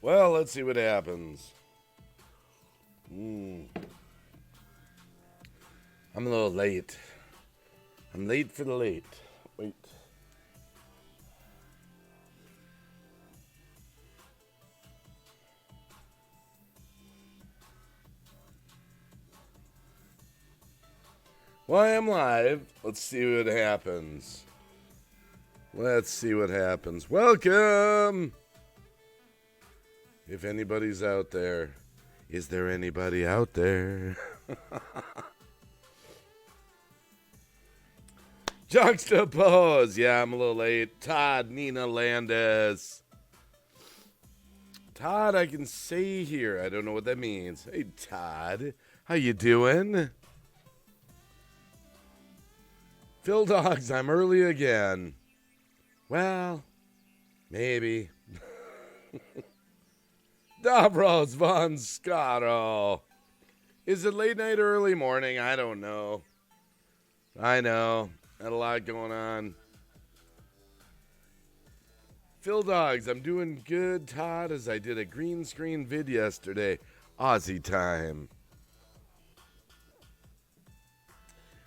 Well, let's see what happens. I'm a little late. I'm late for the late. Wait. Well, I am live. Let's see what happens. Let's see what happens. Welcome! If anybody's out there. Is there anybody out there? Juxtapose. Yeah, I'm a little late. Todd, Nina Landis. Todd, I can say here. I don't know what that means. Hey, Todd. How you doing? Phil Dogs, I'm early again. Well, maybe. Davros von Scotto. Is it late night or early morning? I don't know. I know. Had a lot going on. Phil Dogs, I'm doing good, Todd, as I did a green screen vid yesterday. Aussie time.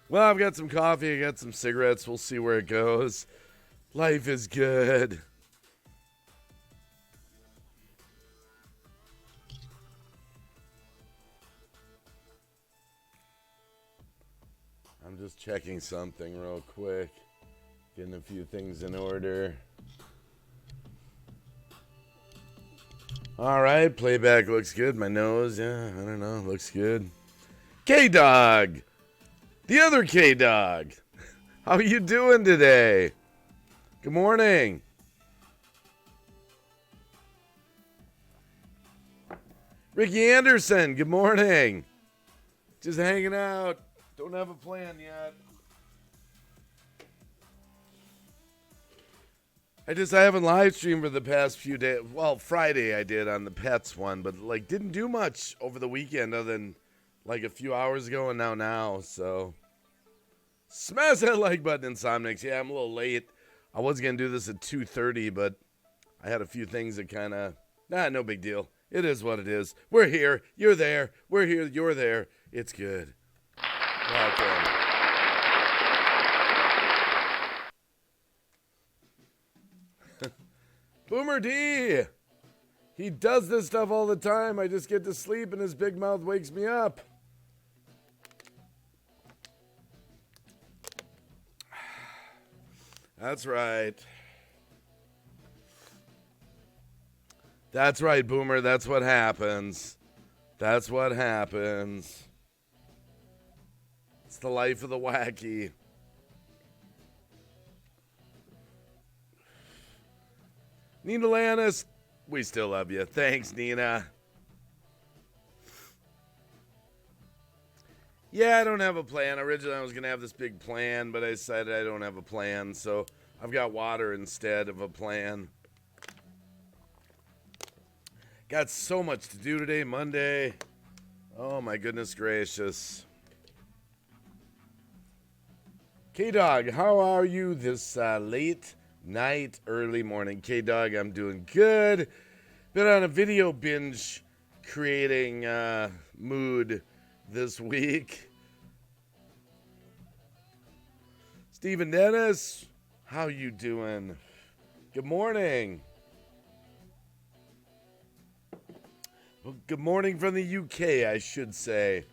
Well, I've got some coffee. I got some cigarettes. We'll see where it goes. Life is good. I'm just checking something real quick. Getting a few things in order. All right, playback looks good. My nose, yeah, I don't know, looks good. K-Dog! The other K-Dog! How are you doing today? Good morning. Ricky Anderson, good morning. Just hanging out. Don't have a plan yet. I haven't live streamed for the past few days. Well, Friday I did on the pets one, but didn't do much over the weekend other than a few hours ago and now. So smash that like button, Insomniacs. Yeah, I'm a little late. I was gonna do this at 2:30, but I had a few things that kind of no big deal. It is what it is. We're here. You're there. We're here. You're there. It's good. Welcome. Boomer D. He does this stuff all the time. I just get to sleep and his big mouth wakes me up. That's right. That's right, Boomer. That's what happens. That's what happens. It's the life of the wacky. Nina Lannis, we still love you. Thanks, Nina. Yeah, I don't have a plan. Originally, I was going to have this big plan, but I decided I don't have a plan, so I've got water instead of a plan. Got so much to do today, Monday. Oh, my goodness gracious. K-Dog, how are you this late night, early morning? K-Dog, I'm doing good. Been on a video binge creating mood this week. Stephen Dennis, how you doing? Good morning. Well, good morning from the UK, I should say.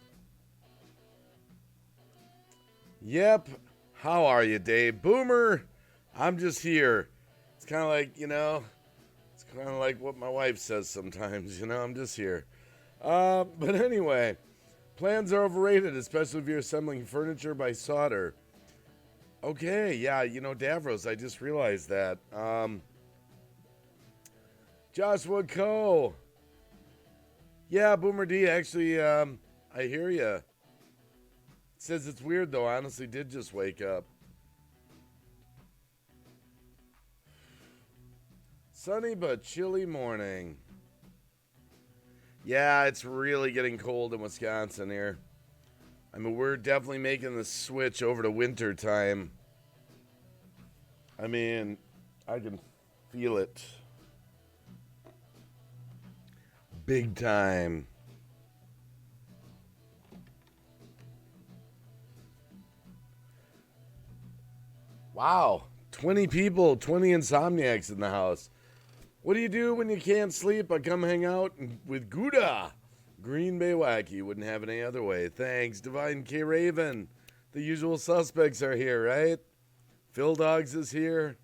Yep. How are you, Dave? Boomer, I'm just here. It's kind of it's kind of like what my wife says sometimes, I'm just here. But anyway, plans are overrated, especially if you're assembling furniture by solder. Okay, yeah, Davros, I just realized that. Joshua Coe. Yeah, Boomer D, actually, I hear you. Says it's weird, though. I honestly did just wake up. Sunny but chilly morning. Yeah, it's really getting cold in Wisconsin here. I mean, we're definitely making the switch over to winter time. I mean, I can feel it. Big time. Wow. 20 people, 20 insomniacs in the house. What do you do when you can't sleep? I come hang out with Gouda. Green Bay Wacky. Wouldn't have it any other way. Thanks. Divine K. Raven. The usual suspects are here, right? Phil Dogs is here.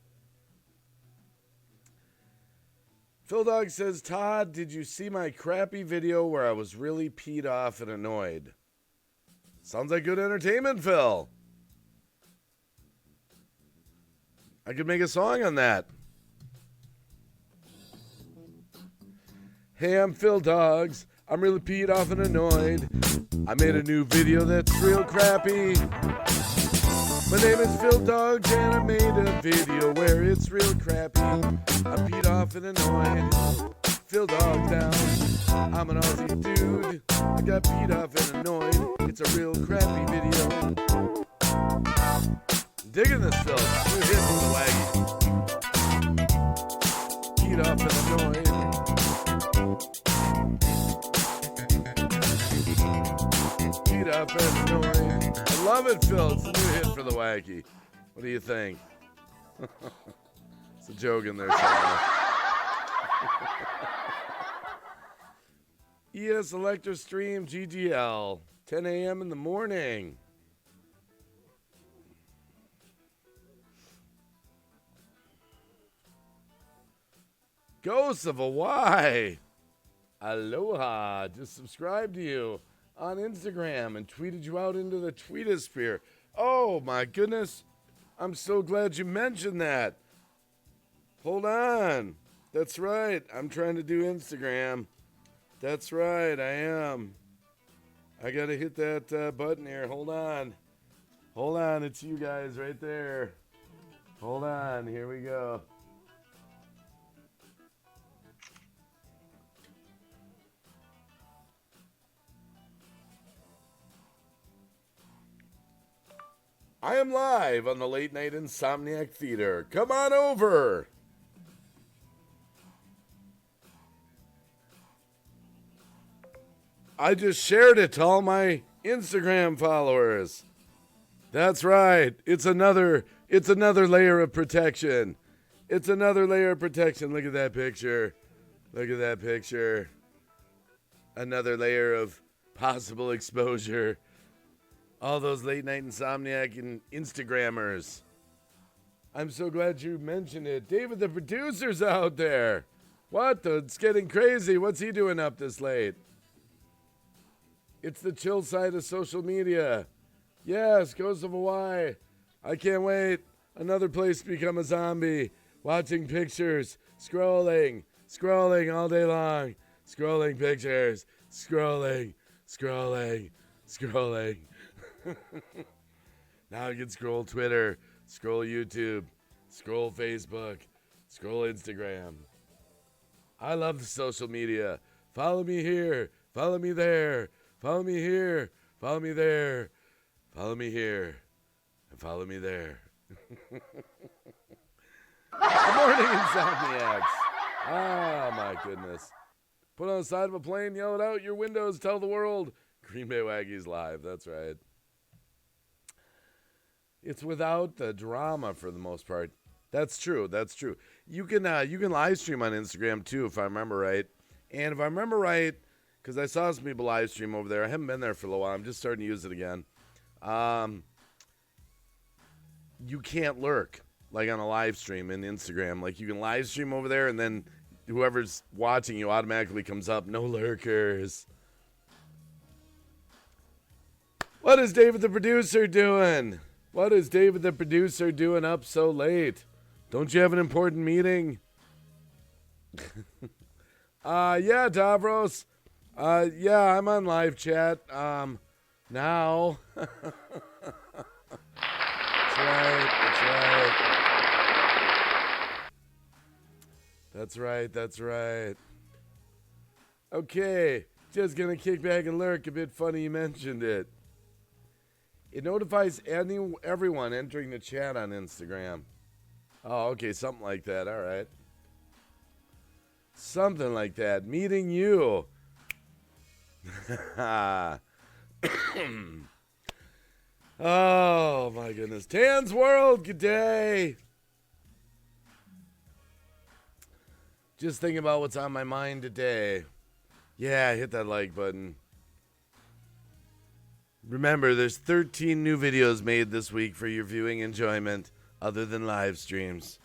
Phil Dog says, Todd, did you see my crappy video where I was really peed off and annoyed? Sounds like good entertainment, Phil. I could make a song on that. Hey, I'm Phil Dogs. I'm really peed off and annoyed. I made a new video that's real crappy. My name is Phil Dogs and I made a video where it's real crappy. I'm peed off and annoyed. Phil Dogs down. I'm an Aussie dude. I got peed off and annoyed. It's a real crappy video. Digging this, Phil. New hit from the Wacky. Peed off and annoyed. Peed off and annoyed. I love it, Phil. It's a new hit for the Wacky. What do you think? It's a joke in there somewhere. ES Electra Stream GGL. 10 a.m. in the morning. Ghosts of Hawaii. Aloha. Just subscribed to you on Instagram and tweeted you out into the tweetosphere. Oh my goodness. I'm so glad you mentioned that. Hold on. That's right. I'm trying to do Instagram. That's right. I am. I got to hit that button here. Hold on. Hold on. It's you guys right there. Hold on. Here we go. I am live on the Late Night Insomniac Theater. Come on over. I just shared it to all my Instagram followers. That's right. It's another layer of protection. It's another layer of protection. Look at that picture. Look at that picture. Another layer of possible exposure. All those late night insomniac and Instagrammers. I'm so glad you mentioned it. David, the producer's out there. What? It's getting crazy. What's he doing up this late? It's the chill side of social media. Yes, Ghost of Hawaii. I can't wait. Another place to become a zombie. Watching pictures. Scrolling all day long. Scrolling pictures. Scrolling. Now I can scroll Twitter, scroll YouTube, scroll Facebook, scroll Instagram. I love the social media. Follow me here, follow me there, follow me here, follow me there, follow me here, and follow me there. Good morning, Insomniacs. Oh, my goodness. Put on the side of a plane, yell it out your windows, tell the world. Green Bay Wacky's live, that's right. It's without the drama for the most part. That's true. You can live stream on Instagram too, if I remember right. And if I remember right, because I saw some people live stream over there. I haven't been there for a little while. I'm just starting to use it again. You can't lurk like on a live stream in Instagram. Like you can live stream over there, and then whoever's watching you automatically comes up. No lurkers. What is David the producer doing? What is David the producer doing up so late? Don't you have an important meeting? Yeah, Davros. Yeah, I'm on live chat. Now. That's right. Okay, just gonna kick back and lurk. A bit funny you mentioned it. It notifies everyone entering the chat on Instagram. Oh, okay, something like that. All right. Something like that. Meeting you. Oh, my goodness. Tan's World, good day. Just thinking about what's on my mind today. Yeah, hit that like button. Remember, there's 13 new videos made this week for your viewing enjoyment other than live streams.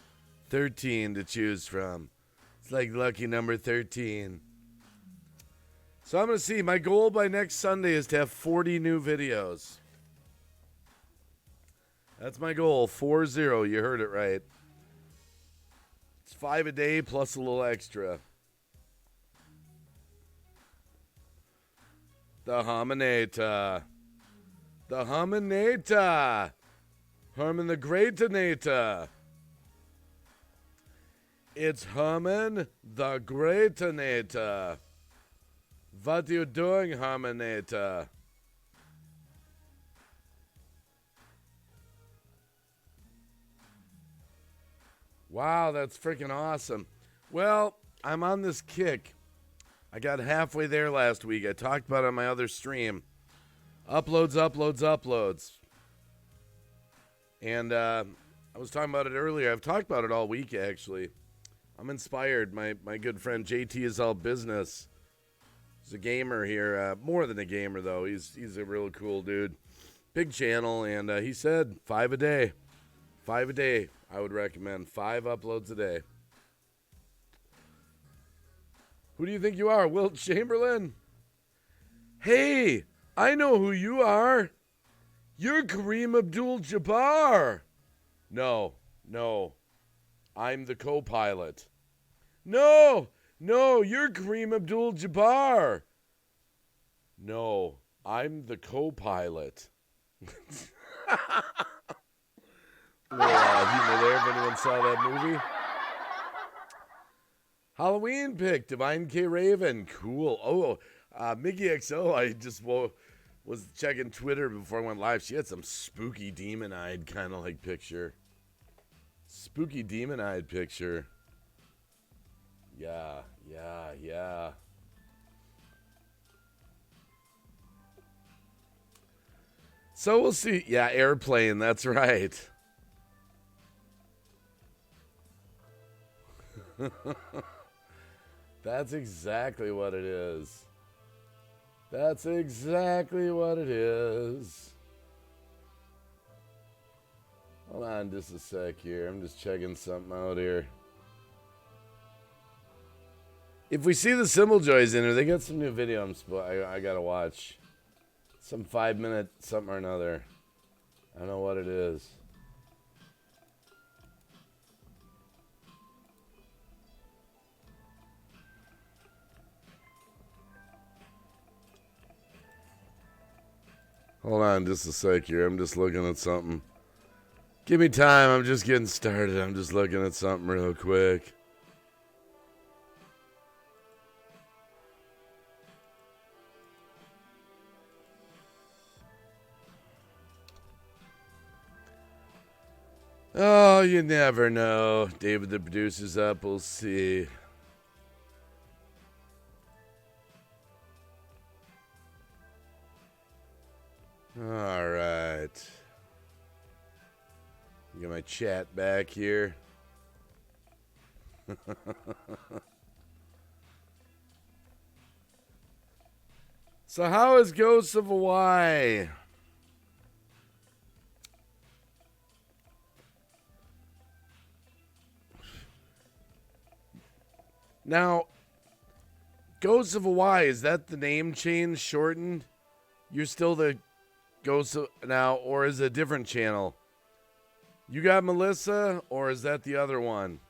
13 to choose from. It's like lucky number 13. So I'm going to see. My goal by next Sunday is to have 40 new videos. That's my goal. 40. You heard it right. It's 5 a day plus a little extra. The Hominata. The Hominata. Herman the Greatinator. It's Herman the Greatinator. What are you doing, Herminator? Wow, that's freaking awesome. Well, I'm on this kick. I got halfway there last week. I talked about it on my other stream. Uploads. And I was talking about it earlier. I've talked about it all week, actually. I'm inspired. My good friend JT is all business. He's a gamer here. More than a gamer, though. He's a real cool dude. Big channel, and he said 5 a day. 5 a day, I would recommend. 5 uploads a day. Who do you think you are, Wilt Chamberlain? Hey, I know who you are. You're Kareem Abdul-Jabbar. No. I'm the co-pilot. No, you're Kareem Abdul-Jabbar. No, I'm the co-pilot. Humor there if anyone saw that movie. Halloween pick, Divine K. Raven. Cool. Oh, Mickey XO, I just was checking Twitter before I went live. She had some spooky demon-eyed kind of like picture. Spooky demon-eyed picture. Yeah. So we'll see. Yeah, airplane, that's right. That's exactly what it is. That's exactly what it is. Hold on just a sec here. I'm just checking something out here. If we see the Symbol Joys in there, they got some new video I gotta watch. Some 5-minute something or another. I don't know what it is. Hold on just a sec here. I'm just looking at something. Give me time. I'm just getting started. I'm just looking at something real quick. Oh, you never know. David the producer's up. We'll see. All right. Get my chat back here. So how is Ghosts of Hawaii? Now, Ghosts of Hawaii, is that the name change shortened? You're still the Ghosts of now, or is it a different channel? You got Melissa, or is that the other one?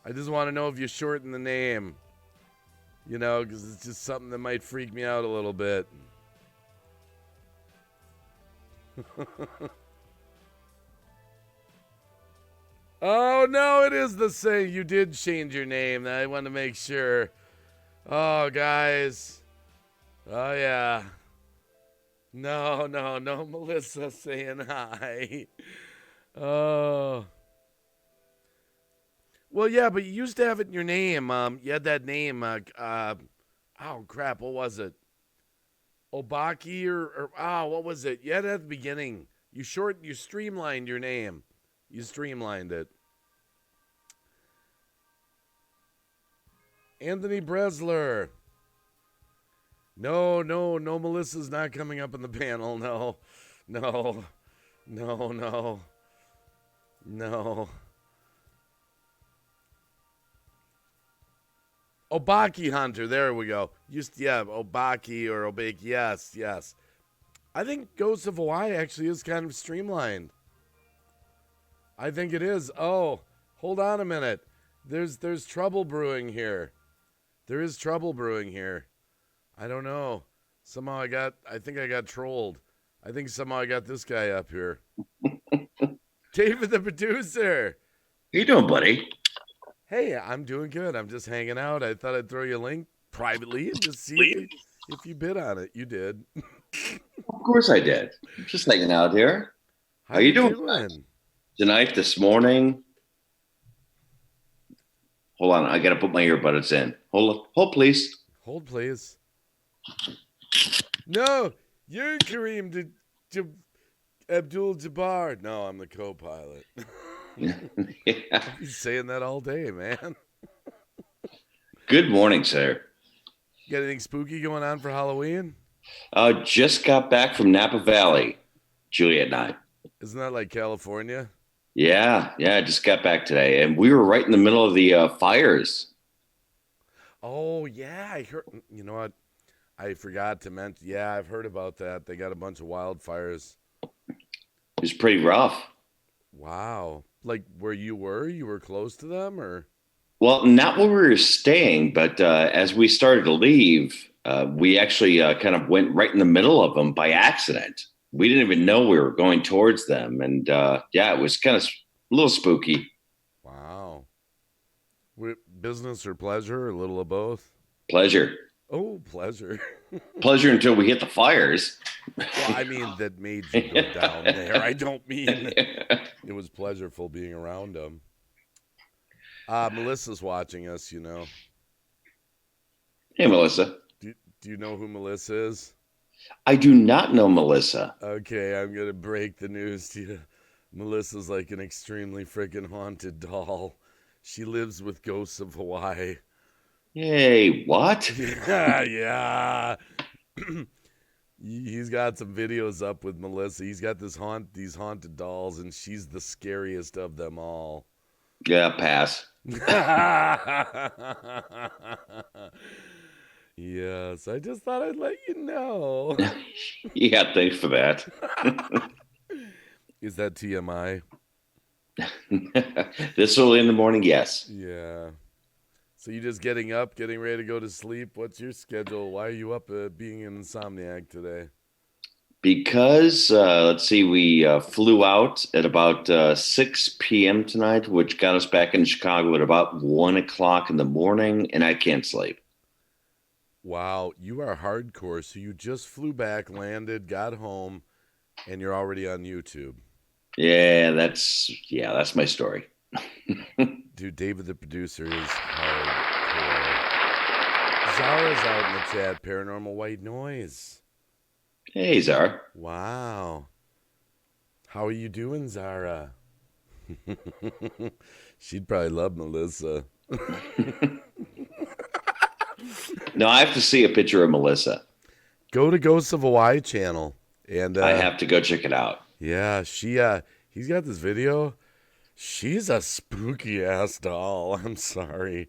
I just want to know if you shorten the name. You know, because it's just something that might freak me out a little bit. Oh, no, it is the same. You did change your name. I want to make sure. Oh, guys. Oh, yeah. No, Melissa saying hi. Oh. Well, yeah, but you used to have it in your name. You had that name. Oh crap, what was it? Obaki or what was it? You had it at the beginning. You streamlined your name. You streamlined it. Anthony Bresler. No, no, no. Melissa's not coming up in the panel. No, no, no, no, no. Obaki Hunter. There we go. Obaki or Obake. Yes, yes. I think Ghosts of Hawaii actually is kind of streamlined. I think it is. Oh, hold on a minute. There's trouble brewing here. There is trouble brewing here. I don't know. I think I got trolled. I think somehow I got this guy up here. David, the producer. How you doing, buddy? Hey, I'm doing good. I'm just hanging out. I thought I'd throw you a link privately and just see if you bid on it. You did. Of course I did. I'm just hanging out here. How you doing? Tonight, this morning. Hold on, I gotta put my earbuds in. Hold, please. Hold, please. No, you're Kareem Abdul-Jabbar. No, I'm the co-pilot. Yeah. He's saying that all day, man. Good morning, sir. You got anything spooky going on for Halloween? Just got back from Napa Valley, Juliet and I. Isn't that like California? Yeah, I just got back today, and we were right in the middle of the fires. Oh, yeah, I heard. You know what? I forgot to mention. Yeah, I've heard about that. They got a bunch of wildfires. It was pretty rough. Wow. Like where you were close to them, or? Well, not where we were staying, but as we started to leave, we actually kind of went right in the middle of them by accident. We didn't even know we were going towards them. And it was kind of a little spooky. Wow. Business or pleasure, or a little of both? Pleasure. Oh, pleasure. Pleasure until we hit the fires. Well, I mean, that made you go down there. I don't mean it was pleasurable being around them. Melissa's watching us, you know. Hey, Melissa. Do you know who Melissa is? I do not know Melissa. Okay, I'm going to break the news to you. Melissa's like an extremely freaking haunted doll. She lives with ghosts of Hawaii. Hey, what? Yeah. He's got some videos up with Melissa. He's got these haunted dolls, and she's the scariest of them all. Yeah, pass. Yes, I just thought I'd let you know. Yeah, thanks for that. Is that TMI? This early in the morning, yes. Yeah. So you just getting up, getting ready to go to sleep? What's your schedule? Why are you up being an insomniac today? Because, let's see, we flew out at about 6 p.m. tonight, which got us back in Chicago at about 1 o'clock in the morning, and I can't sleep. Wow, you are hardcore. So you just flew back, landed, got home, and you're already on YouTube. Yeah, that's my story. Dude, David the producer is hardcore. Zara's out in the chat. Paranormal White Noise. Hey, Zara. Wow. How are you doing, Zara? She'd probably love Melissa. No, I have to see a picture of Melissa. Go to Ghosts of Hawaii channel. And I have to go check it out. Yeah, he's got this video. She's a spooky ass doll. I'm sorry.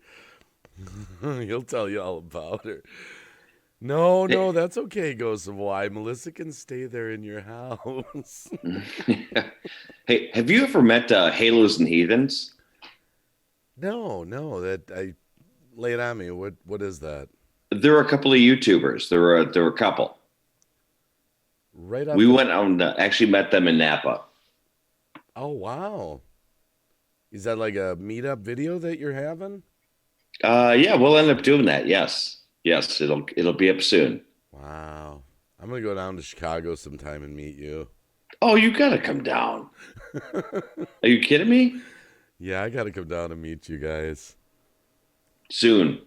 He'll tell you all about her. No, that's okay, Ghosts of Hawaii. Melissa can stay there in your house. Hey, have you ever met Halos and Heathens? No, that I lay it on me. What is that? There are a couple of YouTubers. There were a couple. Right up. We went on. Actually, met them in Napa. Oh wow! Is that like a meetup video that you're having? Yeah, we'll end up doing that. Yes, it'll be up soon. Wow! I'm gonna go down to Chicago sometime and meet you. Oh, you gotta come down. Are you kidding me? Yeah, I got to come down and meet you guys. Soon.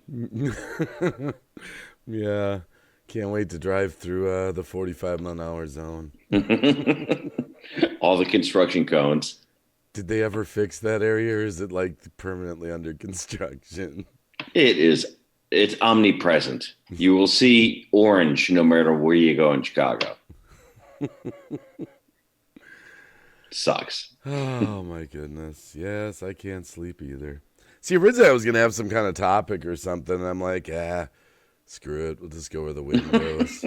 Yeah. Can't wait to drive through the 45-mile-an-hour zone. All the construction cones. Did they ever fix that area, or is it like permanently under construction? It's omnipresent. You will see orange no matter where you go in Chicago. Sucks. Oh my goodness. Yes, I can't sleep either. See, originally I was gonna have some kind of topic or something, and I'm like, screw it. We'll just go where the wind goes.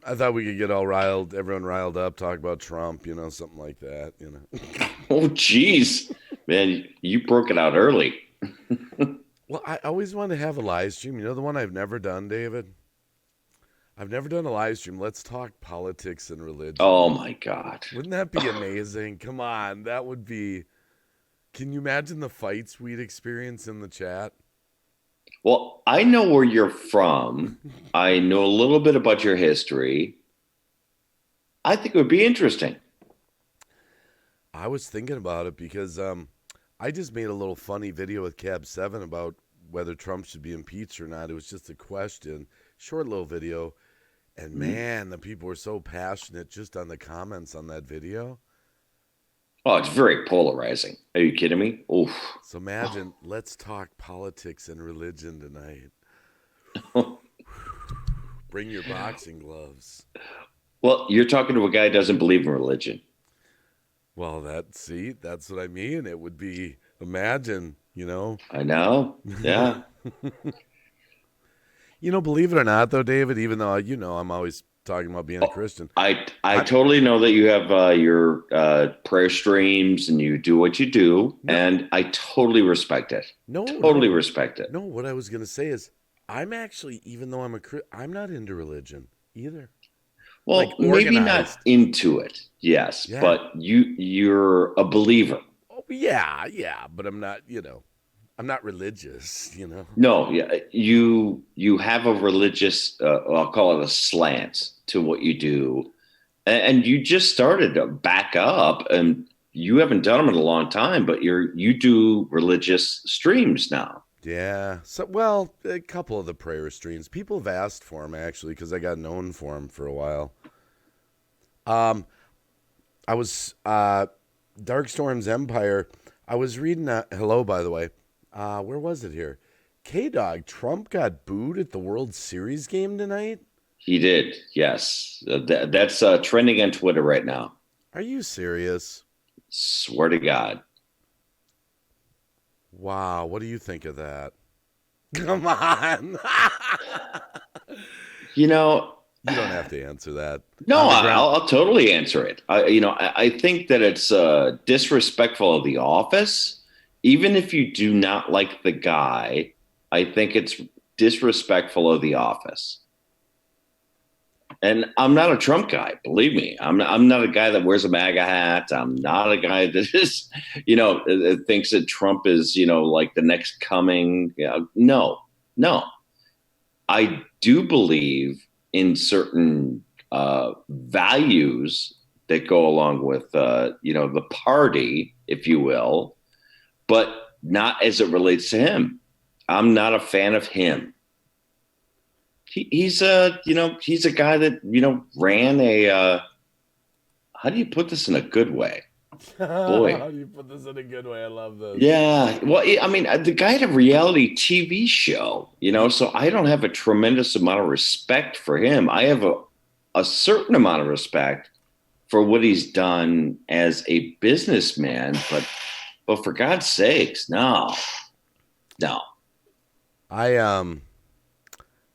I thought we could get everyone riled up, talk about Trump, something like that, Oh, geez. Man, you broke it out early. Well, I always wanted to have a live stream. You know the one I've never done, David? I've never done a live stream. Let's talk politics and religion. Oh, my God. Wouldn't that be amazing? Come on. That would be... Can you imagine the fights we'd experience in the chat? Well, I know where you're from. I know a little bit about your history. I think it would be interesting. I was thinking about it because I just made a little funny video with Cab 7 about whether Trump should be impeached or not. It was just a question, short little video. And man, the people were so passionate just on the comments on that video. Oh, it's very polarizing. Are you kidding me? Oof. So imagine, let's talk politics and religion tonight. Bring your boxing gloves. Well, you're talking to a guy who doesn't believe in religion. Well, that's what I mean. It would be, imagine, I know. Yeah. Believe it or not, though, David, even though, I'm always talking about being a Christian. I totally know that you have your prayer streams and you do what you do, and I totally respect it. Respect it. No, what I was going to say is I'm actually, even though I'm not into religion either. Well, like maybe not into it, yes, yeah. But you're a believer. Oh, yeah, but I'm not, I'm not religious, No, yeah, you have a religious, I'll call it a slant to what you do, and you just started to back up, and you haven't done them in a long time, but you do religious streams now. Yeah, so well, a couple of the prayer streams. People have asked for them actually because I got known for them for a while. I was Dark Storm's Empire. I was reading. Hello, by the way. Where was it here? K-Dog, Trump got booed at the World Series game tonight? He did, yes. That's trending on Twitter right now. Are you serious? Swear to God. Wow, what do you think of that? Come on. You don't have to answer that. No, I'll totally answer it. I think that it's disrespectful of the office. Even if you do not like the guy, I think it's disrespectful of the office. And I'm not a Trump guy, believe me. I'm not a guy that wears a MAGA hat. I'm not a guy that is, thinks that Trump is, like the next coming. No. I do believe in certain values that go along with, the party, if you will, but not as it relates to him. I'm not a fan of him. He's a guy that, ran a, how do you put this in a good way? Boy. How do you put this in a good way? I love this. Yeah. Well, the guy had a reality TV show, so I don't have a tremendous amount of respect for him. I have a certain amount of respect for what he's done as a businessman, but for God's sakes, no.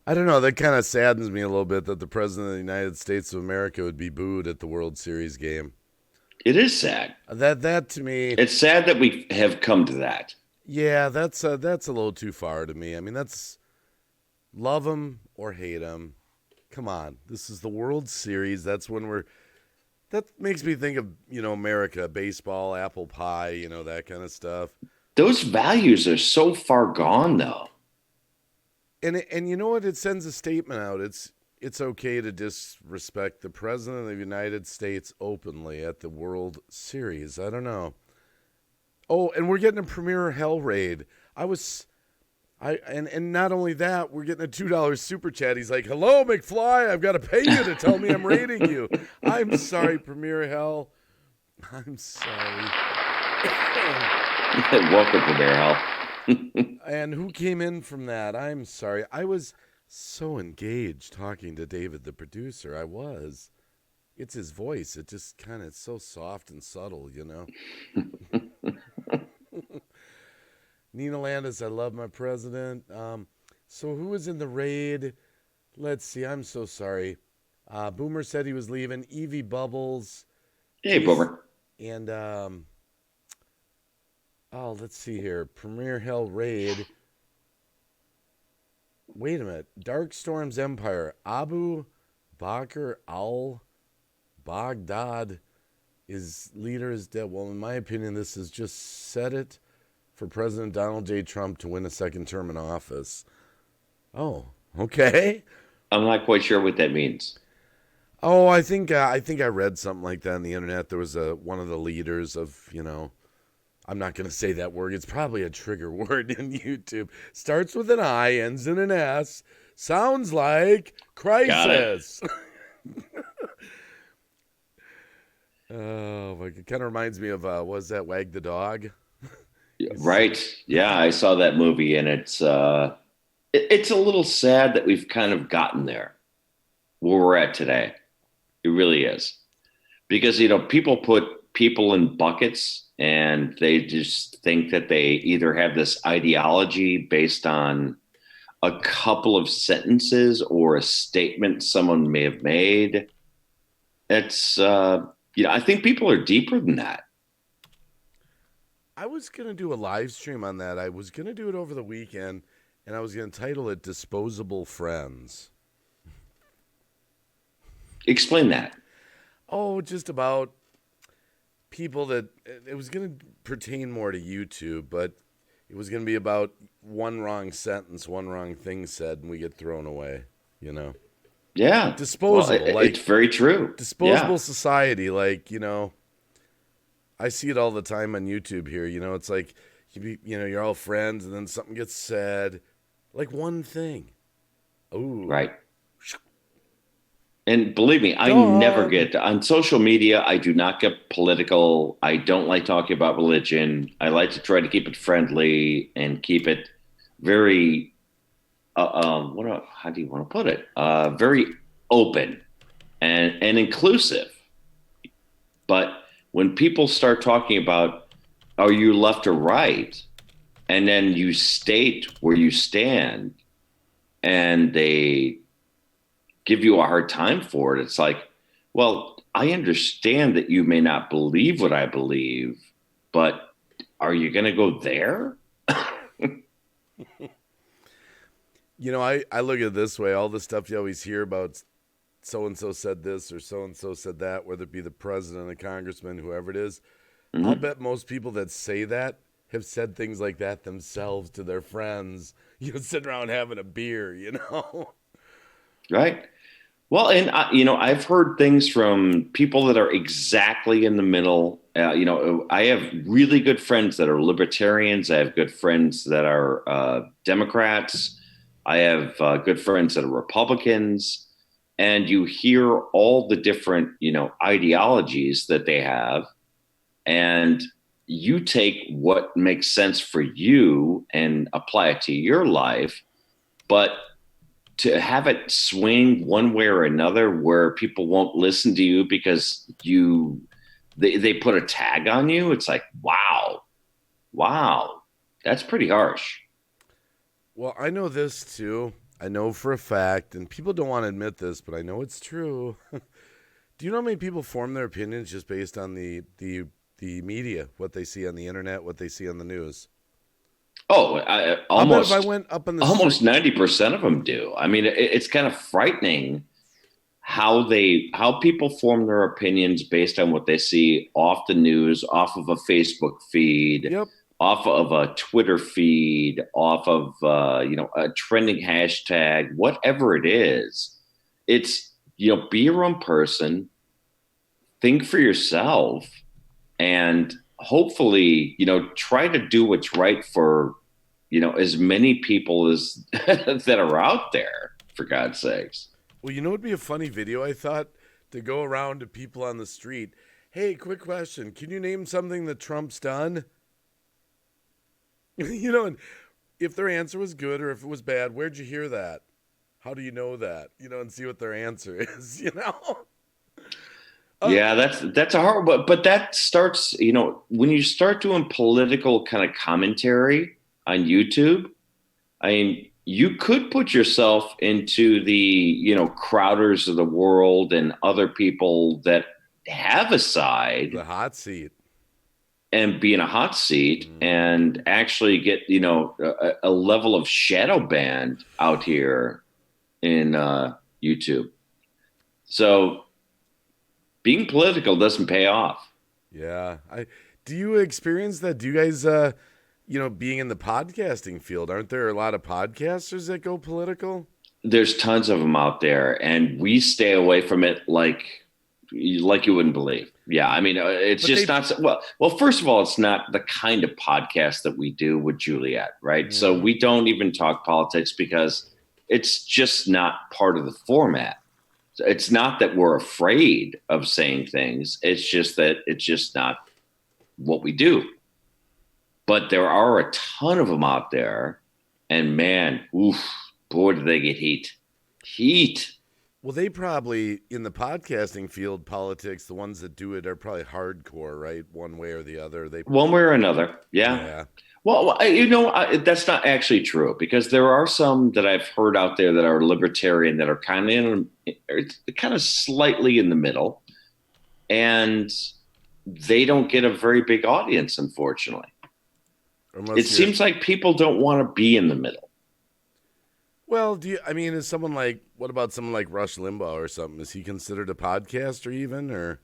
I don't know. That kind of saddens me a little bit that the president of the United States of America would be booed at the World Series game. It is sad. That to me, it's sad that we have come to that. Yeah, that's a little too far to me. I mean, that's love him or hate him. Come on, this is the World Series. That makes me think of America, baseball, apple pie, that kind of stuff. Those values are so far gone, though. And you know what? It sends a statement out. It's okay to disrespect the president of the United States openly at the World Series. I don't know. Oh, and we're getting a premiere hell raid. And not only that, we're getting a $2 super chat. He's like, "Hello, McFly. I've got to pay you to tell me I'm rating you. I'm sorry, Premiere Hell. I'm sorry." Welcome, Premiere Hell. And who came in from that? I'm sorry. I was so engaged talking to David, the producer. I was. It's his voice. It just kind of, it's so soft and subtle, you know? Nina Landis, I love my president. So who was in the raid? Let's see. I'm so sorry. Boomer said he was leaving. Evie Bubbles. Hey, Boomer. And, let's see here. Premiere Hell raid. Wait a minute. Dark Storm's Empire. Abu Bakr al-Baghdad is leader is dead. Well, in my opinion, this is just set it for President Donald J. Trump to win a second term in office. Oh, okay. I'm not quite sure what that means. Oh, I think I read something like that on the internet. There was one of the leaders of, I'm not going to say that word. It's probably a trigger word in YouTube. Starts with an I, ends in an S. Sounds like crisis. Oh, it kind of reminds me of, what was that, Wag the Dog? Right. Yeah, I saw that movie, and it's a little sad that we've kind of gotten there where we're at today. It really is. Because, people put people in buckets, and they just think that they either have this ideology based on a couple of sentences or a statement someone may have made. It's, I think people are deeper than that. I was going to do a live stream on that. I was going to do it over the weekend, and I was going to title it Disposable Friends. Explain that. Oh, just about people that it was going to pertain more to YouTube, but it was going to be about one wrong sentence, one wrong thing said, and we get thrown away, Yeah. Disposable. Well, it's very true. Disposable society. Like, I see it all the time on YouTube here. It's like, you're all friends, and then something gets said, like one thing. Ooh. Right. And believe me, I never get on social media. I do not get political. I don't like talking about religion. I like to try to keep it friendly and keep it very, how do you want to put it? Very open and inclusive. But when people start talking about, are you left or right? And then you state where you stand and they give you a hard time for it. It's like, well, I understand that you may not believe what I believe, but are you going to go there? I look at it this way. All the stuff you always hear about, so-and-so said this or so-and-so said that, whether it be the president, a congressman, whoever it is, mm-hmm. I'll bet most people that say that have said things like that themselves to their friends, sitting around having a beer, Right. Well, and, I've heard things from people that are exactly in the middle. I have really good friends that are libertarians. I have good friends that are Democrats. I have good friends that are Republicans. And you hear all the different, ideologies that they have, and you take what makes sense for you and apply it to your life. But to have it swing one way or another where people won't listen to you because they put a tag on you, it's like, wow, that's pretty harsh. Well, I know this too. I know for a fact, and people don't want to admit this, but I know it's true. Do you know how many people form their opinions just based on the media, what they see on the internet, what they see on the news? Oh, almost. If I went up on the almost 90% of them do. I mean, it's kind of frightening how people form their opinions based on what they see off the news, off of a Facebook feed. Yep. Off of a Twitter feed, off of a trending hashtag, whatever it is. It's be your own person, think for yourself, and hopefully, try to do what's right for, as many people as that are out there, for God's sakes. Well, you know what would be a funny video, I thought, to go around to people on the street. Hey, quick question. Can you name something that Trump's done? And if their answer was good or if it was bad, where'd you hear that? How do you know that? And see what their answer is, Yeah, that's a hard, but that starts, when you start doing political kind of commentary on YouTube, I mean, you could put yourself into the, Crowders of the world and other people that have a side, The hot seat. and be in a hot seat and actually get, a level of shadow banned out here in YouTube. So being political doesn't pay off. Yeah. Do you experience that? Do you guys, being in the podcasting field, aren't there a lot of podcasters that go political? There's tons of them out there, and we stay away from it like you wouldn't believe. Yeah, I mean, it's just not well. First of all, it's not the kind of podcast that we do with Juliet, right? Mm. So we don't even talk politics because it's just not part of the format. It's not that we're afraid of saying things. It's just that it's just not what we do. But there are a ton of them out there, and man, oof, boy, do they get heat. Heat. Well, they probably, in the podcasting field, politics, the ones that do it are probably hardcore, right? One way or the other. One way or another, yeah. Well, that's not actually true, because there are some that I've heard out there that are libertarian that are kind of slightly in the middle, and they don't get a very big audience, unfortunately. It seems like people don't want to be in the middle. Well, is someone like, what about someone like Rush Limbaugh or something? Is he considered a podcaster even, or?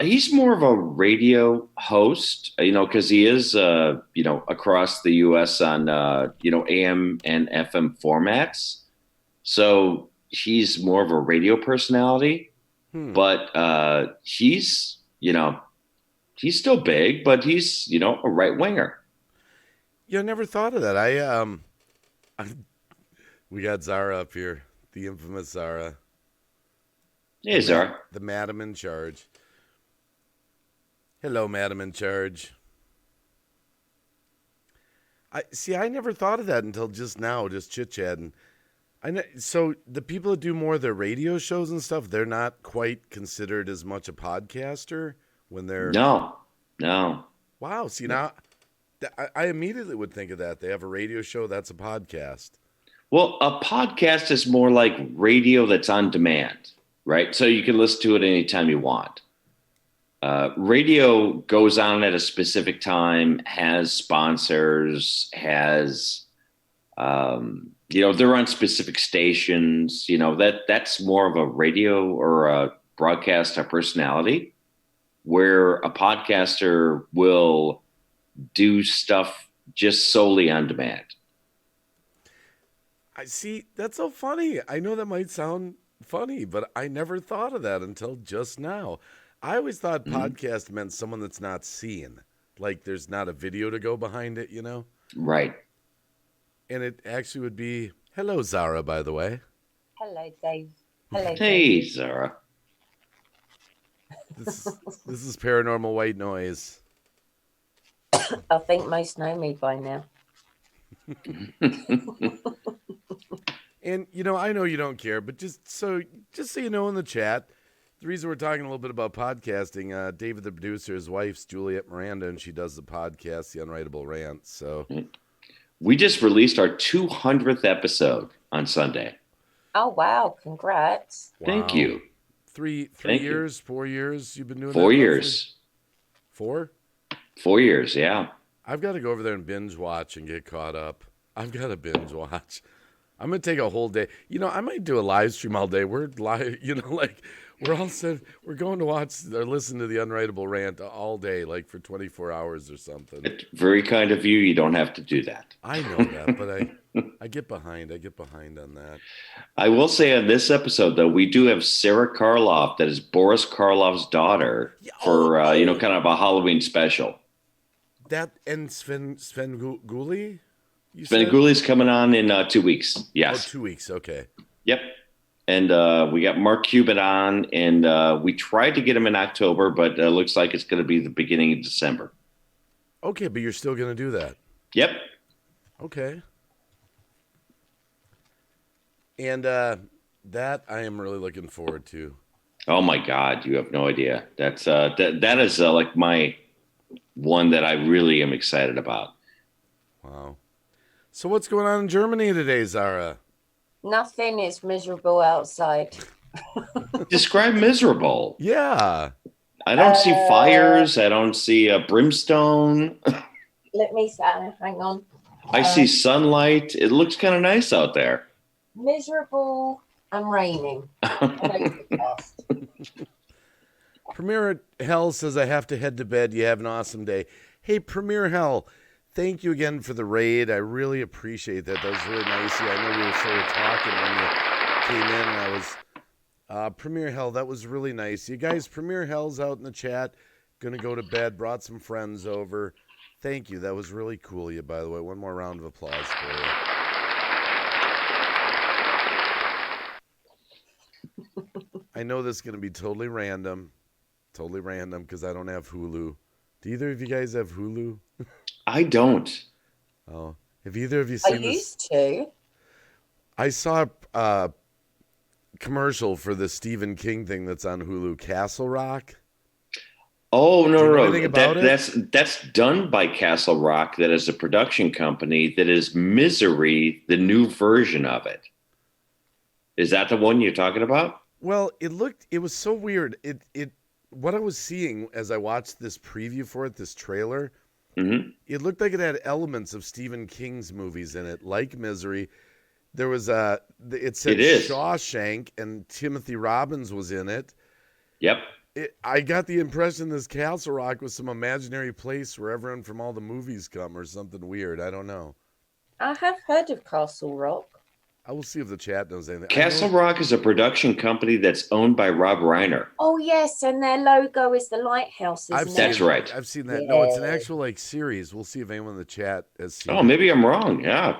He's more of a radio host, because he is, across the U.S. on, AM and FM formats. So he's more of a radio personality, but he's still big, but he's, a right winger. Yeah, I never thought of that. We got Zara up here, the infamous Zara. Hey, Zara. The madam in charge. Hello, madam in charge. I never thought of that until just now, just chit-chatting. So the people that do more of their radio shows and stuff, they're not quite considered as much a podcaster when they're... No. Wow, see, now I immediately would think of that. They have a radio show, that's a podcast. Well, a podcast is more like radio that's on demand, right? So you can listen to it anytime you want. Radio goes on at a specific time, has sponsors, has, they're on specific stations. That's more of a radio or a broadcast or personality, where a podcaster will do stuff just solely on demand. I see. That's so funny. I know that might sound funny, but I never thought of that until just now. I always thought podcast meant someone that's not seen. Like there's not a video to go behind it, Right. And it actually would be, hello, Zara, by the way. Hello, Dave. Hello, Hey, Dave. Zara. This is Paranormal White Noise. I think most know me by now. And, I know you don't care, but just so you know in the chat, the reason we're talking a little bit about podcasting, David, the producer, his wife's Juliet Miranda, and she does the podcast, The Unwritable Rant. So we just released our 200th episode on Sunday. Oh, wow. Congrats. Wow. Thank you. 3 years, 4 years you've been doing 4 that? years. 4? 4 years, yeah. I've got to go over there and binge watch and get caught up. I've got to binge watch. I'm gonna take a whole day. I might do a live stream all day. We're live, like we're all said we're going to watch or listen to the Unwritable Rant all day, like for 24 hours or something. It's very kind of you. You don't have to do that. I know that, but I get behind. I get behind on that. I will say on this episode, though, we do have Sarah Karloff, that is Boris Karloff's daughter, for kind of a Halloween special. That and Sven Gulli? Sven Gulli's coming on in 2 weeks. Yes. 2 weeks. Okay. Yep. And we got Mark Cuban on, and we tried to get him in October, but it looks like it's going to be the beginning of December. Okay, but you're still going to do that? Yep. Okay. And that I am really looking forward to. Oh my God, you have no idea. That's that is like my one that I really am excited about. Wow. So what's going on in Germany today, Zara? Nothing. It's miserable outside. Describe miserable. Yeah. I don't see fires. I don't see brimstone. Let me hang on. I see sunlight. It looks kind of nice out there. Miserable and raining. Premier Hell says, I have to head to bed. You have an awesome day. Hey, Premier Hell, thank you again for the raid. I really appreciate that. That was really nice. Yeah, I know we were sort of talking when you came in, and I was Premier Hell. That was really nice. You guys, Premier Hell's out in the chat. Gonna go to bed. Brought some friends over. Thank you. That was really cool of you, by the way. One more round of applause for you. I know this is going to be totally random because I don't have Hulu. Do either of you guys have Hulu? I don't. Oh, have either of you seen this? I used to. I saw a commercial for the Stephen King thing that's on Hulu, Castle Rock. Oh, no. That's done by Castle Rock. That is a production company that is Misery, the new version of it. Is that the one you're talking about? Well, it was so weird. What I was seeing as I watched this preview for it, this trailer, it looked like it had elements of Stephen King's movies in it, like Misery. There was it said Shawshank, and Timothy Robbins was in it. Yep. I got the impression this Castle Rock was some imaginary place where everyone from all the movies come or something weird. I don't know. I have heard of Castle Rock. I will see if the chat knows anything. Castle Rock is a production company that's owned by Rob Reiner. Oh, yes, and their logo is the lighthouse, isn't it? That's right. I've seen that. Yeah. No, it's an actual series. We'll see if anyone in the chat has seen it. Oh, maybe I'm wrong. Yeah.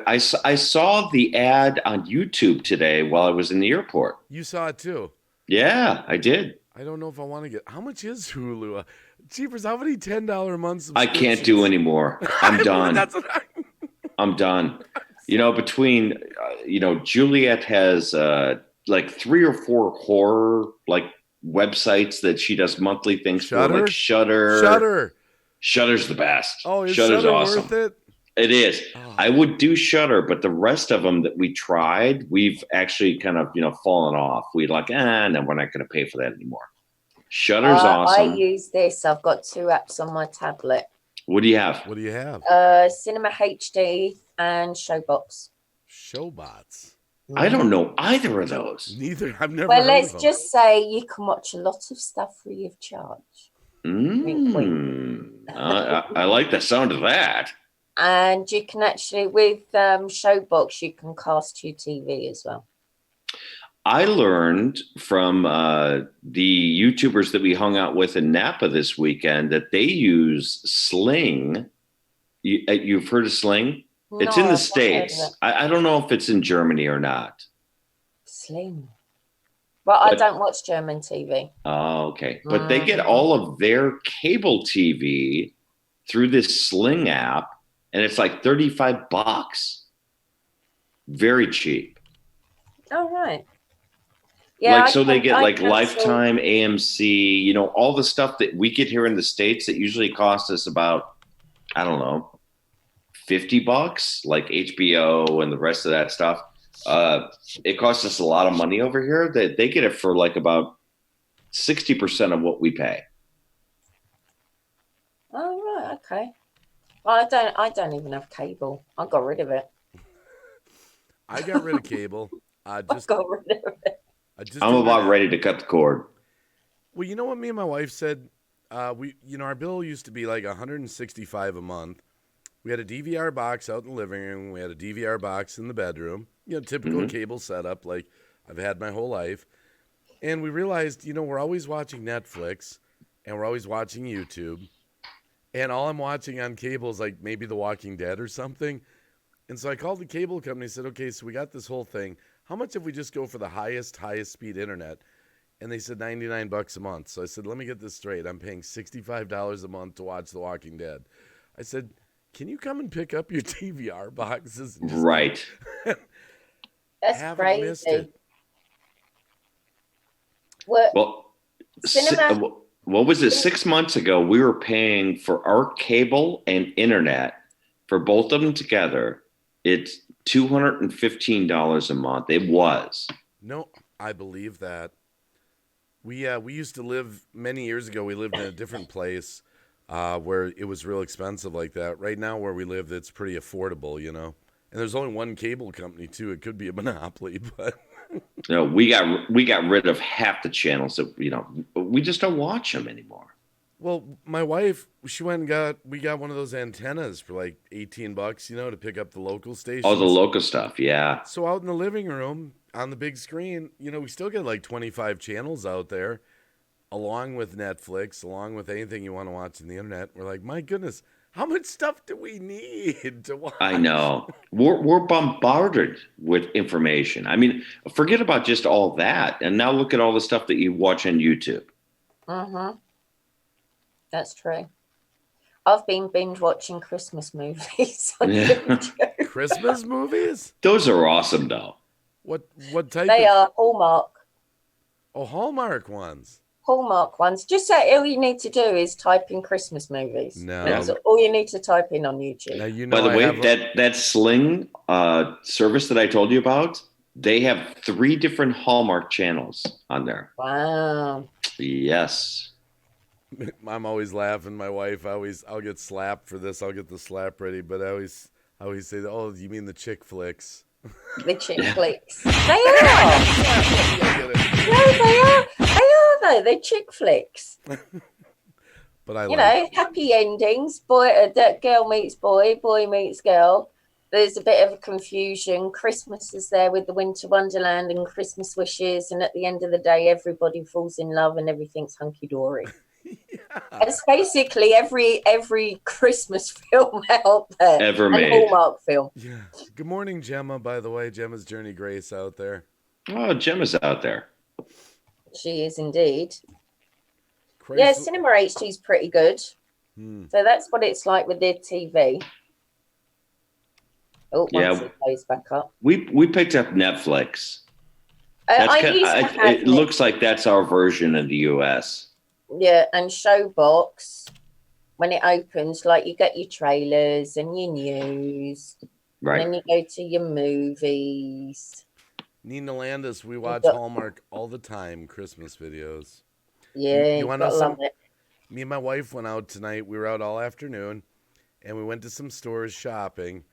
I saw the ad on YouTube today while I was in the airport. You saw it too? Yeah, I did. I don't know if I want to get... How much is Hulu? Jeepers, how many $10 a month I can't do anymore. I'm done. That's what I'm done. Between, Juliet has like 3 or 4 horror websites that she does monthly things for, like Shudder. Shudder's the best. Oh, is Shudder's Shudder awesome. worth it? It is. Oh. I would do Shudder, but the rest of them that we tried, we've actually kind of, fallen off. We're like, no, we're not going to pay for that anymore. Shudder's awesome. I use this. I've got 2 apps on my tablet. What do you have? What do you have? Cinema HD and Showbox. Showbots. I don't know either of those. Neither. I've never. Well, let's just say you can watch a lot of stuff free of charge. I like the sound of that. And you can actually, with Showbox, you can cast your TV as well. I learned from the YouTubers that we hung out with in Napa this weekend that they use Sling. You've heard of Sling? No, it's in the States. I don't know if it's in Germany or not. Sling. But I don't watch German TV. Oh, okay. But they get all of their cable TV through this Sling app, and it's like $35. Very cheap. Oh, right. Yeah, so they get Lifetime, AMC, all the stuff that we get here in the States that usually cost us about, I don't know, $50, like HBO and the rest of that stuff. It costs us a lot of money over here. That they get it for like about 60% of what we pay. Oh, right. Okay. Well, I don't even have cable. I got rid of it. I got rid of cable. I got rid of it. I'm about ready to cut the cord. Well, you know what me and my wife said? Our bill used to be like $165 a month. We had a DVR box out in the living room. We had a DVR box in the bedroom. Typical cable setup like I've had my whole life. And we realized, we're always watching Netflix and we're always watching YouTube. And all I'm watching on cable is like maybe The Walking Dead or something. And so I called the cable company and said, okay, so we got this whole thing. How much if we just go for the highest speed internet? And they said $99 a month. So I said, let me get this straight. I'm paying $65 a month to watch The Walking Dead. I said, can you come and pick up your DVR boxes? Right. That's crazy. Missed it. Well, what was it? 6 months ago, we were paying for our cable and internet for both of them together. It's $215 a month. It was. No, I believe that. We used to live many years ago. We lived in a different place where it was real expensive like that. Right now, where we live, it's pretty affordable, And there's only one cable company too. It could be a monopoly, but no, we got rid of half the channels that we just don't watch them anymore. Well, my wife, she went and we got one of those antennas for like $18, to pick up the local stations. Oh, the local stuff, yeah. So out in the living room on the big screen, we still get like 25 channels out there, along with Netflix, along with anything you want to watch on the internet. We're like, my goodness, how much stuff do we need to watch? I know. We're bombarded with information. I mean, forget about just all that, and now look at all the stuff that you watch on YouTube. That's true. I've been binge watching Christmas movies. Christmas movies? Those are awesome, though. What type? They are Hallmark. Oh, Hallmark ones. Hallmark ones. Just so all you need to do is type in Christmas movies. No. That's all you need to type in on YouTube. Now, by the way, that Sling service that I told you about, they have 3 different Hallmark channels on there. Wow. Yes. I'm always laughing. My wife, I'll get slapped for this. I'll get the slap ready, but I always say, "Oh, you mean the chick flicks?" The chick flicks. They are. No, they are. They are though. They're chick flicks. But I happy endings. That girl meets boy meets girl. There's a bit of a confusion. Christmas is there with the Winter Wonderland and Christmas wishes, and at the end of the day, everybody falls in love and everything's hunky dory. Yeah. It's basically every Christmas film out there ever made. Hallmark film. Yeah. Good morning, Gemma. By the way, Gemma's Journey Grace out there. Oh, Gemma's out there. She is indeed. Yeah, Cinema HD is pretty good. So that's what it's like with their TV. Oh, once it goes back up. We picked up Netflix. It looks like that's our version in the US. Yeah, and Showbox, when it opens, like you get your trailers and your news. Right. And then you go to your movies. Nina Landis, we watch Hallmark all the time, Christmas videos. Yeah, you want to know something? Me and my wife went out tonight. We were out all afternoon, and we went to some stores shopping.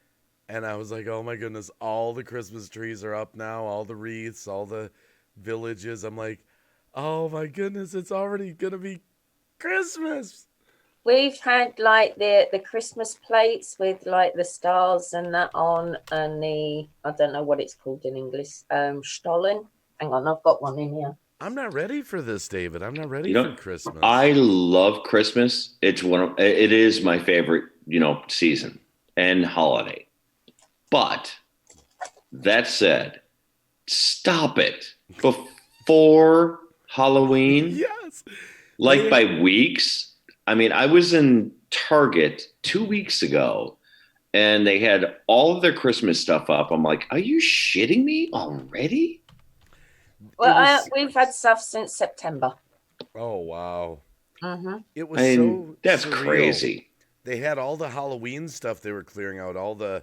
And I was like, oh, my goodness, all the Christmas trees are up now, all the wreaths, all the villages. I'm like, oh, my goodness, it's already going to be Christmas. We've had, like, the Christmas plates with, like, the stars and that on, and I don't know what it's called in English, Stollen. Hang on, I've got one in here. I'm not ready for this, David. I'm not ready for Christmas. I love Christmas. It is my favorite, season and holiday. But that said, stop it before Halloween. Yes. By weeks. I mean, I was in Target 2 weeks ago and they had all of their Christmas stuff up. I'm like, are you shitting me already? Well, we've had stuff since September. Oh, wow. Mm-hmm. It was that's surreal. Crazy. They had all the Halloween stuff they were clearing out, all the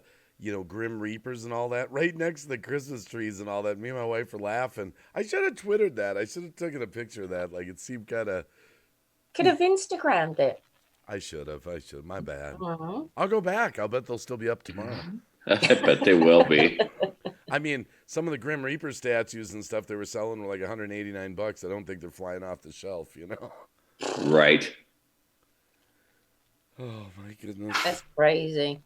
Grim Reapers and all that, right next to the Christmas trees and all that. Me and my wife were laughing. I should have Twittered that. I should have taken a picture of that. Like, it seemed kind of... Could have Instagrammed it. I should have. My bad. Mm-hmm. I'll go back. I'll bet they'll still be up tomorrow. I bet they will be. I mean, some of the Grim Reaper statues and stuff they were selling were like $189. I don't think they're flying off the shelf, you know? Right. Oh, my goodness. That's crazy.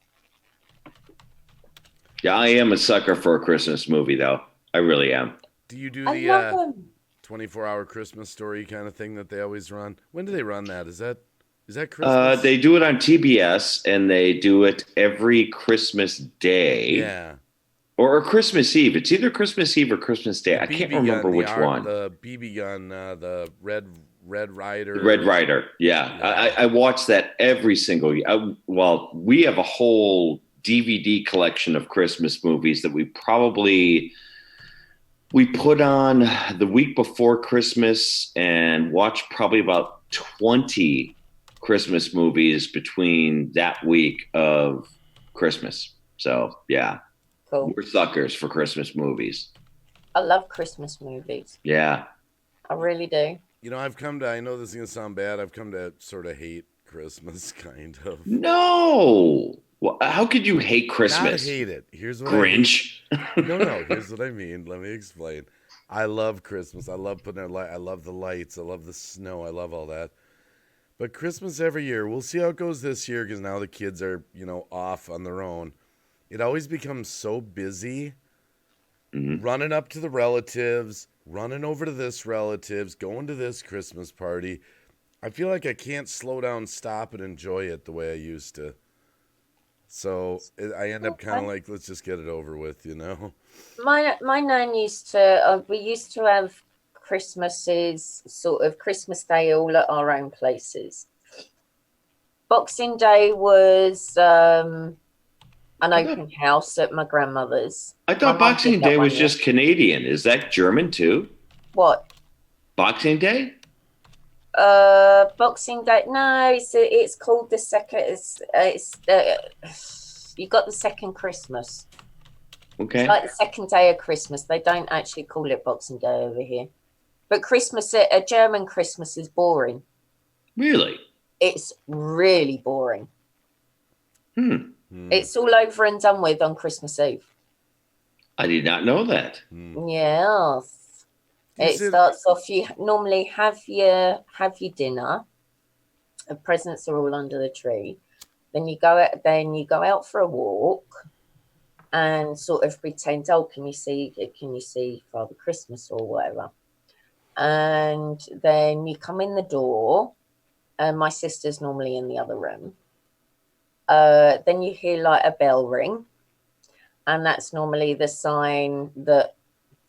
Yeah, I am a sucker for a Christmas movie, though. I really am. Do you do I love the them. 24-hour Christmas story kind of thing that they always run? When do they run that? Is that Christmas? They do it on TBS, and they do it every Christmas Day. Yeah. Or Christmas Eve. It's either Christmas Eve or Christmas Day. The I can't BB remember gun, which one. The BB gun, the Red Rider. Red Rider. Yeah. I watch that every single year. Well, we have a whole DVD collection of Christmas movies that we put on the week before Christmas and watch probably about 20 Christmas movies between that week of Christmas. So, yeah. Cool. We're suckers for Christmas movies. I love Christmas movies. Yeah. I really do. You know, I know this is going to sound bad. I've come to sort of hate Christmas, kind of. No. Well, how could you hate Christmas? Not hate it. Here's what Grinch. No. Here's what I mean. Let me explain. I love Christmas. I love putting out light. I love the lights. I love the snow. I love all that. But Christmas every year, we'll see how it goes this year because now the kids are, off on their own. It always becomes so busy. Mm-hmm. Running up to the relatives, running over to this relatives, going to this Christmas party. I feel like I can't slow down, stop, and enjoy it the way I used to. So I end up kind of like, let's just get it over with, My nan used to. We used to have Christmases, sort of Christmas Day, all at our own places. Boxing Day was an open house at my grandmother's. I thought Boxing Day was just Canadian. Is that German too? What? Boxing Day? Boxing Day. No, it's called the second. You got the second Christmas. Okay. It's like the second day of Christmas. They don't actually call it Boxing Day over here. But Christmas, a German Christmas is boring. Really? It's really boring. Hmm. It's all over and done with on Christmas Eve. I did not know that. Yes. It starts off, you normally have your dinner. The presents are all under the tree. Then you go out for a walk and sort of pretend, can you see Father Christmas or whatever? And then you come in the door, and my sister's normally in the other room. Then you hear like a bell ring, and that's normally the sign that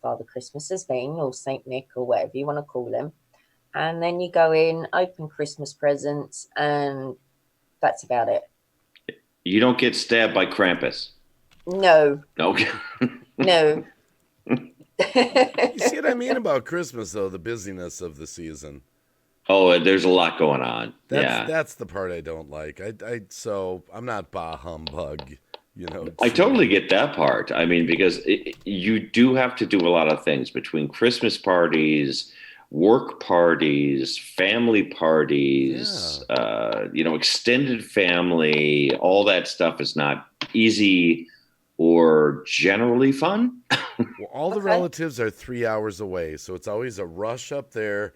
Father Christmas has been, or Saint Nick, or whatever you want to call him. And then you go in, open Christmas presents, and that's about it. You don't get stabbed by Krampus? No. Okay. No. You see what I mean about Christmas, though, the busyness of the season. Oh, there's a lot going on. That's the part I don't like. So I'm not bah humbug, I totally get that part. I mean, because you do have to do a lot of things between Christmas parties, work parties, family parties, extended family. All that stuff is not easy or generally fun. Well, all the relatives are 3 hours away, so it's always a rush up there.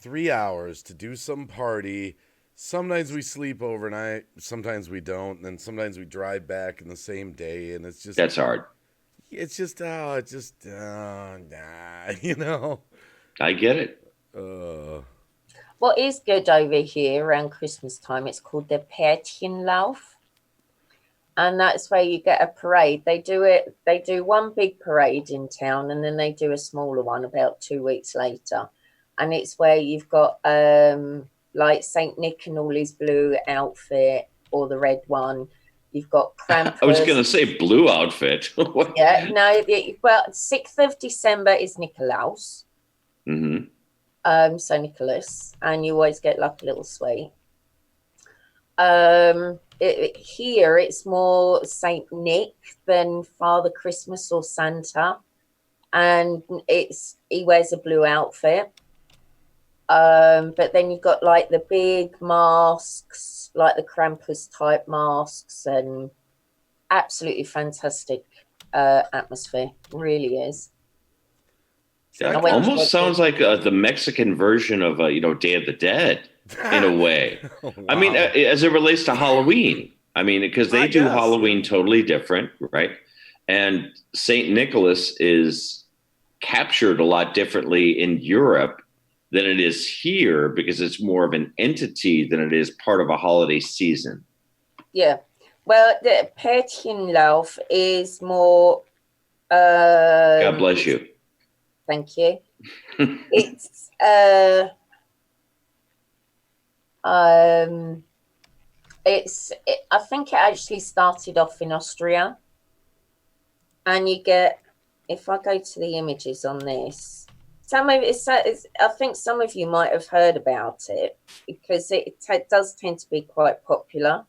3 hours to do some party. Sometimes we sleep overnight, sometimes we don't, and then sometimes we drive back in the same day, and it's just that's hard. It's just nah, I get it. What is good over here around Christmas time? It's called the Pärtchenlauf, and that's where you get a parade. They do one big parade in town, and then they do a smaller one about 2 weeks later. And it's where you've got like Saint Nick in all his blue outfit, or the red one. You've got Krampus. I was going to say blue outfit. Yeah, no. Well, 6th of December is Nikolaus. Mm-hmm. So Nicholas, and you always get like a little sweet. Here it's more Saint Nick than Father Christmas or Santa, and he wears a blue outfit. But then you've got like the big masks, like the Krampus type masks, and absolutely fantastic. atmosphere. Really is. That I went to almost a sounds big- like the Mexican version of Day of the Dead in a way. Oh, I mean, wow. as it relates to Halloween. I mean, because they do Yes, Halloween yeah. totally different, right? And Saint Nicholas is captured a lot differently in Europe than it is here because it's more of an entity than it is part of a holiday season. Yeah. Well, the Perchenlauf is more. God bless you. Thank you. It's I think it actually started off in Austria, and you get, if I go to the images on this, some of it's I think some of you might have heard about it because it does tend to be quite popular.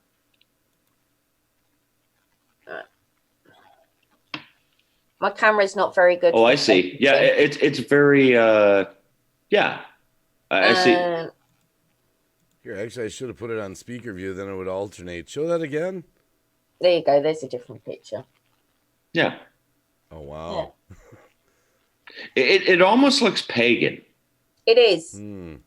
My camera's not very good. Oh, I see. Yeah, it's very yeah. I see. Here, actually, I should have put it on speaker view, then it would alternate. Show that again. There you go. There's a different picture. Yeah. Oh, wow. Yeah. It almost looks pagan. It is. Hmm.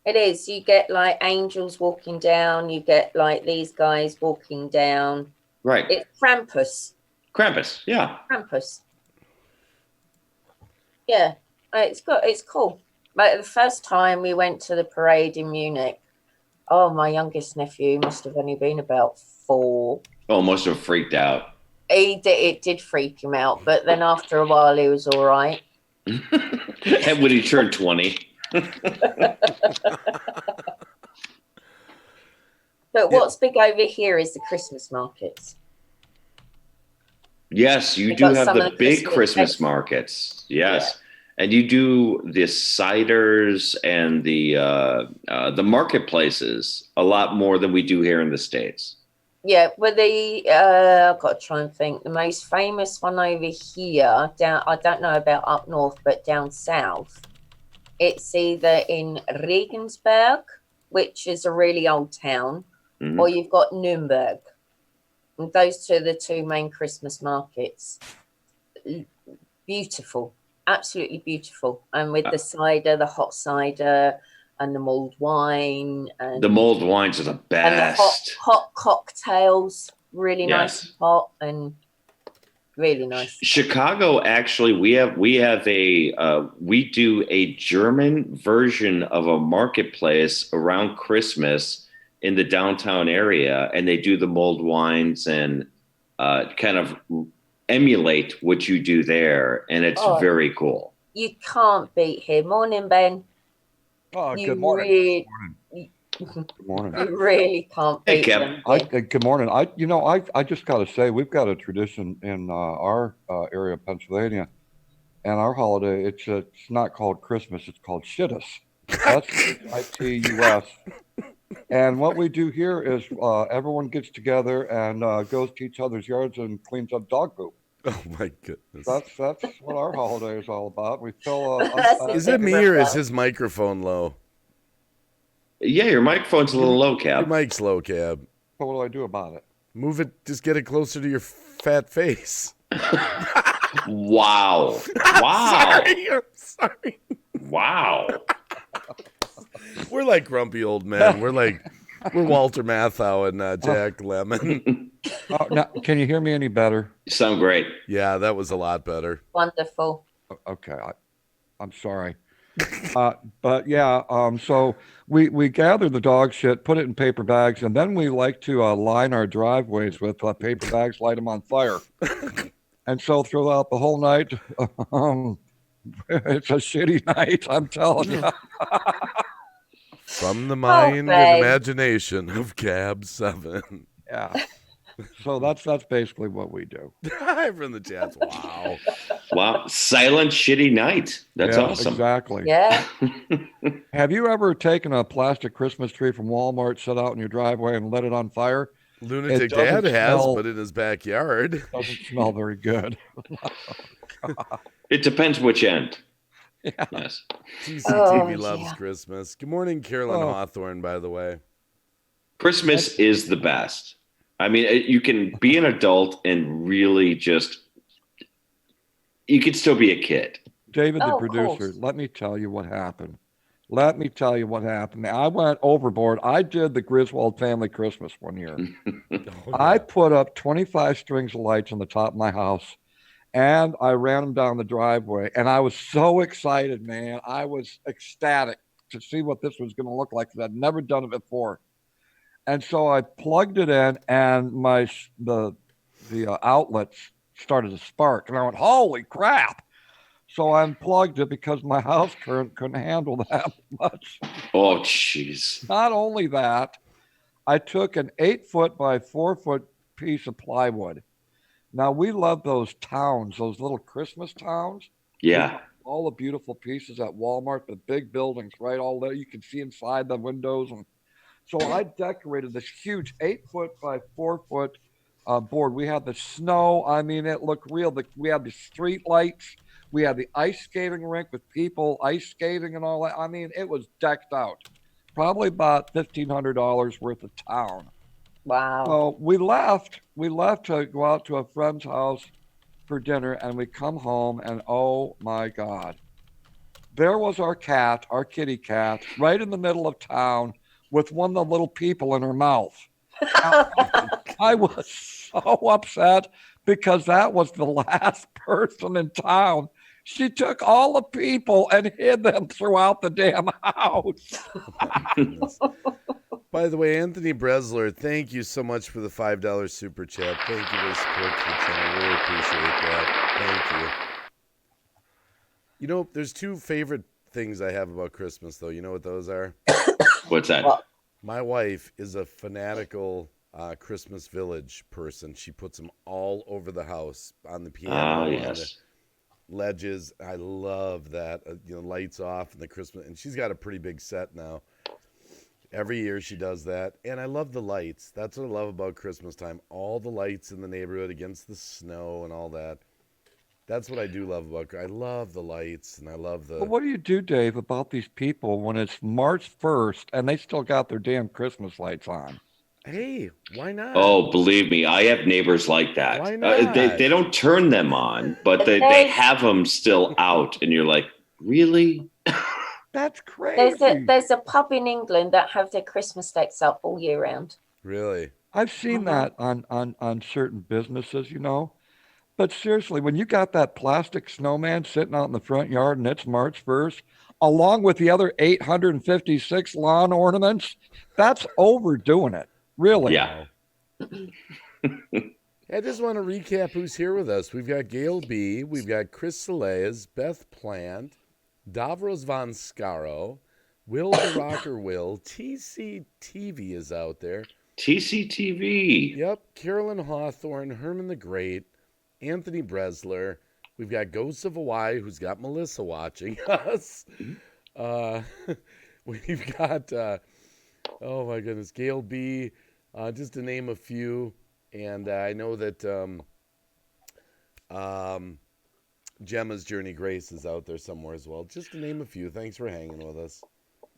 It is. You get like angels walking down. You get like these guys walking down. Right. It's Krampus. Krampus. Yeah. Krampus. Yeah. It's cool. Like the first time we went to the parade in Munich, oh, my youngest nephew must have only been about 4. Oh, must have freaked out. It did freak him out, but then after a while he was all right. And when he turned 20. But what's big over here is the Christmas markets. Yes, you We've do got have some the of the big Christmas Christmas markets. Yes. And you do the ciders and the marketplaces a lot more than we do here in the States. Yeah, well, I've got to try and think. The most famous one over here, down, I don't know about up north, but down south, it's either in Regensburg, which is a really old town, or you've got Nuremberg. And those two are the 2 main Christmas markets. Beautiful, absolutely beautiful. And with the cider, the hot cider, and the mulled wine, and the mulled wines are the best. And the hot cocktails, really nice and hot and really nice. Chicago, actually, we do a German version of a marketplace around Christmas in the downtown area, and they do the mulled wines and kind of emulate what you do there, and it's very cool. You can't beat him. Morning, Ben. Oh, good morning. Good morning. You really can't beat them. Good morning. I just got to say, we've got a tradition in our area of Pennsylvania, and our holiday, it's not called Christmas, it's called Shittus. That's Itus. And what we do here is everyone gets together and goes to each other's yards and cleans up dog poop. Oh my goodness. That's what our holiday is all about. We fill. Is it me or is his microphone low? Yeah, your microphone's a little low, Cab. Your mic's low, Cab. What do I do about it? Move it. Just get it closer to your fat face. Wow. Wow. I'm sorry. Wow. We're like grumpy old men. We're Walter Matthau and Jack Lemmon. Now, can you hear me any better? You sound great. Yeah, that was a lot better. Wonderful. Okay, I'm sorry. But yeah, so we gather the dog shit, put it in paper bags, and then we like to line our driveways with paper bags, light them on fire. And so throughout the whole night, it's a shitty night, I'm telling you. From the mind and imagination of Cab 7. Yeah. So that's basically what we do. From the chats. Wow. Wow. Silent shitty night. That's awesome. Exactly. Yeah. Have you ever taken a plastic Christmas tree from Walmart, set out in your driveway, and lit it on fire? Lunatic Dad has, but in his backyard. It doesn't smell very good. It depends which end. Yeah. Yes. TCTV loves Christmas. Good morning, Carolyn Hawthorne, by the way. Christmas is the best. I mean, you can be an adult and really just, you could still be a kid. David, the Oh, of producer, course. let me tell you what happened. Let me tell you what happened. I went overboard. I did the Griswold family Christmas one year. Oh, I yeah. put up 25 strings of lights on the top of my house and I ran them down the driveway. And I was so excited, man. I was ecstatic to see what this was going to look like because I'd never done it before. And so I plugged it in, and the outlets started to spark, and I went, "Holy crap!" So I unplugged it because my house current couldn't handle that much. Oh, jeez. Not only that, I took an 8 foot by 4 foot piece of plywood. Now we love those towns, those little Christmas towns with Yeah. all the beautiful pieces at Walmart, the big buildings, right? All that you can see inside the windows. And so I decorated this huge 8 foot by 4 foot board. We had the snow. I mean, it looked real. We had the street lights. We had the ice skating rink with people ice skating and all that. I mean, it was decked out. Probably about $1,500 worth of town. Wow. So we left. We left to go out to a friend's house for dinner, and we come home, and oh my God, there was our cat, our kitty cat, right in the middle of town with one of the little people in her mouth. I was so upset because that was the last person in town. She took all the people and hid them throughout the damn house. Goodness. By the way, Anthony Bresler, thank you so much for the $5 super chat. Thank you for the support to the channel. Really appreciate that. Thank you. You know, there's two favorite things I have about Christmas, though. You know what those are? What's that? Well, My wife is a fanatical Christmas Village person. She puts them all over the house, on the piano, Ah, on the yes. ledges. I love that. Lights off and the Christmas. And she's got a pretty big set now. Every year she does that. And I love the lights. That's what I love about Christmas time. All the lights in the neighborhood against the snow and all that. That's what I do love about. I love the lights, and I love But the. what do you do, Dave, about these people when it's March 1st and they still got their damn Christmas lights on? Hey, why not? Oh, believe me, I have neighbors like that. Why not? They don't turn them on, but they there's have them still out, and you're like, really? That's there's a crazy. there's a pub in England that have their Christmas decks up all year round. Really? I've seen Mhm. that on certain businesses, But seriously, when you got that plastic snowman sitting out in the front yard and it's March 1st, along with the other 856 lawn ornaments, that's overdoing it. Really. Yeah. I just want to recap who's here with us. We've got Gail B. We've got Chris Saleas, Beth Plant, Davros Von Scaro, Will the Rocker Will, TCTV is out there. TCTV. Yep, Carolyn Hawthorne, Herman the Great, Anthony Bresler. We've got Ghosts of Hawaii, who's got Melissa watching us. We've got, oh my goodness, Gail B., just to name a few. And I know that Gemma's Journey Grace is out there somewhere as well. Just to name a few. Thanks for hanging with us.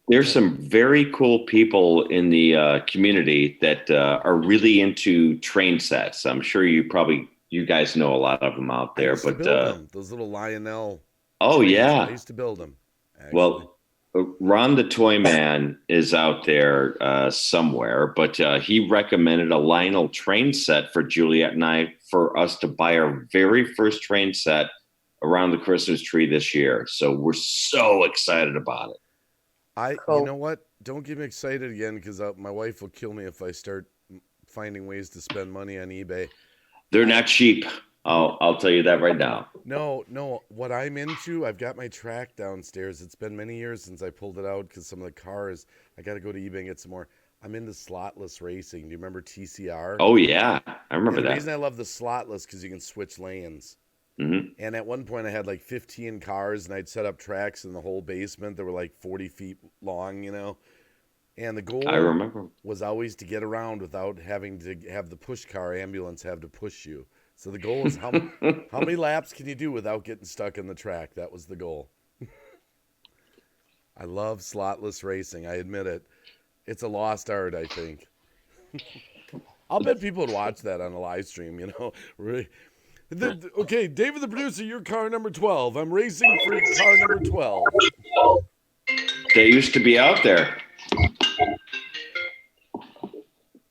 There's some very cool people in the community that are really into train sets. I'm sure you guys know a lot of them out there. I used to build them. Those little Lionel Oh, trains. yeah. I used to build them. Actually. Well, Ron the Toy Man is out there somewhere, but he recommended a Lionel train set for Juliet and I for us to buy our very first train set around the Christmas tree this year. So we're so excited about it. Cool. You know what? Don't get me excited again because my wife will kill me if I start finding ways to spend money on eBay. They're not cheap. I'll tell you that right now. No. What I'm into, I've got my track downstairs. It's been many years since I pulled it out because some of the cars, I got to go to eBay and get some more. I'm into slotless racing. Do you remember TCR? Oh, yeah. I remember The that. reason I love the slotless because you can switch lanes. Mm-hmm. And at one point I had like 15 cars and I'd set up tracks in the whole basement that were like 40 feet long, And the goal I remember. was always to get around without having to have the push car ambulance have to push you. So the goal is how many laps can you do without getting stuck in the track? That was the goal. I love slotless racing. I admit it. It's a lost art, I think. I'll bet people would watch that on a live stream, you know. Okay, David the producer, you're car number 12. I'm racing for car number 12. They used to be out there.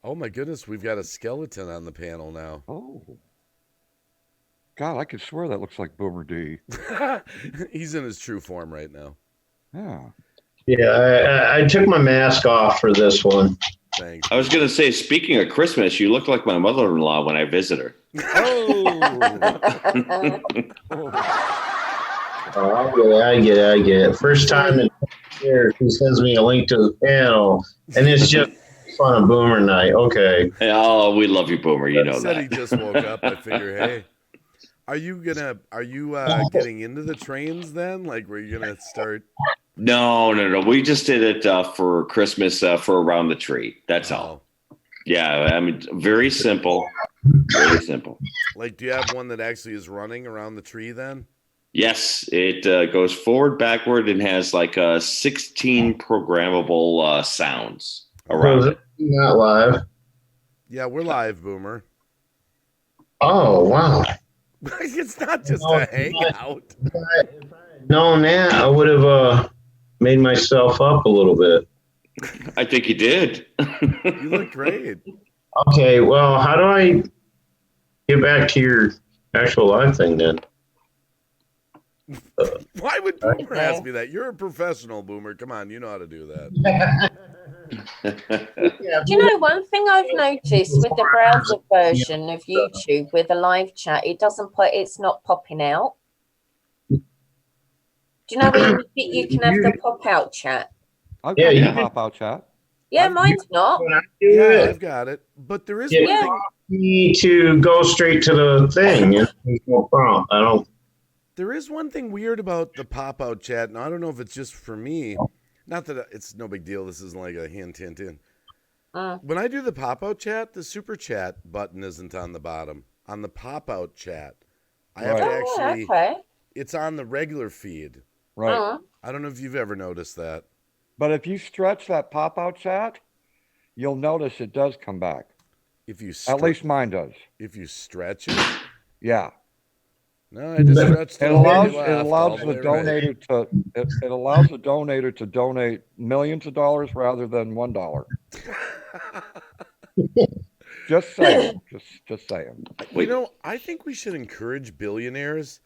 Oh my goodness, we've got a skeleton on the panel now. Oh. God, I could swear that looks like Boomer D. He's in his true form right now. Yeah. Yeah, I took my mask off for this one. Thanks. I was going to say, speaking of Christmas, you look like my mother-in-law when I visit her. Oh, I get it. First time in years, he sends me a link to the panel, and it's just fun of Boomer night. Okay. Oh, we love you, Boomer. You know Said that. he just woke up. I figure, hey, are you getting into the trains then? Like, were you gonna start? No. We just did it for Christmas for around the tree. That's all. Yeah, I mean, very simple. Very simple. Like, do you have one that actually is running around the tree then? Yes, it goes forward, backward, and has like 16 programmable sounds around it. Not live. Yeah, we're live, Boomer. Oh, wow. It's not just a hangout. If I had known that, I would have made myself up a little bit. I think you did. You look great. Okay, well, how do I get back to your actual live thing then? Why would Boomer ask me that? You're a professional, Boomer. Come on, you know how to do that. Do you know one thing I've noticed with the browser version of YouTube with the live chat, it's not popping out. Do you know when you can have the pop out chat? I've got you the can- pop-out chat. Yeah, mine's not. When I do Yeah, it, I've got it. But there is Yeah. one thing. you need to go straight to the thing. And there's no prompt. I don't. There is one thing weird about the pop-out chat, and I don't know if it's just for me. Not that it's no big deal. This isn't like a hint. When I do the pop-out chat, the super chat button isn't on the bottom. On the pop-out chat, I have to actually. Okay. It's on the regular feed. Right. I don't know if you've ever noticed that. But if you stretch that pop-out chat, you'll notice it does come back. If you At least mine does. if you stretch it. Yeah. No, I just stretched It all the way allows left, it all allows the the way right. donator to it allows the donator to donate millions of dollars rather than $1. Just saying. Just saying. You know, I think we should encourage billionaires.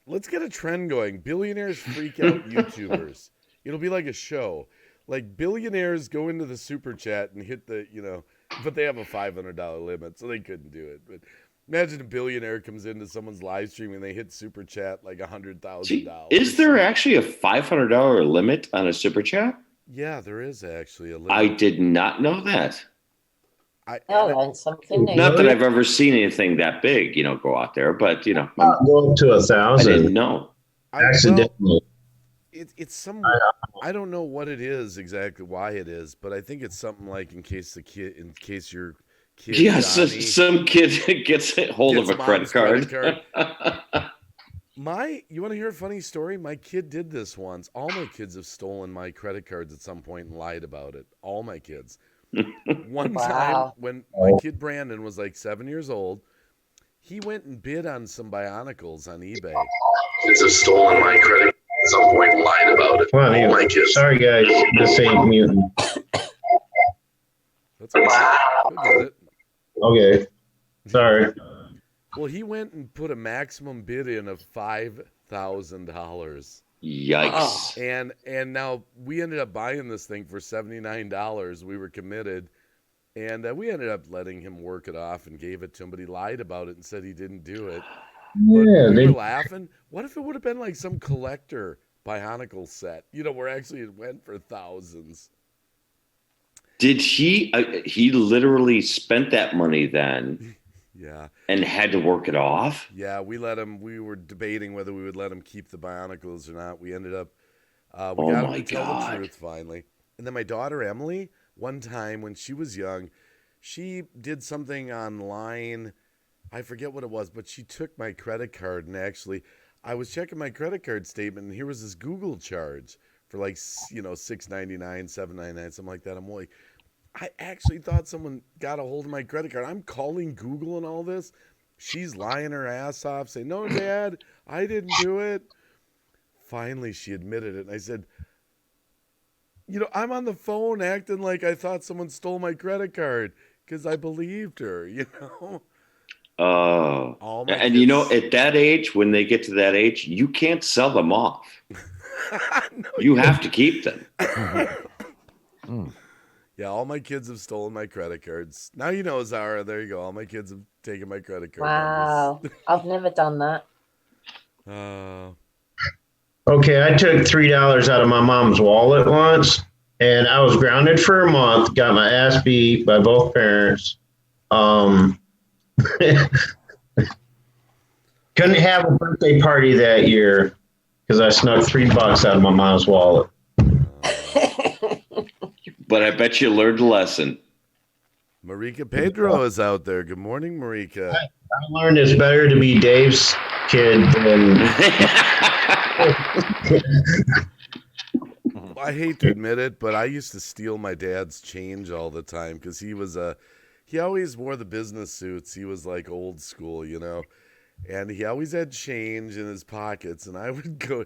Let's get a trend going. Billionaires freak out YouTubers. It'll be like a show. Like billionaires go into the super chat and hit the, but they have a $500 limit, so they couldn't do it. But imagine a billionaire comes into someone's live stream and they hit super chat like $100,000. Is there actually a $500 limit on a super chat? Yeah, there is actually a limit. I did not know that. Oh, something new. Not that I've ever seen anything that big, go out there, but Go up to I 1,000. didn't know. Accidentally. It's some. I don't know what it is exactly, why it is, but I think it's something like in case your kid. Yeah, Johnny some kid gets a hold of a gets credit mom's card. You want to hear a funny story? My kid did this once. All my kids have stolen my credit cards at some point and lied about it. All my kids. One time when my kid Brandon was like 7 years old, he went and bid on some Bionicles on eBay. Kids have stolen my credit at some point and lied about it. Come on, All my kids. Sorry, guys. This ain't mutant. That's okay. He'll get it. Okay. Sorry. Well, he went and put a maximum bid in of $5,000. Yikes. And now we ended up buying this thing for $79. We were committed. And we ended up letting him work it off and gave it to him, but he lied about it and said he didn't do it. But we were laughing. What if it would have been like some collector Bionicle set, where actually it went for thousands? Did he literally spent that money then? Yeah. And had to work it off? Yeah, we were debating whether we would let him keep the Bionicles or not. We ended up, got him to tell the truth finally. And then my daughter, Emily, one time when she was young, she did something online. I forget what it was, but she took my credit card and actually, I was checking my credit card statement and here was this Google charge for like, $6.99, $7.99, something like that. I'm like, I actually thought someone got a hold of my credit card. I'm calling Google and all this. She's lying her ass off, saying, "No, Dad, I didn't do it." Finally, she admitted it. And I said, I'm on the phone acting like I thought someone stole my credit card because I believed her, Oh, All my and kids... at that age, when they get to that age, you can't sell them off. No, you have to keep them. Yeah, all my kids have stolen my credit cards. Now you know, Zara. There you go. All my kids have taken my credit card Wow. I've never done that. numbers. Okay, I took $3 out of my mom's wallet once, and I was grounded for a month. Got my ass beat by both parents. Couldn't have a birthday party that year because I snuck $3 out of my mom's wallet. But I bet you learned a lesson. Marika Pedro is out there. Good morning, Marika. I learned it's better to be Dave's kid than... I hate to admit it, but I used to steal my dad's change all the time because he always wore the business suits. He was like old school, and he always had change in his pockets, and I would go...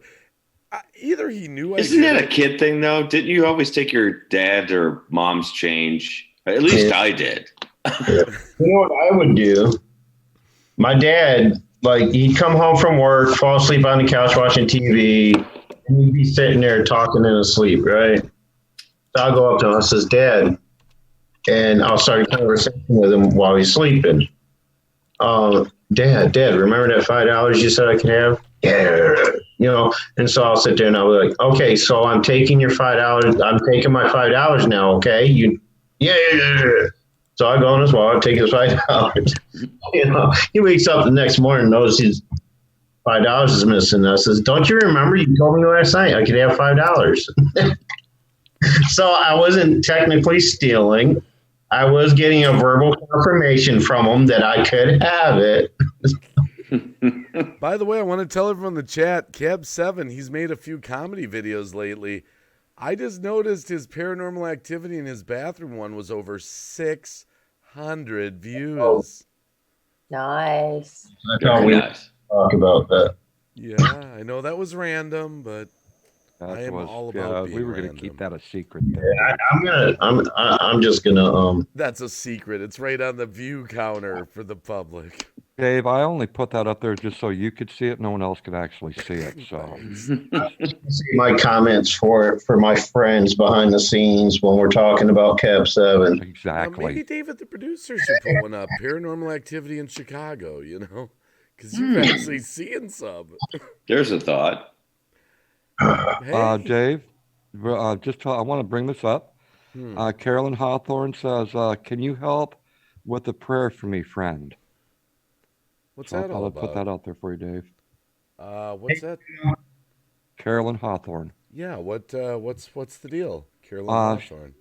Either he knew I Isn't that a kid thing, though? Didn't you always take your dad or mom's change? At least I did. You know what I would do? My dad, he'd come home from work, fall asleep on the couch watching TV, and he'd be sitting there talking in his sleep, right? So I'll go up to him and says, "Dad," and I'll start a conversation with him while he's sleeping. Dad, remember that $5 you said I could have? Yeah. And so I'll sit there and I'll be like, "Okay, so I'm taking your $5. I'm taking my $5 now, okay? Yeah. So I go in his wallet, take his $5. He wakes up the next morning and knows his $5 is missing. I says, "Don't you remember you told me last night I could have $5?" So I wasn't technically stealing. I was getting a verbal confirmation from him that I could have it. By the way, I want to tell everyone in the chat, Cab7, he's made a few comedy videos lately. I just noticed his paranormal activity in his bathroom one was over 600 views. Nice. I thought we would talk about that. Yeah, I know that was random, but I am all about being we were random. going to keep that a secret. I'm just gonna That's a secret. It's right on the view counter for the public. Dave, I only put that up there just so you could see it. No one else could actually see it. So see my comments for my friends behind the scenes when we're talking about Cab 7. Exactly. Now maybe David, the producer, should put one up. Paranormal activity in Chicago, because you've actually seen some. There's a thought. Hey. Dave, I want to bring this up. Carolyn Hawthorne says, "Can you help with a prayer for me, friend?" What's So that all I'll about? put that out there for you, Dave. What's that? Carolyn Hawthorne. Yeah. What's the deal, Carolyn Hawthorne?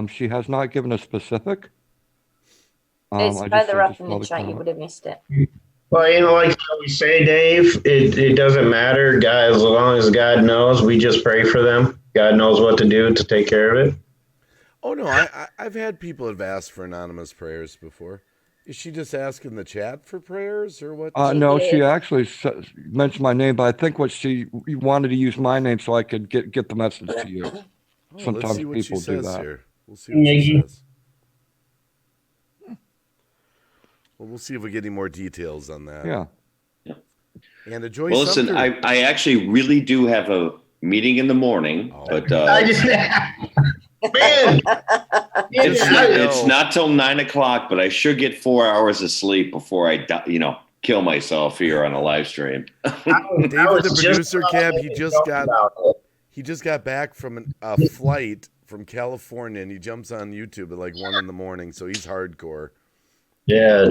She has not given a specific. It's further up in the chat. You would have missed it. Well, like how we say, Dave, it doesn't matter, guys, as long as God knows. We just pray for them. God knows what to do to take care of it. Oh no, I've had people have asked for anonymous prayers before. Is she just asking the chat for prayers or what? No, she actually mentioned my name, but I think what she wanted to use my name so I could get the message to you. Sometimes let's see what people she says do that. here. We'll see what she says. Well, we'll see if we get any more details on that. Yeah. And enjoy. Well, listen, I actually really do have a meeting in the morning, but I just, man, it's not till 9 o'clock, but I should get 4 hours of sleep before I kill myself here on a live stream. David, the producer, Cab, he just got back from a flight from California, and he jumps on YouTube at like 1 a.m, so he's hardcore. Yeah,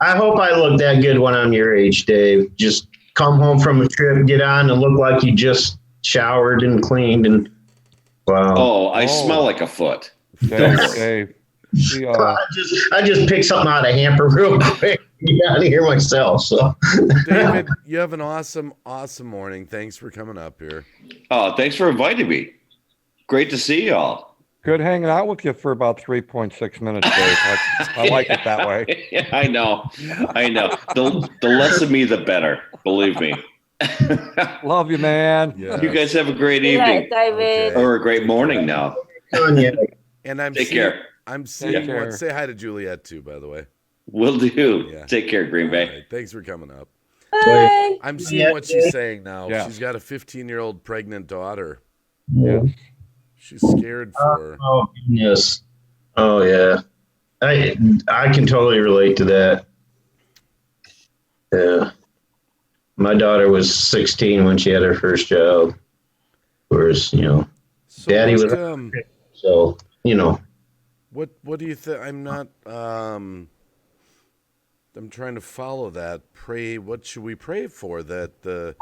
I hope I look that good when I'm your age, Dave. Just come home from a trip, get on, and look like you just showered and cleaned, and wow. I smell like a foot. Dave, I just picked something out of the hamper real quick. Get out of here myself. So, David, you have an awesome morning. Thanks for coming up here. Oh, thanks for inviting me. Great to see y'all. Good hanging out with you for about 3.6 minutes, Dave. I like it that way. Yeah, I know. The less of me, the better. Believe me. Love you, man. Yeah. You guys have a great See you later, evening David. Okay. or a great morning now. And I'm Take seeing, care. I'm seeing care. what. Say hi to Juliet too, by the way. Will do. Yeah. Take care, Green Bay. All right, thanks for coming up. Bye. I'm seeing what she's saying now. Yeah. She's got a 15-year-old pregnant daughter. Yeah. She's scared for her. Oh goodness. Oh yeah. I can totally relate to that. Yeah. My daughter was 16 when she had her first child. Whereas, So Daddy what, was so, what do you think? I'm not I'm trying to follow that. Pray, what should we pray for? That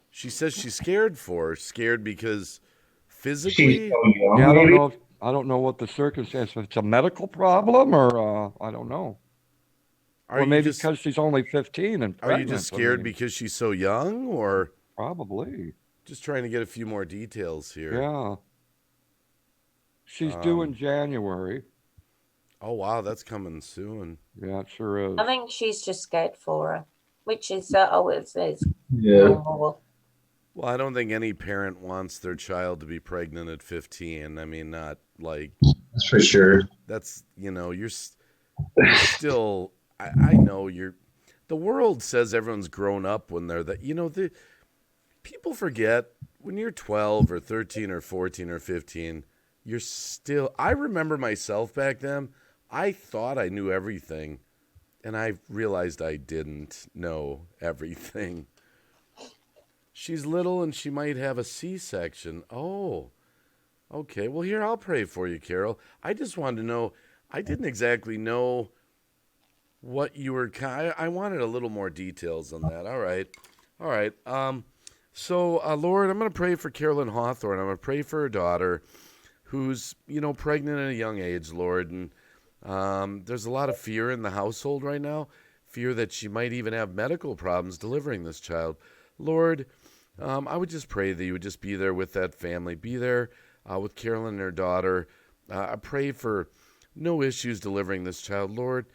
she says she's scared for. Scared because physically? Yeah, I don't know what the circumstance. If it's a medical problem or I don't know. Or maybe because she's only 15 and pregnant. Are you just scared because she's so young, or probably just trying to get a few more details here? Yeah. She's due in January. Oh wow, that's coming soon. Yeah, it sure is. I think she's just scared for her, which is it's Yeah. normal. Well, I don't think any parent wants their child to be pregnant at 15. I mean, not like That's for sure. that's, you're still, I know the world says everyone's grown up when they're that, people forget when you're 12 or 13 or 14 or 15, you're still, I remember myself back then, I thought I knew everything, and I realized I didn't know everything. She's little and she might have a C-section. Oh, okay. Well, here, I'll pray for you, Carol. I just wanted to know, I didn't exactly know what you were, I wanted a little more details on that. All right. So, Lord, I'm going to pray for Carolyn Hawthorne. I'm going to pray for her daughter who's, pregnant at a young age, Lord. And there's a lot of fear in the household right now, fear that she might even have medical problems delivering this child. Lord, I would just pray that you would just be there with that family, be there with Carolyn and her daughter. I pray for no issues delivering this child. Lord,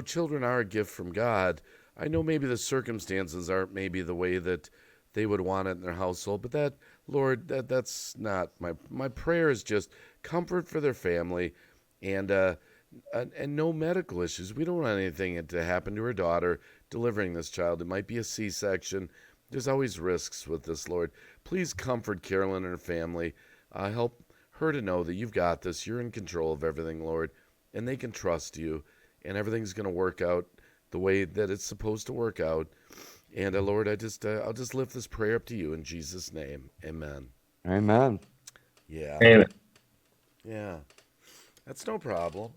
children are a gift from God. I know maybe the circumstances aren't maybe the way that they would want it in their household, but that, Lord, that's not my prayer is just comfort for their family and no medical issues. We don't want anything to happen to her daughter delivering this child. It might be a C-section. There's always risks with this, Lord. Please comfort Carolyn and her family. Help her to know that you've got this. You're in control of everything, Lord, and they can trust you, and everything's going to work out the way that it's supposed to work out. And Lord, I'll just lift this prayer up to you in Jesus' name. Amen. Amen. Yeah. Amen. Yeah. That's no problem.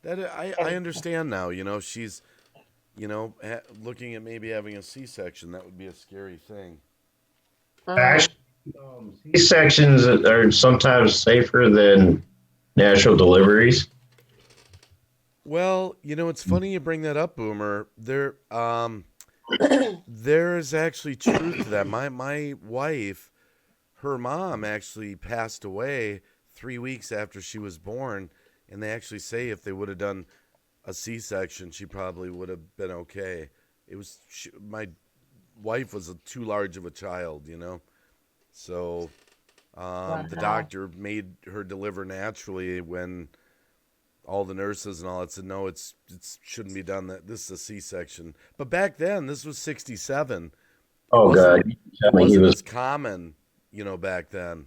That I understand now. She's, looking at maybe having a C-section. That would be a scary thing. Actually, C-sections are sometimes safer than natural deliveries. Well, it's funny you bring that up, Boomer. There is actually truth to that. My wife, her mom actually passed away 3 weeks after she was born, and they actually say if they would have done a C-section, she probably would have been okay. My wife was too large of a child, so the doctor made her deliver naturally when all the nurses and all that said, no, it shouldn't be done. That this is a C-section. But back then, this was 1967. Oh, God. It wasn't as common, back then.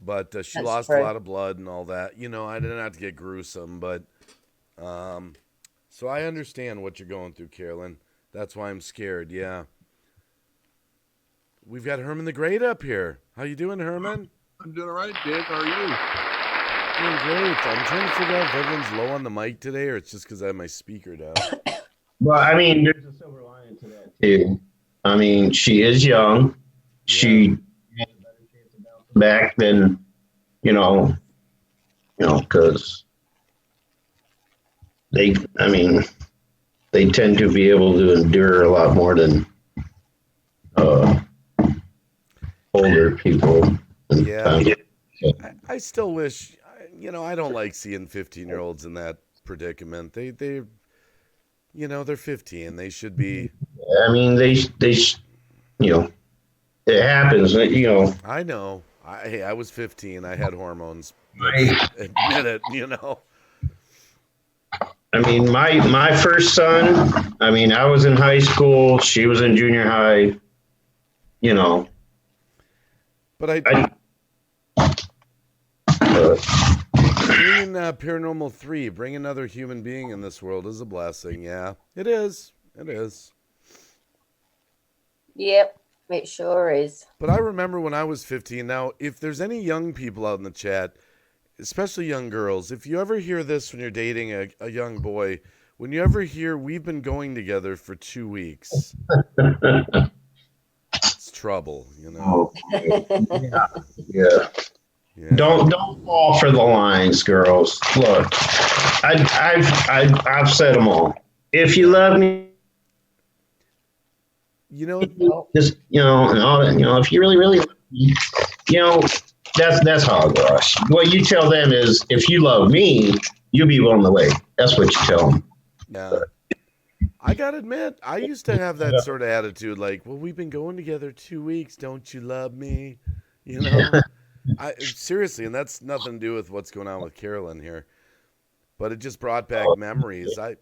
But she lost a lot of blood and all that. I didn't have to get gruesome, but so I understand what you're going through, Carolyn. That's why I'm scared, yeah. We've got Herman the Great up here. How you doing, Herman? I'm doing all right, Dave. How are you? Doing great. I'm trying to figure out if everyone's low on the mic today or it's just because I have my speaker down. Well, I mean, there's a silver lining to that, too. I mean, she is young. Yeah. She has a better chance of bouncing back than, because they tend to be able to endure a lot more than older people. Yeah. I still wish, I don't like seeing 15-year-olds in that predicament. They're 15. They should be. I mean, it happens. I know. I was 15. I had hormones. I, Admit it. I mean, my first son. I mean, I was in high school. She was in junior high. But bringing Paranormal 3, bring another human being in this world is a blessing. Yeah, it is. It is. Yep, it sure is. But I remember when I was 15. Now, if there's any young people out in the chat, especially young girls, if you ever hear this when you're dating a young boy, when you ever hear we've been going together for 2 weeks, it's trouble, Yeah. Don't fall for the lines, girls. Look, I've said them all. If you love me, just if you really love me, that's hogwash. What you tell them is, if you love me, you'll be willing to wait. That's what you tell them. Yeah. I gotta admit, I used to have that sort of attitude, like, well, we've been going together 2 weeks. Don't you love me? Seriously, and that's nothing to do with what's going on with Carolyn here, but it just brought back memories. I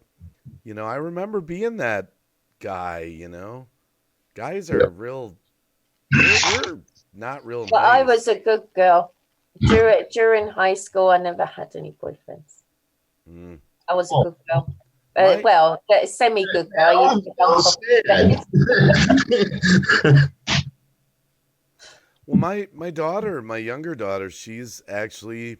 remember being that guy. Guys are real. We're not real. Well, nice. I was a good girl during high school. I never had any boyfriends. I was a good girl. Well, a semi-good girl. I used to go for Well, my younger daughter, she's actually,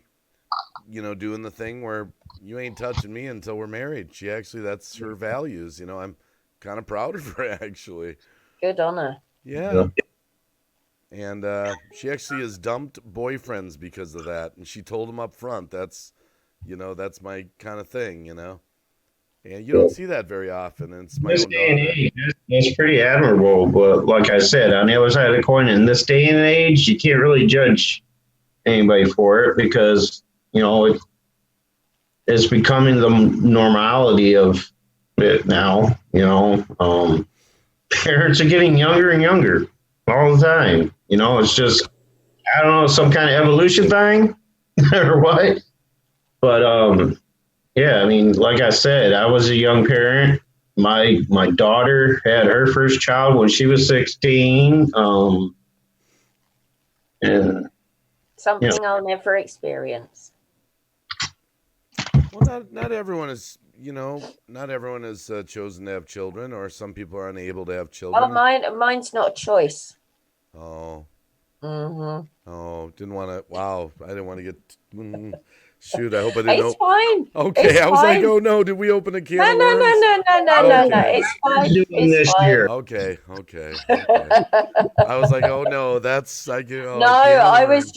doing the thing where you ain't touching me until we're married. That's her values. I'm kind of proud of her, actually. Good on her. Yeah. And she actually has dumped boyfriends because of that. And she told them up front, that's my kind of thing, And you don't see that very often. And it's my This own day and daughter. age, it's pretty admirable. But like I said, on the other side of the coin, in this day and age, you can't really judge anybody for it, because it's becoming the normality of it now. Parents are getting younger and younger all the time. It's just, I don't know, some kind of evolution thing or what. But yeah, I mean, like I said, I was a young parent. My daughter had her first child when she was 16. And something I'll never experience. Well, not everyone is, not everyone has chosen to have children, or some people are unable to have children. Oh, mine's not a choice. Oh. Mm-hmm. Oh, didn't want to. Wow, I didn't want to get. Shoot, I hope I didn't. It's fine. Okay, it's I was fine. like, oh no, did we open a can of worms? No. It's fine. This year. Okay. I was like, oh no, that's like. Oh, no, I was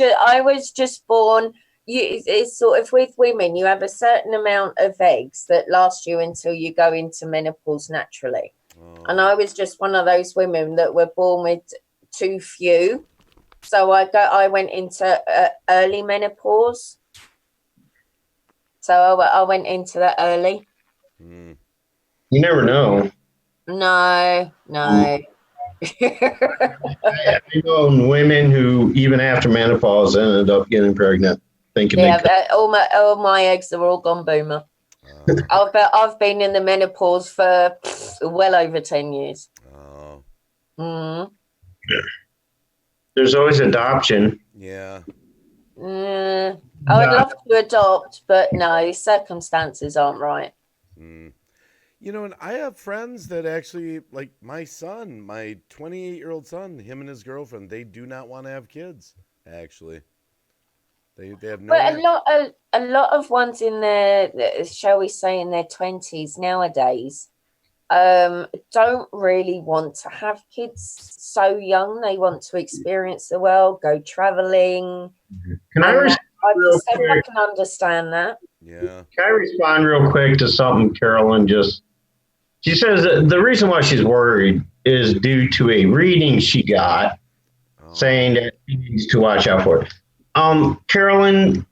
just born. It's sort of with women. You have a certain amount of eggs that last you until you go into menopause naturally. Oh. And I was just one of those women that were born with too few. So I went into early menopause. So I went into that early. You never know. No. I know women who, even after menopause, ended up getting pregnant. All my eggs are all gone boomer. I've been in the menopause for well over 10 years. Oh. Mm. There's always adoption. Yeah. I would love to adopt, but no, circumstances aren't right. And I have friends that actually, like my son, my 28-year-old son, him and his girlfriend, they do not want to have kids, actually. They have no. But a lot of ones in their, shall we say, in their 20s nowadays, don't really want to have kids so young. They want to experience the world, go traveling. I can understand that. Yeah. Can I respond real quick to something Carolyn she says that the reason why she's worried is due to a reading she got saying that she needs to watch out for it. Carolyn,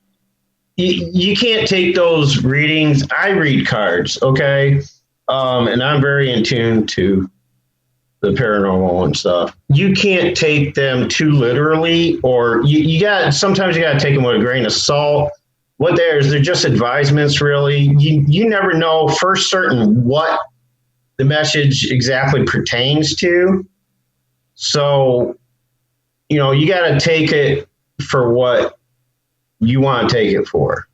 you can't take those readings. I read cards, okay? And I'm very in tune to the paranormal and stuff. You can't take them too literally, or sometimes you got to take them with a grain of salt. What they're just advisements, really. You never know for certain what the message exactly pertains to. So, you got to take it for what you want to take it for.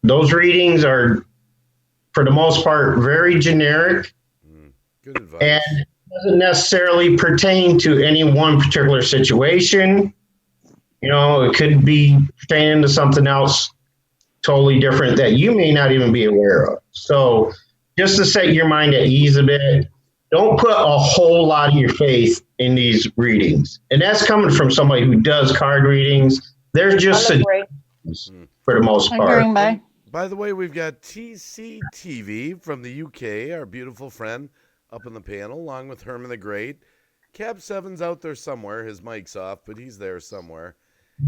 Those readings are, for the most part, very generic. Good advice. And doesn't necessarily pertain to any one particular situation. It could be pertaining to something else totally different that you may not even be aware of. So just to set your mind at ease a bit, don't put a whole lot of your faith in these readings. And that's coming from somebody who does card readings. They're just suggestions for the most part. Green Bay. By the way, we've got TCTV from the UK, our beautiful friend, up in the panel, along with Herman the Great. Cab 7's out there somewhere. His mic's off, but he's there somewhere.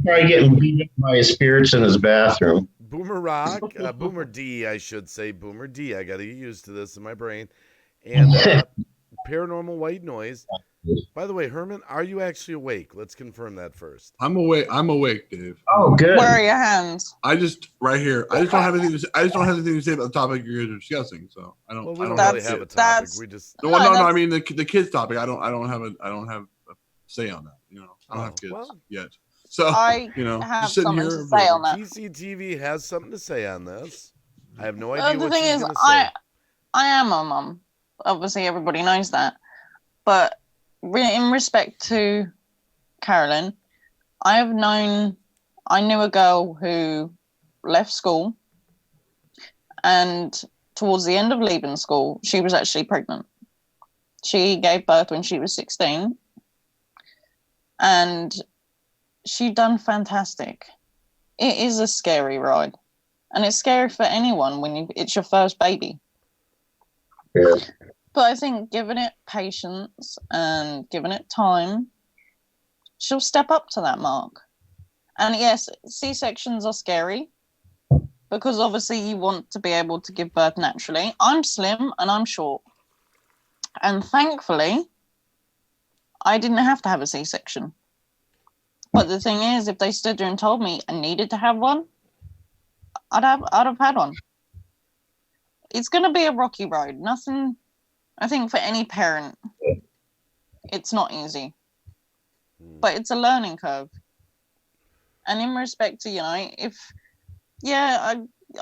Probably getting beat up by his spirits in his bathroom. Boomer Rock, Boomer D, I should say. Boomer D. I got to get used to this in my brain. And Paranormal White Noise. By the way, Herman, are you actually awake? Let's confirm that first. I'm awake, Dave. Oh, good. Where are your hands? Right here. I just don't have anything to say about the topic you're discussing. So I don't. Well, we I don't don't really have a topic. We just no. I mean the kids topic. I don't have a say on that. I don't have kids yet. So I have just sitting something here. to say on that. TCTV has something to say on this. I have no idea The what thing she's is, going to say. I am a mum. Obviously, everybody knows that. But in respect to Carolyn, I knew a girl who left school, and towards the end of leaving school, she was actually pregnant. She gave birth when she was 16, and she'd done fantastic. It is a scary ride, and it's scary for anyone when it's your first baby. Yeah. But I think giving it patience and giving it time, she'll step up to that mark. And yes, C-sections are scary because obviously you want to be able to give birth naturally. I'm slim and I'm short. And thankfully, I didn't have to have a C-section. But the thing is, if they stood there and told me I needed to have one, I'd have had one. It's going to be a rocky road. Nothing... I think for any parent, it's not easy, but it's a learning curve. And in respect to, I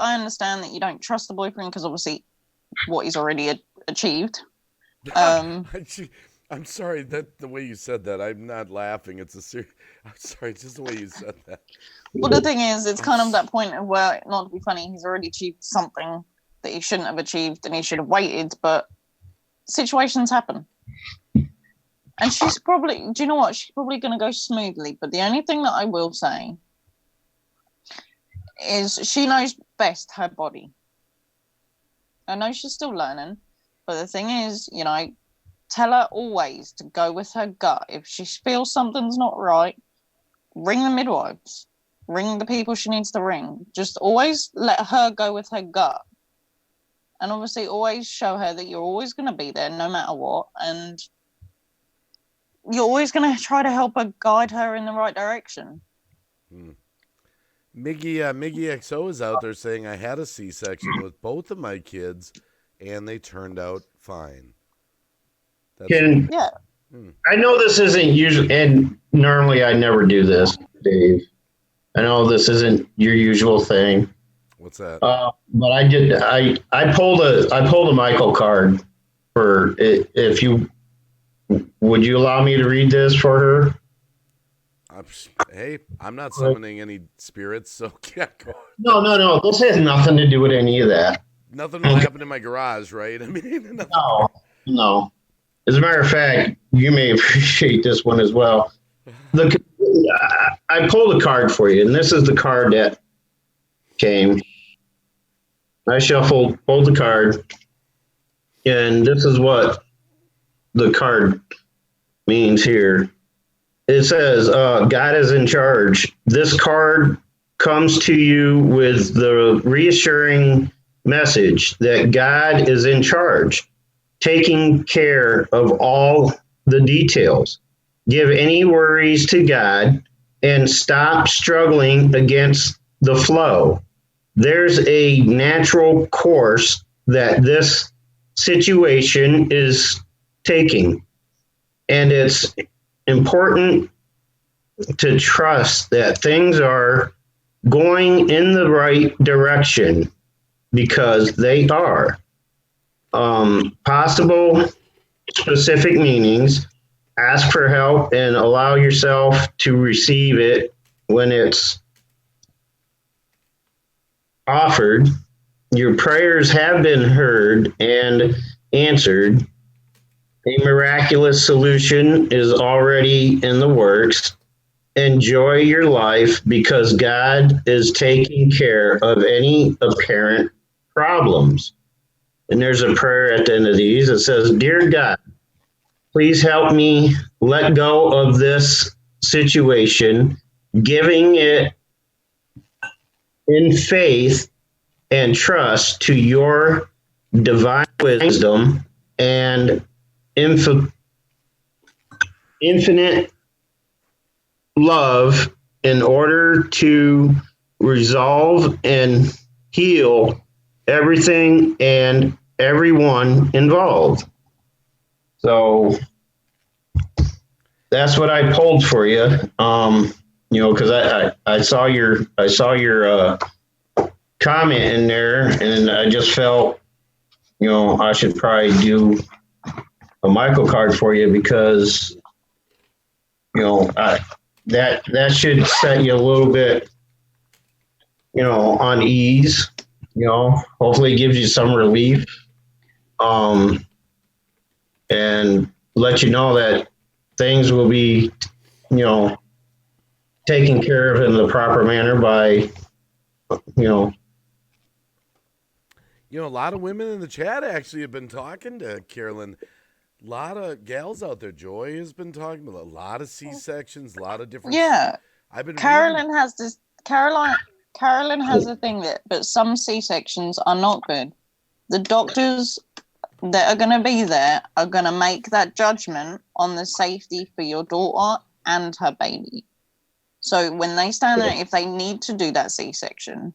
understand that you don't trust the boyfriend because obviously what he's already achieved. I'm sorry that the way you said that. I'm not laughing. I'm sorry, just the way you said that. Well, the thing is, it's kind of that point of where, not to be funny, he's already achieved something that he shouldn't have achieved and he should have waited, but situations happen. And she's probably, do you know what? She's probably going to go smoothly. But the only thing that I will say is she knows best her body. I know she's still learning. But the thing is, tell her always to go with her gut. If she feels something's not right, ring the midwives. Ring the people she needs to ring. Just always let her go with her gut. And obviously always show her that you're always going to be there no matter what. And you're always going to try to help her, guide her in the right direction. Miggy XO is out there saying, I had a C-section with both of my kids, and they turned out fine. Yeah. I know this isn't usual, and normally I never do this, Dave. I know this isn't your usual thing. What's that? But I did. I pulled a Michael card for it. If you would you allow me to read this for her? Hey, I'm not summoning any spirits, so yeah, go on. No. This has nothing to do with any of that. Nothing will happen in my garage, right? I mean, no. As a matter of fact, you may appreciate this one as well. I pulled a card for you, and this is the card that came. I pulled the card, and this is what the card means here. It says, God is in charge. This card comes to you with the reassuring message that God is in charge, taking care of all the details. Give any worries to God and stop struggling against the flow. There's a natural course that this situation is taking, and it's important to trust that things are going in the right direction because they are. Possible specific meanings, ask for help and allow yourself to receive it when it's offered. Your prayers have been heard and answered. A miraculous solution is already in the works. Enjoy your life because God is taking care of any apparent problems. And there's a prayer at the end of these that says, Dear God, please help me let go of this situation, giving it in faith and trust to your divine wisdom and infinite love in order to resolve and heal everything and everyone involved. So that's what I pulled for you. Because I saw your comment in there, and I just felt, I should probably do a Michael card for you because, that should set you a little bit, on ease. Hopefully it gives you some relief, and let you know that things will be, taken care of in the proper manner by, a lot of women in the chat actually have been talking to Carolyn. A lot of gals out there. Joy has been talking about a lot of C-sections, a lot of different. Yeah, I've been. Carolyn has this. Carolyn has a thing but some C-sections are not good. The doctors that are going to be there are going to make that judgment on the safety for your daughter and her baby. So when they stand there, if they need to do that C-section,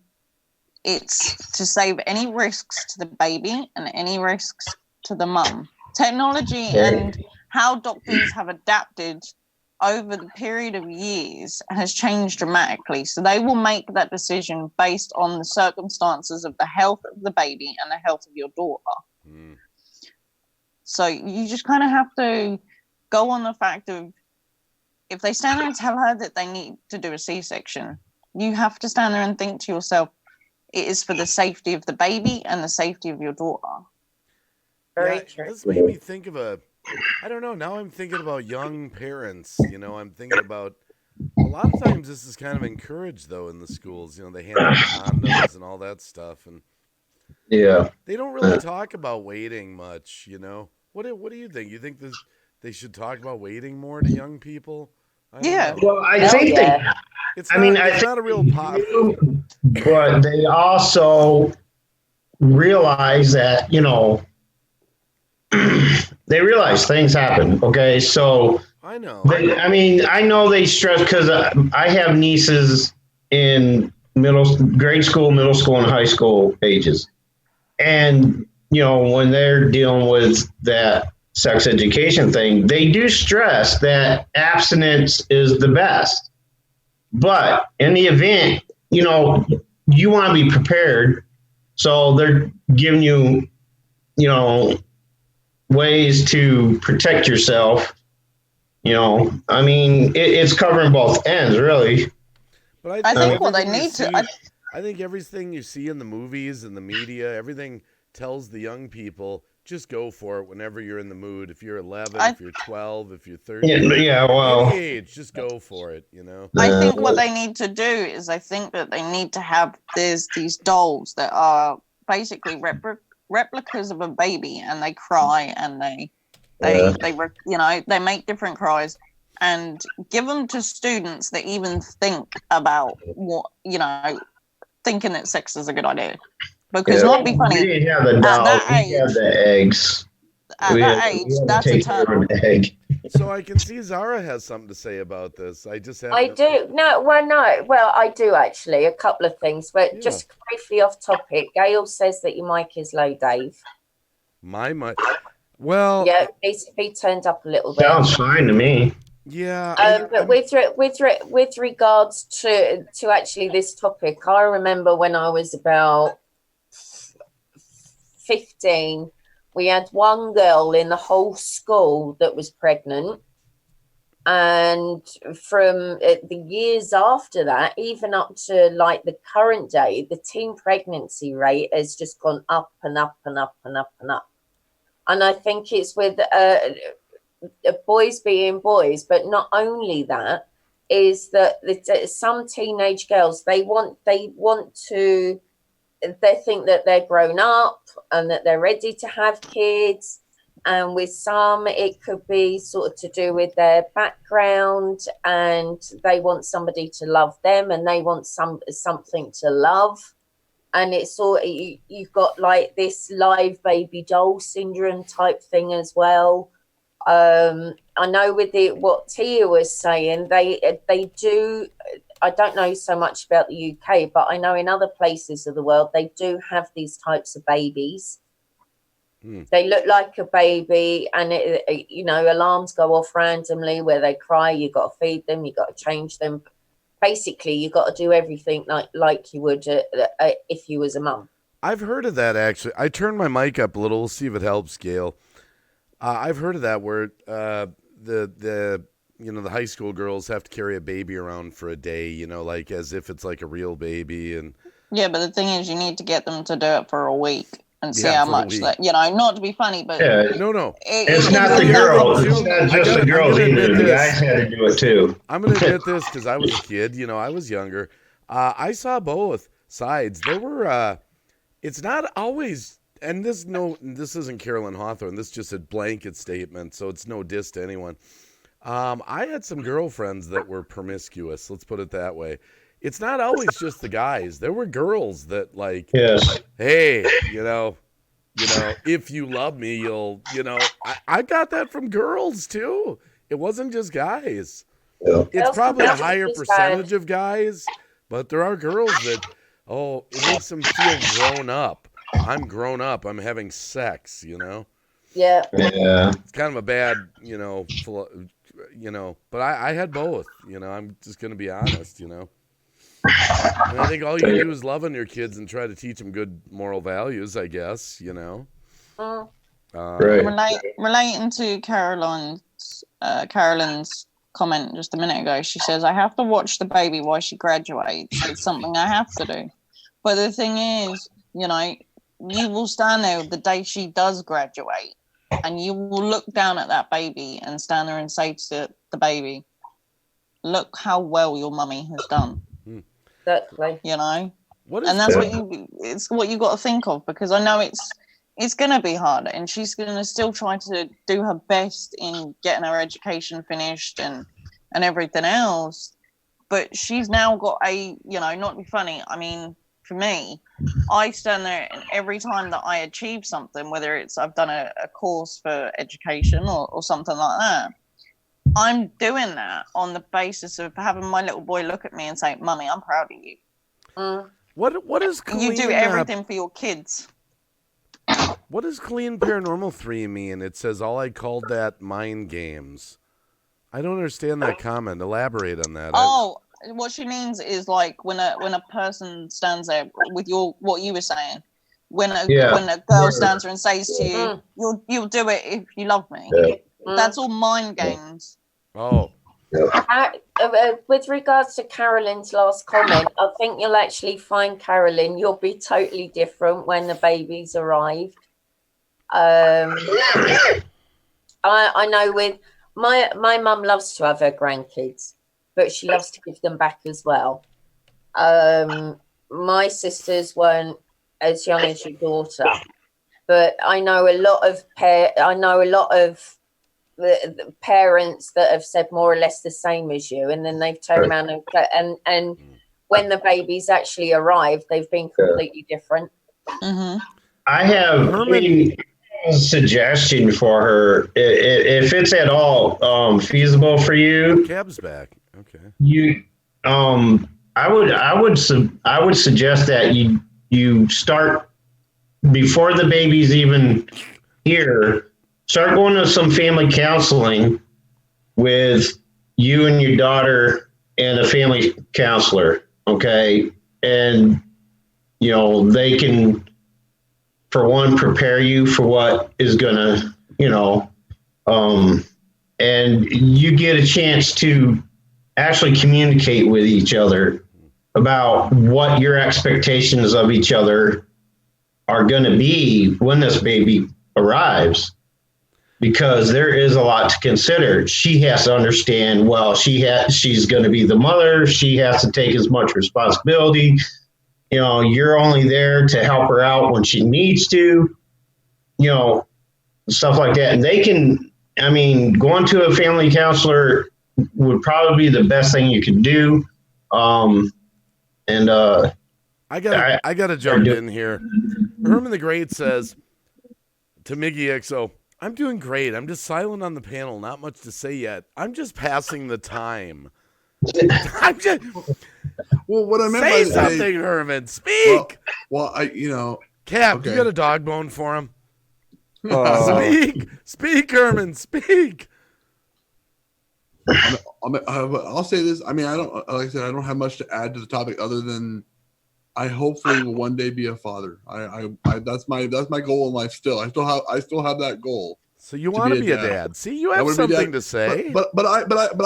it's to save any risks to the baby and any risks to the mum. Technology and how doctors have adapted over the period of years has changed dramatically. So they will make that decision based on the circumstances of the health of the baby and the health of your daughter. Mm. So you just kind of have to go on the fact of, if they stand there and tell her that they need to do a C-section, you have to stand there and think to yourself, it is for the safety of the baby and the safety of your daughter. Very true. This made me think of I don't know, now I'm thinking about young parents, I'm thinking about, a lot of times this is kind of encouraged, though, in the schools, they hand out condoms and all that stuff, and yeah, they don't really talk about waiting much, What do you think? You think they should talk about waiting more to young people? Yeah. Well, I think it's not a real pop. But they also realize that, they realize things happen. Okay. So I know. I know they stress, because I have nieces in grade school, middle school, and high school ages. And, when they're dealing with that sex education thing, they do stress that abstinence is the best. But in the event, you want to be prepared. So they're giving you, ways to protect yourself. It's covering both ends, really. But I think what they need to... I think everything you see in the movies and the media, everything tells the young people, just go for it whenever you're in the mood. If you're 11, if you're 12, if you're 13, any age, just go for it, I think what they need to do is, I think that they need to have, there's these dolls that are basically replicas of a baby, and they cry and they make different cries. and give them to students that even think about thinking that sex is a good idea. Because not be funny, We didn't have the doll. that We age, had the eggs. at that age, that's a turn on. Egg. So I can see Zara has something to say about this. I just have. I do. No, well, I do actually. A couple of things, but just briefly off topic. Gail says that your mic is low, Dave. My mic. Well, yeah, it needs to be turned up a little bit. Sounds fine to me. Yeah. But with regards to actually this topic, I remember when I was about 15, we had one girl in the whole school that was pregnant. And from the years after that, even up to like the current day, the teen pregnancy rate has just gone up and up and up and up and up. And I think it's with boys being boys, but not only that, is that some teenage girls, they think that they're grown up and that they're ready to have kids. And with some, it could be sort of to do with their background, and they want somebody to love them, and they want something to love. And it's sort of, you've got like this live baby doll syndrome type thing as well. I know with what Tia was saying, they do. I don't know so much about the UK, but I know in other places of the world they do have these types of babies. They look like a baby, and alarms go off randomly where they cry. You got to feed them, you got to change them. Basically, you got to do everything like you would if you was a mum. I've heard of that actually. I turned my mic up a little. We'll see if it helps, Gail. I've heard of that where the high school girls have to carry a baby around for a day, like as if it's like a real baby. And yeah, but the thing is, you need to get them to do it for a week and see how much that, not to be funny, but no. It's not the girls. It's not just the girls either. The guys had to do it too. I'm going to admit this because I was a kid, I was younger. I saw both sides. There were, it's not always, and this isn't Carolyn Hawthorne. This is just a blanket statement, so it's no diss to anyone. I had some girlfriends that were promiscuous. Let's put it that way. It's not always just the guys. There were girls that hey, if you love me, you'll, I got that from girls too. It wasn't just guys. Yeah. It's probably a higher percentage of guys, but there are girls that, it makes them feel grown up. I'm grown up. I'm having sex, Yeah. It's kind of a bad, but I had both, I'm just going to be honest, And I think all you do is love on your kids and try to teach them good moral values, I guess, Right. Relating to Carolyn's comment just a minute ago, she says, I have to watch the baby while she graduates. It's something I have to do. But the thing is, you will stand there the day she does graduate, and you will look down at that baby and stand there and say to the baby, look how well your mummy has done. Exactly. And that's what you got to think of, because I know it's going to be hard, and she's going to still try to do her best in getting her education finished and everything else. But she's now got not to be funny. I mean, for me, I stand there, and every time that I achieve something, whether it's I've done a course for education or something like that, I'm doing that on the basis of having my little boy look at me and say, Mummy, I'm proud of you. What is clean? You do everything for your kids. What does Clean Paranormal 3 mean? It says, all I called that mind games. I don't understand that comment. Elaborate on that. What she means is like when a person stands there with what you were saying. When a girl stands there and says to you, you'll do it if you love me. Yeah. That's all mind games. Oh. With regards to Carolyn's last comment, I think you'll actually find, Carolyn, you'll be totally different when the babies arrive. I know with my mum loves to have her grandkids, but she loves to give them back as well. My sisters weren't as young as your daughter, but I know a lot of the parents that have said more or less the same as you, and then they've turned around and when the babies actually arrive, they've been completely different. Mm-hmm. I have a suggestion for her. If it's at all feasible for you, Cab's back. Okay. I would suggest that you start before the baby's even here. Start going to some family counseling with you and your daughter and a family counselor. Okay, and they can, for one, prepare you for what is gonna, and you get a chance to actually communicate with each other about what your expectations of each other are going to be when this baby arrives, because there is a lot to consider. She has to understand, well, she's going to be the mother. She has to take as much responsibility. You're only there to help her out when she needs to, stuff like that. And they can, going to a family counselor would probably be the best thing you can do. I gotta jump in here. Herman the Great says to Miggy XO, I'm doing great. I'm just silent on the panel. Not much to say yet. I'm just passing the time. I'm just... Well, what I meant say by something, Herman. Speak. Well, Cap, okay. you got a dog bone for him? Speak, Herman. Speak. I'll say this. I don't, like I said, I don't have much to add to the topic other than I hopefully will one day be a father. I that's my goal in life. Still, I still have that goal. So you want to be a dad? See, you have something to say. But I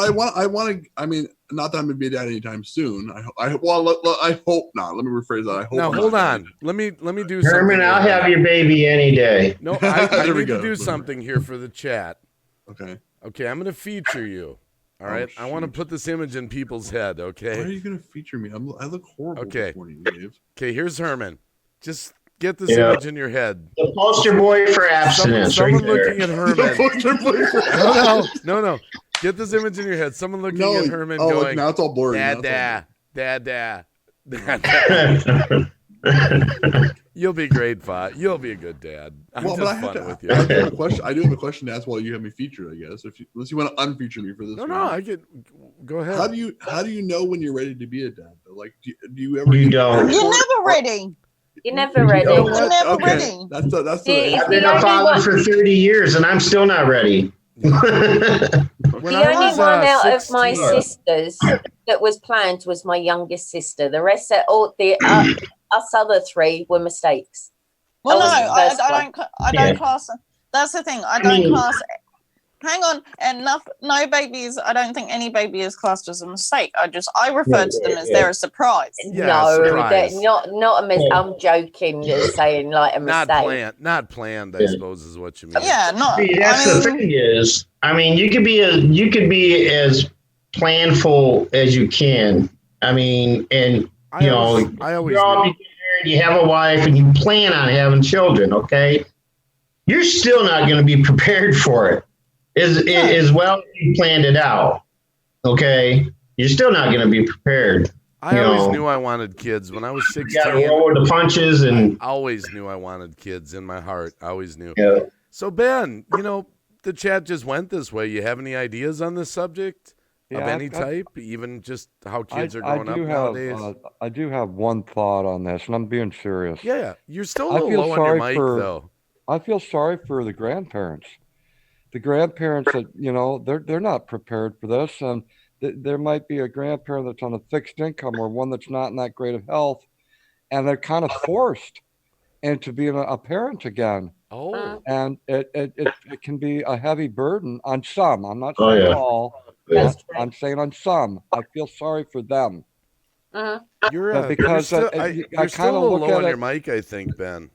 want to. Not that I'm going to be a dad anytime soon. I hope not. Let me rephrase that. I hope. Now hold on. Let me do something. Herman, I'll have your baby any day. No, I need to do something here for the chat. Okay. Okay, I'm going to feature you. All right. I want to put this image in people's head. Okay. Why are you going to feature me? I look horrible. Okay. This morning, Dave. Okay. Here's Herman. Just get this image in your head. The poster boy for abstinence. Someone right looking at Herman. The poster boy for No. Get this image in your head. Someone looking at Herman going, now it's all blurry. Dad. You'll be great, Fa. You'll be a good dad. I'm just fun with you. I do have a question to ask while you have me featured, I guess. Unless you want to unfeature me for this. No, I get. Go ahead. How do you know when you're ready to be a dad? Like, do you ever? You don't. You're never ready. You're never ready. You're never ready. That's I've been a father for 30 years and I'm still not ready. The only one out of my sisters that was planned was my youngest sister. The rest, us other three were mistakes. Well, no, I don't class. That's the thing. I don't class. Hang on, and no babies. I don't think any baby is classed as a mistake. I refer to them as they're a surprise. Surprise. Not a mistake. I'm joking. Just saying like a mistake. Not planned. I suppose is what you mean. Yeah, not. See, that's the thing is, you could be as planful as you can. And you're all married, you have a wife, and you plan on having children. Okay, you're still not going to be prepared for it. As well as you planned it out, okay, you're still not going to be prepared. I always knew I wanted kids when I was 16. You got to roll with the punches, and I always knew I wanted kids in my heart. I always knew. Yeah. So Ben, the chat just went this way. You have any ideas on this subject of any type, even just how kids are growing up nowadays? I do have one thought on this, and I'm being serious. Yeah, you're still a little low on your mic, though. I feel sorry for the grandparents. The grandparents that they're not prepared for this, and there might be a grandparent that's on a fixed income or one that's not in that great of health, and they're kind of forced into being a parent again. Oh, and it can be a heavy burden on some. I'm not saying all. Yeah. I'm saying on some. I feel sorry for them. You're because still I a kind of little look low at on it. your mic, I think, Ben.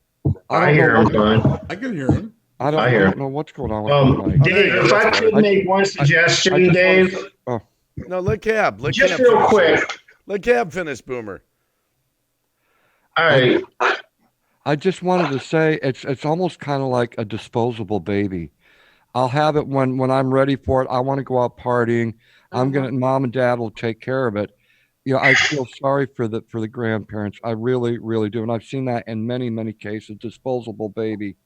I hear him, fine. I can hear him. I don't know what's going on with my mic. Dave, if I could make one suggestion, Dave. No, let Cab. Just real quick. Let Cab finish, Boomer. All right. I just wanted to say it's almost kind of like a disposable baby. I'll have it when I'm ready for it. I want to go out partying. Mom and dad will take care of it. I feel sorry for the grandparents. I really, really do. And I've seen that in many, many cases. Disposable baby.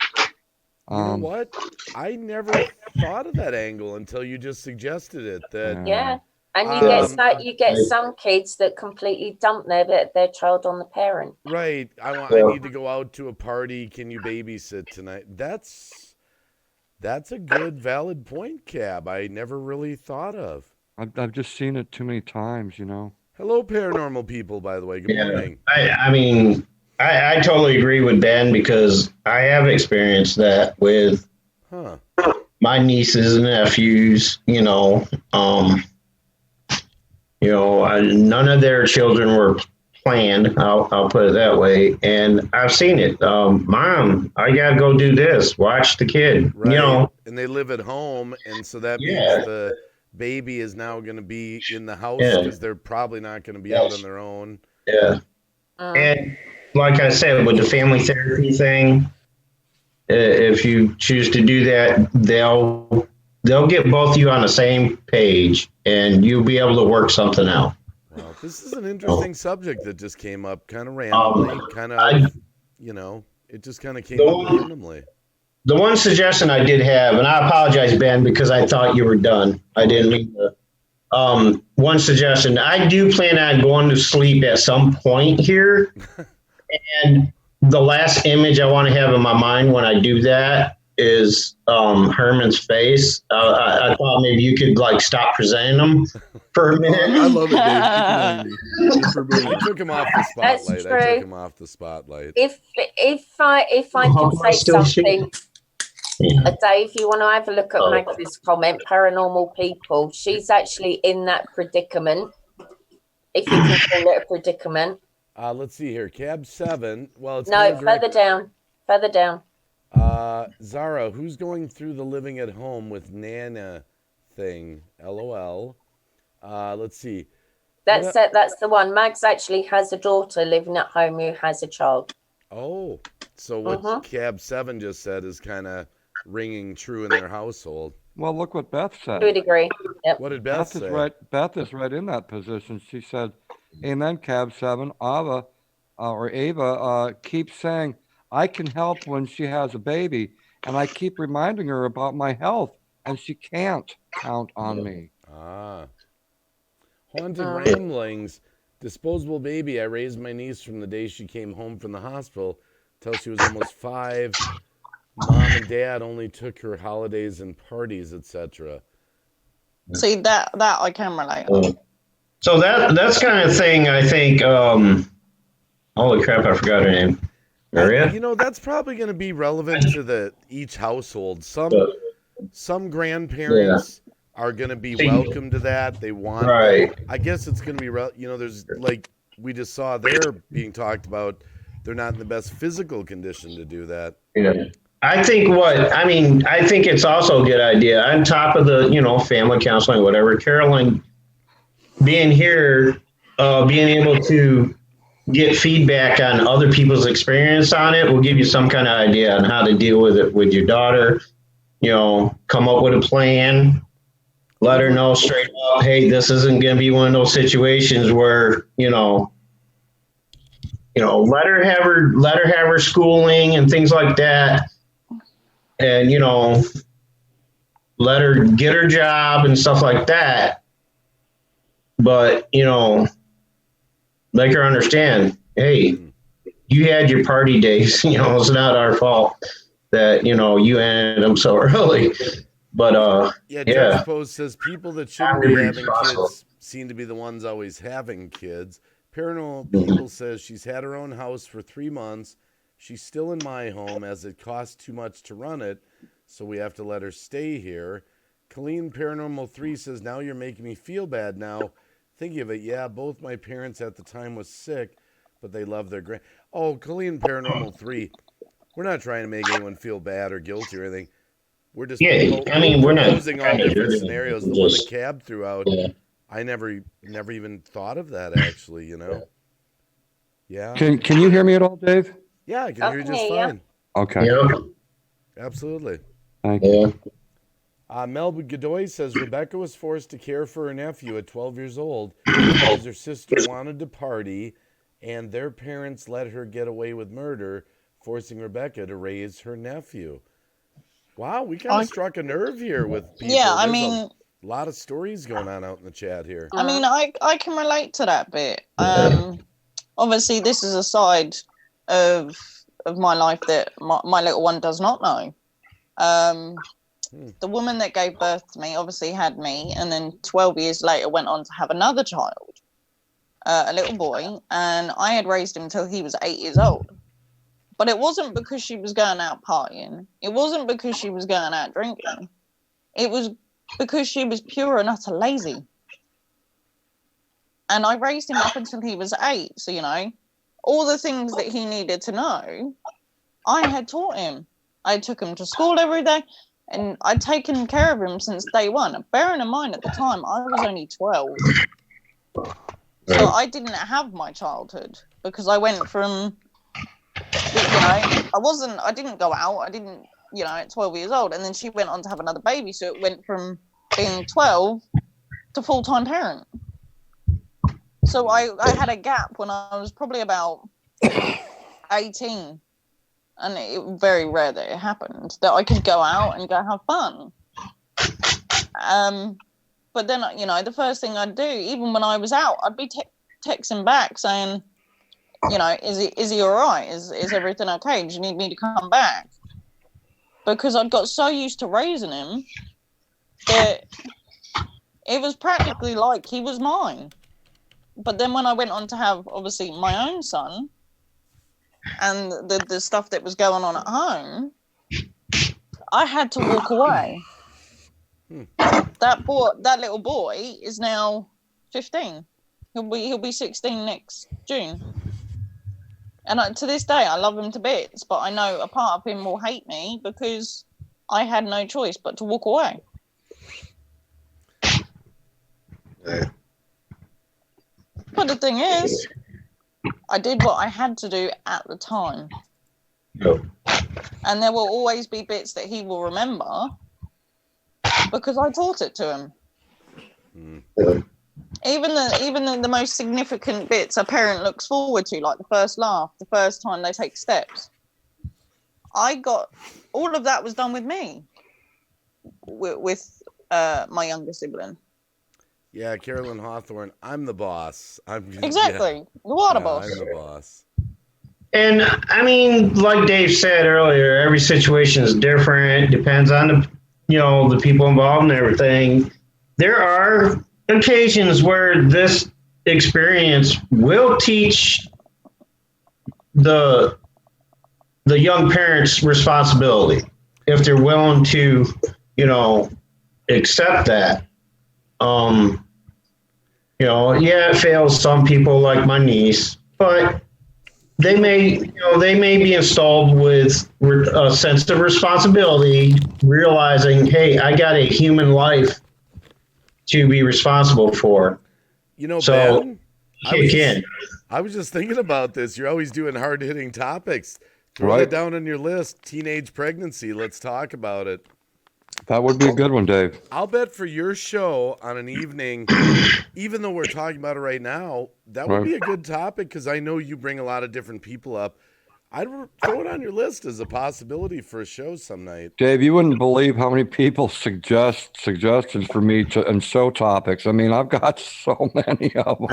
You know what? I never thought of that angle until you just suggested it. Yeah. And you get some kids that completely dump their child on the parent. Right. I need to go out to a party. Can you babysit tonight? That's a good, valid point, Cab. I never really thought of. I've just seen it too many times, Hello, paranormal people, by the way. Good morning. I mean, I totally agree with Ben because I have experienced that with my nieces and nephews. None of their children were planned. I'll put it that way. And I've seen it. Mom, I gotta go do this. Watch the kid. Right. And they live at home, and so that means the baby is now going to be in the house because they're probably not going to be out on their own. Yeah. And like I said, with the family therapy thing, if you choose to do that, they'll get both of you on the same page, and you'll be able to work something out. Well, this is an interesting subject that just came up kind of randomly, it just kind of came up randomly. The one suggestion I did have, and I apologize, Ben, because I thought you were done. I didn't mean to. One suggestion, I do plan on going to sleep at some point here. And the last image I want to have in my mind when I do that is Herman's face. I thought maybe you could stop presenting them for a minute. I love it, Dave. I took him off the spotlight. If I can say something, Dave, you want to have a look at Maggie's comment, paranormal people. She's actually in that predicament, if you can call it a predicament. Let's see here. Cab 7. Well, it's further down. Zara, who's going through the living at home with Nana thing? LOL. Let's see. That's the one. Mags actually has a daughter living at home who has a child. Oh, so what Cab 7 just said is kind of ringing true in their household. Well, look what Beth said. To a degree. Yep. What did Beth say? Beth is right in that position. She said, "Amen, Cab 7. Ava keeps saying, I can help when she has a baby, and I keep reminding her about my health, and she can't count on me." Haunted Ramblings. Disposable baby. I raised my niece from the day she came home from the hospital till she was almost 5. Mom and dad only took her holidays and parties, etc. See, that I can relate on. So that's kind of thing, I think, holy crap, I forgot her name. Maria? That's probably going to be relevant to each household. Some grandparents are going to be welcome to that. They want, I guess it's going to be, there's we just saw they're being talked about. They're not in the best physical condition to do that. Yeah. I think it's also a good idea on top of the, family counseling, whatever. Carolyn being here, being able to get feedback on other people's experience on it will give you some kind of idea on how to deal with it with your daughter. Come up with a plan, let her know straight up, hey, this isn't going to be one of those situations where, let her have her schooling and things like that. And, let her get her job and stuff like that. But, make her understand, hey, you had your party days, it's not our fault that, you ended them so early. But, Judge Post says people that shouldn't be having kids seem to be the ones always having kids. Paranormal People says she's had her own house for 3 months. She's still in my home as it costs too much to run it, so we have to let her stay here. Colleen Paranormal 3 says, now you're making me feel bad now. Thinking of it, both my parents at the time was sick, but they love their Colleen Paranormal 3, we're not trying to make anyone feel bad or guilty or anything. We're just we're not proposing all different scenarios. The one that Cab threw out, I never even thought of that, actually, Yeah. Can you hear me at all, Dave? Yeah, I can hear you just fine. Okay. Yeah. Absolutely. Thank you. Mel Godoy says Rebecca was forced to care for her nephew at 12 years old because her sister wanted to party, and their parents let her get away with murder, forcing Rebecca to raise her nephew. Wow, we kind of struck a nerve here with people. Yeah, I There's mean, a lot of stories going on out in the chat here. I mean, I can relate to that bit. Obviously, this is a side of my life that my little one does not know. The woman that gave birth to me obviously had me, and then 12 years later went on to have another child, a little boy, and I had raised him until he was 8 years old. But it wasn't because she was going out partying. It wasn't because she was going out drinking. It was because she was pure and utter lazy. And I raised him up until he was 8. So, you know, all the things that he needed to know, I had taught him. I took him to school every day, and I'd taken care of him since day one. Bearing in mind, at the time, I was only 12. So I didn't have my childhood because I went from, you know, I didn't go out. I didn't, you know, at 12 years old. And then she went on to have another baby. So it went from being 12 to full-time parent. So I had a gap when I was probably about 18. And it was very rare that it happened, that I could go out and go have fun. But then, you know, the first thing I'd do, even when I was out, I'd be texting back saying, you know, is he all right? Is everything okay? Do you need me to come back? Because I'd got so used to raising him that it was practically like he was mine. But then when I went on to have, obviously, my own son, and the stuff that was going on at home, I had to walk away. That little boy is now 15. He'll be 16 next June. And to this day, I love him to bits, but I know a part of him will hate me because I had no choice but to walk away. But the thing is, I did what I had to do at the time. Yep. And there will always be bits that he will remember because I taught it to him. Even the most significant bits a parent looks forward to, like the first laugh, the first time they take steps. All of that was done with me, with my younger sibling. Yeah, Carolyn Hawthorne, I'm the boss. Exactly. Yeah, the water boss. I'm the boss. And I mean, like Dave said earlier, every situation is different. Depends on the people involved and everything. There are occasions where this experience will teach the young parents responsibility if they're willing to, accept that. It fails some people like my niece, but they may be installed with a sense of responsibility, realizing, hey, I got a human life to be responsible for. So, Ben, I was just thinking about this. You're always doing hard-hitting topics. Throw that down on your list. Teenage pregnancy. Let's talk about it. That would be a good one, Dave. I'll bet for your show on an evening, even though we're talking about it right now, that would be a good topic because I know you bring a lot of different people up. I'd throw it on your list as a possibility for a show some night. Dave, you wouldn't believe how many people suggest suggestions for me and show topics. I mean, I've got so many of them.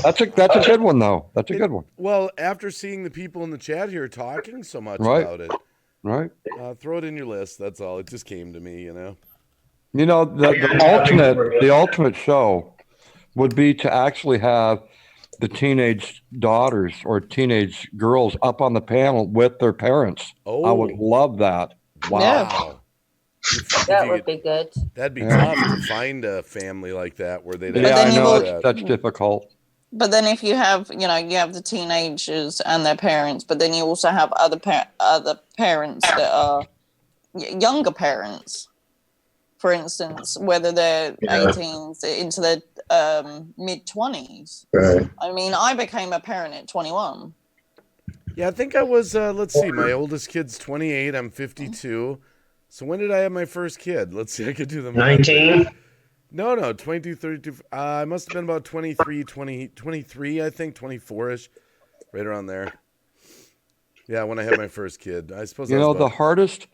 That's a good one, though. That's a good one. Well, after seeing the people in the chat here talking so much about it, throw it in your list. That's all. It just came to me, The ultimate show would be to actually have the teenage daughters or teenage girls up on the panel with their parents. Oh. I would love that. Wow. Yeah. That would be good. That'd be tough to find a family like that where they'd I know that's difficult. But then if you have, you have the teenagers and their parents, but then you also have other parents that are younger parents, for instance, whether they're 18 into their mid-20s. Right. I mean, I became a parent at 21. Yeah, I think I was, let's see, my oldest kid's 28, I'm 52. So when did I have my first kid? Let's see. I could do the math. 19. No, 22, 32. I must have been about 23, 23, I think, 24-ish, right around there. Yeah, when I had my first kid. I suppose You know, the hardest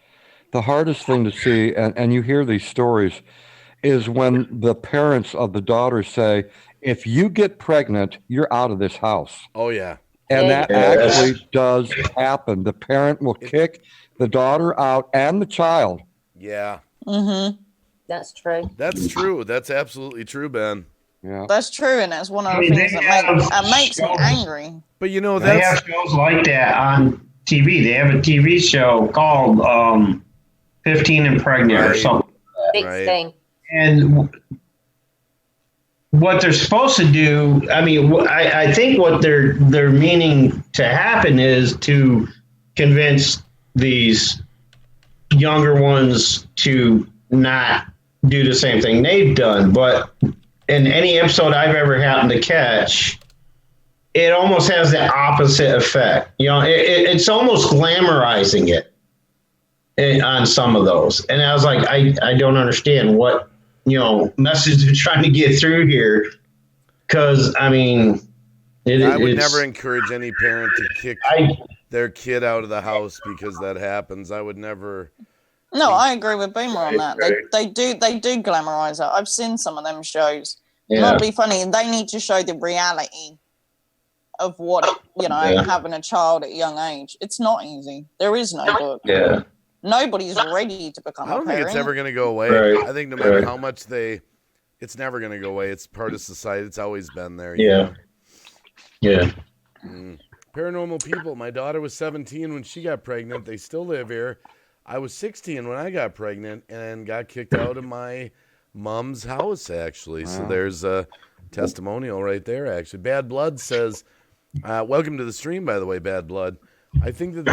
thing to see, and you hear these stories, is when the parents of the daughter say, if you get pregnant, you're out of this house. Oh, yeah. And that actually does happen. The parent will kick the daughter out and the child. Yeah. Mm-hmm. That's true. That's true. That's absolutely true, Ben. Yeah. That's true, and that's one of the things that makes me angry. But you know, they have shows like that on TV. They have a TV show called 15 and Pregnant or something. 16. And what they're supposed to do, I mean, I think what they're meaning to happen is to convince these younger ones to not do the same thing they've done. But in any episode I've ever happened to catch, it almost has the opposite effect. You know, it's almost glamorizing it on some of those. And I was like, I don't understand what, message they're trying to get through here. Because, I mean, I would never encourage any parent to kick their kid out of the house because that happens. I would never. No, I agree with Boomer on that. They do glamorize it. I've seen some of them shows. Yeah. Not be funny. They need to show the reality of what having a child at a young age. It's not easy. There is no book. Yeah. Nobody's ready to become a parent. I don't think it's ever going to go away. Right. I think no matter how much it's never going to go away. It's part of society. It's always been there. Yeah. Yeah. Paranormal people. My daughter was 17 when she got pregnant. They still live here. I was 16 when I got pregnant and got kicked out of my mom's house, actually. Wow. So there's a testimonial right there, actually. Bad Blood says, welcome to the stream, by the way, Bad Blood. I think that the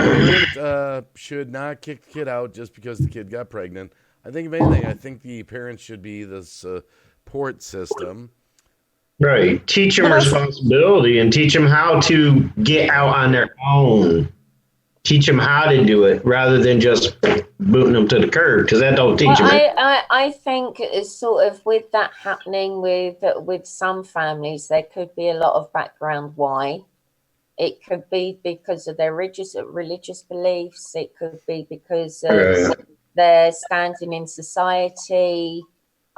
parent should not kick the kid out just because the kid got pregnant. I think, if anything, I think the parents should be the support system. Right. Teach them responsibility and teach them how to get out on their own. Teach them how to do it rather than just booting them to the curb, because that don't teach them. I think it's sort of with that happening with some families, there could be a lot of background why. It could be because of their religious beliefs. It could be because of their standing in society.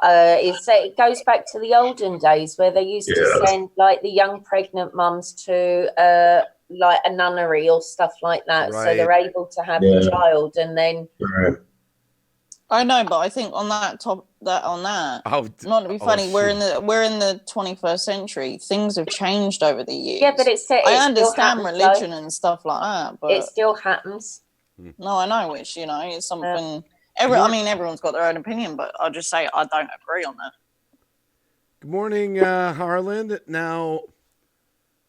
It goes back to the olden days where they used to send like the young pregnant mums to like a nunnery or stuff like that, so they're able to have a child, and then. Right. I know, but I think on that not to be funny, we're in the 21st century. Things have changed over the years. Yeah, but I understand religion and stuff like that, but it still happens. No, I know, which it's something. Everyone's got their own opinion, but I'll just say I don't agree on that. Good morning, Harlan. Now,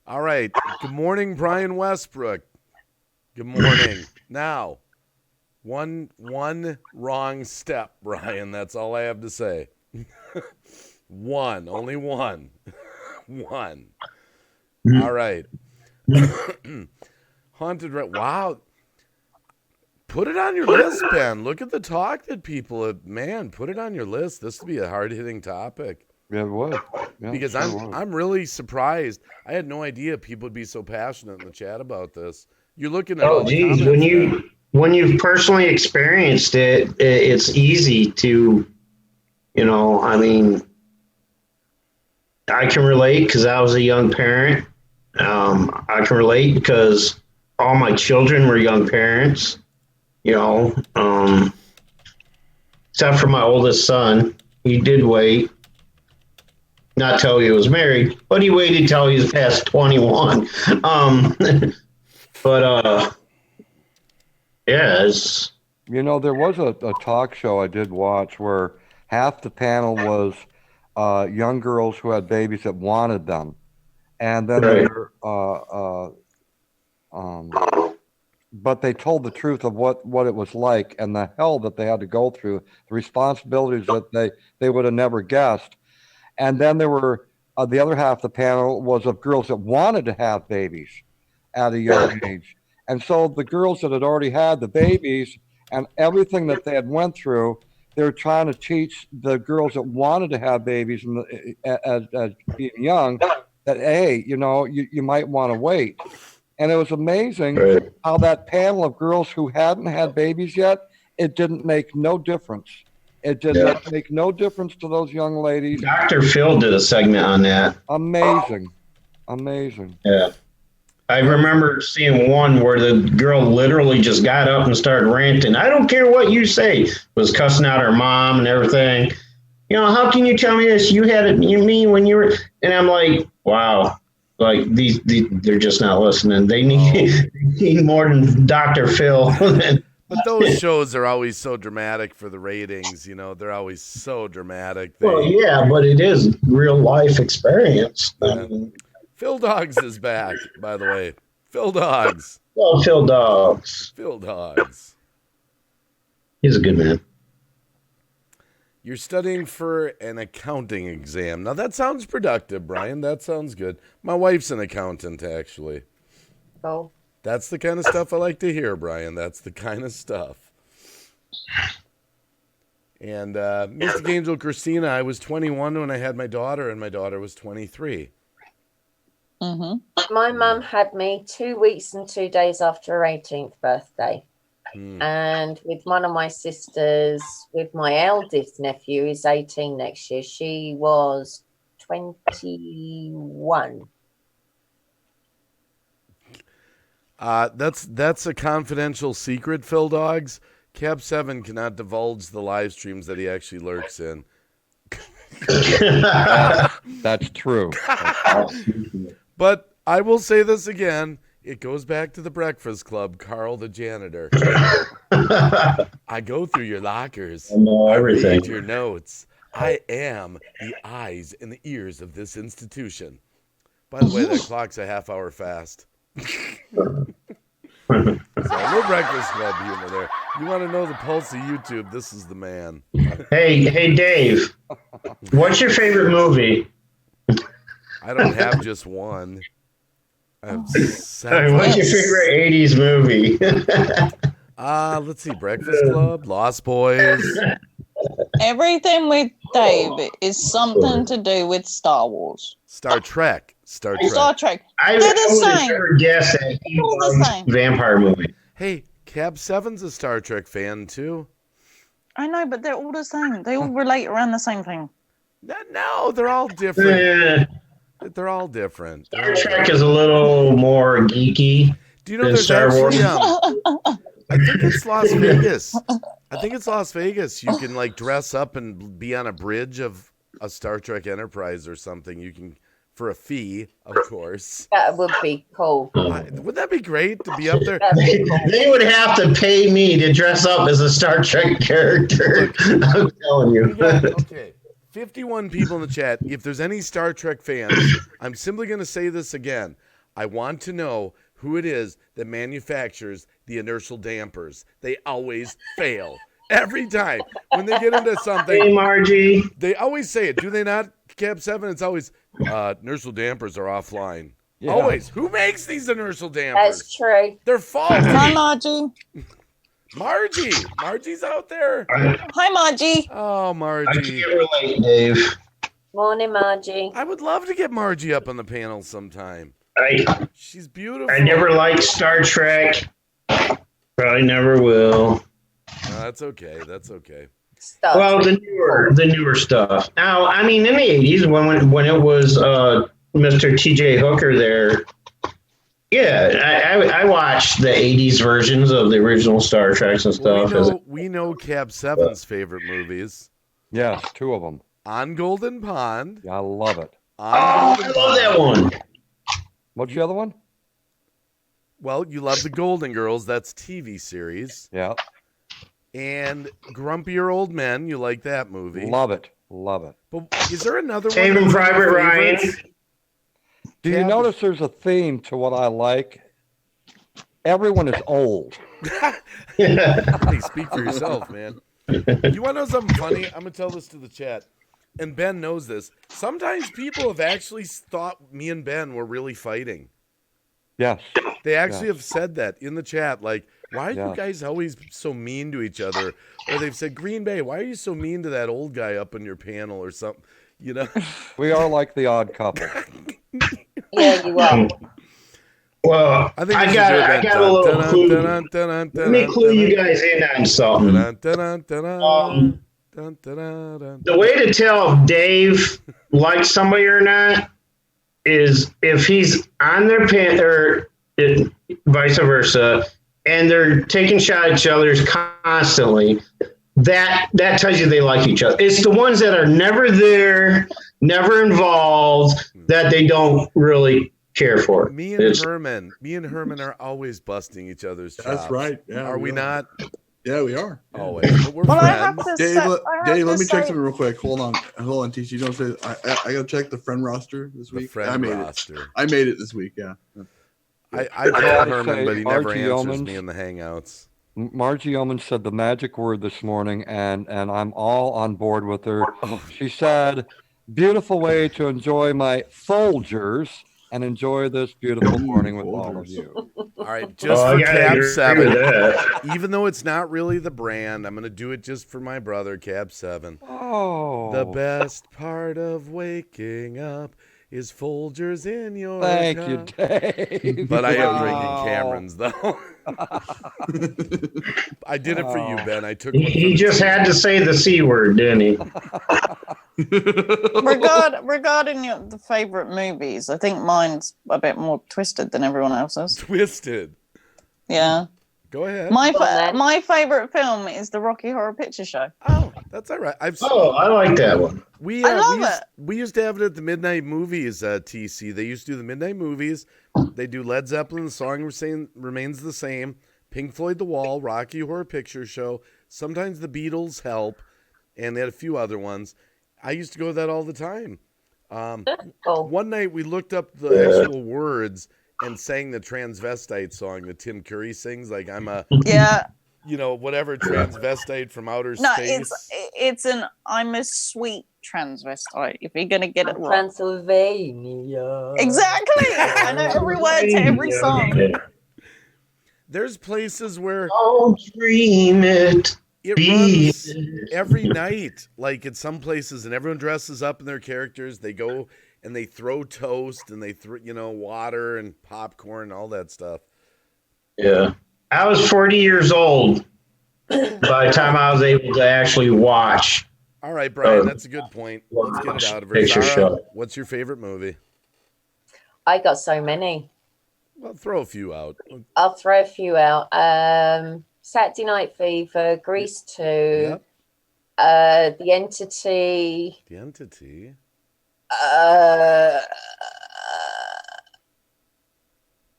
all right. Good morning, Brian Westbrook. Good morning. Now, one wrong step, Brian. That's all I have to say. Only one. One. All right. Haunted. Wow. Put it on your list, Ben. Look at the talk that people have. Man, put it on your list. This would be a hard-hitting topic. Yeah, it would. Yeah, because I'm really surprised. I had no idea people would be so passionate in the chat about this. You're looking at all the comments, when you've personally experienced it, it's easy to, I can relate because I was a young parent. I can relate because all my children were young parents. Except for my oldest son. He did wait, not till he was married, but he waited till he was past 21. There was a talk show I did watch where half the panel was young girls who had babies that wanted them, and then but they told the truth of what it was like and the hell that they had to go through, the responsibilities that they would have never guessed. And then there were the other half of the panel was of girls that wanted to have babies at a young age. And so the girls that had already had the babies and everything that they had went through, they were trying to teach the girls that wanted to have babies and as being young that, hey, you know, you might want to wait. And it was amazing Right. how that panel of girls who hadn't had babies yet, it didn't make no difference. It did not make no difference to those young ladies. Dr. Phil did a segment on that. Amazing. Amazing. Yeah. I remember seeing one where the girl literally just got up and started ranting. I don't care what you say. Was cussing out her mom and everything. You know, how can you tell me this? You had it, me when you were, and I'm like, wow. Like these they're just not listening. They need more than Dr. Phil. But those shows are always so dramatic for the ratings. You know, they're always so dramatic. Well, yeah, but it is real life experience. Yeah. Phil Dogs is back, by the way. Phil Dogs. Well, Phil Dogs. Phil Dogs. He's a good man. You're studying for an accounting exam. Now, that sounds productive, Brian. That sounds good. My wife's an accountant, actually. Oh. That's the kind of stuff I like to hear, Brian. That's the kind of stuff. And Mystic Angel Christina, I was 21 when I had my daughter, and my daughter was 23. My mum had me 2 weeks and 2 days after her 18th birthday. And with one of my sisters, with my eldest nephew, who's 18 next year, she was 21. That's a confidential secret, Phil Dogs. Cab 7 cannot divulge the live streams that he actually lurks in. That's true. But I will say this again. It goes back to the Breakfast Club, Carl the janitor. I go through your lockers. I know everything. I read your notes. I am the eyes and the ears of this institution. By the way, that clock's a half hour fast. So no Breakfast Club humor there. You want to know the pulse of YouTube? This is the man. Hey, Dave. What's your favorite movie? I don't have just one. I have seven. What's your favorite 80s movie? Let's see. Breakfast Club, Lost Boys. Everything with Dave is something to do with Star Wars. Star Trek. Star Trek. I They're the would same. never guess that he loves vampire movie. Hey, Cab 7's a Star Trek fan, too. I know, but they're all the same. They all relate around the same thing. No, they're all different. They're all different. Star Trek is a little more geeky. Do you know than there's Star Wars? actually, I think it's Las Vegas. I think it's Las Vegas. You can like dress up and be on a bridge of a Star Trek Enterprise or something. You can, for a fee, of course. That would be cool. Would that be great to be up there? They would have to pay me to dress up as a Star Trek character. I'm telling you. Okay. 51 people in the chat. If there's any Star Trek fans, I'm simply going to say this again. I want to know who it is that manufactures the inertial dampers. They always fail. Every time. When they get into something. Hey, Margie. They always say it. Do they not, Cab 7? It's always, inertial dampers are offline. Yeah. Always. Who makes these inertial dampers? That's true. They're faulty. Hi, Margie. Margie's out there. Hi, Margie. Oh, I Margie. can't relate, Dave. Morning, Margie. I would love to get Margie up on the panel sometime. She's beautiful. I never liked Star Trek. Probably never will. No, that's okay. That's okay. Stuff. Well, the newer stuff. Now, I mean, in the 80s, when it was Mr. T.J. Hooker there, yeah, I watched the 80s versions of the original Star Treks and stuff. We know Cab 7's favorite movies. Yes, 2 of them. On Golden Pond. Yeah, I love it. I love that one. What's the other one? Well, you love the Golden Girls. That's TV series. Yeah. And Grumpier Old Men. You like that movie. Love it. Love it. But is there another one? Saving that's one of Private your Ryan. favorites? Do you notice there's a theme to what I like? Everyone is old. Hey, speak for yourself, man. You want to know something funny? I'm going to tell this to the chat. And Ben knows this. Sometimes people have actually thought me and Ben were really fighting. Yes. They actually have said that in the chat. Like, Why are you guys always so mean to each other? Or they've said, Green Bay, why are you so mean to that old guy up on your panel or something? You know? We are like the odd couple. Yeah, you are. Well, I think I this is got your a bed. little clue. Let me clue you guys in on something. The way to tell if Dave likes somebody or not is if he's on their pan or vice versa, and they're taking shot at each other constantly. That tells you they like each other. It's the ones that are never there, never involved, that they don't really care for. Me and Herman are always busting each other's chops. That's right. Yeah, are we not? Yeah, we are. Always. But we're Well, friends. Dave, let me check something real quick. Hold on, TC. Don't say I gotta check the friend roster this week. I made it this week. Yeah. I call Herman, but he never answers me in the Hangouts. Margie Ullman said the magic word this morning, and I'm all on board with her. She said, beautiful way to enjoy my Folgers and enjoy this beautiful morning with all of you. All right, just for Cab 7, even though it's not really the brand, I'm going to do it just for my brother, Cab 7. Oh. The best part of waking up is Folgers in your Thank cup. you, Dave. But I am drinking Cameron's, though. I did it for you, Ben. I took. He just had to say the C word, didn't he? Regarding the favorite movies, I think mine's a bit more twisted than everyone else's. Twisted. Yeah. Go ahead. My favorite film is the Rocky Horror Picture Show. Oh, that's all right. I like that one. I love it. We used to have it at the midnight movies. TC. They used to do the midnight movies. They do Led Zeppelin. The song remains the same. Pink Floyd, The Wall, Rocky Horror Picture Show. Sometimes the Beatles help, and they had a few other ones. I used to go to that all the time. One night we looked up the actual words and sang the transvestite song that Tim Curry sings. Like I'm a whatever transvestite from outer space. No, I'm a sweet transvestite. If you're gonna get it wrong, Transylvania. Exactly. I know every word to every song. There's places where dream it. It runs every night, like at some places, and everyone dresses up in their characters. They go and they throw toast and they throw, water and popcorn and all that stuff. Yeah. I was 40 years old by the time I was able to actually watch. All right, Brian, that's a good point. Let's get it out of her. Zara, what's your favorite movie? I got so many. Well, throw a few out. I'll throw a few out. Saturday Night Fever, Grease 2, The Entity. The Entity?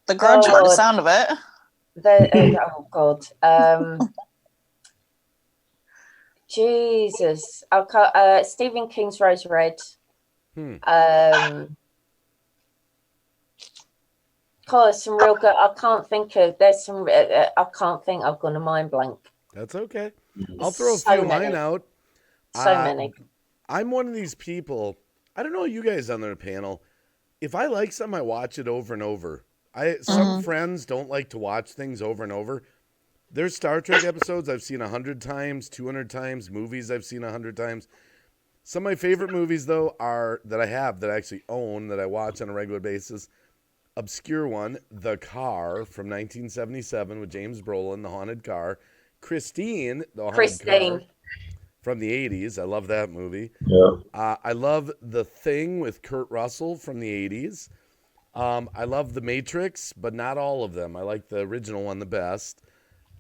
The Grudge, by the sound of it. Oh, God. Jesus. Stephen King's Rose Red. God, some real good. I can't think. I've gone a mind blank. That's okay. I'll throw a few of mine out. So many. I'm one of these people. I don't know you guys on their panel. If I like something, I watch it over and over. Some friends don't like to watch things over and over. There's Star Trek episodes I've seen 100 times, 200 times, movies I've seen 100 times. Some of my favorite movies, though, are that I actually own, that I watch on a regular basis. Obscure one, The Car from 1977 with James Brolin, the haunted car. Christine, the haunted car from the 80s. I love that movie. Yeah. I love The Thing with Kurt Russell from the 80s. I love The Matrix, but not all of them. I like the original one the best.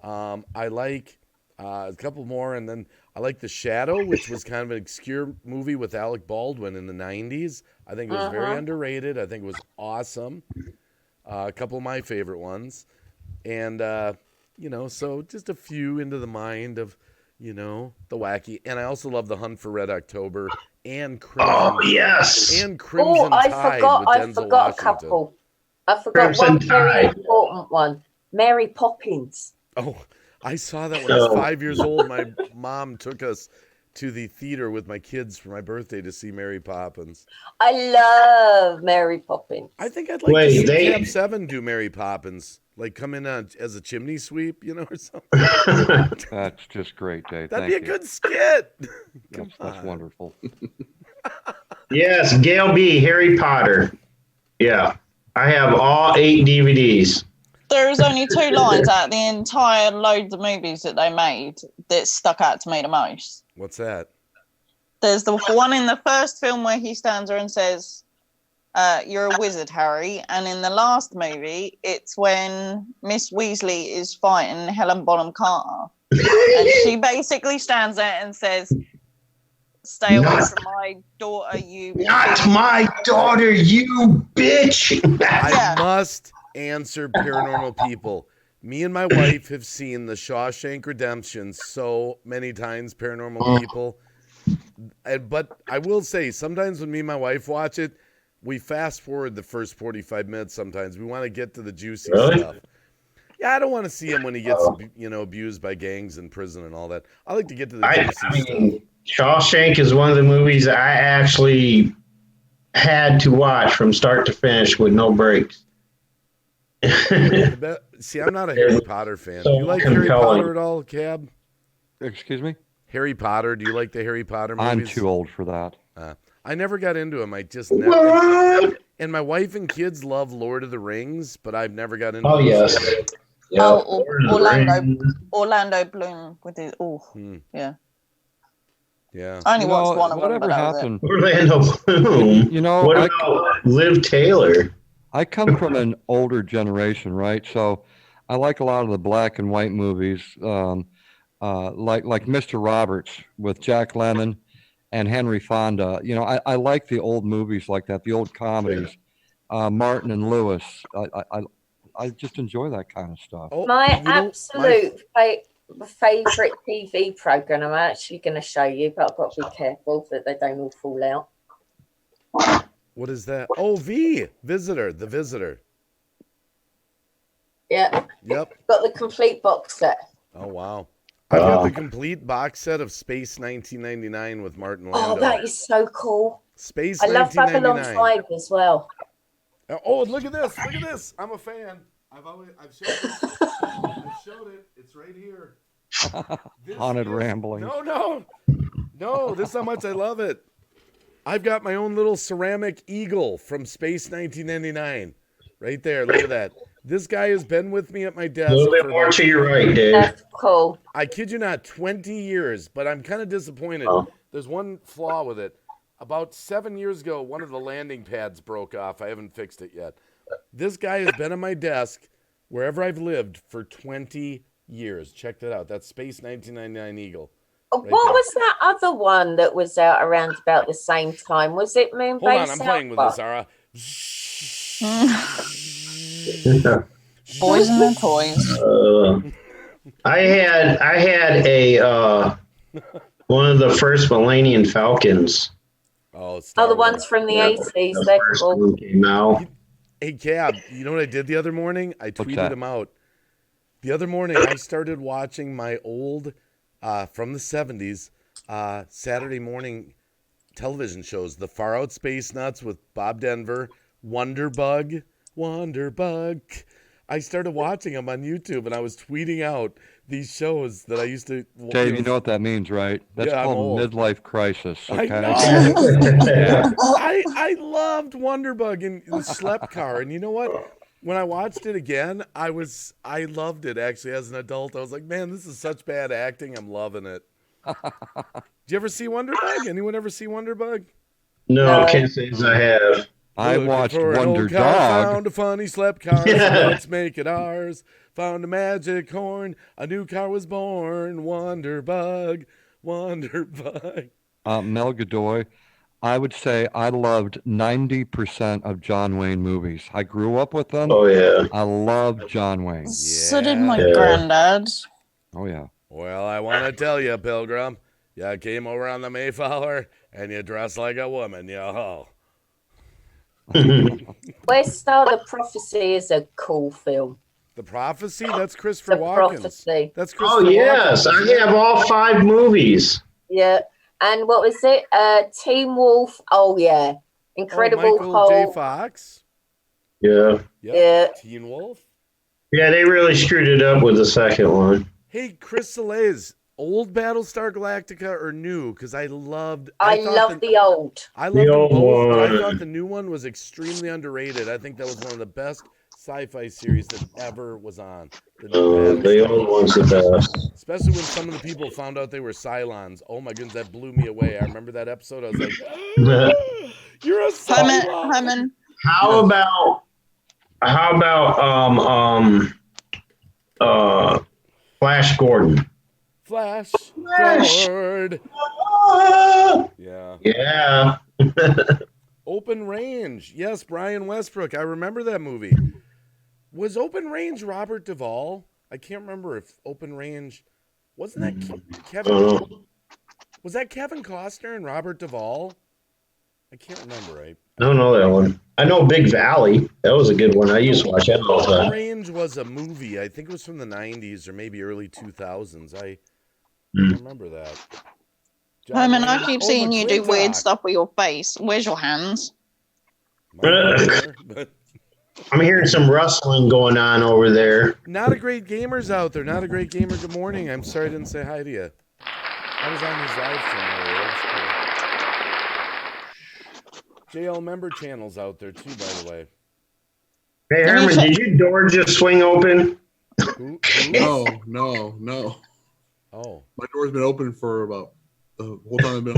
I like a couple more, and then I like The Shadow, which was kind of an obscure movie with Alec Baldwin in the 90s. I think it was very underrated. I think it was awesome. A couple of my favorite ones. And, so just a few into the mind of, the wacky. And I also love The Hunt for Red October and Crimson. Oh, yes. And Crimson Tide with Denzel I forgot a couple. I forgot one very important one. Mary Poppins. Oh, I saw that when I was 5 years old. My mom took us to the theater with my kids for my birthday to see Mary Poppins. I love Mary Poppins. I think I'd like to see Cab 7 do Mary Poppins. Like come in as a chimney sweep, or something. That's just great, Dave. That'd be a good skit. That's wonderful. Yes, Gail B. Harry Potter. Yeah, I have all 8 DVDs. There's only 2 lines out of the entire loads of movies that they made that stuck out to me the most. What's that? There's the one in the first film where he stands there and says, "You're a wizard, Harry." And in the last movie, it's when Miss Weasley is fighting Helen Bonham Carter. And she basically stands there and says, "Stay away from my daughter, you..." Not my daughter, you bitch! I must answer paranormal people. Me and my wife have seen The Shawshank Redemption so many times, paranormal people. But I will say, sometimes when me and my wife watch it, we fast forward the first 45 minutes sometimes. We want to get to the juicy stuff. Yeah, I don't want to see him when he gets abused by gangs in prison and all that. I like to get to the juicy stuff. Shawshank is one of the movies I actually had to watch from start to finish with no breaks. See, I'm not a Harry Potter fan. Do you like Harry Potter at all, Cab? Excuse me? Harry Potter. Do you like the Harry Potter movies? I'm too old for that. I never got into them. I just never. And my wife and kids love Lord of the Rings, but I've never got into. Oh yes. Yeah. Oh, Orlando Bloom with his. Yeah. Yeah. I only watched one of them. Whatever happened? Orlando Bloom. What about Liv Taylor? I come from an older generation, right? So I like a lot of the black and white movies, like Mr. Roberts with Jack Lemmon and Henry Fonda. I like the old movies like that, the old comedies. Martin and Lewis. I just enjoy that kind of stuff. My absolute favorite TV program. I'm actually going to show you, but I've got to be careful that they don't all fall out. What is that? Oh, The Visitor. Yeah. Yep. Got the complete box set. Oh, wow. I got the complete box set of Space 1999 with Martin Landau. Oh, that is so cool. Space I love 1999. Babylon 5 as well. Oh, look at this. Look at this. I'm a fan. I've showed it. I've showed it. It's right here. Haunted Rambling. No, this is how much I love it. I've got my own little ceramic eagle from Space 1999. Right there. Look at that. This guy has been with me at my desk. A little bit more to your right, Dave. That's cool. I kid you not, 20 years, but I'm kind of disappointed. There's one flaw with it. About 7 years ago, one of the landing pads broke off. I haven't fixed it yet. This guy has been on my desk wherever I've lived for 20 years. Check that out. That's Space 1999 Eagle. What was that other one that was out around about the same time? Was it Moonbase? Hold on, I'm playing with this, Zara. Boys and their toys. I had a one of the first Millennium Falcons. Oh, the ones from the 80s. They're cool. Came out. Hey, Cab, you know what I did the other morning? I tweeted him out. The other morning, I started watching my old, from the 70s, Saturday morning television shows. The Far Out Space Nuts with Bob Denver, Wonderbug. I started watching them on YouTube, and I was tweeting out these shows that I used to. Dave, you know what that means, right? That's called midlife crisis. Okay? I know. Yeah. I loved Wonderbug and the Schlepp Car, and you know what? When I watched it again, I loved it actually as an adult. I was like, man, this is such bad acting. I'm loving it. Did you ever see Wonderbug? Anyone ever see Wonderbug? No, can't say as I have. I watched Wonder car, Dog. Found a funny Schlepp car, so let's make it ours. Found a magic horn, a new car was born. Wonderbug. Mel Godoy. I would say I loved 90% of John Wayne movies. I grew up with them. Oh, yeah. I loved John Wayne. So did my granddad. Oh, yeah. Well, I want to tell you, Pilgrim, you came over on the Mayflower and you dressed like a woman, yo. West Star the Prophecy is a cool film. The Prophecy? That's Christopher Walken. Prophecy. That's Christopher Walken. I have all 5 movies. Yeah. And what was it? Teen Wolf. Oh yeah, Incredible Michael J. Hulk. Fox. Yeah. Yep. Yeah. Teen Wolf. Yeah, they really screwed it up with the second one. Hey, Chris Sale's old Battlestar Galactica or new? Because I love the old. I loved them old both, but I one. thought the new one was extremely underrated. I think that was one of the best sci-fi series that ever was on. The new The Battlestar. old one's the best. Especially when some of the people found out they were Cylons. Oh my goodness, that blew me away. I remember that episode. I was like, "You're a Cylon." Hyman, How about Flash Gordon? Flash Gord. Yeah. Yeah. Open Range. Yes, Brian Westbrook. I remember that movie. Was Open Range Robert Duvall? I can't remember if Open Range wasn't that Kevin. Was that Kevin Costner and Robert Duvall? I can't remember. I don't know that one. I know Big Valley. That was a good one. I used to watch that all the Open time. Range was a movie. I think it was from the 90s or maybe early 2000s. I remember that. Hyman, I keep seeing you do weird McClintock. stuff with your face. Where's your hands? I'm hearing some rustling going on over there. Not a great gamer's out there. Not a great gamer. Good morning. I'm sorry I didn't say hi to you. I was on his live stream earlier. JL member channels out there too, by the way. Hey, Herman, did your door just swing open? Who? No. Oh. My door's been open for about the whole time I've been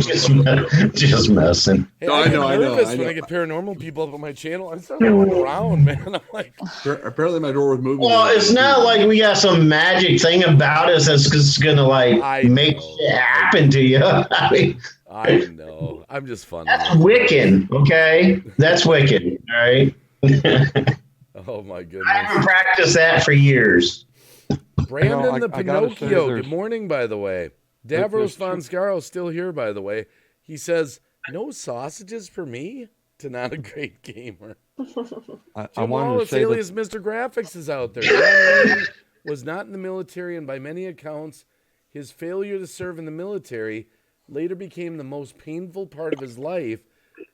Just messing. Hey, No, I I get know. nervous when I get paranormal people up on my channel. I'm starting to run around, man. I'm like, Apparently my door was moving. Well, it's not like we got some magic thing about us that's just gonna make shit happen to you. I mean, I know. I'm just fun. that's Wiccan, okay? That's Wiccan, all right? Oh my goodness. I haven't practiced that for years. Brandon the I gotta say Pinocchio. there's- Good morning, by the way. Davros Von Scaro still here, by the way. He says, "No sausages for me." To not a great gamer. I Jim wanted to Wallace, say alias Mr. Graphics, is out there. John Wayne was not in the military, and by many accounts, his failure to serve in the military later became the most painful part of his life.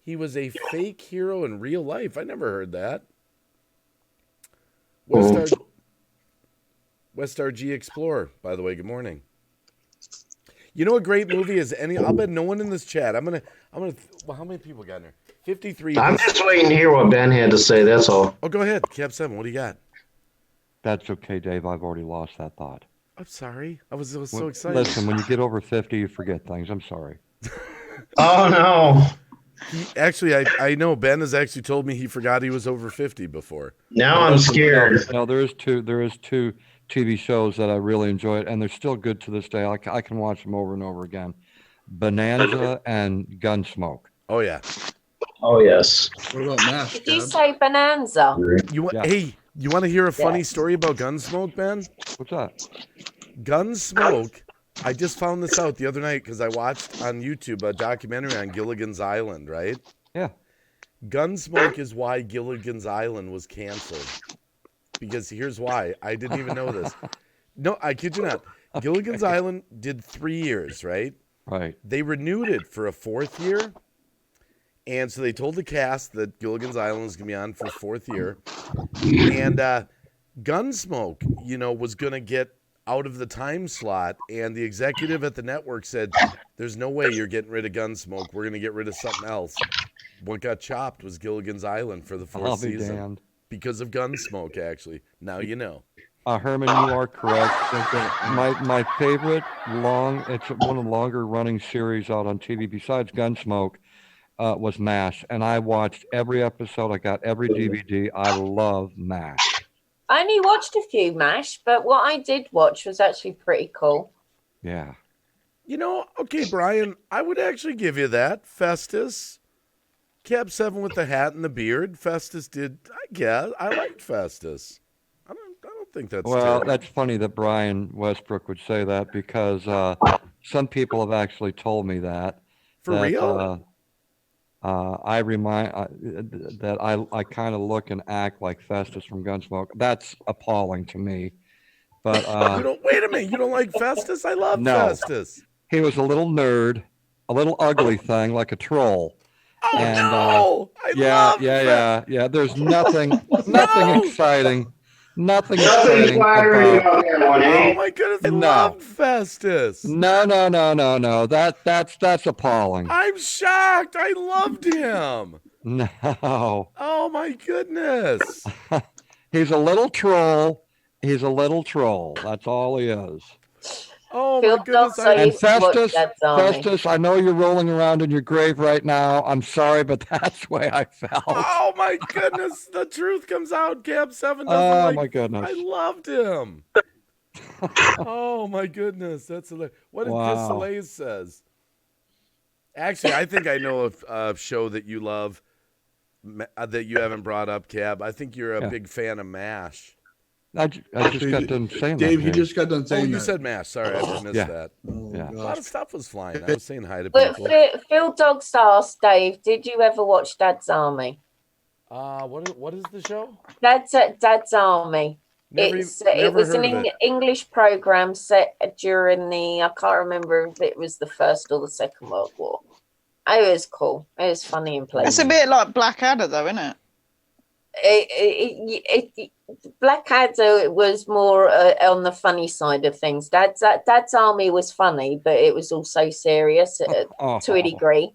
He was a fake hero in real life. I never heard that. Westar G Explorer, by the way, good morning. You know a great movie is I'll bet no one in this chat. Well, how many people got in there? 53. I'm just waiting to hear what Ben had to say, that's all. Oh, go ahead. Cap 7, what do you got? That's okay, Dave. I've already lost that thought. I'm sorry. I was so excited. Listen, when you get over 50, you forget things. I'm sorry. Oh, no. I know Ben has actually told me he forgot he was over 50 before. Now I'm scared. No, there is two TV shows that I really enjoyed, and they're still good to this day. I can watch them over and over again. Bonanza and Gunsmoke. Oh, yeah. Oh, yes. What about MASH? Did you say Bonanza? Hey, you want to hear a funny story about Gunsmoke, Ben? What's that? Gunsmoke. I just found this out the other night because I watched on YouTube a documentary on Gilligan's Island, right? Yeah. Gunsmoke is why Gilligan's Island was canceled. Because here's why. I didn't even know this. No, I kid you not. Gilligan's Island did 3 years, right? Right. They renewed it for a 4th year. And so they told the cast that Gilligan's Island was going to be on for a 4th year. And Gunsmoke, was going to get out of the time slot. And the executive at the network said, there's no way you're getting rid of Gunsmoke. We're going to get rid of something else. What got chopped was Gilligan's Island for the 4th season. Damned. Because of Gunsmoke, actually. Now you know. Herman, you are correct. My favorite it's one of the longer running series out on TV besides Gunsmoke, was MASH. And I watched every episode. I got every DVD. I love MASH. I only watched a few MASH, but what I did watch was actually pretty cool. Yeah. Okay, Brian, I would actually give you that. Festus. Cap 7 with the hat and the beard. Festus did, I guess. I liked Festus. I don't think that's terrible. That's funny that Brian Westbrook would say that because some people have actually told me that. For real? I kind of look and act like Festus from Gunsmoke. That's appalling to me. But wait a minute. You don't like Festus? I love Festus. He was a little nerd, a little ugly thing like a troll. Oh And, no! I love yeah. There's nothing No! exciting. Nothing Nothing exciting flattering about. about that one, Oh eh? my goodness! I No. loved Festus. No. That's appalling. I'm shocked. I loved him. No. Oh my goodness. He's a little troll. He's a little troll. That's all he is. Oh Phil my goodness. Dogs, I And used to watch Festus, Dad's Army. Festus, I know you're rolling around in your grave right now. I'm sorry, but that's the way I felt. Oh my goodness. The truth comes out. Cab 7 doesn't Oh, like. my goodness. I loved him. Oh my goodness. That's hilarious. What did Chris Wow. Soleil says? Actually, I think I know a show that you love that you haven't brought up, Cab. I think you're a Yeah. big fan of MASH. I just got done saying Dave, that. he just got done Oh, saying you that. said MASH. Sorry, I missed Yeah. that. Oh, Yeah. A lot of gosh. stuff was flying. I was saying hi to But people. Phil Dogs asked Dave, did you ever watch Dad's Army? What is the show? Dad's Army. Never It was heard an of it. English program set during I can't remember if it was the First or the Second World War. It was cool. It was funny and It's pleasant. a bit like Blackadder, though, isn't it? Blackadder was more on the funny side of things. Dad's Army was funny, but it was also serious to a degree.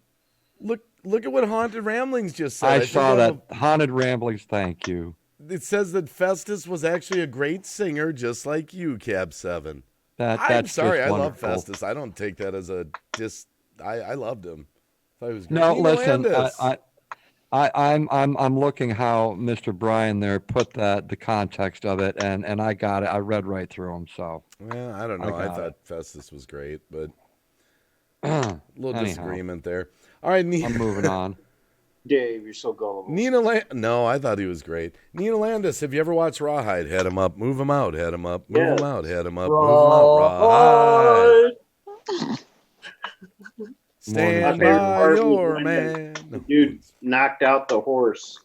Look at what Haunted Ramblings just said. I think saw we have that. Haunted Ramblings, thank you. It says that Festus was actually a great singer, just like you, Cab 7. I'm That's sorry, just I love wonderful. Festus. I don't take that as a dis. I loved him. Thought he was great. No, Nina listen, Landis. I'm looking how Mr. Brian there put the context of it, and I got it. I read right through him. So Well, I don't know. I got thought it. Festus was great, but a little Anyhow. disagreement there. All right, Nina. I'm moving on. Dave, you're so gullible. No, I thought he was great. Nina Landis, have you ever watched Rawhide? Head him up, move him out, head him up, move him out, head him up, move him out. Rawhide. Stand My favorite by part was your when man. the dude knocked out the horse.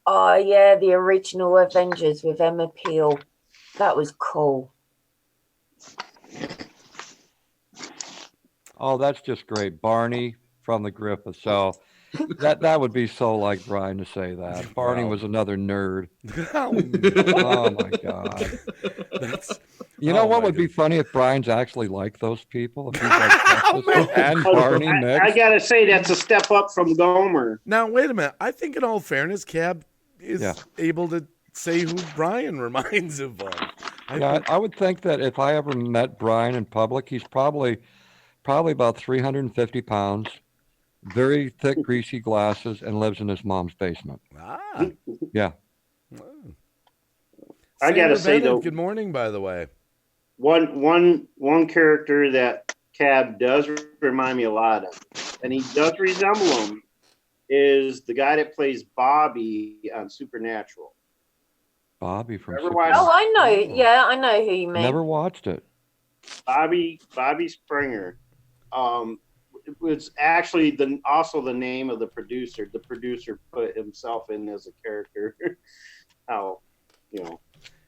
Oh yeah, the original Avengers with Emma Peel. That was cool. Oh, that's just great, Barney from the Griffith. So that would be so like Brian to say that. Barney was another nerd. Oh my God. You know what would be funny if Brian's actually like those people? If he's like Festus and Barney I mixed. gotta say that's a step up from Gomer. Now, wait a minute. I think in all fairness, Cab is able to say who Brian reminds him of. I would think that if I ever met Brian in public, he's probably about 350 pounds, very thick, greasy glasses, and lives in his mom's basement. Ah. Yeah. I gotta say Bennett, though, good morning, by the way. one character that Cab does remind me a lot of, and he does resemble him, is the guy that plays Bobby on Supernatural. Bobby from Ever Supernatural. watched- Oh, I know. Yeah, I know who you mean. Never watched it. Bobby Springer. It was actually also the name of the producer. The producer put himself in as a character. How,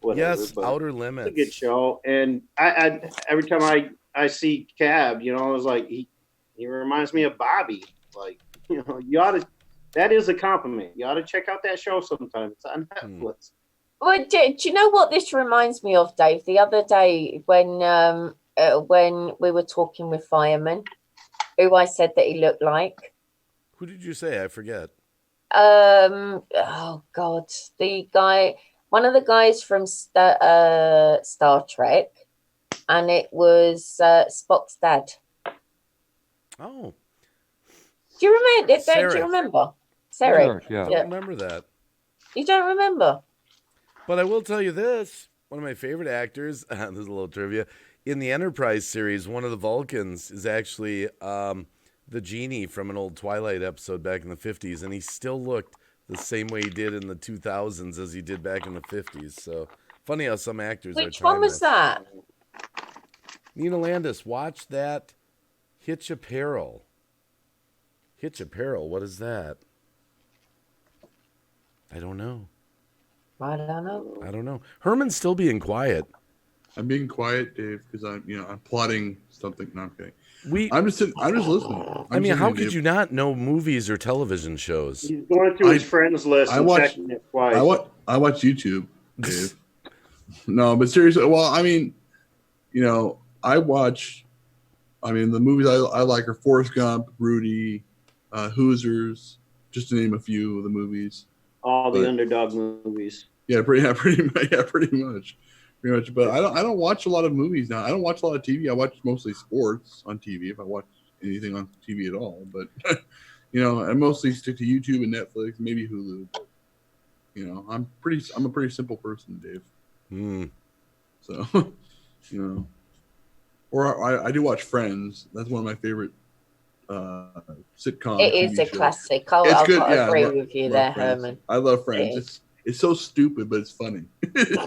whatever. Yes, but Outer it's Limits. a good show. And I every time I see Cab, I was like, he reminds me of Bobby. Like, you ought to. That is a compliment. You ought to check out that show sometime. It's on Netflix. Well, do you know what this reminds me of, Dave? The other day when we were talking with Fireman, who I said that he looked like. Who did you say? I forget. Oh God, the guy, one of the guys from Star Trek, and it was Spock's dad. Oh. Do you remember? Do Sarek. you remember? Sarek. Yeah. I don't remember that. You don't remember? But I will tell you this. One of my favorite actors, there's a little trivia, in the Enterprise series, one of the Vulcans is actually the genie from an old Twilight episode back in the 50s, and he still looked the same way he did in the 2000s as he did back in the 50s. So funny how some actors are Which one was that? Nina Landis, watch that Hitch Apparel. Hitch Apparel, what is that? I don't know. I don't know. Herman's still being quiet. I'm being quiet, Dave, because I'm plotting something. No, I'm kidding. I'm just listening. I mean, how could you not know movies or television shows? He's going through his friends list and checking it twice. I watch YouTube, Dave. No, but seriously, well, I mean, I watch. I mean, the movies I like are Forrest Gump, Rudy, Hoosiers, just to name a few of the movies. All the underdog movies. Yeah, pretty much. But I don't watch a lot of movies now. I don't watch a lot of TV. I watch mostly sports on TV if I watch anything on TV at all. But I mostly stick to YouTube and Netflix, maybe Hulu. I'm a pretty simple person, Dave. So, or I do watch Friends. That's one of my favorite sitcom. It is a classic. I'll agree with you there, Herman. I love Friends. It's so stupid, but it's funny.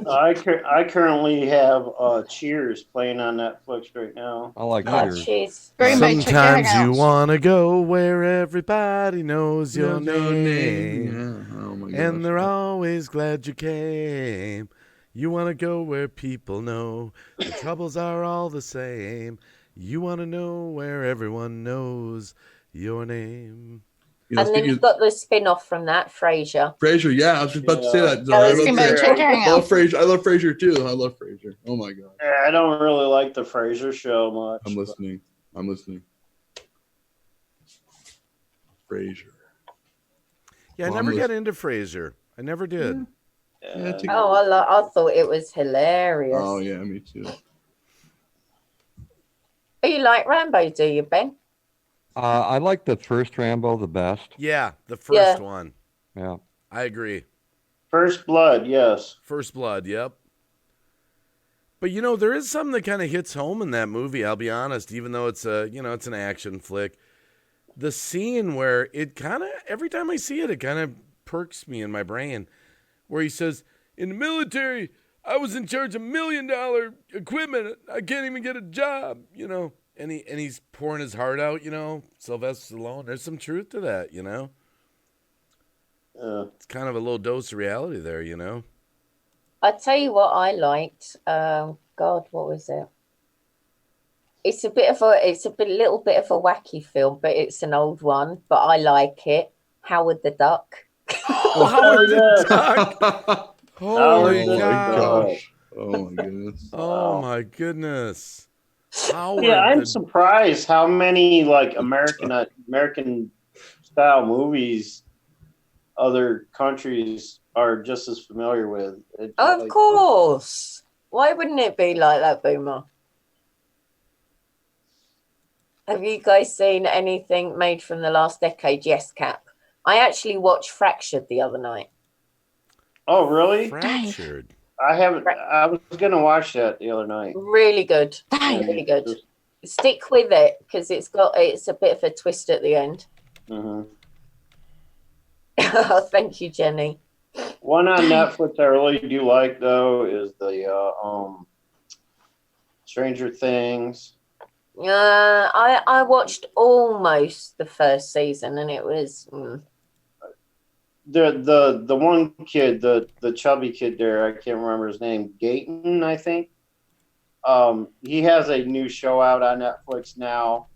I currently have Cheers playing on Netflix right now. I like Cheers. Sometimes you want to go where everybody knows your name. Yeah. Oh my gosh. And they're always glad you came. You want to go where people know the troubles are all the same. You want to know where everyone knows your name. And then you've got the spin-off from that, Frasier. Frasier, yeah, I was just about to say that. I love Frasier. I love Frasier too. I love Frasier. Oh my god. I don't really like the Frasier show much. I'm listening. Frasier. Yeah, I never got into Frasier. I never did. I thought it was hilarious. Oh yeah, me too. Oh, you like Rambo, do you, Ben? I like the first Rambo the best. Yeah, the first one. Yeah. I agree. First Blood, yes. First Blood, yep. But there is something that kind of hits home in that movie, I'll be honest, even though it's it's an action flick. The scene where it kind of, every time I see it, it kind of perks me in my brain, where he says, in the military, I was in charge of $1 million equipment. I can't even get a job, And he's pouring his heart out, Sylvester Stallone. There's some truth to that, It's kind of a little dose of reality there, I'll tell you what I liked. God, what was it? It's a little bit of a wacky film, but it's an old one, but I like it. Howard the Duck. Howard the Duck. Holy gosh. Oh my goodness. Oh my goodness. I'm surprised how many American style movies other countries are just as familiar with. Of course. Why wouldn't it be like that, Boomer? Have you guys seen anything made from the last decade? Yes, Cap. I actually watched Fractured the other night. Oh, really? Fractured. I haven't. I was going to watch that the other night. Really good. Really good. Stick with it because it's a bit of a twist at the end. Mm-hmm. Oh, thank you, Jenny. One on Netflix I really do like though is the Stranger Things. I watched almost the first season and it was. The one kid, the chubby kid there, I can't remember his name, Gayton, I think. He has a new show out on Netflix now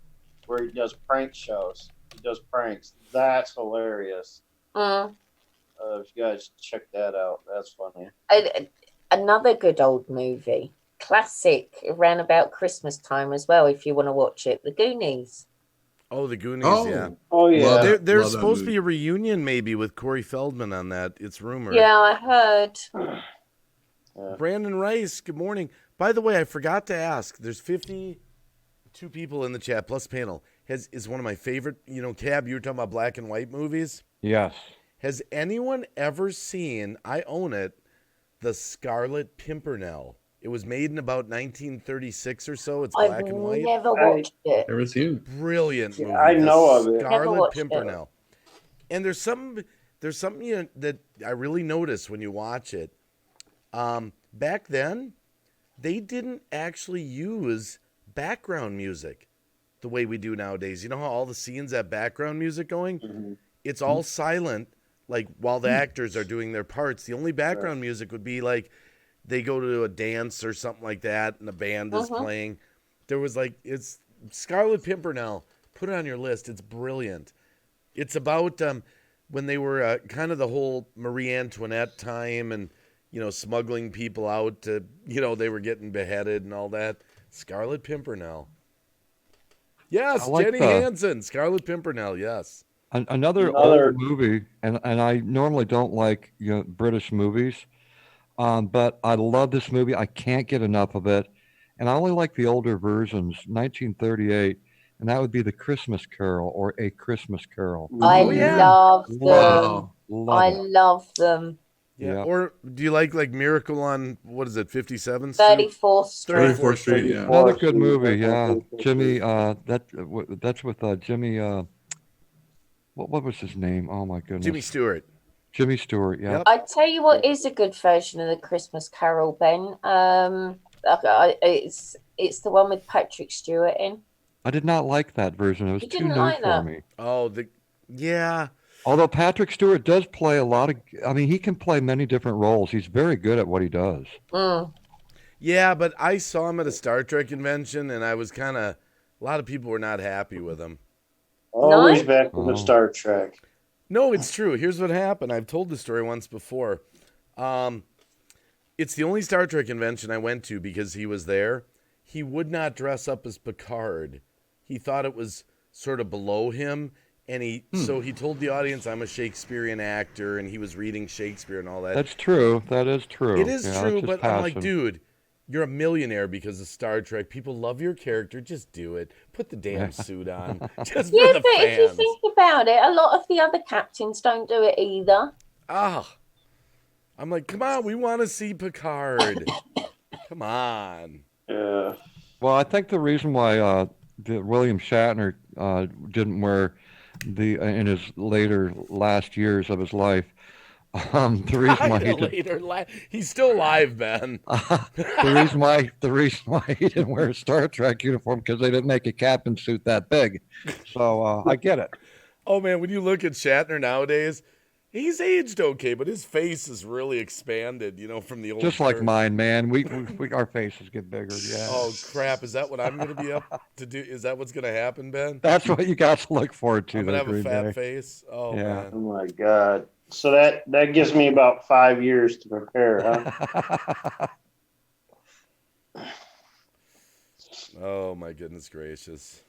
where he does prank shows. He does pranks. That's hilarious. If you guys check that out, that's funny. Another good old movie, classic, around about Christmas time as well. If you want to watch it, The Goonies. Oh, The Goonies, yeah. Oh, yeah. There's supposed to be a reunion maybe with Corey Feldman on that. It's rumored. Yeah, I heard. Brandon Rice, good morning. By the way, I forgot to ask. There's 52 people in the chat plus panel. Is one of my favorite, Cab, you were talking about black and white movies? Yes. Has anyone ever seen, I own it, The Scarlet Pimpernel? It was made in about 1936 or so. It's black and white. I've never watched it. Never seen it. Brilliant movie. I know of it. Scarlet Pimpernel. And there's something that I really noticed when you watch it. Back then, they didn't actually use background music the way we do nowadays. You know how all the scenes have background music going? Mm-hmm. It's all silent, like while the actors are doing their parts. The only background music would be like they go to a dance or something like that and the band is playing. There was Scarlet Pimpernel. Put it on your list. It's brilliant. It's about when they were kind of the whole Marie Antoinette time and, smuggling people out to, they were getting beheaded and all that. Scarlet Pimpernel. Yes, I like Jenny Hansen. Scarlet Pimpernel, yes. Another old movie, and I normally don't like British movies, but I love this movie. I can't get enough of it, and I only like the older versions, 1938, and that would be The Christmas Carol or A Christmas Carol. I love them. Wow. I love them. Yeah. Or do you like Miracle on, what is it, 57th 34th Street. 34th Street, yeah. Another good movie, yeah. Jimmy, that's with Jimmy, what was his name? Oh my goodness. Jimmy Stewart. Jimmy Stewart, yeah. Yep. I tell you what is a good version of the Christmas Carol, Ben. It's the one with Patrick Stewart in. I did not like that version. It was too new for me. Oh, yeah. Although Patrick Stewart does play a lot of, he can play many different roles. He's very good at what he does. Yeah, but I saw him at a Star Trek convention, and I was a lot of people were not happy with him. Always back to the Star Trek. No, it's true. Here's what happened. I've told the story once before. It's the only Star Trek convention I went to because he was there. He would not dress up as Picard. He thought it was sort of below him. And so he told the audience, I'm a Shakespearean actor, and he was reading Shakespeare and all that. That's true. That is true. It is true, but I'm like, dude, you're a millionaire because of Star Trek. People love your character. Just do it. Put the damn suit on. Just for the but fans. if you think about it, a lot of the other captains don't do it either. I'm like, come on, we want to see Picard. Come on. Yeah. Well, I think the reason why William Shatner didn't wear in his last years of his life, the reason why he's still alive, Ben. the reason why he didn't wear a Star Trek uniform because they didn't make a captain suit that big. So I get it. Oh man, when you look at Shatner nowadays, he's aged okay, but his face is really expanded, from the old. Just like mine, man. We our faces get bigger. Yeah. Oh crap! Is that what I'm going to be up to do? Is that what's going to happen, Ben? That's what you got to look forward to. I'm going to have a fat face. Oh yeah. man. Oh my God. So that gives me about 5 years to prepare, huh? Oh my goodness gracious.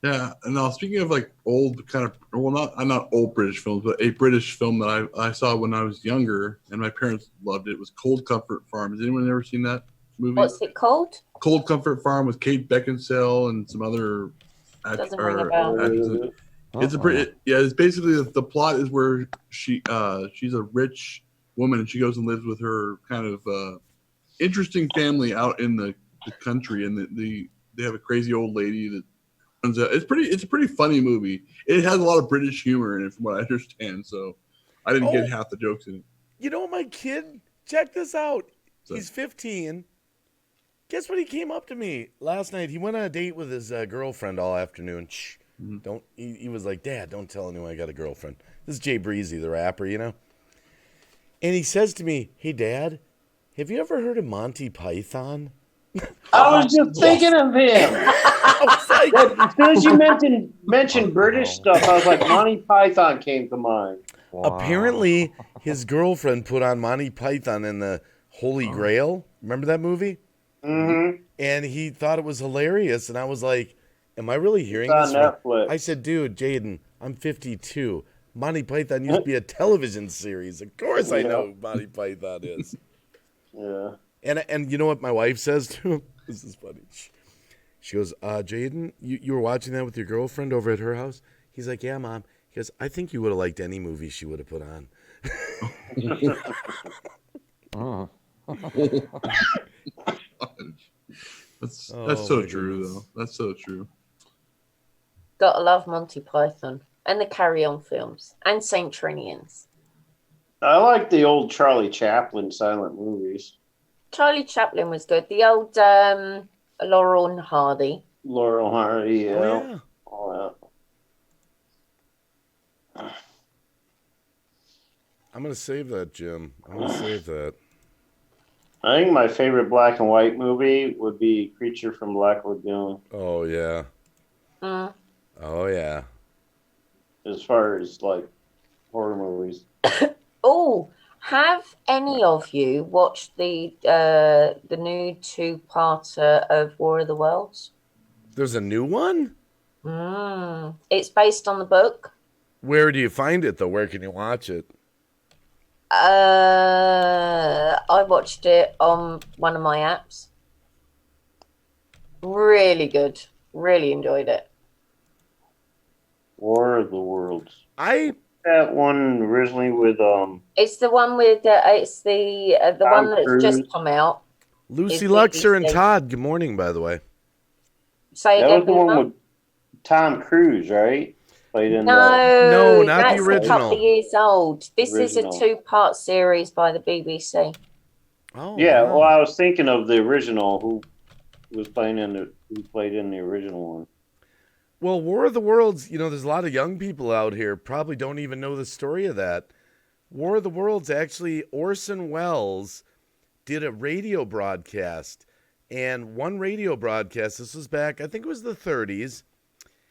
Yeah, and now speaking of old not old British films, but a British film that I saw when I was younger, and my parents loved it, was Cold Comfort Farm. Has anyone ever seen that movie? What's it called? Cold Comfort Farm with Kate Beckinsale and some other. Doesn't ring a bell. It's it's basically the plot is where she's a rich woman and she goes and lives with her kind of interesting family out in the country, and they have a crazy old lady that. It's a pretty funny movie. It has a lot of British humor in it, from what I understand. So I didn't get half the jokes in it. My kid, check this out. He's 15. Guess what? He came up to me last night. He went on a date with his girlfriend all afternoon. Shh, don't. He was like, Dad, don't tell anyone I got a girlfriend. This is Jay Breezy, the rapper, And he says to me, Hey, Dad, have you ever heard of Monty Python? I was just thinking of him. As soon as you mentioned British stuff, I was like, Monty Python came to mind. Wow. Apparently, his girlfriend put on Monty Python and the Holy Grail. Remember that movie? Mm-hmm. And he thought it was hilarious. And I was like, am I really hearing it's this? On Netflix. I said, dude, Jaden, I'm 52. Monty Python used to be a television series. Of course I know who Monty Python is. Yeah. And you know what my wife says to him? This is funny. She goes, Jaden, you were watching that with your girlfriend over at her house? He's like, yeah, Mom. He goes, I think you would have liked any movie she would have put on. That's so true, though. That's so true. Gotta love Monty Python and the Carry On films and Saint Trinians. I like the old Charlie Chaplin silent movies. Charlie Chaplin was good. The old Laurel and Hardy. Laurel Hardy, yeah. Oh, yeah. Oh, yeah. I'm going to save that, Jim. I'm going to save that. I think my favorite black and white movie would be Creature from Black Lagoon. Oh, yeah. Mm. Oh yeah. as far as like horror movies. Oh, have any of you watched the new two-parter of War of the Worlds? There's a new one? It's based on the book. Where do you find it though? Where can you watch it? I watched it on one of my apps. Really good. Really enjoyed it. War of the Worlds. I That one originally with It's the one with it's the one that's Cruise. just come out. Lucy It's Luxor and BBC. Todd. Good morning, by the way. Say that again. was the one Boomer? with Tom Cruise, right? Played in No, not the that's a original. couple of years old. This is a Original. two-part series by the BBC. Oh yeah. wow. Well, I was thinking of the original who played in the original one. Well, War of the Worlds, there's a lot of young people out here probably don't even know the story of that. War of the Worlds, actually, Orson Welles did a radio broadcast. And one radio broadcast, this was back, I think it was the 30s.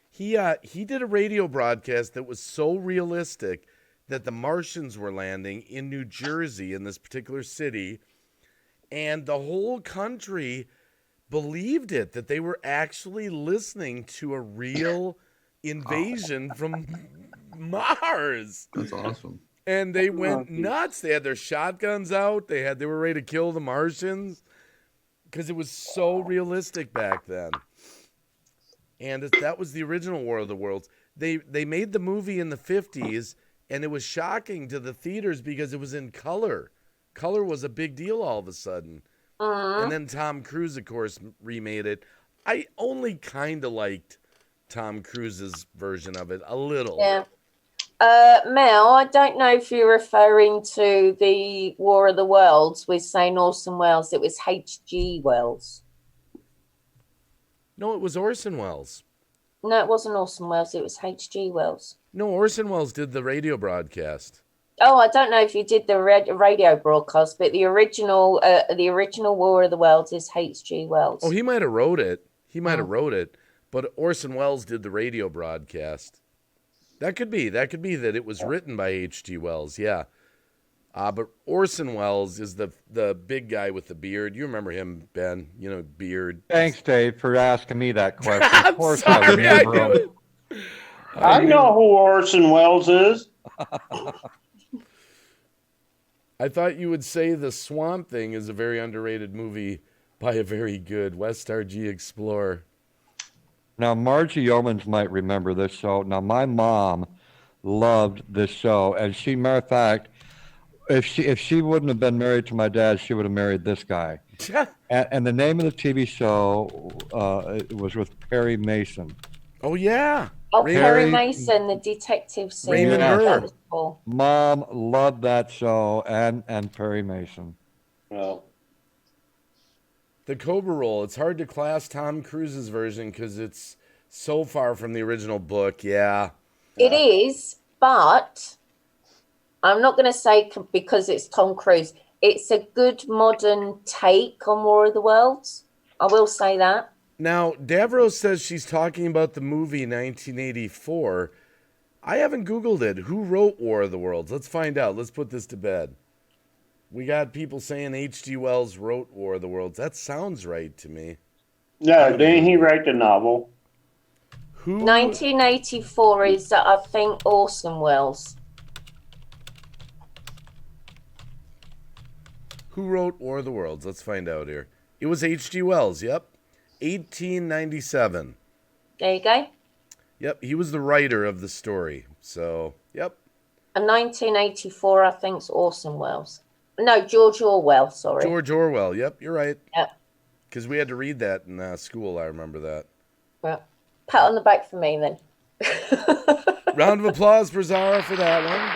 He did a radio broadcast that was so realistic that the Martians were landing in New Jersey, in this particular city. And the whole country believed it, that they were actually listening to a real invasion from Mars. That's awesome. And they went nuts. They had their shotguns out. They were ready to kill the Martians because it was so realistic back then. And that was the original War of the Worlds. They made the movie in the 50s, and it was shocking to the theaters because it was in color. Color was a big deal all of a sudden. And then Tom Cruise, of course, remade it. I only kind of liked Tom Cruise's version of it a little. Yeah. Mel, I don't know if you're referring to the War of the Worlds with St. Orson Welles. It was H.G. Wells. No, it was Orson Welles. No, it wasn't Orson Welles. It was H.G. Wells. No, Orson Welles did the radio broadcast. Oh, I don't know if you did the radio broadcast, but the original War of the Worlds is H.G. Wells. Oh, he might have wrote it. Wrote it, but Orson Welles did the radio broadcast. That could be that it was written by H.G. Wells, yeah. But Orson Welles is the big guy with the beard. You remember him, Ben? Beard. Thanks, Dave, for asking me that question. I'm Of course sorry, I remember I knew him. it. I know who Orson Welles is. I thought you would say The Swamp Thing is a very underrated movie by a very good West RG explorer. Now, Margie Yeomans might remember this show. Now, my mom loved this show, and matter of fact, if she wouldn't have been married to my dad, she would have married this guy. And the name of the TV show it was with Perry Mason. Oh yeah. Oh, Perry Mason, the detective series. Raymond That Burr. was cool. Mom loved that show and Perry Mason. Well, The Cobra Roll. It's hard to class Tom Cruise's version because it's so far from the original book. Yeah. It is, but I'm not going to say because it's Tom Cruise. It's a good modern take on War of the Worlds. I will say that. Now, Davros says she's talking about the movie 1984. I haven't Googled it. Who wrote War of the Worlds? Let's find out. Let's put this to bed. We got people saying H.G. Wells wrote War of the Worlds. That sounds right to me. yeah, didn't he write the novel? Who? 1984 is, I think, Orson Welles. Who wrote War of the Worlds? Let's find out here. It was H.G. Wells, yep. 1897. There you go. Yep, he was the writer of the story. So, yep. And 1984, I think, is Orson Welles. No, George Orwell, sorry. George Orwell, yep, you're right. Yep. Because we had to read that in school, I remember that. Well, pat on the back for me, then. Round of applause for Zara for that one.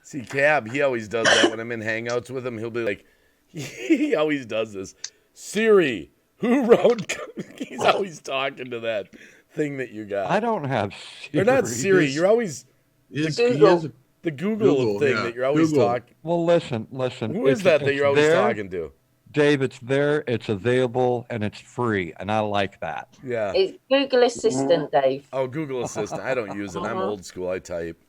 See, Cab, he always does that when I'm in Hangouts with him. He'll be like, he always does this. Siri, who wrote... He's always talking to that thing that you got. I don't have Siri. Or not Siri, you're always... The Google thing yeah. that you're always Google. talking... Well, listen. Who is that you're always talking to? Dave, it's there, it's available, and it's free, and I like that. Yeah. It's Google Assistant, Dave. Oh, Google Assistant. I don't use it. I'm old school. I type.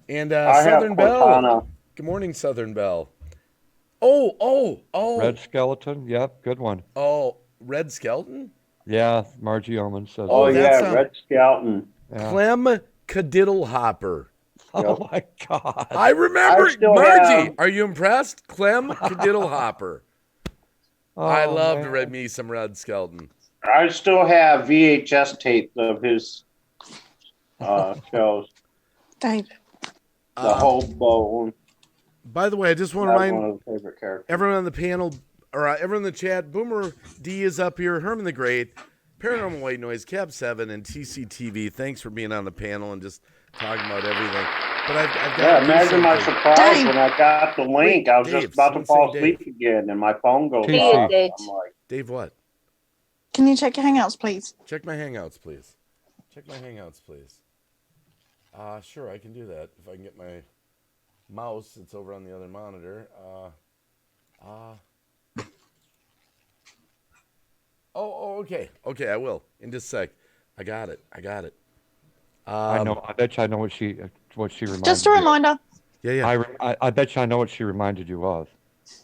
And I Southern have Bell. Cortana. Good morning, Southern Bell. Oh. Red Skeleton, yep, good one. Oh, Red Skeleton? Yeah, Margie Oman says. Oh, that's yeah, Red Skeleton. Yeah. Clem Cadiddlehopper. Oh my God! I remember. I still Margie, have- are you impressed? Clem Cadiddlehopper. Oh, I love to man. read me some Red Skeleton. I still have VHS tapes of his shows. Dave. The Hobo. By the way, I just want to That's remind one of the favorite characters. everyone on the panel, or everyone in the chat, Boomer D is up here, Herman the Great, Paranormal White Noise, Cab 7, and TCTV. Thanks for being on the panel and just talking about everything. But I've got Yeah, to do imagine my something. surprise Dave. when I got the link. I was Dave, just about to someone fall say asleep Dave. again, and my phone goes TC. off. Dave. I'm like, Dave, what? Can you check your Hangouts, please? Check my Hangouts, please. Check my Hangouts, please. Sure, I can do that. If I can get my mouse, it's over on the other monitor. Okay. Okay, I will. In just a sec. I got it. I know. I bet you I know what she reminded. Just a you. reminder. Yeah. I bet you I know what she reminded you of.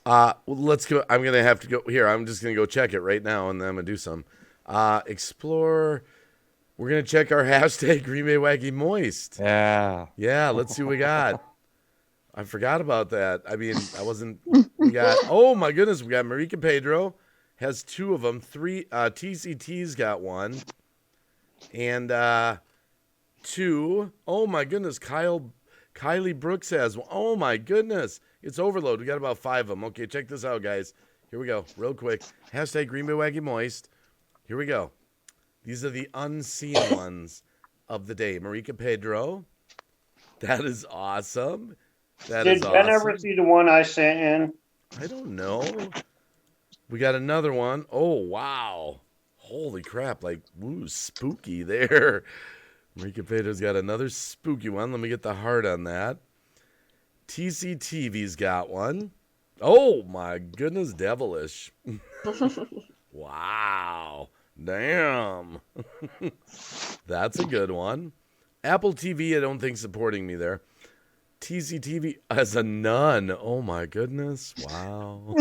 Well, let's go. I'm going to have to go here. I'm just going to go check it right now, and then I'm going to do some. Explore. We're going to check our hashtag Green Bay Wacky Moist. Yeah. Yeah, let's see what we got. I forgot about that. I mean, we got, oh my goodness, we got Marika Pedro, has 2 of them. 3, TCT's got 1. And 2, oh my goodness, Kylie Brooks has 1. Oh my goodness, it's overload. We got about 5 of them. Okay, check this out, guys. Here we go, real quick. Hashtag Green Bay Wacky Moist. Here we go. These are the unseen ones of the day. Marika Pedro. That is awesome. did Ben ever see the one I sent in? I don't know. We got another one. Oh, wow. Holy crap. Like, woo, spooky there. Marika Pedro's got another spooky one. Let me get the heart on that. TCTV's got one. Oh, my goodness, devilish. Wow. Damn. That's a good one. Apple TV, I don't think supporting me there. TCTV as a nun. Oh my goodness. Wow.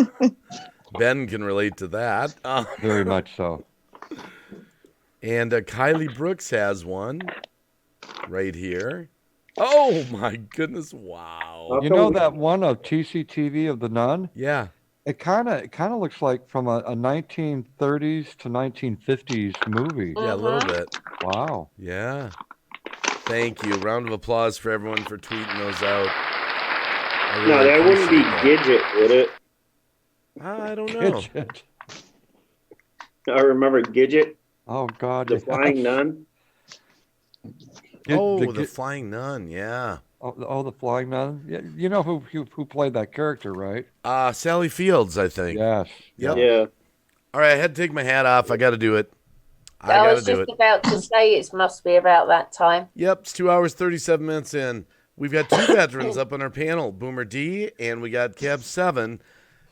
Ben can relate to that. Very much so. And Kylie Brooks has one right here. Oh my goodness. Wow. You know that one of TCTV of the nun? Yeah. It kind of looks like from a 1930s to 1950s movie. Yeah, a little bit. Wow. Yeah. Thank you. Round of applause for everyone for tweeting those out. I really No, that wouldn't be appreciate that. Gidget, would it? I don't know. Gidget. I remember Gidget, Oh God. the yes. flying nun. The Flying Nun, yeah. The Flying Nun. Yeah, you know who played that character, right? Sally Fields, I think. Yes. Yep. Yeah. All right, I had to take my hat off. I got to do it. I was just about to say it must be about that time. Yep, it's 2 hours, 37 minutes in. We've got 2 veterans up on our panel, Boomer D, and we got Cab 7.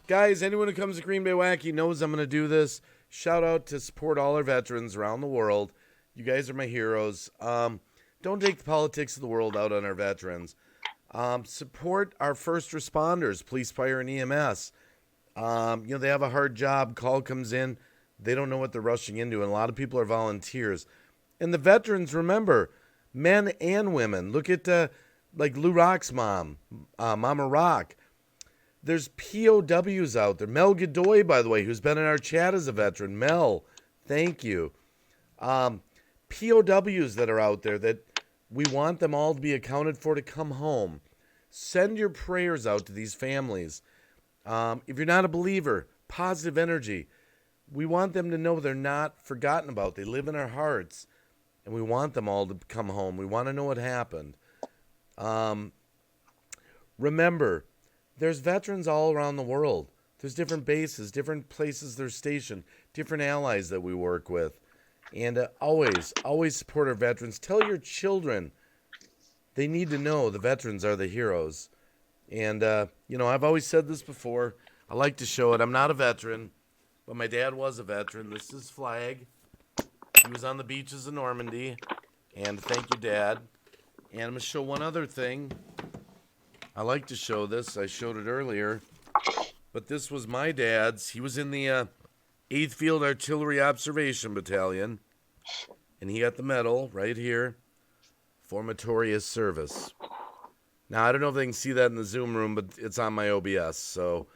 Guys, anyone who comes to Green Bay Wacky knows I'm going to do this. Shout out to support all our veterans around the world. You guys are my heroes. Don't take the politics of the world out on our veterans. Support our first responders, police, fire, and EMS. They have a hard job. Call comes in. They don't know what they're rushing into, and a lot of people are volunteers. And the veterans, remember, men and women. Look at like Lou Rock's mom, Mama Rock. There's POWs out there. Mel Godoy, by the way, who's been in our chat as a veteran. Mel, thank you. POWs that are out there that we want them all to be accounted for to come home. Send your prayers out to these families. If you're not a believer, positive energy. We want them to know they're not forgotten about. They live in our hearts, and we want them all to come home. We want to know what happened. Remember, there's veterans all around the world. There's different bases, different places they're stationed, different allies that we work with. And always support our veterans. Tell your children they need to know the veterans are the heroes. And, I've always said this before. I like to show it. I'm not a veteran, but my dad was a veteran. This is flag. He was on the beaches of Normandy. And thank you, Dad. And I'm going to show one other thing. I like to show this. I showed it earlier. But this was my dad's. He was in the 8th Field Artillery Observation Battalion. And he got the medal right here for meritorious service. Now, I don't know if they can see that in the Zoom room, but it's on my OBS. So,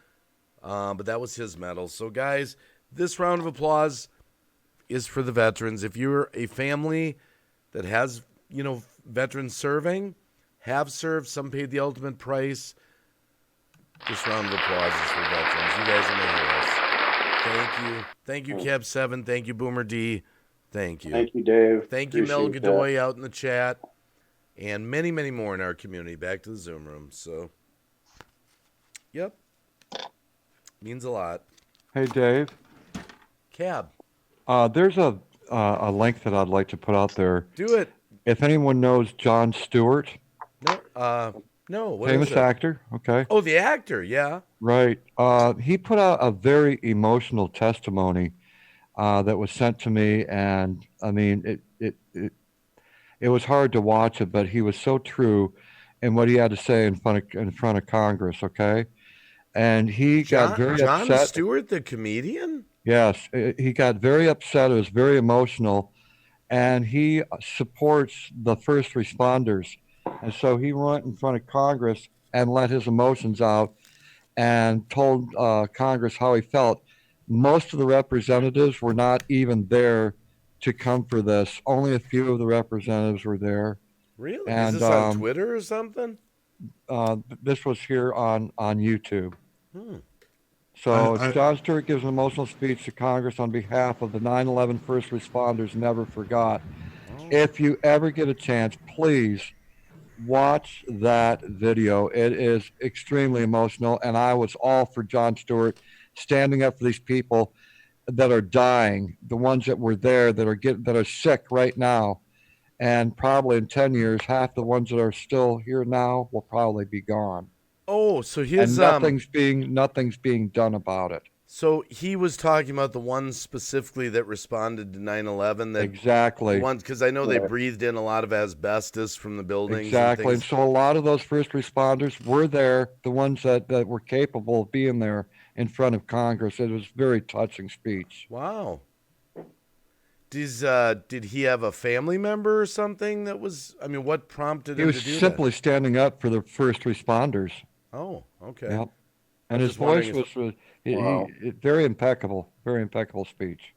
but that was his medal. So, guys, this round of applause is for the veterans. If you're a family that has, veterans serving, have served, some paid the ultimate price, this round of applause is for veterans. You guys are my heroes. Thank you. Thank you, Cab7. Thank you, Boomer D. Thank you. Thank you, Dave. Thank you, Mel Appreciate Godoy out in the chat. And many, many more in our community. Back to the Zoom room. So, yep. Means a lot. Hey, Dave. Cab. There's a link that I'd like to put out there. Do it. If anyone knows Jon Stewart. No. What famous is it? actor. Okay. Oh, the actor. Yeah. Right. He put out a very emotional testimony that was sent to me, and I mean, it was hard to watch it, but he was so true in what he had to say in front of Congress. Okay, and he got very upset. Jon Stewart, the comedian. Yes, he got very upset. It was very emotional, and he supports the first responders, and so he went in front of Congress and let his emotions out, and told Congress how he felt. Most of the representatives were not even there to come for this. Only a few of the representatives were there. Really? And, is this on Twitter or something? This was here on YouTube. So Jon Stewart gives an emotional speech to Congress on behalf of the 9/11 first responders never forgot. If you ever get a chance, please watch that video. It is extremely emotional, and I was all for Jon Stewart standing up for these people that are dying, the ones that were there that are sick right now, and probably in 10 years, half the ones that are still here now will probably be gone. Oh, so his and nothing's being done about it. So he was talking about the ones specifically that responded to 9/11. That exactly. Ones, because I know they breathed in a lot of asbestos from the buildings. Exactly. And so a lot of those first responders were there, the ones that were capable of being there in front of Congress. It was a very touching speech. Wow. Did he have a family member or something that was, I mean, what prompted him to do that? He was simply standing up for the first responders. Oh, okay. Yep. And his voice was very impeccable speech.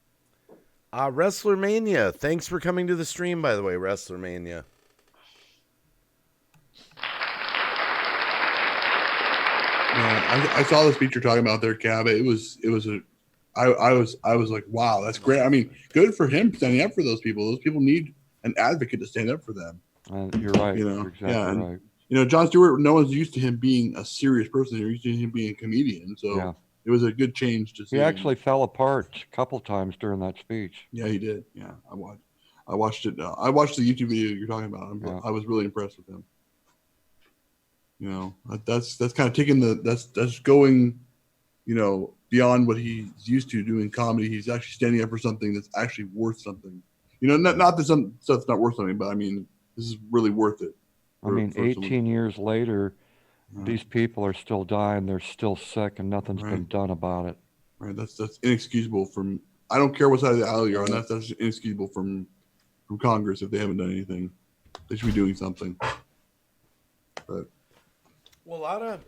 Wrestler Mania, thanks for coming to the stream, by the way, Wrestler Mania. I saw the speech you're talking about there, Cab. I was like, wow, that's great. I mean, good for him standing up for those people. Those people need an advocate to stand up for them. You're right. You're exactly right. Jon Stewart, no one's used to him being a serious person. They're used to him being a comedian. So it was a good change to see. He actually fell apart a couple times during that speech. Yeah, he did. Yeah, I watched it. I watched the YouTube video you're talking about. I was really impressed with him. That's kind of taking that's going, beyond what he's used to doing comedy. He's actually standing up for something that's actually worth something. Not that some stuff's not worth something, but I mean, this is really worth it. 18 years later, these people are still dying. They're still sick, and nothing's been done about it. Right. That's inexcusable from. I don't care what side of the aisle you're on. That's inexcusable from Congress if they haven't done anything. They should be doing something. But well, a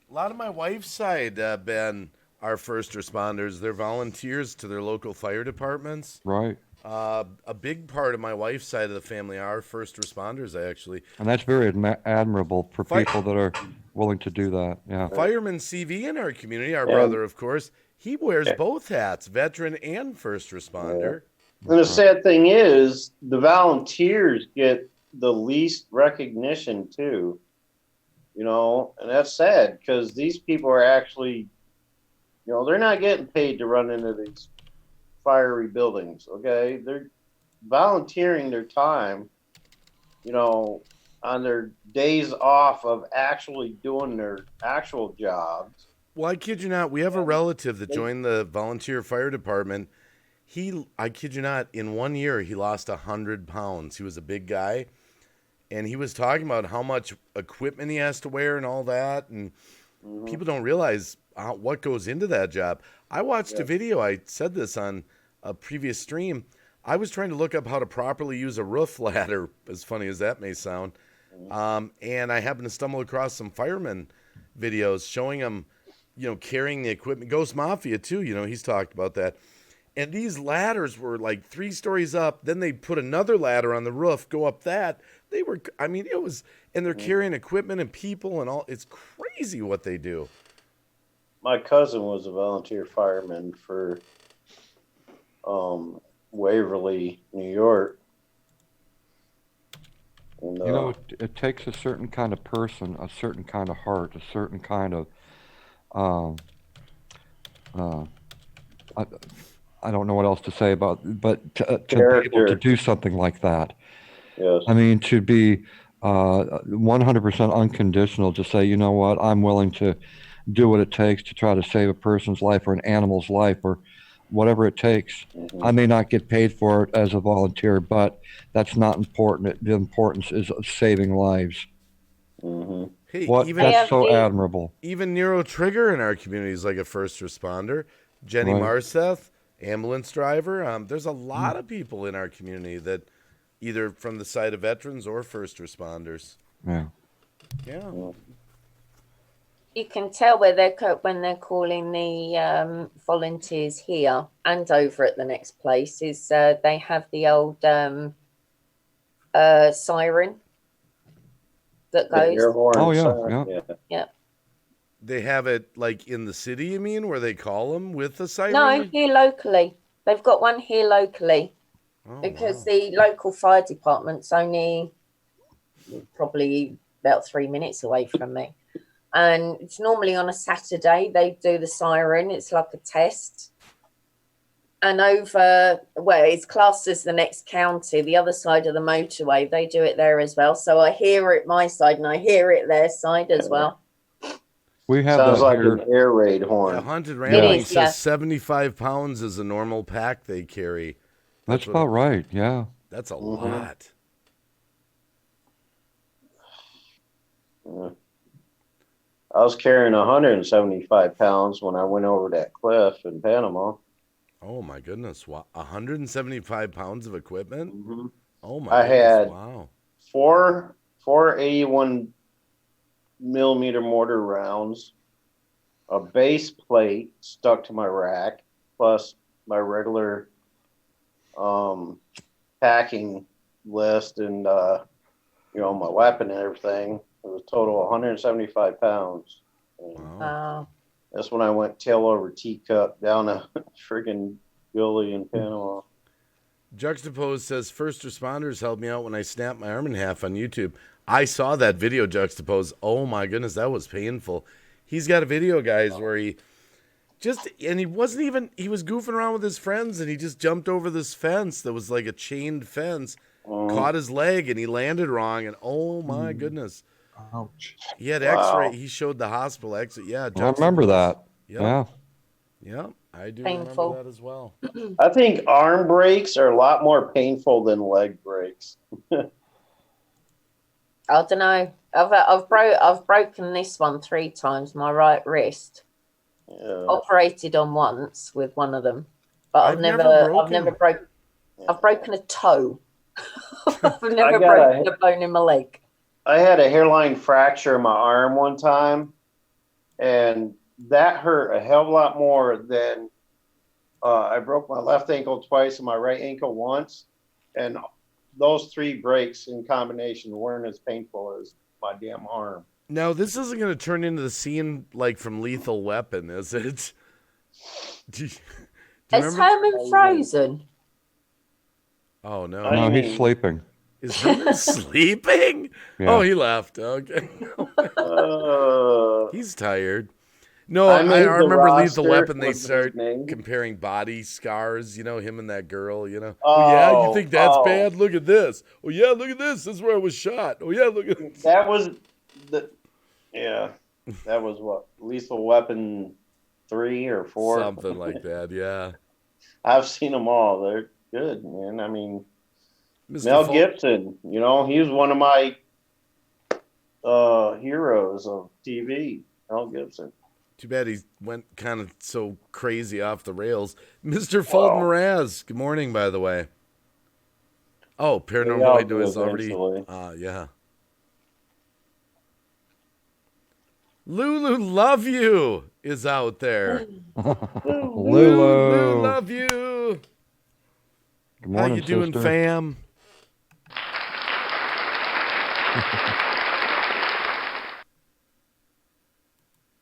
lot of my wife's side been our first responders. They're volunteers to their local fire departments. Right. A big part of my wife's side of the family are first responders, actually. And that's very admirable for people that are willing to do that. Yeah. Fireman CV in our community, our brother, of course, he wears both hats, veteran and first responder. And the sad thing is, the volunteers get the least recognition too. And that's sad because these people are actually, they're not getting paid to run into these fiery buildings. Okay, they're volunteering their time, on their days off of actually doing their actual jobs Well, I kid you not, we have a relative that joined the volunteer fire department. I kid you not, in 1 year, he lost 100 pounds. He was a big guy. And he was talking about how much equipment he has to wear and all that. And people don't realize what goes into that job. I watched a video. I said this on a previous stream. I was trying to look up how to properly use a roof ladder, as funny as that may sound. And I happened to stumble across some firemen videos showing them, carrying the equipment. Ghost Mafia, too, he's talked about that. And these ladders were like 3 stories up. Then they put another ladder on the roof, go up that. It was, and they're carrying equipment and people and all. It's crazy what they do. My cousin was a volunteer fireman for Waverly, New York. And, it takes a certain kind of person, a certain kind of heart, a certain kind of, I don't know what else to say about, but to be able to do something like that. Yes. I mean, to be 100% unconditional, to say, you know what, I'm willing to do what it takes to try to save a person's life or an animal's life or whatever it takes. I may not get paid for it as a volunteer, but that's not important. The importance is of saving lives. Hey, That's so admirable. Even Nero Trigger in our community is like a first responder. Jenny Marseth, ambulance driver. There's a lot of people in our community that either from the side of veterans or first responders. Yeah. You can tell when they're calling the volunteers here and over at the next place is they have the old siren that goes. Air horn Oh, yeah, siren. Yeah. They have it like in the city, you mean, where they call them with the siren? No, here locally. They've got one here locally because the local fire department's only probably about 3 minutes away from me. And it's normally on a Saturday they do the siren. It's like a test. And it's classed as the next county, the other side of the motorway. They do it there as well. So I hear it my side and I hear it their side as well. We have Sounds that like here. an air raid horn. Haunted Rambling says 75 pounds is a normal pack they carry. That's about right, yeah. That's a lot. I was carrying 175 pounds when I went over that cliff in Panama. Oh my goodness! Wow, 175 pounds of equipment. Oh my! I had wow. four 81 millimeter mortar rounds, a base plate stuck to my rack, plus my regular packing list and my weapon and everything. It was total 175 pounds. Wow. That's when I went tail over teacup down a friggin' gully in Panama. Juxtapose says first responders helped me out when I snapped my arm in half on YouTube. I saw that video, Juxtapose. Oh my goodness, that was painful. He's got a video, guys, where he was goofing around with his friends and he just jumped over this fence that was like a chained fence, caught his leg and he landed wrong and oh my goodness. Ouch. He had x-ray. He showed the hospital exit. Yeah. I remember that. Yep. Yeah. Yeah. I do Painful. remember that as well. I think arm breaks are a lot more painful than leg breaks. I don't know. I've broken this one 3 times, my right wrist. Yeah. Operated on once with one of them, but I've never broken. I've broken a toe. I've never broken a bone in my leg. I had a hairline fracture in my arm one time, and that hurt a hell of a lot more than I broke my left ankle twice and my right ankle once, and those 3 breaks in combination weren't as painful as my damn arm. Now, this isn't going to turn into the scene like from Lethal Weapon, is it? Is Herman frozen? Oh, no. No, he's sleeping. Is Herman sleeping? Yeah. Oh, he left. Okay. He's tired. No, I I made the remember roster. Lethal Weapon. They What's his start name? comparing body scars, him and that girl, Oh, yeah, you think that's bad? Look at this. Oh, yeah, look at this. This is where I was shot. Oh, yeah, look at this. That was yeah. That was what, Lethal Weapon 3 or 4? Something like that, yeah. I've seen them all. They're good, man. I mean, Mr. Mel Fol- Gibson, he was one of my heroes of TV. Mel Gibson. Too bad he went kind of so crazy off the rails. Mr. Fulton Mraz, good morning, by the way. Oh, Paranormal Radio is already... yeah. Lulu, love you is out there. Lulu, love you. Good morning, How you doing, sister? fam?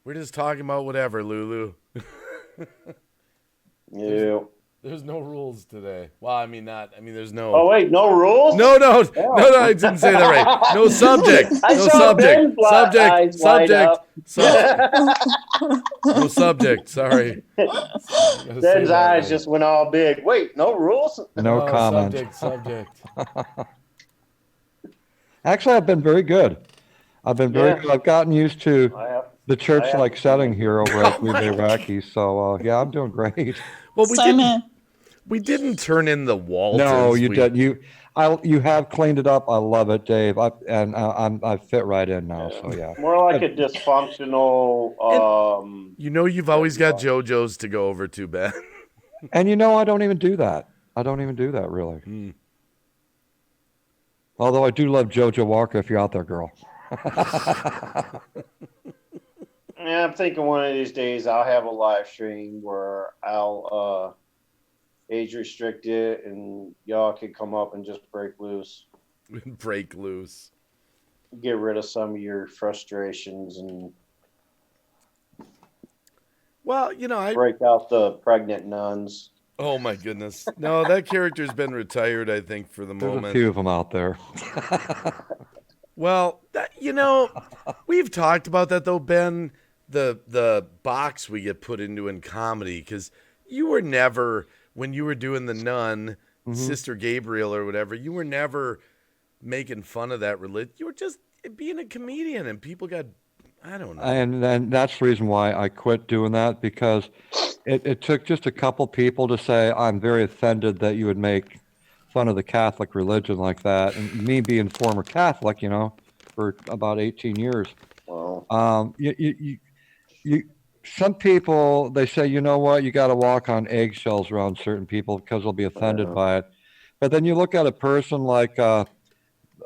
We're just talking about whatever, Lulu. Yeah. There's no rules today. Well, I mean, there's no... Oh, wait, no rules? No, I didn't say that right. No subject. I No saw subject. Ben's eyes wide up. No subject. Sorry. Ben's eyes just went all big. Wait, no rules? No comment. Subject. Actually, I've been very good. Good. I've gotten used to the church-like setting here over at Green Bay Wacky. So, yeah, I'm doing great. Well, we didn't turn in the Waltons. No, you didn't. You have cleaned it up. I love it, Dave. I fit right in now. Yeah. So yeah. More like a dysfunctional. You've always got JoJo's to go over to, Ben. And I don't even do that. Really. Although I do love JoJo Walker. If you're out there, girl. Yeah, I'm thinking one of these days I'll have a live stream where I'll age restrict it and y'all can come up and just break loose. Break loose. Get rid of some of your frustrations and break out the pregnant nuns. Oh my goodness. No, that character's been retired, I think, for the moment. There's a few of them out there. Well, we've talked about that though, Ben. The box we get put into in comedy, because you were never, when you were doing the nun, Sister Gabriel or whatever, you were never making fun of that religion. You were just being a comedian, and people got, I don't know. And that's the reason why I quit doing that, because it took just a couple people to say, I'm very offended that you would make fun of the Catholic religion like that. And me being former Catholic, for about 18 years. Wow. Some people, they say, you know what, you got to walk on eggshells around certain people because they'll be offended by it. But then you look at a person like on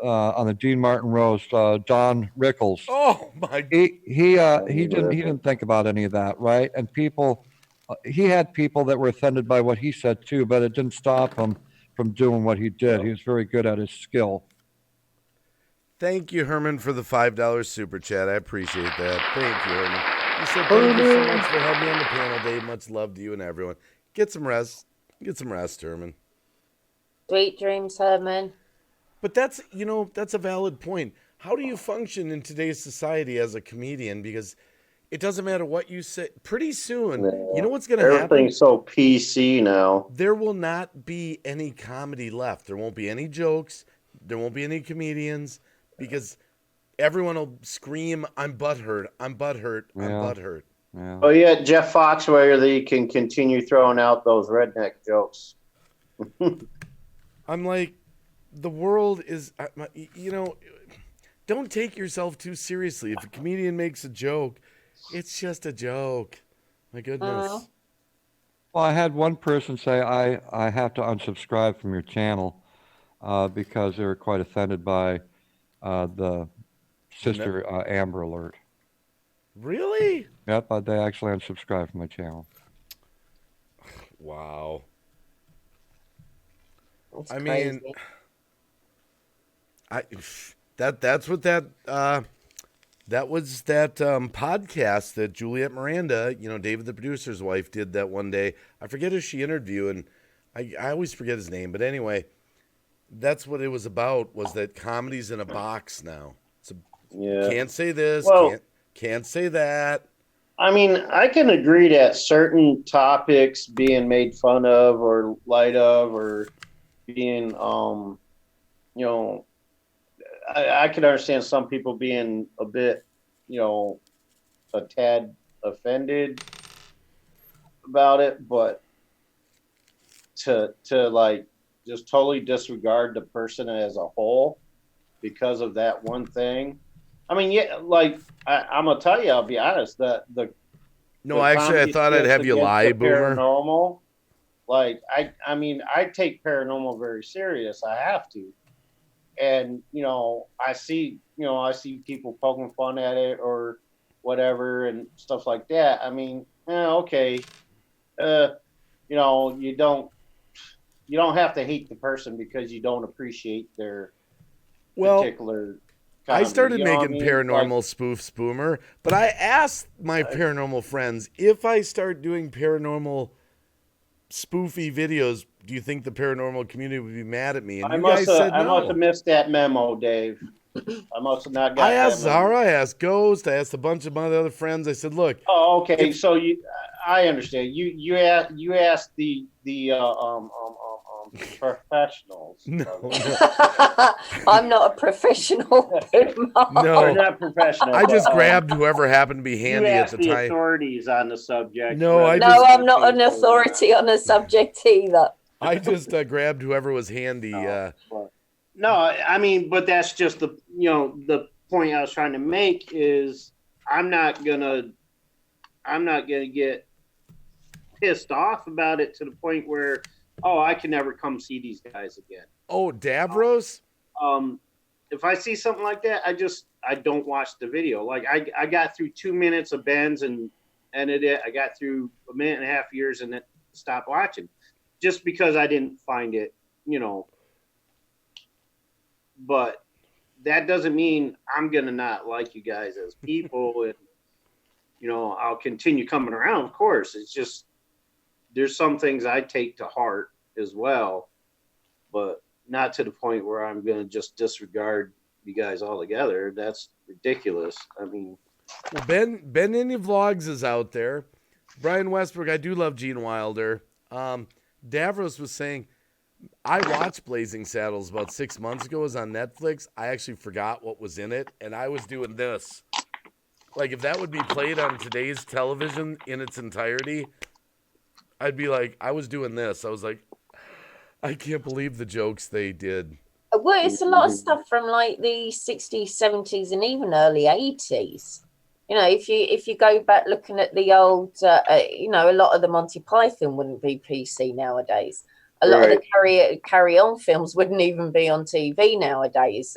the Dean Martin roast, Don Rickles. Oh my! He didn't think about any of that, right? And people, he had people that were offended by what he said too, but it didn't stop him from doing what he did. He was very good at his skill. Thank you, Herman, for the $5 super chat. I appreciate that. Thank you, Herman. He said, thank you so much for having me on the panel, Dave. Much love to you and everyone. Get some rest. Herman. Sweet dreams, Herman. But that's a valid point. How do you function in today's society as a comedian? Because it doesn't matter what you say. Pretty soon, you know what's going to happen? Everything's so PC now. There will not be any comedy left. There won't be any jokes. There won't be any comedians. Because everyone will scream, I'm butthurt, I'm butthurt, I'm butthurt. Yeah. Oh, yeah, Jeff Foxworthy can continue throwing out those redneck jokes. I'm like, the world is, don't take yourself too seriously. If a comedian makes a joke, it's just a joke. My goodness. Well, I had one person say, I have to unsubscribe from your channel because they were quite offended by the Sister Amber Alert. Really? Yep, they actually unsubscribed from my channel. Wow. That's I crazy. mean, that's what that was that podcast that Juliet Miranda, David the producer's wife, did that one day. I forget who she interviewed, and I always forget his name, but anyway, that's what it was about, was that comedy's in a box now. Can't say this, can't say that. I mean, I can agree that certain topics being made fun of or light of or being, I can understand some people being a bit, a tad offended about it, but to like just totally disregard the person as a whole because of that one thing. I mean, yeah, like I'm gonna tell you, I'll be honest, that the actually, I thought I'd have you lie, Boomer. Paranormal, like I mean, I take paranormal very serious. I have to, and I see people poking fun at it or whatever and stuff like that. I mean, okay, you don't have to hate the person because you don't appreciate their particular comedy. I started making paranormal spoofs, Boomer, but I asked my paranormal friends, if I start doing paranormal spoofy videos, do you think the paranormal community would be mad at me? And I must have missed that memo, Dave. I must have not got I asked that memo. Zara, I asked Ghost, I asked a bunch of my other friends. I said, look. Oh, okay. So I understand. You asked the professionals. No. I'm not a professional. No, you're not professional. I just grabbed whoever happened to be handy at the time. Authorities on the subject. No, I'm not an authority on the subject either. I just grabbed whoever was handy. No, I mean, but that's just the point I was trying to make is I'm not gonna get pissed off about it to the point where I can never come see these guys again. Oh, Davros? If I see something like that, I don't watch the video. Like I got through 2 minutes of Ben's and ended it. I got through a minute and a half years and then stopped watching just because I didn't find it, but that doesn't mean I'm going to not like you guys as people and, I'll continue coming around. Of course, it's just, there's some things I take to heart as well, but not to the point where I'm going to just disregard you guys altogether. That's ridiculous. I mean, well, Ben Indie Vlogs is out there. Brian Westbrook, I do love Gene Wilder. Davros was saying, I watched Blazing Saddles about 6 months ago. It was on Netflix. I actually forgot what was in it, and I was doing this. Like, if that would be played on today's television in its entirety, I'd be like, I was doing this. I was like, I can't believe the jokes they did. Well, it's a lot of stuff from like the 60s, 70s, and even early 80s. If you go back looking at the old, a lot of the Monty Python wouldn't be PC nowadays. A lot of the carry on films wouldn't even be on TV nowadays.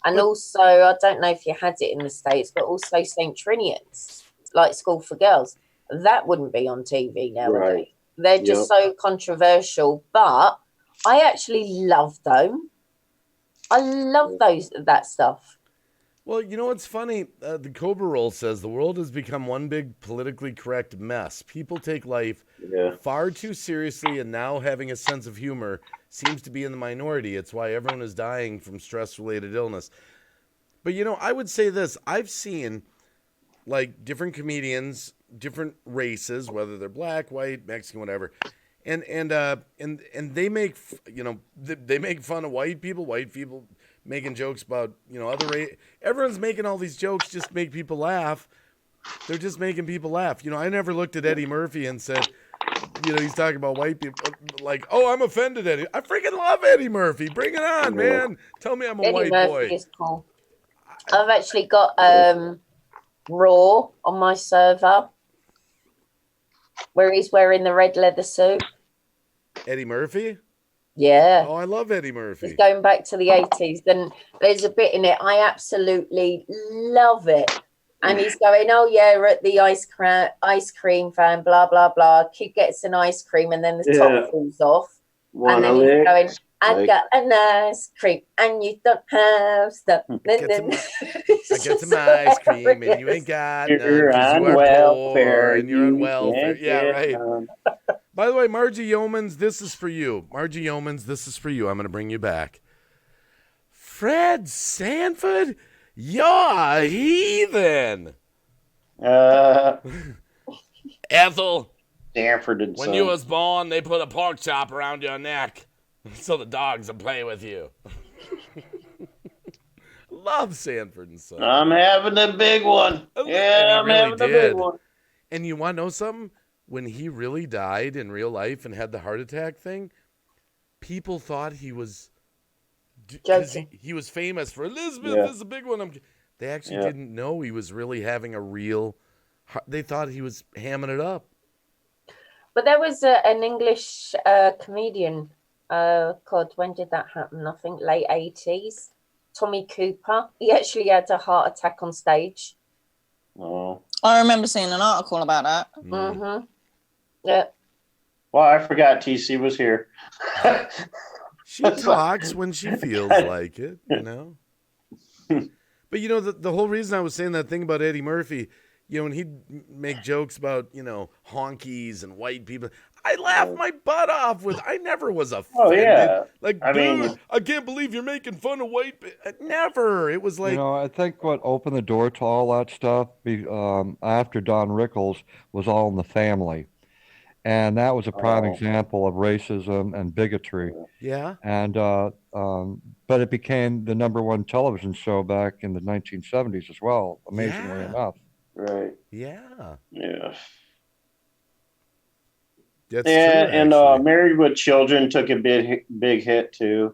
And also, I don't know if you had it in the States, but also St. Trinians, like School for Girls, that wouldn't be on TV nowadays. Right. They're just so controversial, but I actually love them. I love that stuff. Well, what's funny? The Cobra Roll says the world has become one big politically correct mess. People take life far too seriously, and now having a sense of humor seems to be in the minority. It's why everyone is dying from stress-related illness. But, I would say this. I've seen, like, different comedians, different races, whether they're black, white, Mexican, whatever, and they make, they make fun of white people making jokes about, other race. Everyone's making all these jokes just to make people laugh. They're just making people laugh. I never looked at Eddie Murphy and said, he's talking about white people. Like, oh, I'm offended, Eddie. I freaking love Eddie Murphy. Bring it on, man. Tell me I'm a white boy. Eddie Murphy is cool. I've actually got Raw on my server where he's wearing the red leather suit. Eddie Murphy? Yeah. Oh, I love Eddie Murphy. He's going back to the 80s. Then there's a bit in it. I absolutely love it. And he's going, oh, yeah, we're at the ice cream fan, blah, blah, blah. Kid gets an ice cream and then the top falls off. And then he's going, I got an ice cream and you don't have stuff. I get some ice cream and you ain't got none. You're on welfare. And you're on welfare. Yeah, right. By the way, Margie Yeomans, this is for you. Margie Yeomans, this is for you. I'm going to bring you back. Fred Sanford, you're a heathen. Ethel, Sanford and when Son. you was born, they put a pork chop around your neck so the dogs would play with you. love Sanford and Son. I'm having the big one. Yeah, I'm having the big one. And you want to know something? When he really died in real life and had the heart attack thing, people thought he was he was famous for Elizabeth is a big one. They actually didn't know he was really having a real. They thought he was hamming it up. But there was an English comedian called, when did that happen? I think late 80s. Tommy Cooper. He actually had a heart attack on stage. Oh. I remember seeing an article about that. Mm-hmm. Yeah. Well, I forgot TC was here. She talks when she feels like it, you know. But, you know, the whole reason I was saying that thing about Eddie Murphy, you know, when he'd make jokes about, you know, honkies and white people, I laughed my butt off with, I never was offended. Oh, yeah. Like, I mean, I can't believe you're making fun of white people. Never. It was like. You know, I think what opened the door to all that stuff after Don Rickles was All in the Family. And that was a prime example of racism and bigotry. Yeah. And but it became the #1 television show back in the 1970s as well, amazingly enough. Right. Yeah. Yeah. That's true, and Married with Children took a big hit too.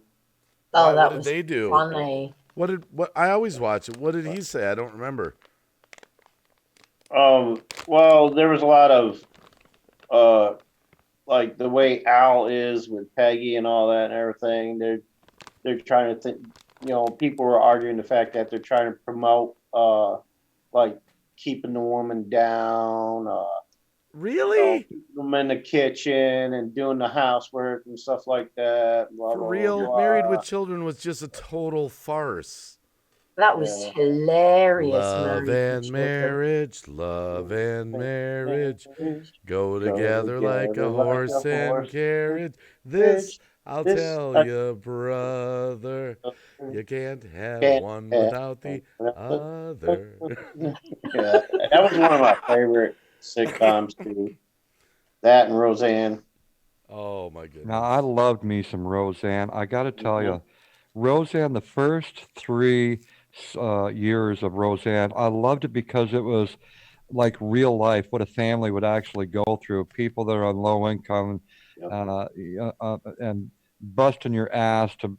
Oh, what did they do? Funny. What I always watch it. What did he say? I don't remember. Well, there was a lot of like the way Al is with Peggy and all that and everything. They're trying to think, you know, people were arguing the fact that they're trying to promote like keeping the woman down, really? You know, keeping them in the kitchen and doing the housework and stuff like that. Blah, For blah, real, blah. Married with Children was just a total farce. That was hilarious. Love and marriage, go together like a horse and carriage. This I'll tell you, brother, you can't have one without the other. Yeah, that was one of my favorite sitcoms too. That and Roseanne. Oh my goodness! Now I loved me some Roseanne. I got to tell you, Roseanne, the first 3 years of Roseanne, I loved it because it was like real life, what a family would actually go through. People that are on low income, and busting your ass to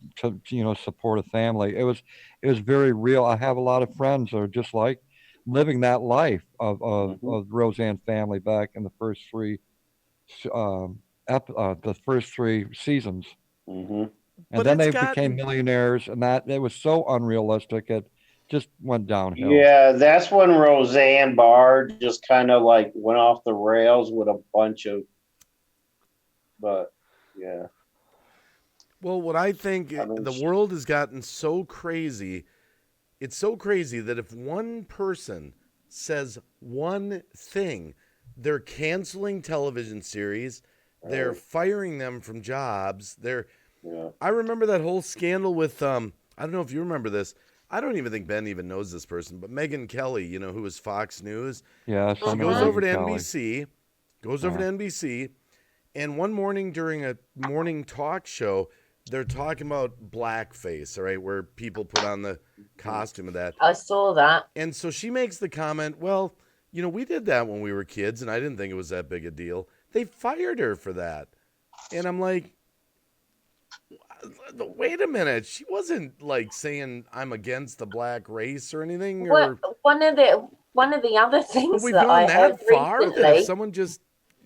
you know, support a family. It was very real. I have a lot of friends that are just like living that life of Roseanne family back in the first 3 seasons. And But then they became millionaires, and that it was so unrealistic it just went downhill. Yeah, that's when Roseanne Barr just kind of like went off the rails with a bunch of. But yeah. Well, what I think, the world has gotten so crazy. It's so crazy that if one person says one thing, they're canceling television series. They're firing them from jobs. I remember that whole scandal with, I don't know if you remember this. I don't even think Ben even knows this person, but Megyn Kelly, you know, who was Fox News. Yeah, she goes over to NBC, and one morning during a morning talk show, they're talking about blackface, all right, where people put on the costume of that. I saw that. And so she makes the comment, well, you know, we did that when we were kids, and I didn't think it was that big a deal. They fired her for that. And I'm like, wait a minute. She wasn't like saying I'm against the black race or anything. Or one of the other things we've that gone I that heard far recently, that if someone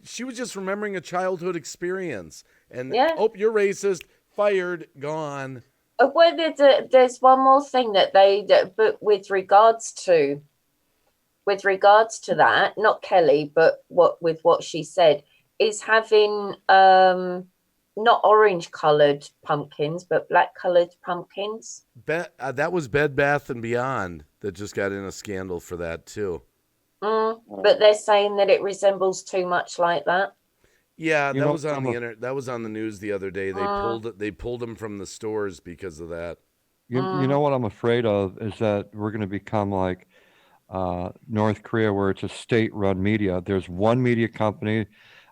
she was just remembering a childhood experience, and oh, you're racist, fired, gone. Well, there's one more thing that but with regards to that, not Kelly, but what she said is having not orange colored pumpkins, but black colored pumpkins. That was Bed Bath and Beyond that just got in a scandal for that too. But they're saying that it resembles too much like that. Yeah, that was on the internet. That was on the news the other day. They pulled them from the stores because of that. You know what I'm afraid of is that we're going to become like North Korea, where it's a state-run media. There's one media company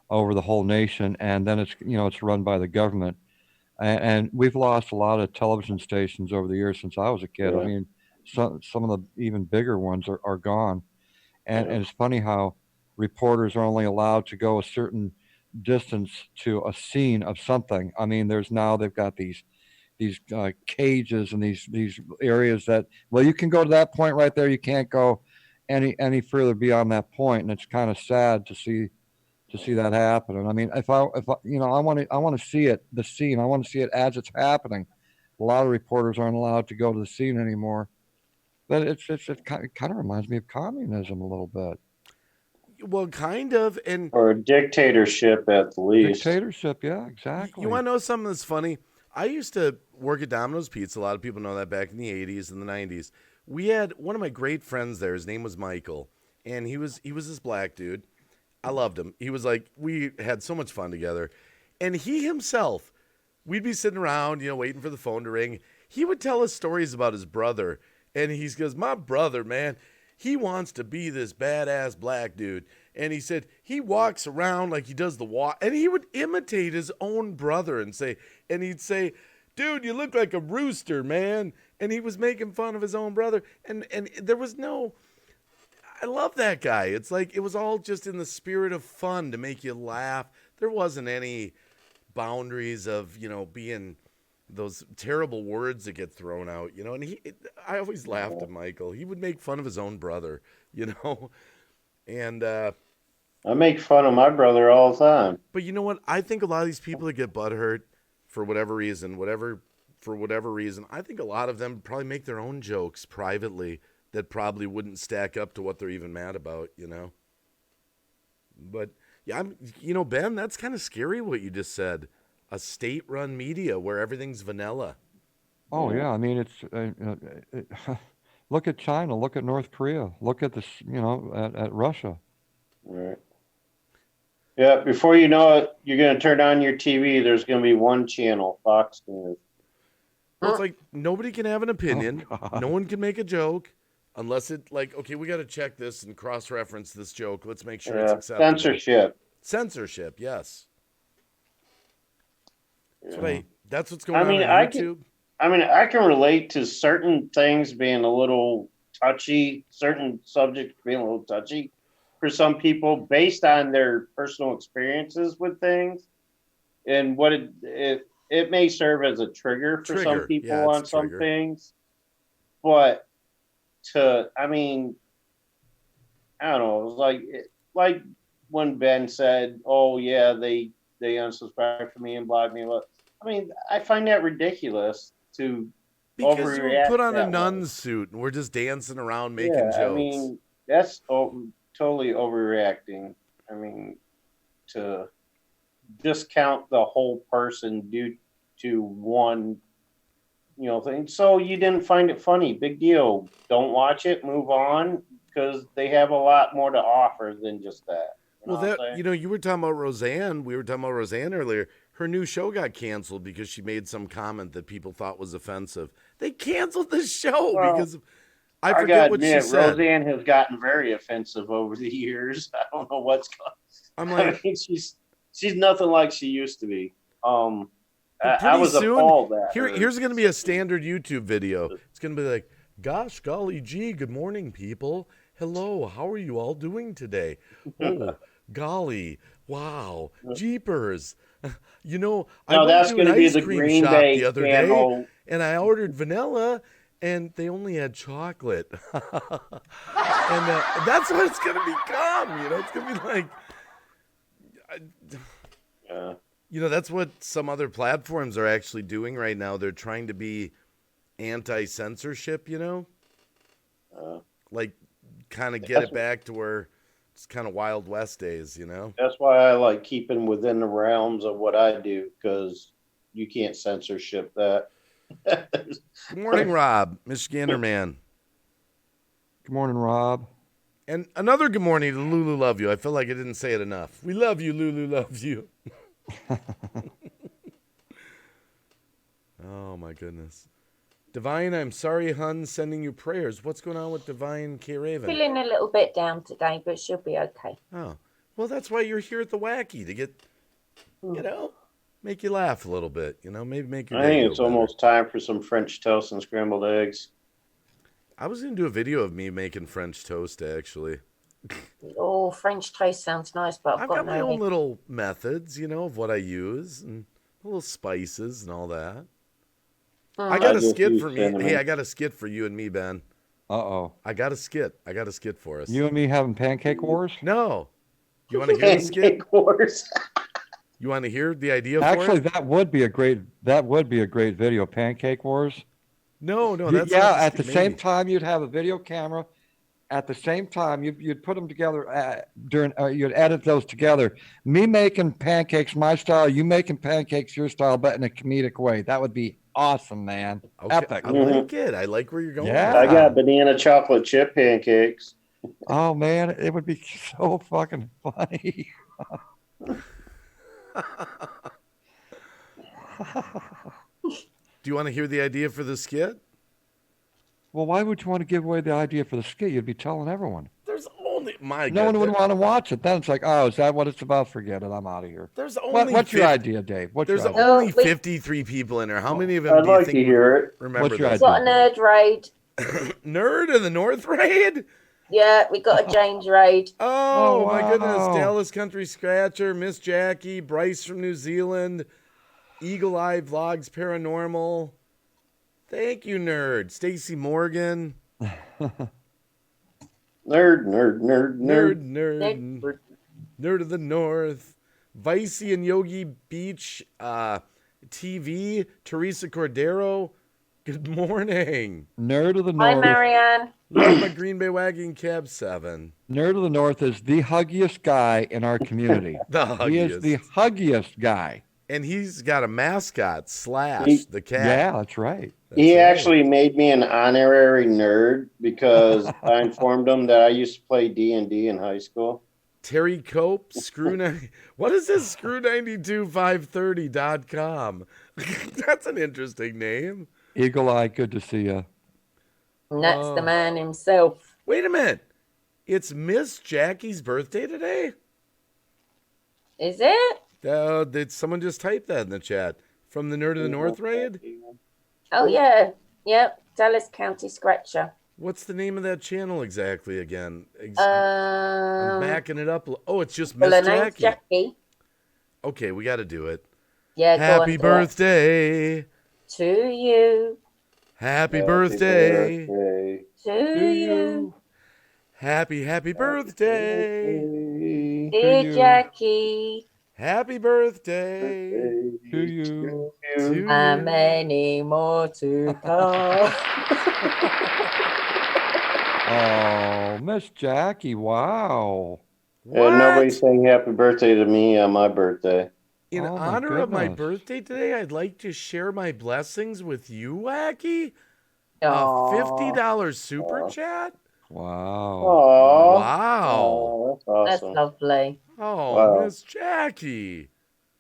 over the whole nation, and then it's run by the government. And we've lost a lot of television stations over the years since I was a kid. I mean, some of the even bigger ones are gone. And, Yeah. and it's funny how reporters are only allowed to go a certain distance to a scene of something. I mean, they've got these cages and these areas that, well, you can go to that point right there. You can't go any further beyond that point, and it's kind of sad to see that happen. And I mean, if I I want to see it, the scene. I want to see it as it's happening. A lot of reporters aren't allowed to go to the scene anymore. But it kind of reminds me of communism a little bit. Well, kind of. And Or a dictatorship at the least. Dictatorship, yeah, exactly. you want to know something that's funny? I used to work at Domino's Pizza. A lot of people know that back in the 80s and the 90s. We had one of my great friends there. His name was Michael, and he was this black dude. I loved him. He was like, we had so much fun together. And he himself, we'd be sitting around, waiting for the phone to ring. He would tell us stories about his brother. And he goes, my brother, man, he wants to be this badass black dude. And he said he walks around like he does the walk. And he would imitate his own brother and he'd say, dude, you look like a rooster, man. And he was making fun of his own brother. And there was I love that guy. It's like it was all just in the spirit of fun to make you laugh. There wasn't any boundaries of, being those terrible words that get thrown out, and I always laughed at Michael. He would make fun of his own brother, and I make fun of my brother all the time. But you know what? I think a lot of these people that get butthurt for whatever reason, I think a lot of them probably make their own jokes privately that probably wouldn't stack up to what they're even mad about, But yeah, Ben, that's kind of scary what you just said. A state-run media where everything's vanilla. Oh yeah, I mean look at China, look at North Korea, look at this, at Russia. Right. Yeah, before you know it, you're going to turn on your TV. There's going to be one channel, Fox News. Well, it's like nobody can have an opinion. Oh, No one can make a joke unless okay, we got to check this and cross-reference this joke. Let's make sure it's acceptable. Censorship, yes. That's what's going on YouTube. I can relate to certain things being a little touchy, certain subjects being a little touchy for some people based on their personal experiences with things. And what it may serve as a trigger for some people on some things. But I don't know, it was like when Ben said, oh yeah, they unsubscribed from me and blocked me. I mean, I find that ridiculous to because overreact. You put on a nun's suit and we're just dancing around making jokes. I mean, that's totally overreacting. I mean, to discount the whole person due to one, thing. So you didn't find it funny. Big deal. Don't watch it. Move on, because they have a lot more to offer than just that. You were talking about Roseanne. We were talking about Roseanne earlier. Her new show got canceled because she made some comment that people thought was offensive. They canceled the show because I forget what she said. Roseanne has gotten very offensive over the years. I don't know what's going on. I'm like, she's nothing like she used to be. I was appalled at her. Here's going to be a standard YouTube video. It's going to be like, gosh, golly gee, good morning, people. Hello, how are you all doing today? Oh, golly, wow, jeepers. I went to an ice cream shop the other day, and I ordered vanilla, and they only had chocolate. And that's what it's going to become. It's going to be like... that's what some other platforms are actually doing right now. They're trying to be anti-censorship, like kind of get it back to where it's kind of Wild West days, That's why I like keeping within the realms of what I do, because you can't censorship that. Good morning, Rob, Michigander man. Good morning, Rob. And another good morning to Lulu Love You. I feel like I didn't say it enough. We love you, Lulu loves you. Oh, my goodness. Divine, I'm sorry, hun, sending you prayers. What's going on with Divine K. Raven? Feeling a little bit down today, but she'll be okay. Oh, well, that's why you're here at the Wacky, to get, make you laugh a little bit, maybe make your I think it's almost time for some French toast and scrambled eggs. I was going to do a video of me making French toast, actually. Oh, French toast sounds nice, but I've got my own little methods, of what I use and little spices and all that. I got a skit for me. cinnamon. Hey, I got a skit for you and me, Ben. Uh-oh. I got a skit for us. You and me having pancake wars? No. You want to hear the skit? Pancake wars. You want to hear the idea Actually, for it? that would be a great video, pancake wars. No, that's yeah, not the at the skit, same maybe. time you'd have a video camera. At the same time, you'd put them together you'd edit those together. Me making pancakes my style, you making pancakes your style, but in a comedic way. That would be awesome, man. Okay, Epic. I like it. I like where you're going. Yeah. I got banana chocolate chip pancakes. Oh man, it would be so fucking funny. Do you want to hear the idea for the skit? Well, why would you want to give away the idea for the skit? You'd be telling everyone. There's only No one would want to watch it. Then it's like, oh, is that what it's about? Forget it. I'm out of here. There's only What's your 50 idea, Dave? What's There's your idea? only wait. 53 people in there. How many of them I'd do you like think to hear it. remember What's your this? We've got a nerd raid. Nerd of the North raid? Yeah, we got a James raid. Oh, my wow. goodness. Dallas Country Scratcher, Miss Jackie, Bryce from New Zealand, Eagle Eye Vlogs Paranormal. Thank you, nerd. Stacy Morgan. Nerd. Nerd of the North. Vicey and Yogi Beach TV. Teresa Cordero. Good morning. Nerd of the Hi, North. Marianne. Love my Green Bay Wacky and Cab 7. Nerd of the North is the huggiest guy in our community. The He is huggiest. the huggiest guy. And he's got a mascot, Slash, He- the cat. Yeah, that's right. He That's right. actually made me an honorary nerd because I informed him that I used to play D&D in high school. Terry Cope, what is this? Screw92530.com. That's an interesting name. Eagle Eye, good to see you. And that's Oh. the man himself. Wait a minute. It's Miss Jackie's birthday today? Is it? Did someone just type that in the chat? From the Nerd of the North raid? Oh, yeah. Yep. Dallas County Scratcher. What's the name of that channel exactly again? I'm backing it up. Oh, it's just Miss well, her name's Jackie. Jackie. Okay, we got to do it. Yeah, go on, Happy do it. birthday. To you. Happy birthday. To To you. you. Happy birthday. Dear you. Jackie. Happy birthday. To you. To How you. many more to come? Oh, Miss Jackie, wow. What? Nobody's saying happy birthday to me on my birthday. In Oh, my honor of my goodness. birthday today, I'd like to share my blessings with you, Wacky. A Aw. $50 super chat? Wow. Aww. Wow. That's That's awesome. lovely. Oh, Wow. Miss Jackie.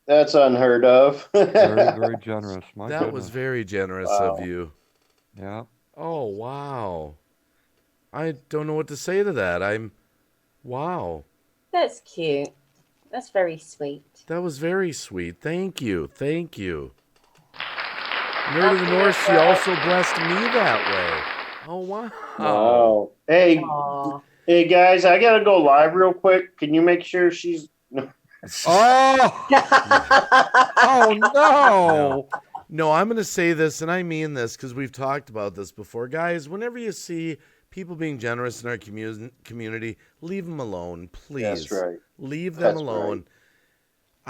That's unheard of. Very, very generous. My That goodness. was very generous Wow. of you. Yeah. Oh, wow. I don't know what to say to that. Wow. That's cute. That's very sweet. That was very sweet. Thank you. Thank you. Nerd of the North, she also blessed me that way. Oh, wow. Wow. Hey, Aw. hey guys, I gotta go live real quick. Can you make sure she's? Oh, oh no. No, I'm going to say this, and I mean this because we've talked about this before. Guys, whenever you see people being generous in our community, leave them alone, please. That's right. Leave them That's alone. right.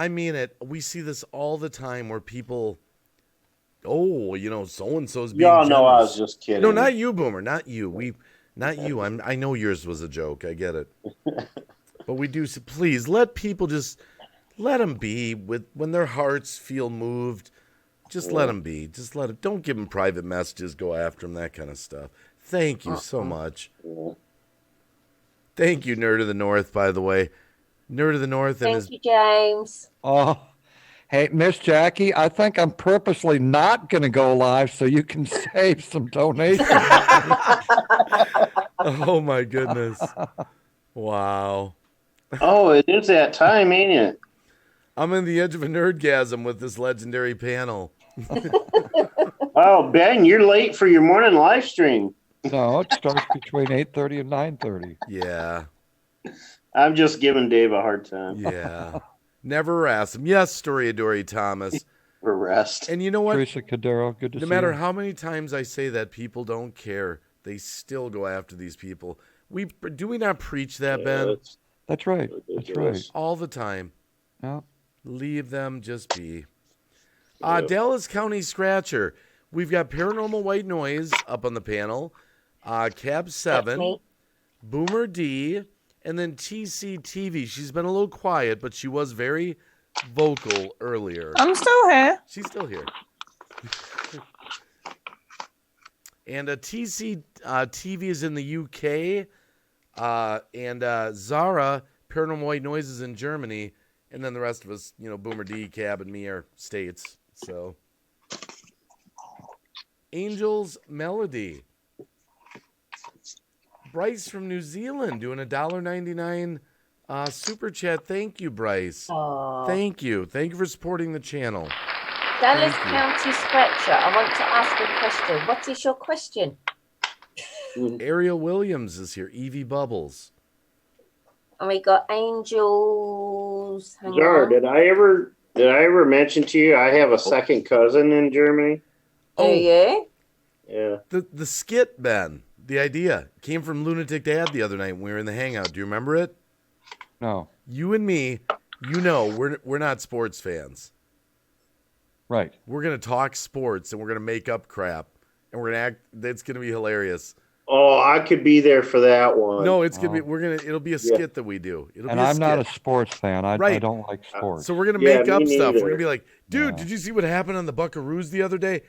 I mean it. We see this all the time where people, so-and-so's being Y'all know I generous. was just kidding. No, not you, Boomer. Not you. Not you. I know yours was a joke. I get it. But we do. So please let people just let them be when their hearts feel moved. Just let them be. Just let it. Don't give them private messages. Go after them. That kind of stuff. Thank you so much. Thank you, Nerd of the North. By the way, Nerd of the North and his. Thank you, James. Oh, hey, Miss Jackie, I think I'm purposely not going to go live so you can save some donations. Oh my goodness! Wow. Oh, it is that time, ain't it? I'm on the edge of a nerdgasm with this legendary panel. Oh, Ben, you're late for your morning live stream. No, it starts between 8:30 and 9:30. Yeah. I'm just giving Dave a hard time Yeah. Never harass him. Yes, Story Dory Thomas. for rest. And you know what? Teresa Cadero, good to No see matter you. how many times I say that people don't care, they still go after these people. Do we not preach that, Ben? That's right. That's right. All the time. Yeah. Leave them just be. Dallas County Scratcher. We've got Paranormal White Noise up on the panel. Cab 7. Boomer D. And then TCTV. She's been a little quiet, but she was very vocal earlier. I'm still here. She's still here. And TCTV is in the UK. And Zara, Paranormal White Noise, is in Germany. And then the rest of us, Boomer D, Cab, and me are states. So, Angel's Melody. Bryce from New Zealand doing a $1.99 super chat. Thank you, Bryce. Aww. Thank you. Thank you for supporting the channel. Dallas County Scratcher, I want to ask a question. What is your question? Ariel Williams is here. Evie Bubbles. And we got Angels. Hang Jar, on. did I ever mention to you I have a second cousin in Germany? Oh, yeah? Yeah. The skit, Ben. The idea came from Lunatic Dad the other night when we were in the hangout. Do you remember it? No. You and me, we're not sports fans. Right. We're gonna talk sports and we're gonna make up crap and we're gonna act. It's gonna be hilarious. Oh, I could be there for that one. No, it's gonna be. It'll be a skit that we do. I'm not a sports fan. I don't like sports. So we're gonna make up stuff. Neither. We're gonna be like, dude, did you see what happened on the Buckaroos the other day?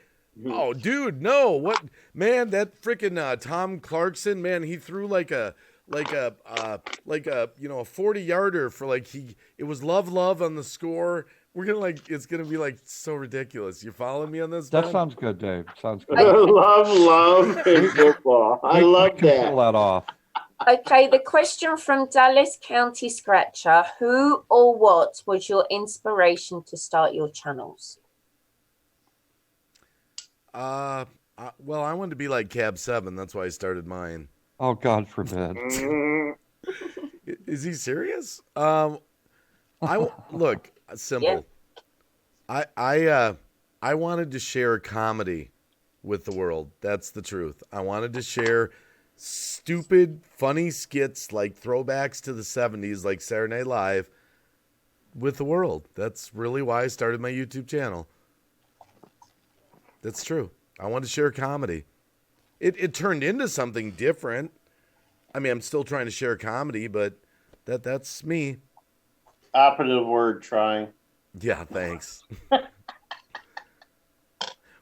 Oh, dude, no. What, man? That freaking Tom Clarkson, man, he threw like a 40-yarder for it was love on the score. We're gonna it's gonna be so ridiculous. You following me on this? That Ben? sounds good, Dave. Sounds good. love in football. I love we can that. pull that off. Okay, the question from Dallas County Scratcher. Who or what was your inspiration to start your channels? Well, I wanted to be like Cab 7. That's why I started mine. Oh, God forbid. Is he serious? Look, simple. Yeah. I wanted to share comedy with the world. That's the truth. I wanted to share stupid, funny skits like throwbacks to the 70s, like Saturday Night Live, with the world. That's really why I started my YouTube channel. That's true. I wanted to share comedy. It turned into something different. I mean, I'm still trying to share comedy, but that's me. Operative word, trying. Yeah, thanks.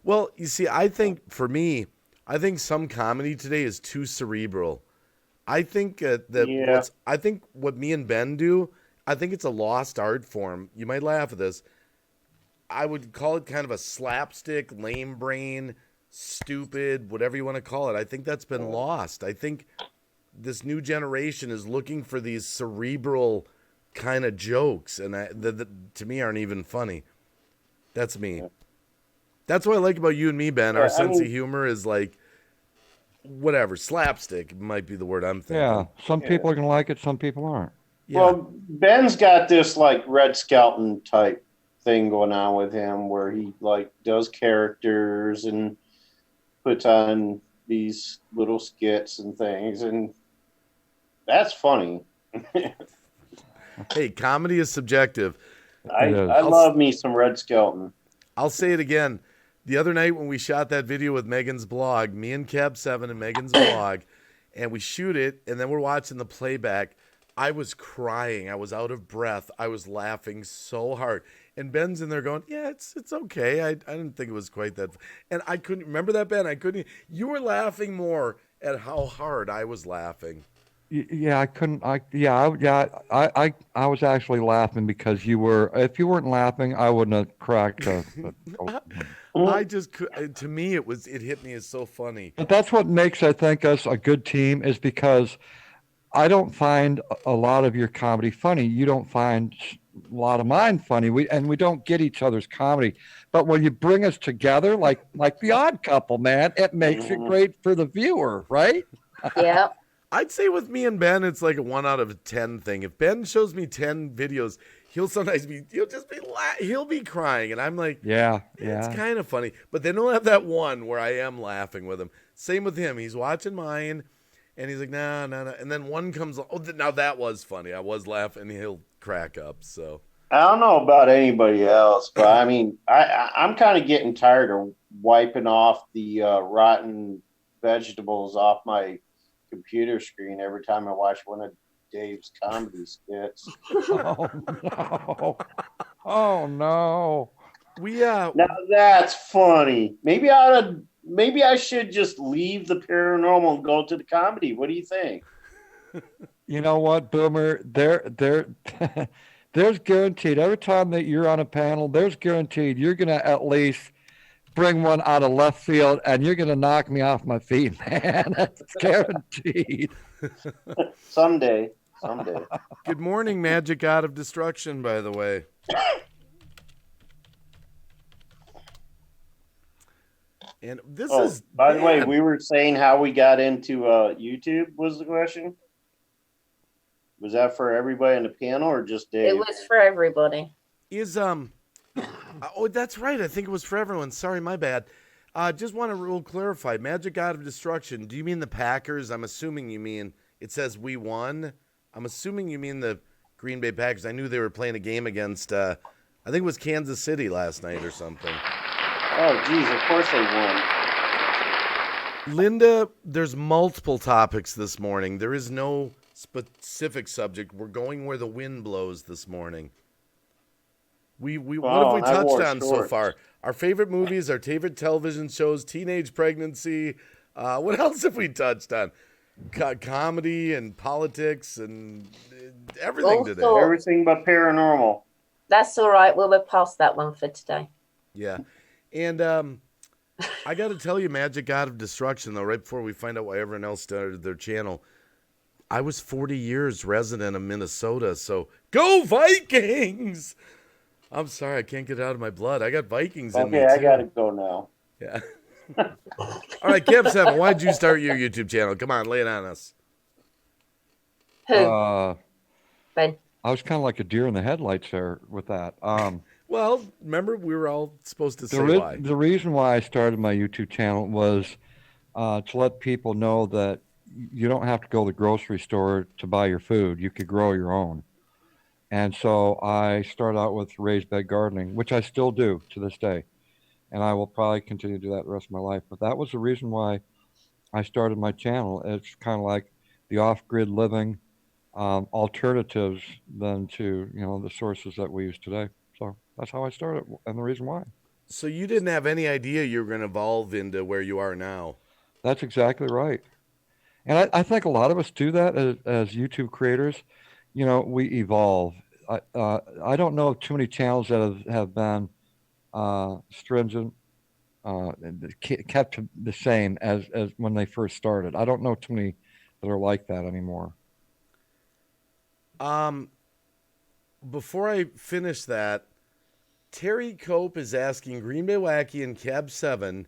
Well, you see, I think some comedy today is too cerebral. I think I think what me and Ben do, I think it's a lost art form. You might laugh at this. I would call it kind of a slapstick, lame brain, stupid, whatever you want to call it. I think that's been lost. I think this new generation is looking for these cerebral kind of jokes, and that to me aren't even funny. That's me. That's what I like about you and me, Ben. Our sense of humor is whatever, slapstick might be the word I'm thinking. Yeah, some people are going to like it, some people aren't. Yeah. Well, Ben's got this Red Skelton type thing going on with him where he does characters and puts on these little skits and things, and that's funny. Hey, comedy is subjective. I love me some Red Skelton. I'll say it again. The other night when we shot that video with Megan's blog, me and Cab 7 and Megan's blog, and we shoot it, and then we're watching the playback, I was crying. I was out of breath. I was laughing so hard. And Ben's in there going, yeah, it's okay. I didn't think it was quite that. And I couldn't remember that, Ben. I couldn't. You were laughing more at how hard I was laughing. Yeah, I couldn't. I was actually laughing because you were. If you weren't laughing, I wouldn't have cracked. I just could. To me, it hit me as so funny. But that's what makes, I think, us a good team, is because I don't find a lot of your comedy funny. You don't find lot of mine funny. We don't get each other's comedy, but when you bring us together, like the Odd Couple, man, it makes it great for the viewer, right? Yeah. I'd say with me and Ben, it's like a 1 out of 10 thing. If Ben shows me 10 videos, he'll just be he'll be crying, and I'm like, Yeah. it's kind of funny. But then he'll have that one where I am laughing with him. Same with him. He's watching mine, and he's like, no. And then one comes, now that was funny. I was laughing. He'll crack up. So I don't know about anybody else, but I mean, I'm kind of getting tired of wiping off the rotten vegetables off my computer screen every time I watch one of Dave's comedy skits. Oh no! Oh no! Now that's funny. Maybe I should just leave the paranormal and go to the comedy. What do you think? You know what, Boomer? There's guaranteed every time that you're on a panel, there's guaranteed you're gonna at least bring one out of left field, and you're gonna knock me off my feet, man. That's guaranteed. Someday. good morning, Magic God of Destruction, by the way. And this is, by the way, we were saying how we got into YouTube was the question. Was that for everybody in the panel or just Dave? It was for everybody. Oh, that's right. I think it was for everyone. Sorry, my bad. Just want to real clarify. Magic God of Destruction. Do you mean the Packers? I'm assuming you mean, it says we won. I'm assuming you mean the Green Bay Packers. I knew they were playing a game against, I think it was Kansas City last night or something. Oh, geez, of course they won. Linda, there's multiple topics this morning. There is no specific subject. We're going where the wind blows this morning. What have we touched on so far? Our favorite movies, our favorite television shows, teenage pregnancy. What else have we touched on? Comedy and politics and everything today. Everything but paranormal. That's all right. We'll be past that one for today. Yeah. And I got to tell you, Magic God of Destruction, though, right before we find out why everyone else started their channel, I was 40 years resident of Minnesota, so go Vikings! I'm sorry, I can't get it out of my blood. I got Vikings in me, too. Okay, I got to go now. Yeah. All right, Kev 7, why did you start your YouTube channel? Come on, lay it on us. Who? Ben. I was kind of like a deer in the headlights there with that. Well, remember, we were all supposed to say why. The reason why I started my YouTube channel was to let people know that you don't have to go to the grocery store to buy your food. You could grow your own. And so I started out with raised bed gardening, which I still do to this day. And I will probably continue to do that the rest of my life. But that was the reason why I started my channel. It's kind of like the off-grid living alternatives than to, the sources that we use today. So that's how I started and the reason why. So you didn't have any idea you were going to evolve into where you are now. That's exactly right. And I think a lot of us do that as YouTube creators. We evolve. I don't know of too many channels that have been stringent, kept the same as when they first started. I don't know too many that are like that anymore. Before I finish that, Terry Cope is asking Green Bay Wacky and Cab 7,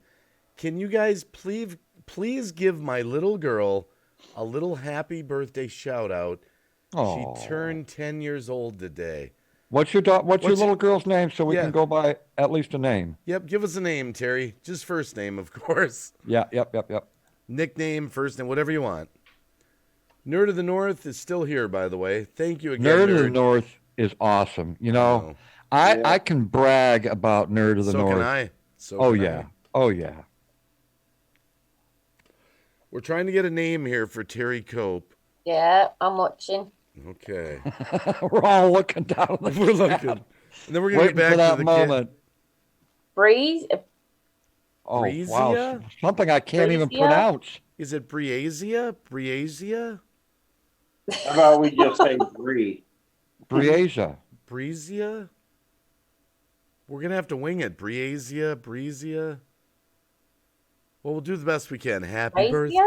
can you guys please give my little girl a little happy birthday shout out? Aww. She turned 10 years old today. What's your little girl's name so we can go by at least a name? Yep, give us a name, Terry. Just first name, of course. Yeah, yep. Nickname, first name, whatever you want. Nerd of the North is still here, by the way. Thank you again, Nerd of the North is awesome. I can brag about Nerd of the North. So can I. Oh, yeah. We're trying to get a name here for Terry Cope. Yeah, I'm watching. Okay. We're all looking down. We're looking. And then we're going to get back for that to the moment. Breeze. Oh, Breezia? wow. Something I can't even pronounce. Is it Briazia? How about we just say Bree? Breezia. We're going to have to wing it. Breezia. Well, we'll do the best we can. Happy birthday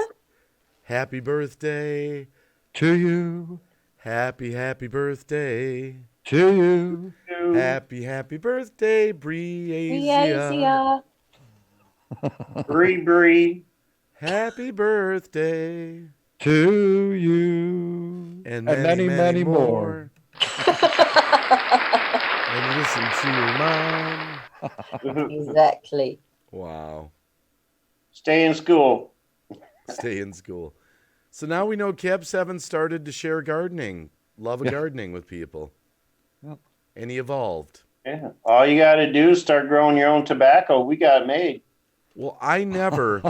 to you. Happy birthday. To you. Happy birthday, Briasia. Briasia. Bree. Happy birthday. To you. And many more. And listen to your mom. Exactly. Wow. Stay in school. Stay in school. So now we know Cab 7 started to share gardening, love of gardening with people. Yep. And he evolved. Yeah. All you got to do is start growing your own tobacco. We got it made. Well, I never,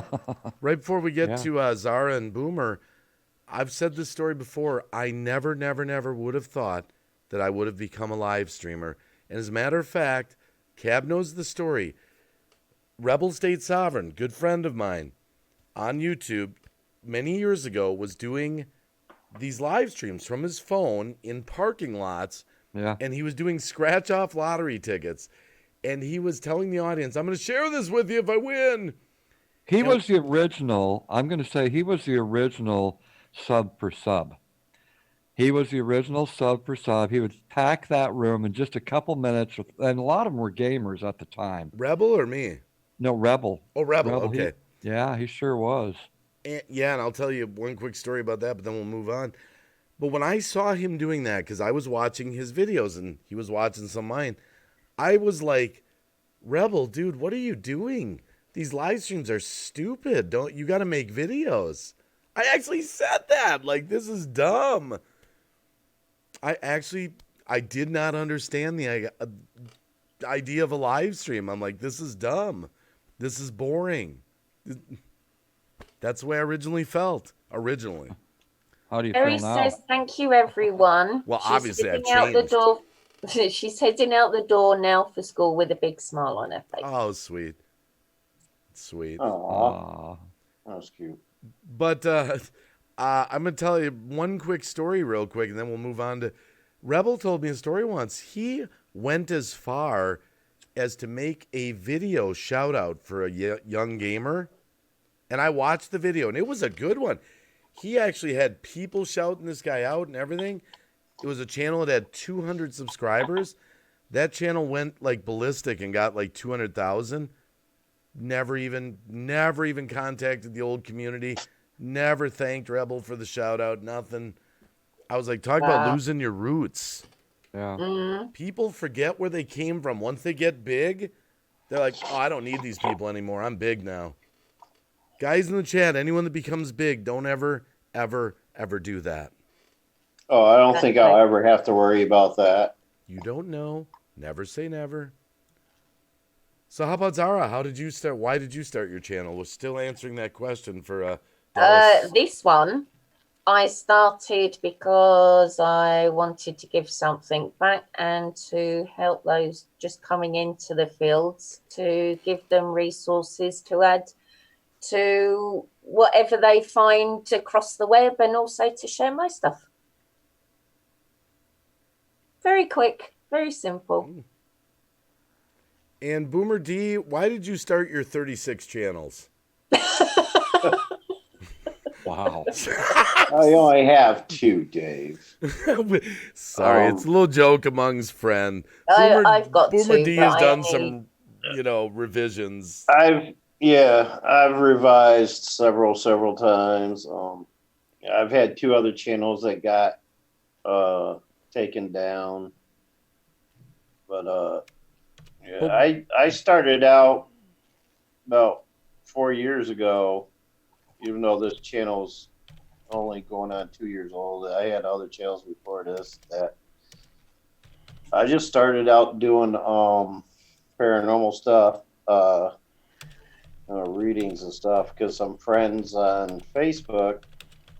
right before we get Yeah. to Zara and Boomer, I've said this story before. I never would have thought that I would have become a live streamer. And as a matter of fact, Cab knows the story. Rebel State Sovereign, good friend of mine, on YouTube many years ago was doing these live streams from his phone in parking lots. Yeah. And he was doing scratch off lottery tickets. And he was telling the audience, I'm going to share this with you if I win. He was the original, I'm going to say he was the original sub per sub. He was the original sub per sub. He would pack that room in just a couple minutes, and a lot of them were gamers at the time. Rebel or me? No, Rebel. Oh, Rebel. Okay. He sure was. And I'll tell you one quick story about that, but then we'll move on. But when I saw him doing that, because I was watching his videos and he was watching some of mine, I was like, Rebel, dude, what are you doing? These live streams are stupid. You got to make videos. I actually said that. Like, this is dumb. I did not understand the idea of a live stream. I'm like, this is dumb. This is boring. That's the way I originally felt. How do you Mary feel now? says, thank you, everyone. Well, She's obviously I've heading out the changed. door. She's heading out the door now for school with a big smile on her face. Oh, sweet. Sweet. Aww. That was cute. But I'm going to tell you one quick story real quick, and then we'll move on to... Rebel told me a story once. He went as far as to make a video shout-out for a young gamer, and I watched the video, and it was a good one. He actually had people shouting this guy out and everything. It was a channel that had 200 subscribers. That channel went like ballistic and got like 200,000. Never even contacted the old community. Never thanked Rebel for the shout out. Nothing. I was like, talk about losing your roots. Yeah. Mm-hmm. People forget where they came from. Once they get big, they're like, oh, I don't need these people anymore. I'm big now. Guys in the chat, anyone that becomes big, don't ever do that. Oh, I don't think I'll ever have to worry about that. You don't know. Never say never. So how about Zara? How did you start? Why did you start your channel? We're still answering that question for this one, I started because I wanted to give something back and to help those just coming into the fields, to give them resources to add to whatever they find across the web, and also to share my stuff. Very quick, very simple. And Boomer D, why did you start your 36 channels? Wow. I only have 2, Dave. Sorry, it's a little joke amongst friends. I've got Boomer 2, D has done some, revisions. I've revised several times. I've had 2 other channels that got taken down, but I started out about 4 years ago. Even though this channel's only going on 2 years old, I had other channels before this that I just started out doing paranormal stuff, readings and stuff, because some friends on Facebook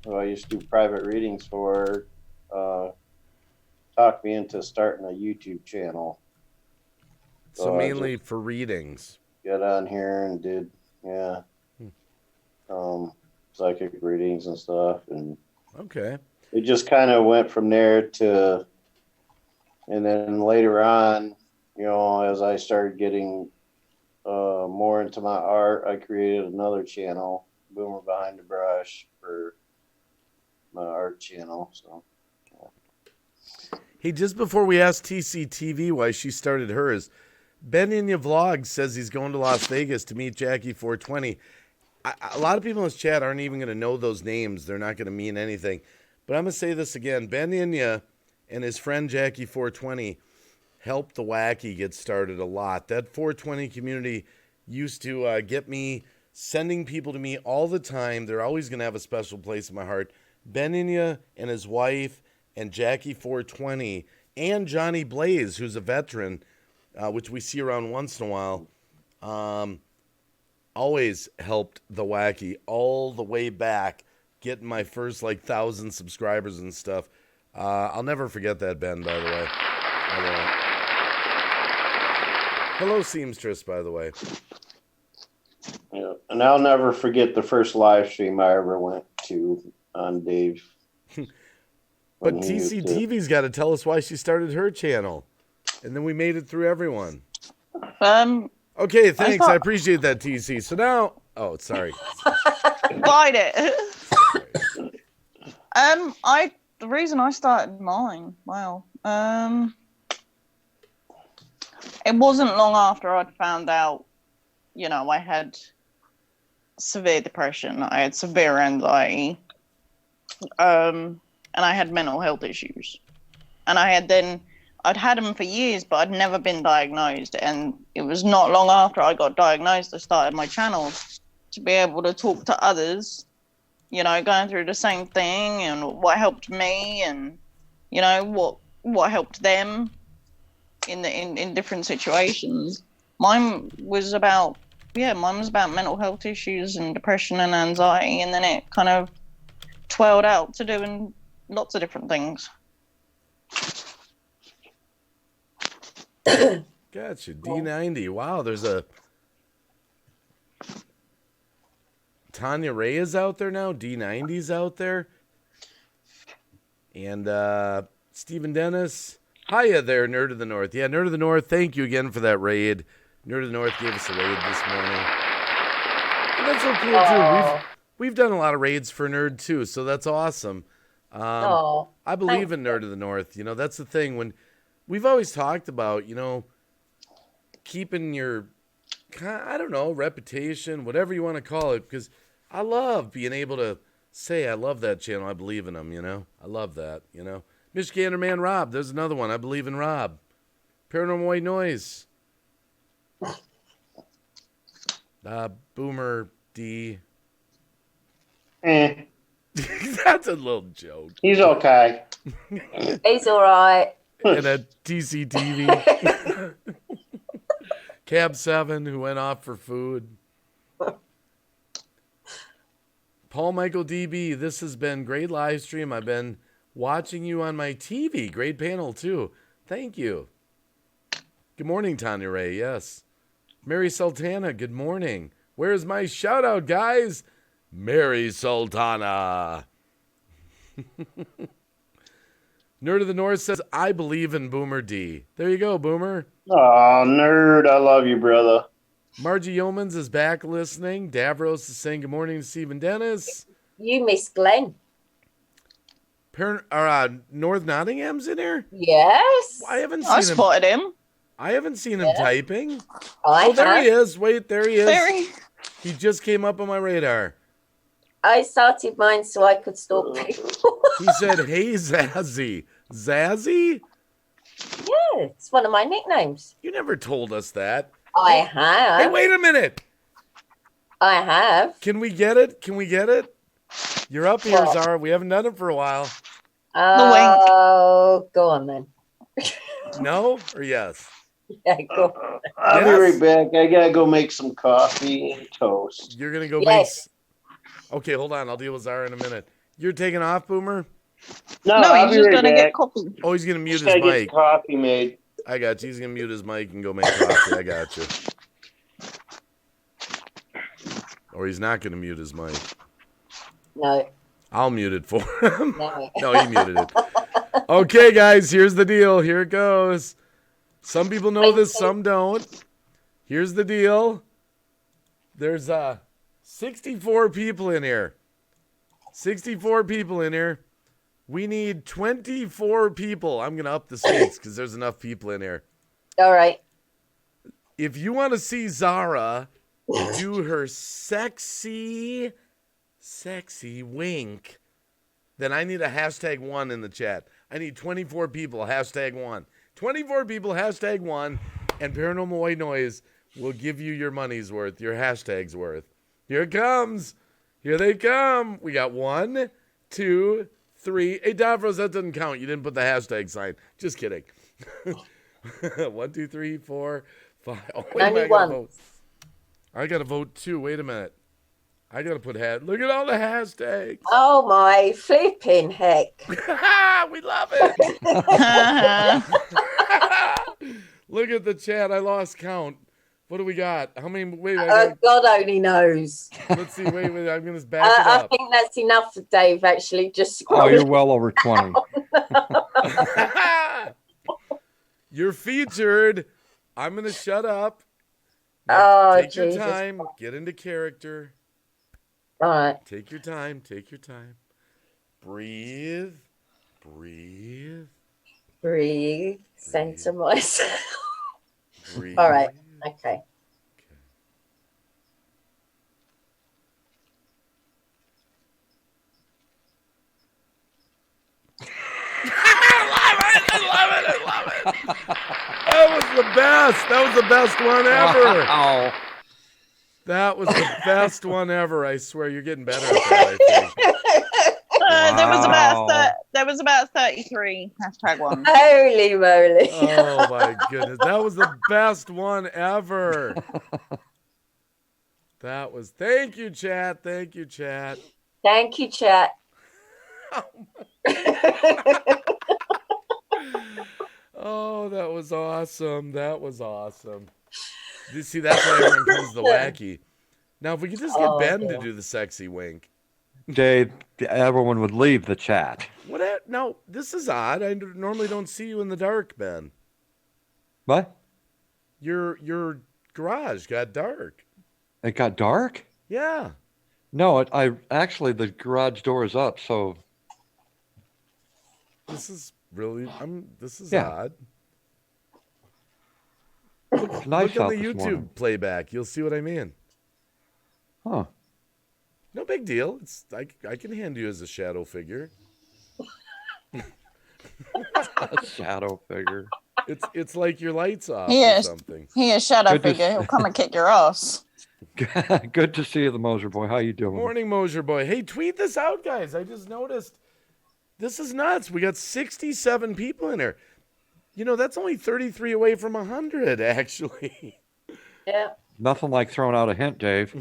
who I used to do private readings for talked me into starting a YouTube channel. So mainly for readings. Got on here and did, psychic readings and stuff, and okay, it just kind of went from there to, and then later on, as I started getting more into my art, I created another channel, Boomer Behind the Brush, for my art channel. So Hey, just before we ask TCTV why she started hers, Ben Inya Vlog says he's going to Las Vegas to meet Jackie 420. A lot of people in this chat aren't even going to know those names. They're not going to mean anything. But I'm going to say this again. Ben Inya and his friend Jackie 420 helped the Wacky get started a lot. That 420 community used to get me sending people to me all the time. They're always going to have a special place in my heart. Ben Inya and his wife and Jackie 420 and Johnny Blaze, who's a veteran, which we see around once in a while, always helped the Wacky all the way back, getting my first 1,000 subscribers and stuff. I'll never forget that, Ben, by the way. Hello, Seamstress, by the way. Yeah, and I'll never forget the first live stream I ever went to on Dave. But TCTV's got to tell us why she started her channel. And then we made it through everyone. Okay, thanks. I appreciate that, TC. So now... Oh, sorry. Fight it. The reason I started mine, it wasn't long after I'd found out, I had severe depression, I had severe anxiety, and I had mental health issues. And I'd had them for years, but I'd never been diagnosed. And it was not long after I got diagnosed, I started my channel to be able to talk to others, going through the same thing and what helped me and, what helped them in different situations. Mine was about mental health issues and depression and anxiety. And then it kind of twirled out to doing lots of different things. Gotcha. D90. Wow, there's a Tanya Ray is out there now. D90's out there. And Stephen Dennis. Hiya there, Nerd of the North. Yeah, Nerd of the North, thank you again for that raid. Nerd of the North gave us a raid this morning. And that's so cool, too. We've done a lot of raids for Nerd, too, so that's awesome. I believe in Nerd of the North. That's the thing. When we've always talked about, keeping your, reputation, whatever you want to call it, because I love being able to say I love that channel. I believe in them, I love that, Michigander Man Rob, there's another one. I believe in Rob. Paranormal White Noise. Boomer D. That's a little joke. He's okay. He's all right. And a TCTV. Cab 7 who went off for food. Paul Michael DB, this has been great live stream. I've been watching you on my TV. Great panel too. Thank you. Good morning, Tanya Ray. Yes. Mary Sultana, good morning. Where's my shout out, guys? Mary Sultana. Nerd of the North says, I believe in Boomer D. There you go, Boomer. Oh, Nerd, I love you, brother. Margie Yeomans is back listening. Davros is saying good morning to Stephen Dennis. You miss Glenn. North Nottingham's in here? Yes. I haven't seen him. I spotted him. I haven't seen him typing. There he is. Wait, there he is. He just came up on my radar. I started mine so I could stalk people. He said, hey, Zazzy. Zazzy? Yeah, it's one of my nicknames. You never told us that. I have. Hey, wait a minute. I have. Can we get it? You're up here, Zara. We haven't done it for a while. Oh, go on then. No or yes? Yeah, go on. I'll be right back. I gotta go make some coffee and toast. You're gonna go make. Okay, hold on. I'll deal with Zara in a minute. You're taking off, Boomer? No, he's just gonna get coffee. Oh, he's gonna mute his mic. Get coffee made. I got you. He's gonna mute his mic and go make coffee. I got you. Or he's not gonna mute his mic. No. I'll mute it for him. No, he muted it. Okay, guys, here's the deal. Here it goes. Some people know this, some don't. Here's the deal. There's 64 people in here. 64 people in here. We need 24 people. I'm going to up the stakes because there's enough people in here. All right. If you want to see Zara do her sexy wink, then I need a #1 in the chat. I need 24 people, #1. 24 people, #1, and Paranormal White Noise will give you your money's worth, your hashtag's worth. Here it comes. Here they come. We got 1, 2, 3. Hey, Davros, that doesn't count. You didn't put the hashtag sign. Just kidding. 1, 2, 3, 4, 5. Oh, wait a minute. I got to vote too. Wait a minute. I got to put Look at all the hashtags. Oh, my flipping heck. We love it. Look at the chat. I lost count. What do we got? How many? Wait. God only knows. Let's see. Wait. I'm going to back it up. I think that's enough for Dave, actually. Just Oh, you're well over 20. You're featured. I'm going to shut up. Oh, take your Jesus. time. Get into character. All right. Take your time. Take your time. Breathe. Center myself. Breathe. All right. Okay. I love it. That was the best. That was the best one ever. Wow. That was the best one ever. I swear, you're getting better at that, I think. There was about 33 #1. Holy moly. Oh my goodness. That was the best one ever. Thank you, chat. Thank you, chat. Oh, that was awesome. You see, that's why everyone comes to the wacky. Now, if we could just get Ben to do the sexy wink. Dave, everyone would leave the chat. No, this is odd. I normally don't see you in the dark, Ben. What? Your garage got dark. It got dark? Yeah. No, I actually, the garage door is up, so. This is really, this is Yeah. odd. It's nice Look out on the this YouTube morning. playback. You'll see what I mean. Huh. No big deal. I can hand you as a shadow figure. A shadow figure. It's like your lights off He or is. something. He is shadow Good to figure. see- He'll come and kick your ass. Good to see you, the Moser boy. How you doing? Morning, Mosier boy. Hey, tweet this out, guys. I just noticed. This is nuts. We got 67 people in here. You know, that's only 33 away from 100, actually. Yeah. Nothing like throwing out a hint, Dave.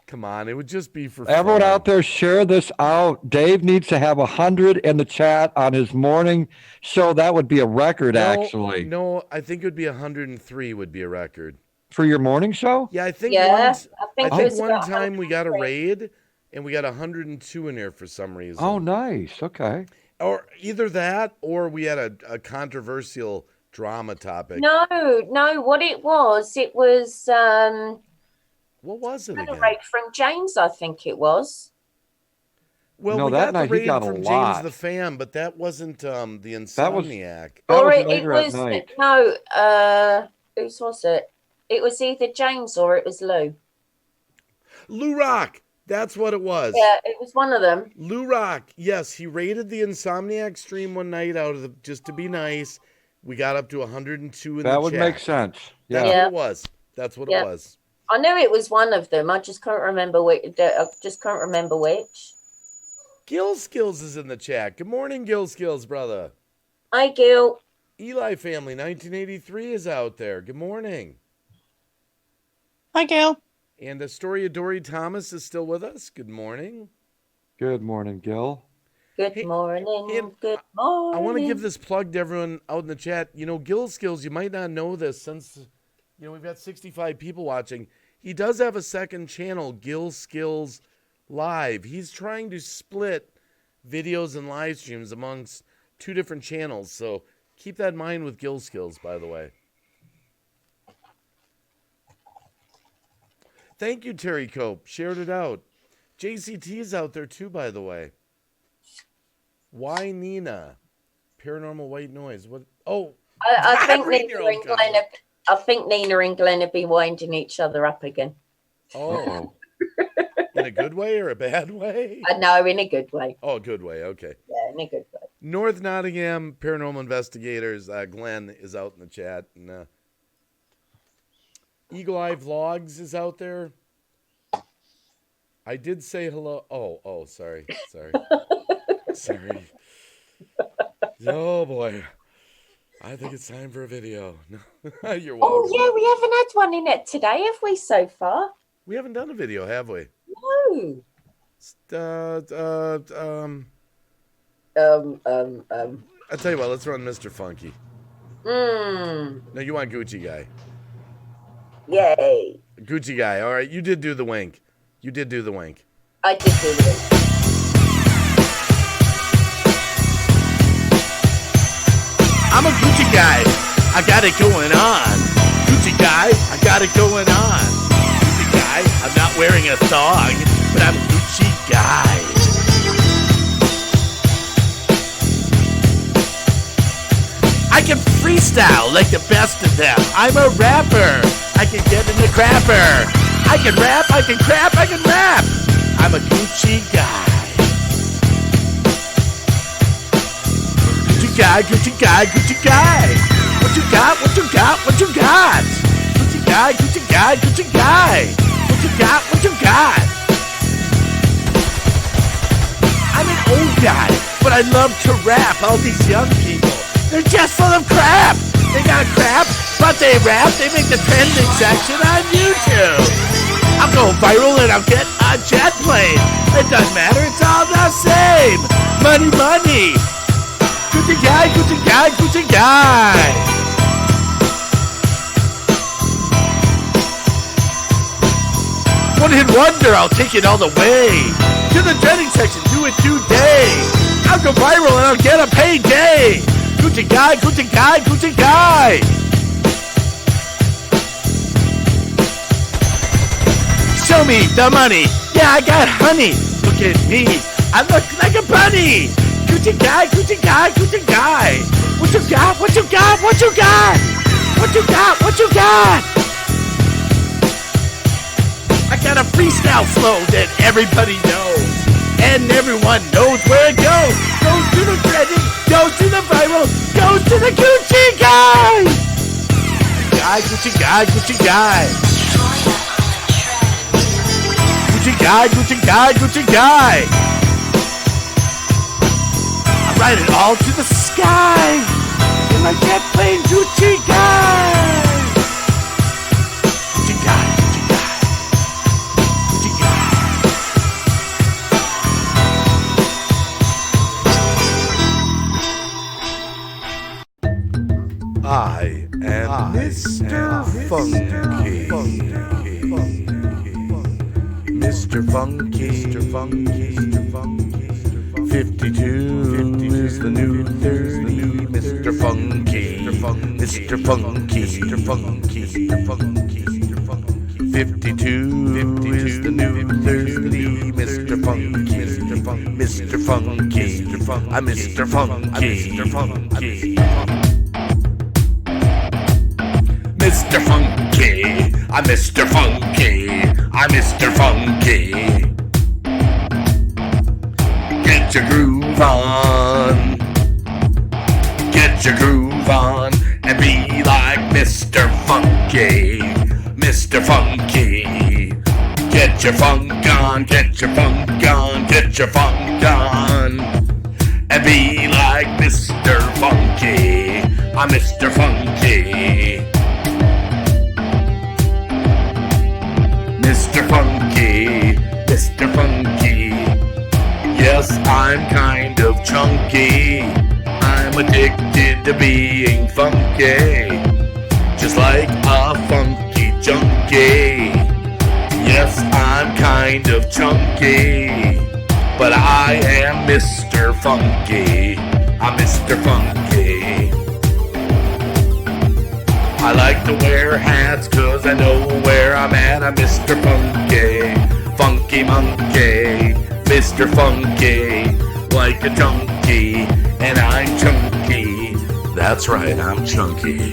Come on, it would just be for Everyone fun. out there, share this out. Dave needs to have 100 in the chat on his morning show. That would be a record, actually. No, I think it would be 103 would be a record. For your morning show? Yeah, I think Yeah, I it think was one about time we got a 103. raid and we got 102 in there for some reason. Oh, nice. Okay. Or either that or we had a controversial drama topic. No, what it was What was it a again? raid from James, I think it was. Well, No, we that got night the he raid got a from lot. James the Fan, but that wasn't the That was- Insomniac. That Or was it later was at night. no, whose was it? It was either James or it was Lou. Lou Rock. That's what it was. Yeah, it was one of them. Lou Rock. Yes, he raided the Insomniac stream one night out of the just to be nice. We got up to 102 in the chat. That would make sense. That's Yeah. what it was. That's what Yeah. it was. I knew it was one of them. I just can't remember which. Gil Skills is in the chat. Good morning, Gil Skills, brother. Hi, Gil. Eli Family 1983 is out there. Good morning. Hi, Gail. And Astoria Dory Thomas is still with us. Good morning. Good morning, Gil. Good Hey, morning. and Good morning. I want to give this plug to everyone out in the chat. You know, Gil Skills, you might not know this since, you know, we've got 65 people watching. He does have a second channel, Gil Skills Live. He's trying to split videos and live streams amongst two different channels. So keep that in mind with Gil Skills, by the way. Thank you, Terry Cope. Shared it out. JCT is out there too, by the way. Why Nina? Paranormal white noise. What? Oh, I think read Nina your own and Glenn. I think Nina and Glenn have been winding each other up again. Oh, in a good way or a bad way? No, in a good way. Oh, good way. Okay. Yeah, in a good way. North Nottingham Paranormal Investigators. Glenn is out in the chat, and Eagle Eye Vlogs is out there. I did say hello. Oh, sorry. Sorry. Oh boy. I think it's time for a video. No, you're welcome. Oh yeah, we haven't had one in it today, have we? So far, we haven't done a video, have we? No. I'll tell you what. Let's run Mr. Funky. No, you want Gucci Guy. Yay. Gucci Guy. All right, you did do the wink. You did do the wink. I did do the wink. I'm a Gucci guy, I got it going on. Gucci guy, I got it going on. Gucci guy, I'm not wearing a thong, but I'm a Gucci guy. I can freestyle like the best of them. I'm a rapper, I can get in the crapper. I can rap, I can crap, I can rap. I'm a Gucci guy. Gucci guy, Gucci guy. What you got, what you got, what you got? Gucci guy, Gucci guy, Gucci guy. What you got, what you got? I'm an old guy, but I love to rap. All these young people, they're just full of crap. They got crap, but they rap. They make the trending section on YouTube. I'll go viral and I'll get a jet plane. It doesn't matter, it's all the same. Money, money. Gucci guy, Gucci guy, Gucci guy. One hit wonder, I'll take it all the way. To the trending section, do it today. I'll go viral and I'll get a payday. Gucci guy, Gucci guy, Gucci guy. Show me the money. Yeah, I got honey. Look at me. I look like a bunny. Gucci guy, Gucci guy, Gucci guy. What you got, what you got, what you got? What you got, what you got? I got a freestyle flow that everybody knows. And everyone knows where it goes. Goes to the trending, goes to the viral, goes to the Gucci guy. Gucci guy, Gucci guy. Gucci guy, Gucci guy, Gucci guy. I ride it all to the sky in my jet plane, Gucci guy. Gucci guy, Gucci guy, Gucci guy. I am Mr. Funky. Mr. Funky, Mr. Funky, Mr. Funky. 52 is the new 30. Mr. Funky, Mr. Funky, Mr. Funky, Mr. Funky, Mr. Funky. 52 is the new 30. Mr. Funky, Mr. Funky, Mr. Funky, Mr. Funky. I'm Mr. Funky, Mr. Funky. Mr. Funky, I'm Mr. Funky, I'm Mr. Funky. Get your groove on, get your groove on, and be like Mr. Funky, Mr. Funky. Get your funk on, get your funk on, get your funk on, and be like Mr. Funky, I'm Mr. Funky. Mr. Funky, Mr. Funky. Yes, I'm kind of chunky. I'm addicted to being funky, just like a funky junkie. Yes, I'm kind of chunky, but I am Mr. Funky. I'm Mr. Funky. I like to wear hats cause I know where I'm at. I'm Mr. Funky, funky monkey, Mr. Funky, like a junkie. funky, and I'm chunky. That's right, I'm chunky.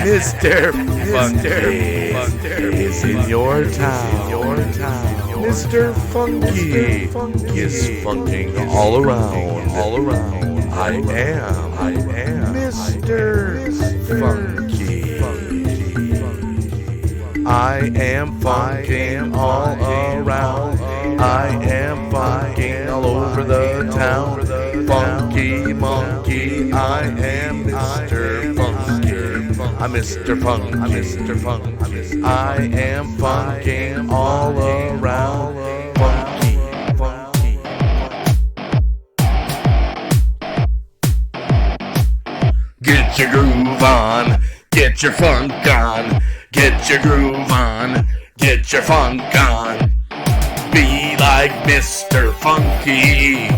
Mr. Funky is in your town. Mr. Funky is funking all around. I am Mr. Funky. I am funking all around. I am funking all over the town. Funky monkey, I am Mr. Funky. I'm Mr. Funk. I am funking all around. Funky. Get your groove on, get your funk on. Get your groove on, get your funk on. Be like Mr. Funky.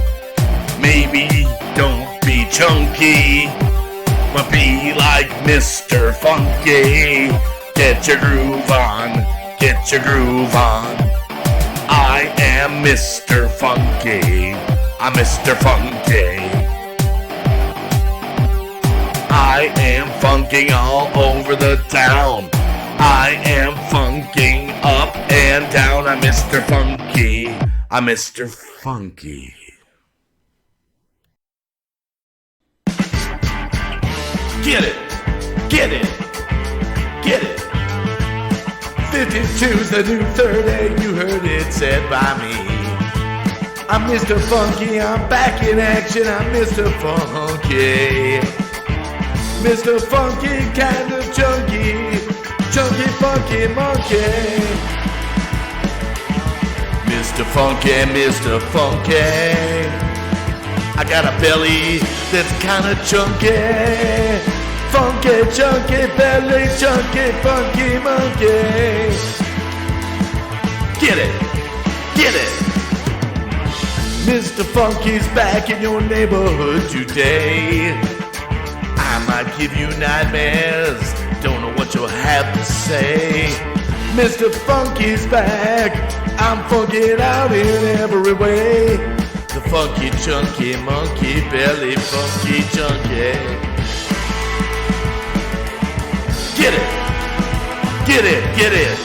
Maybe don't be chunky, but be like Mr. Funky. Get your groove on, get your groove on. I am Mr. Funky. I'm Mr. Funky. I am funking all over the town. I am funking up and down. I'm Mr. Funky. I'm Mr. Funky. Get it, get it, get it. 52's the new 30, you heard it said by me. I'm Mr. Funky, I'm back in action, I'm Mr. Funky. Mr. Funky, kinda chunky, chunky funky monkey. Mr. Funky, Mr. Funky. I got a belly that's kinda chunky. Funky, chunky belly, chunky, funky monkey. Get it, get it. Mr. Funky's back in your neighborhood today. I might give you nightmares, don't know what you'll have to say. Mr. Funky's back, I'm funking out in every way. The funky, chunky, monkey belly, funky, chunky. Get it, get it, get it.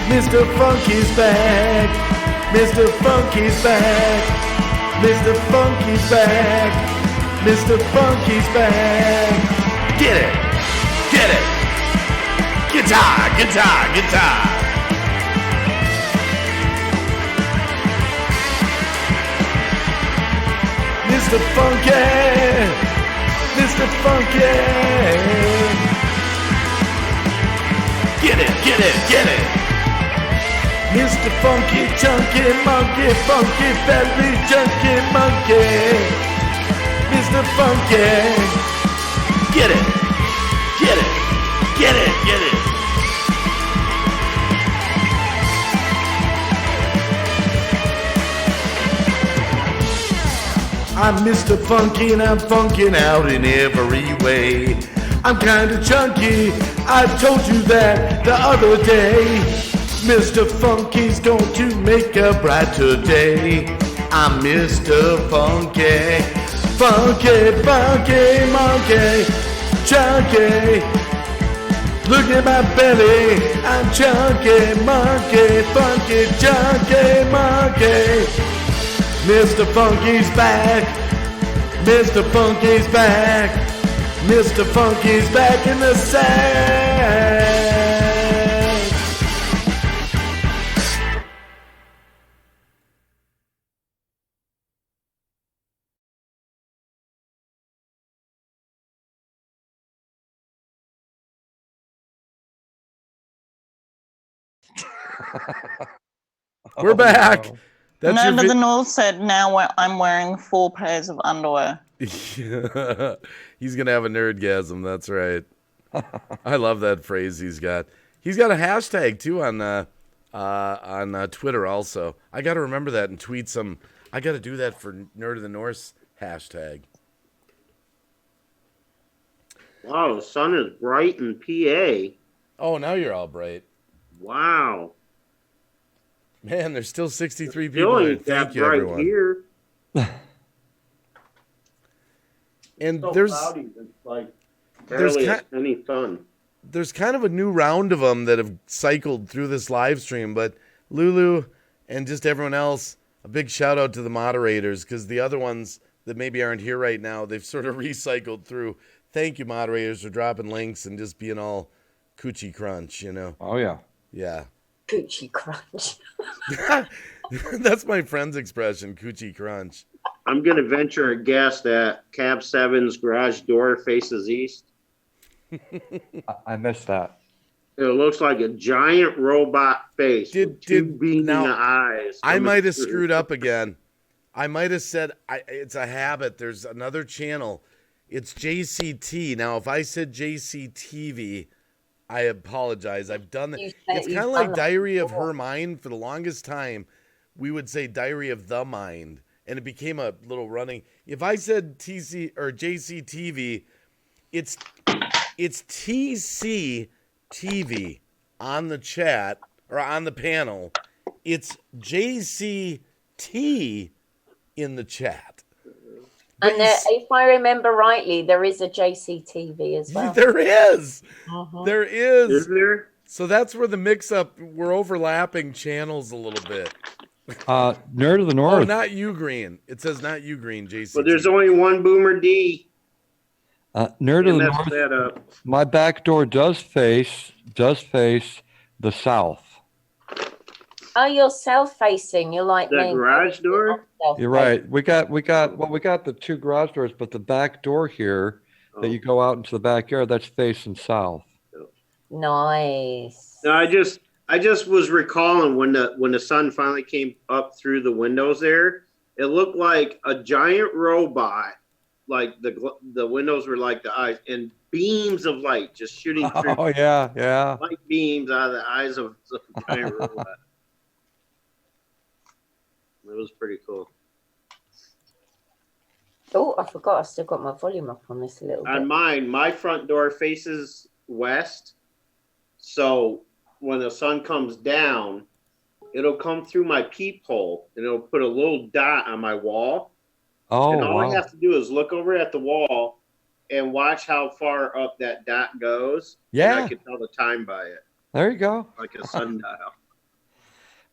Mr. Funky's back, Mr. Funky's back, Mr. Funky's back, Mr. Funky's back. Get it, get it. Guitar, guitar, guitar. Mr. Funky, Mr. Funky. Get it, get it, get it. Mr. Funky, chunky, monkey, funky, belly, chunky, monkey. Mr. Funky. Get it, get it, get it, get it. I'm Mr. Funky and I'm funking out in every way. I'm kinda chunky, I told you that the other day. Mr. Funky's going to make a brighter day. I'm Mr. Funky. Funky, funky, monkey, chunky. Look at my belly, I'm chunky, monkey, funky, chunky, monkey. Mr. Funky's back, Mr. Funky's back, Mr. Funky's back in the sack. We're back. no. That's Nerd your of the North said, now I'm wearing 4 pairs of underwear. He's gonna have a nerdgasm. That's right. I love that phrase he's got. He's got a hashtag too on Twitter also. I got to remember that and tweet some. I got to do that for Nerd of the North hashtag. Wow, the sun is bright in PA. Oh, now you're all bright. Wow. Man, there's still 63 Still people. ain't Thank that you, bright everyone. here. And So there's cloudy, it's like there's barely ki- any sun. there's kind of a new round of them that have cycled through this live stream, but Lulu and just everyone else, a big shout out to the moderators, because the other ones that maybe aren't here right now, they've sort of recycled through. Thank you, moderators, for dropping links and just being all coochie crunch, you know? Oh, yeah. Yeah. Coochie crunch. That's my friend's expression, coochie crunch. I'm going to venture a guess that Cab 7's garage door faces east. I missed that. It looks like a giant robot face with two beaming now, eyes. I might have screwed up again. I might have said it's a habit. There's another channel. It's JCT. Now, if I said JCTV, I apologize. I've done that. It's kind of like Diary of Her Mind. For the longest time, we would say Diary of the Mind, and it became a little running. If I said TC or JCTV, it's TCTV on the chat or on the panel. It's JCT in the chat. And if I remember rightly, there is a JCTV as well. There is. Uh-huh. There is. Is there? So that's where the mix-up, we're overlapping channels a little bit. Nerd of the North. Oh, not you, Green. It says not you, Green, JC. But there's only one Boomer D. Nerd of the messed North. that up. My back door does face the south. Oh, you're self-facing. You're like The me. garage door? You're right. We got the two garage doors, but the back door here that you go out into the backyard, that's facing south. Nice. No, I just was recalling when the sun finally came up through the windows there. It looked like a giant robot, like the windows were like the eyes, and beams of light just shooting through. Oh yeah. Light beams out of the eyes of the giant robot. It was pretty cool. Oh, I forgot. I still got my volume up on this a little bit. On mine, my front door faces west. So when the sun comes down, it'll come through my peephole and it'll put a little dot on my wall. Oh, and all wow. I have to do is look over at the wall and watch how far up that dot goes. Yeah. And I can tell the time by it, There you go. like a sundial.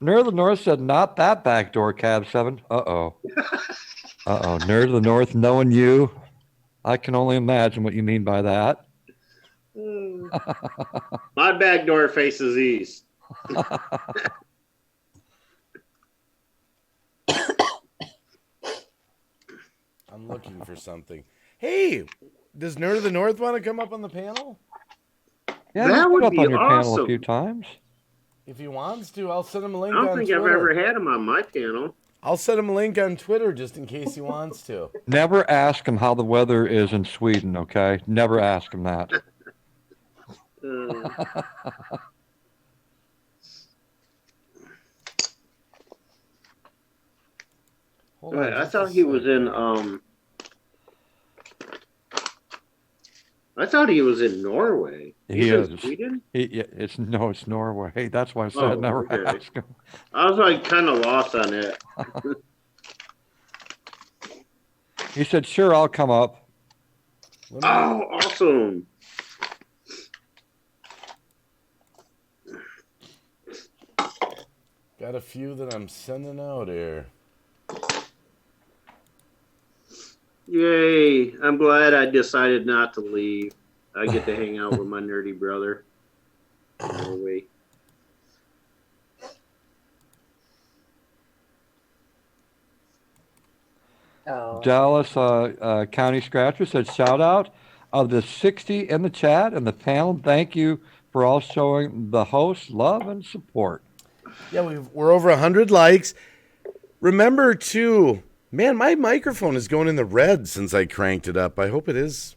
Nerd of the North said, not that back door, Cab 7. Uh-oh. Nerd of the North, knowing you, I can only imagine what you mean by that. My back door faces east. I'm looking for something. Hey, does Nerd of the North want to come up on the panel? Yeah, That he's would been up be on your panel a awesome. few times. If he wants to, I'll send him a link I don't on think Twitter. I've ever had him on my panel. I'll send him a link on Twitter just in case he wants to. Never ask him how the weather is in Sweden, okay? Never ask him that. Hold on Right, I just thought a he was second. in I thought he was in Norway. He He's in is. Sweden? It's Norway. That's why I said Oh, never okay. ask him. I was like kind of lost on it. He said, sure, I'll come up. Oh, awesome. Got a few that I'm sending out here. Yay. I'm glad I decided not to leave. I get to hang out with my nerdy brother. Norway. Oh. Dallas County Scratcher said, shout out of the 60 in the chat and the panel. Thank you for all showing the host love and support. Yeah, we're over 100 likes. Remember, too, man, my microphone is going in the red since I cranked it up. I hope it is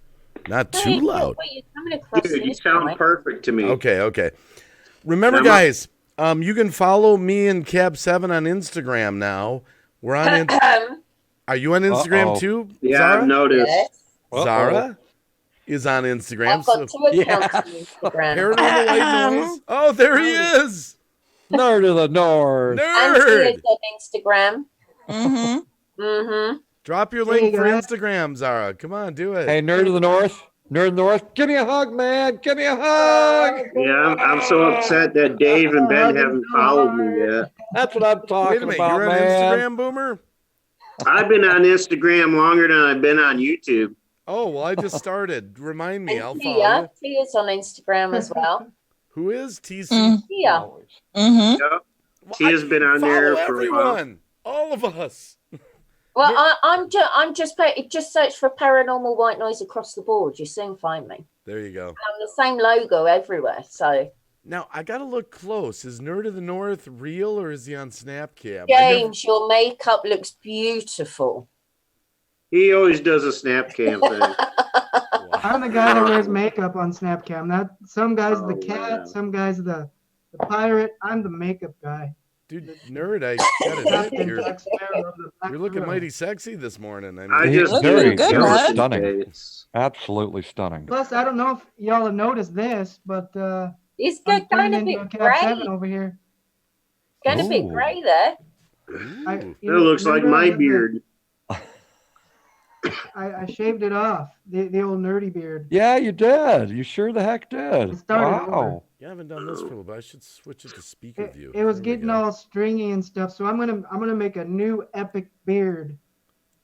not too loud. You're coming across Dude, you this sound way. perfect to me. Okay. Remember, Am I- guys, you can follow me and Cab7 on Instagram now. We're on. Are you on Instagram Uh-oh. too, Yeah, Zara? I've noticed. Yes. Zara? is on Instagram. I've got two accounts on Instagram. Paranormal White Noise. Oh, there he is. Nerd of the North. Anthony's Nerd. on Instagram. Mm-hmm. Mm-hmm. Drop your There you link for go. Instagram, Zara. Come on, do it. Hey, Nerd of the North. Nerd of the North. Give me a hug, man. Give me a hug. Yeah, I'm so upset that Dave and Ben haven't followed me yet. That's what I'm Wait a talking minute, about, you're on man. Instagram, Boomer? I've been on Instagram longer than I've been on YouTube. Oh, well, I just started. Remind me, I'll And follow you. Tia's on Instagram as well. Who is TC? Tia. Mm-hmm. Yep. Tia's been on there Follow for a while. everyone. All of us. Well, I'm just search for paranormal white noise across the board. You soon find me. There you go. I'm the same logo everywhere. So Now, I got to look close. Is Nerd of the North real or is he on Snapcam? James, your makeup looks beautiful. He always does a snap cam thing. I'm the guy that wears makeup on Snapcam. That some guys Oh, the cat, wow. some guys the pirate. I'm the makeup guy. Dude, Nerd, I got to Captain admit, Jack Sparrow of the Black you're looking Widow. mighty sexy this morning. I He's just very, good, very Nerd. stunning. Absolutely stunning. Plus, I don't know if y'all have noticed this, but It's I'm kind turning of into bit a Cab grey. 7 over here. Kind of bit Ooh. grey there. Ooh. That looks like remember my I had beard. I shaved it off, the old nerdy beard. Yeah, you did. You sure the heck did. It started over. Wow. You haven't done this for a little bit. I should switch it to speaker view. It was There we getting go. all stringy and stuff, so I'm gonna make a new epic beard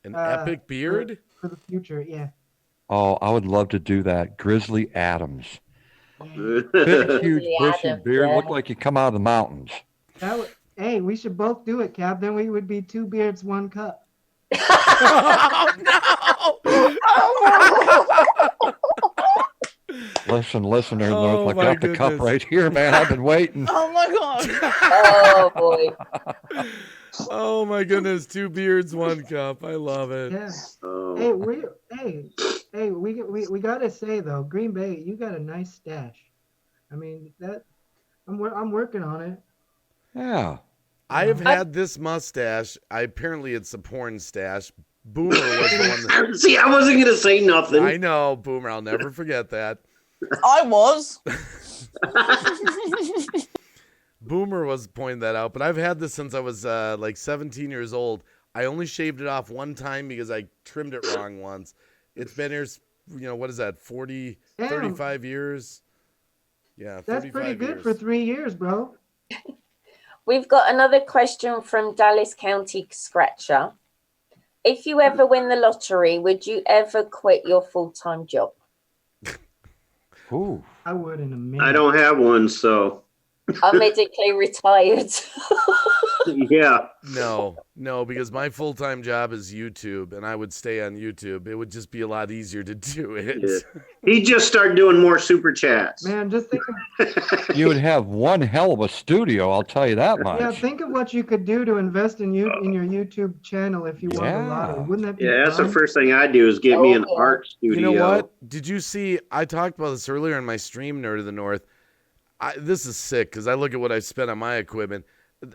An uh, epic beard? for the future. Yeah. Oh, I would love to do that. Grizzly Adams. Big, Yeah. huge, bushy Adams, beard. yeah. Look like you come out of the mountains. That would, hey, we should both do it, Cap. Then we would be two beards, one cup. Listen, listeners, Oh, I my got the cup goodness. right here, man. I've been waiting. Oh my god. Oh boy. Oh my goodness, two beards, one cup. I love it. Yeah. Oh. Hey, we gotta say though, Green Bay, you got a nice stash. I mean that, I'm working on it. Yeah. I have had this mustache. Apparently it's a porn stash. Boomer was the one that... See, I wasn't gonna say nothing. I know, Boomer. I'll never forget that. I was. Boomer was pointing that out, but I've had this since I was like 17 years old. I only shaved it off one time because I trimmed it wrong once. It's been here, what is that, 40, Damn. 35 years? Yeah, 35 That's pretty good years. for 3 years, bro. We've got another question from Dallas County Scratcher. If you ever win the lottery, would you ever quit your full-time job? Ooh. I would in a minute. I don't have one, so I'm medically retired. yeah. No, because my full-time job is YouTube, and I would stay on YouTube. It would just be a lot easier to do it. Yeah. He just started doing more super chats. Man, just think of, You would have one hell of a studio, I'll tell you that much. yeah, think of what you could do to invest in you in your YouTube channel if you won the Yeah. lottery. Wouldn't that be Yeah, that's the fun? first thing I do is get me an Oh, yeah. art studio. You know what? Did you see? I talked about this earlier in my stream, Nerd of the North. This is sick because I look at what I've spent on my equipment.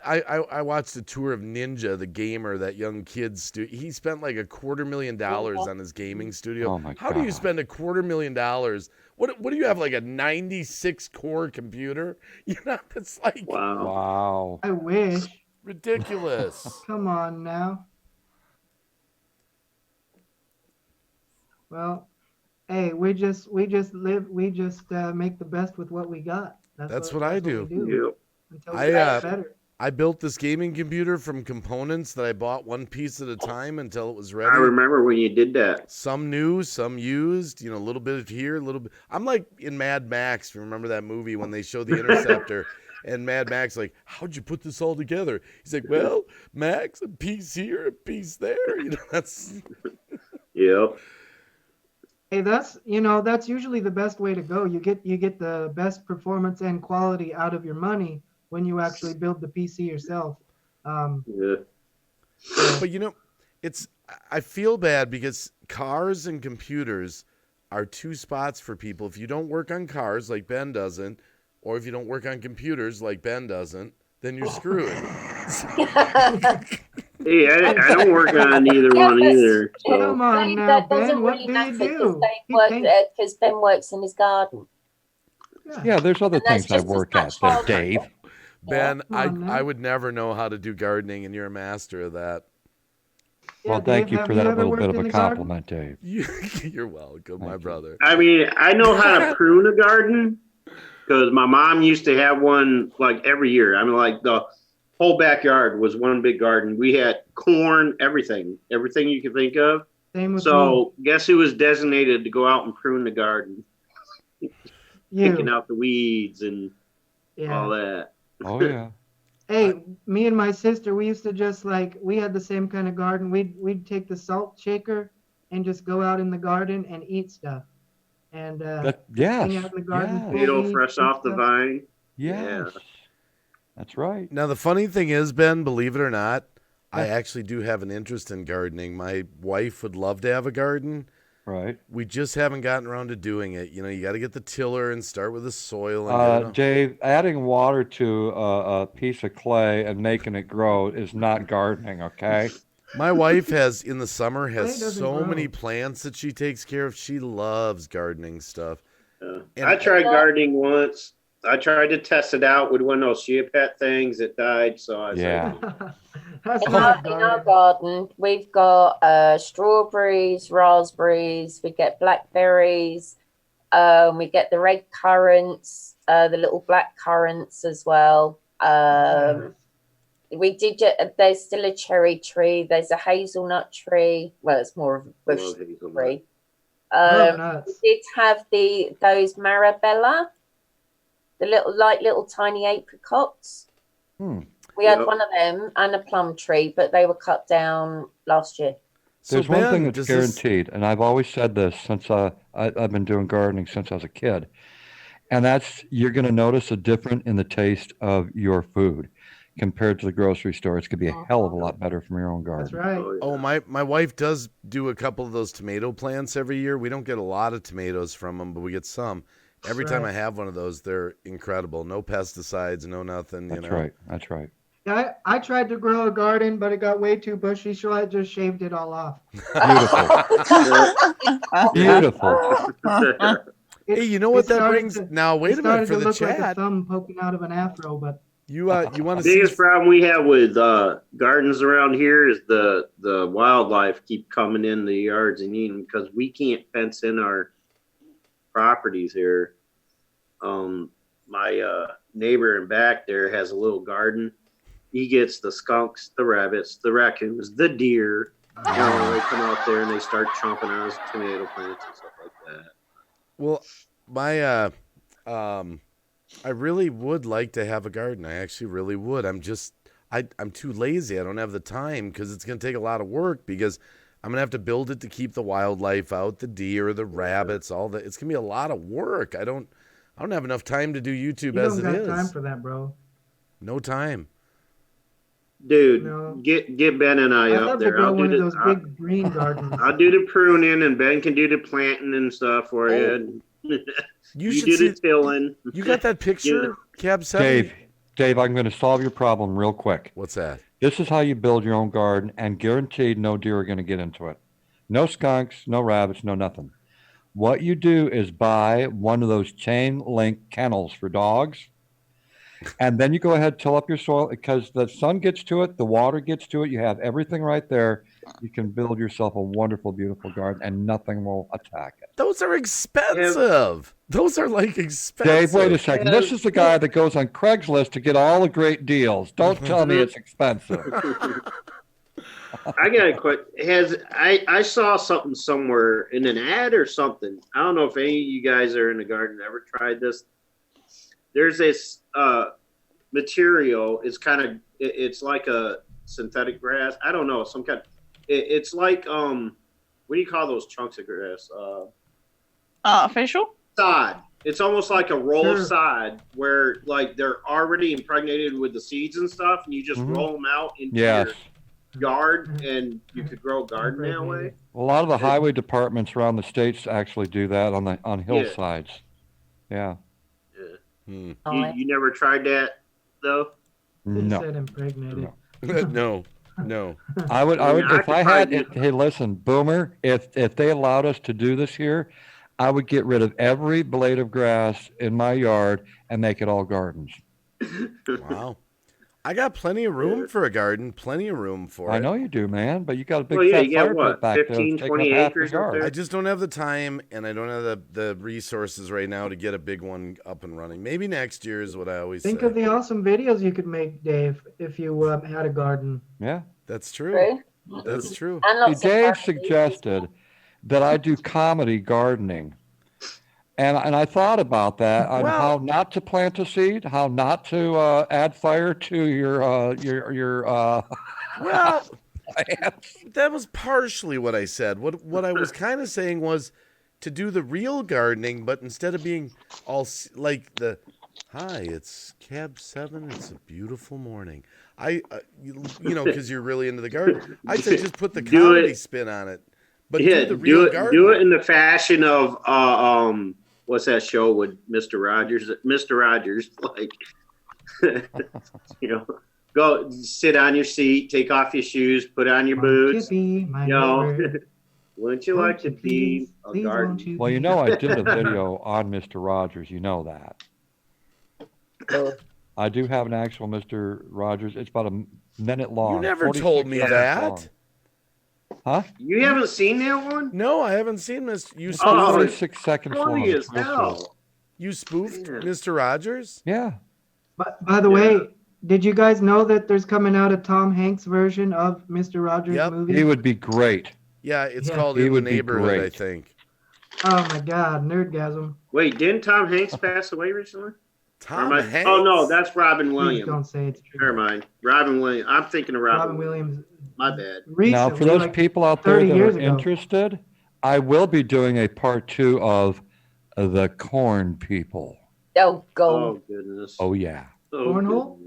I watched a tour of Ninja, the gamer, that young kid's he spent like $250,000 on his gaming studio. Oh my How do you God. spend $250,000? What do you have, like a 96 core computer? It's like Wow. Wow. I wish. ridiculous. Come on now. Well, hey, we just make the best with what we got. That's what I do. we Yep. until I, we get better. I built this gaming computer from components that I bought one piece at a time until it was ready. I remember when you did that. Some new, some used, a little bit of here, a little bit. I'm like in Mad Max. Remember that movie when they showed the Interceptor and Mad Max, like, how'd you put this all together? He's like, well, Max, a piece here, a piece there. That's. Yep. Hey, that's usually the best way to go. You get the best performance and quality out of your money when you actually build the PC yourself. Yeah. But I feel bad because cars and computers are two spots for people. If you don't work on cars like Ben doesn't, or if you don't work on computers like Ben doesn't, then you're screwed. Hey, I don't work on either one either. So Come on now, That doesn't Ben. What really do you matter because do? Ben works in his garden. Yeah, there's other And that's things I just as work much at there, hard work. Dave. Ben, Come on now. I would never know how to do gardening, and you're a master of that. Yeah, Well, thank Dave, you have for you that ever little worked bit of in a the garden? compliment, Dave. You're welcome, my brother. I mean, I know how to prune a garden because my mom used to have one like every year. I mean, like the whole backyard was one big garden. We had corn, everything you could think of. Same with So guess who was designated to go out and prune the garden? Picking out the weeds and all that. Oh yeah. Hey, me and my sister, we used to just we had the same kind of garden. We'd take the salt shaker and just go out in the garden and eat stuff. And hang out in the garden. pull Tomato weeds, fresh eat off the stuff. vine. Yes. That's right. Now, the funny thing is, Ben, believe it or not, I actually do have an interest in gardening. My wife would love to have a garden. Right. We just haven't gotten around to doing it. You know, you got to get the tiller and start with the soil. And Dave, adding water to a piece of clay and making it grow is not gardening, okay? My wife has, in the summer, Clay has doesn't so grow. many plants that she takes care of. She loves gardening stuff. And I tried gardening once. I tried to test it out with one of those chia pet things. It died, so I said, In our garden, we've got strawberries, raspberries, we get blackberries, we get the red currants, the little black currants as well. We did. There's still a cherry tree. There's a hazelnut tree. Well, it's more of a bush tree. We did have those marabella, the little tiny apricots. We had one of them and a plum tree, but they were cut down last year. There's one thing that's guaranteed, and I've always said this since I've been doing gardening since I was a kid, and that's you're going to notice a difference in the taste of your food compared to the grocery store. It's going to be a hell of a lot better from your own garden. That's right. Oh, my wife does do a couple of those tomato plants every year. We don't get a lot of tomatoes from them, but we get some. Every time I have one of those, they're incredible. No pesticides, no nothing. That's right. That's right. Yeah, I tried to grow a garden, but it got way too bushy, so I just shaved it all off. Beautiful. Hey, you know what that brings? Now, wait a minute for the look chat. like a thumb poking out of an afro, but You want to the see? biggest problem we have with gardens around here is the wildlife keep coming in the yards and eating because we can't fence in our properties here. My neighbor in back there has a little garden. He gets the skunks, the rabbits, the raccoons, the deer. They come out there and they start chomping on his tomato plants and stuff like that. Well, my I really would like to have a garden. I actually really would. I'm too lazy. I don't have the time because it's going to take a lot of work because I'm going to have to build it to keep the wildlife out, the deer, the rabbits, all that. It's going to be a lot of work. I don't have enough time to do YouTube as it is. You don't got time for that, bro. No time. Dude, get Ben and I up there. I'll do those big green gardens. I'll do the pruning and Ben can do the planting and stuff for you. You do the tilling. You got that picture, Cab 7? Dave, I'm going to solve your problem real quick. What's that? This is how you build your own garden, and guaranteed no deer are going to get into it. No skunks, no rabbits, no nothing. What you do is buy one of those chain link kennels for dogs, and then you go ahead and till up your soil because the sun gets to it, the water gets to it, you have everything right there. You can build yourself a wonderful, beautiful garden, and nothing will attack it. Those are expensive. Those are expensive. Dave, wait a second. This is the guy that goes on Craigslist to get all the great deals. Don't tell me it's expensive. I got a question. I saw something somewhere in an ad or something. I don't know if any of you guys are in the garden ever tried this. There's this material. It's like a synthetic grass. I don't know, some kind. It's like what do you call those chunks of grass? Artificial sod. It's almost like a roll of sod where they're already impregnated with the seeds and stuff, and you just roll them out into your yard, and you could grow a garden that way. A lot of the highway departments around the states actually do that on hillsides. Yeah. You never tried that though? No. Said impregnated. No. No. I would I if could I had. probably Hey, listen, Boomer. If they allowed us to do this here, I would get rid of every blade of grass in my yard and make it all gardens. Wow. I got plenty of room for a garden. Plenty of room for it. I know you do, man, but you got a big Well, yeah, fat you got fire what, pit back there 15, that's taking 20 up half acres the up yard. there? I just don't have the time, and I don't have the resources right now to get a big one up and running. Maybe next year is what I always Think say. of the awesome videos you could make, Dave, if you had a garden. Yeah, That's true. True. That's true. And See, lots of Dave families. suggested that I do comedy gardening. And I thought about that on Well- how not to plant a seed, how not to add fire to your Well, plants. that was partially what I said. What I was kind of saying was to do the real gardening, but instead of being all like the, hi, it's Cab 7. It's a beautiful morning. You know, because you're really into the garden. I said just put the Do comedy it. spin on it, but Yeah, do the real gardening. do it in the fashion of what's that show with Mr. Rogers? Mr. Rogers, like you know, go sit on your seat, take off your shoes, put on your boots. Be my You know, neighbor. wouldn't you like to be a please garden? won't you Well, you know, I did a video on Mr. Rogers. You know that. I do have an actual Mr. Rogers. It's about a minute long. You never 46 told me seconds that. long. Huh? You haven't seen that one? No, I haven't seen this. You It's spoofed, Oh, 46 seconds long. Funny as It's real hell. short. you spoofed Yeah. Mr. Rogers? Yeah. But by the way, did you guys know that there's coming out a Tom Hanks version of Mr. Rogers Yep. movie? He would be great. Yeah, it's Yeah. called He In the would be Neighborhood, I great. think. Oh my God, nerdgasm! Wait, didn't Tom Hanks pass away recently? Or Tom am I- Hanks. Oh no, that's Robin Please Williams. don't say it's true. Never mind. Robin Williams. I'm thinking of Robin Williams. My bad. Recently, Now, for those like people out there 30 that years are ago. interested, I will be doing a part 2 of the Corn People. Oh, go. Oh goodness. Oh, yeah. Oh, Cornhole?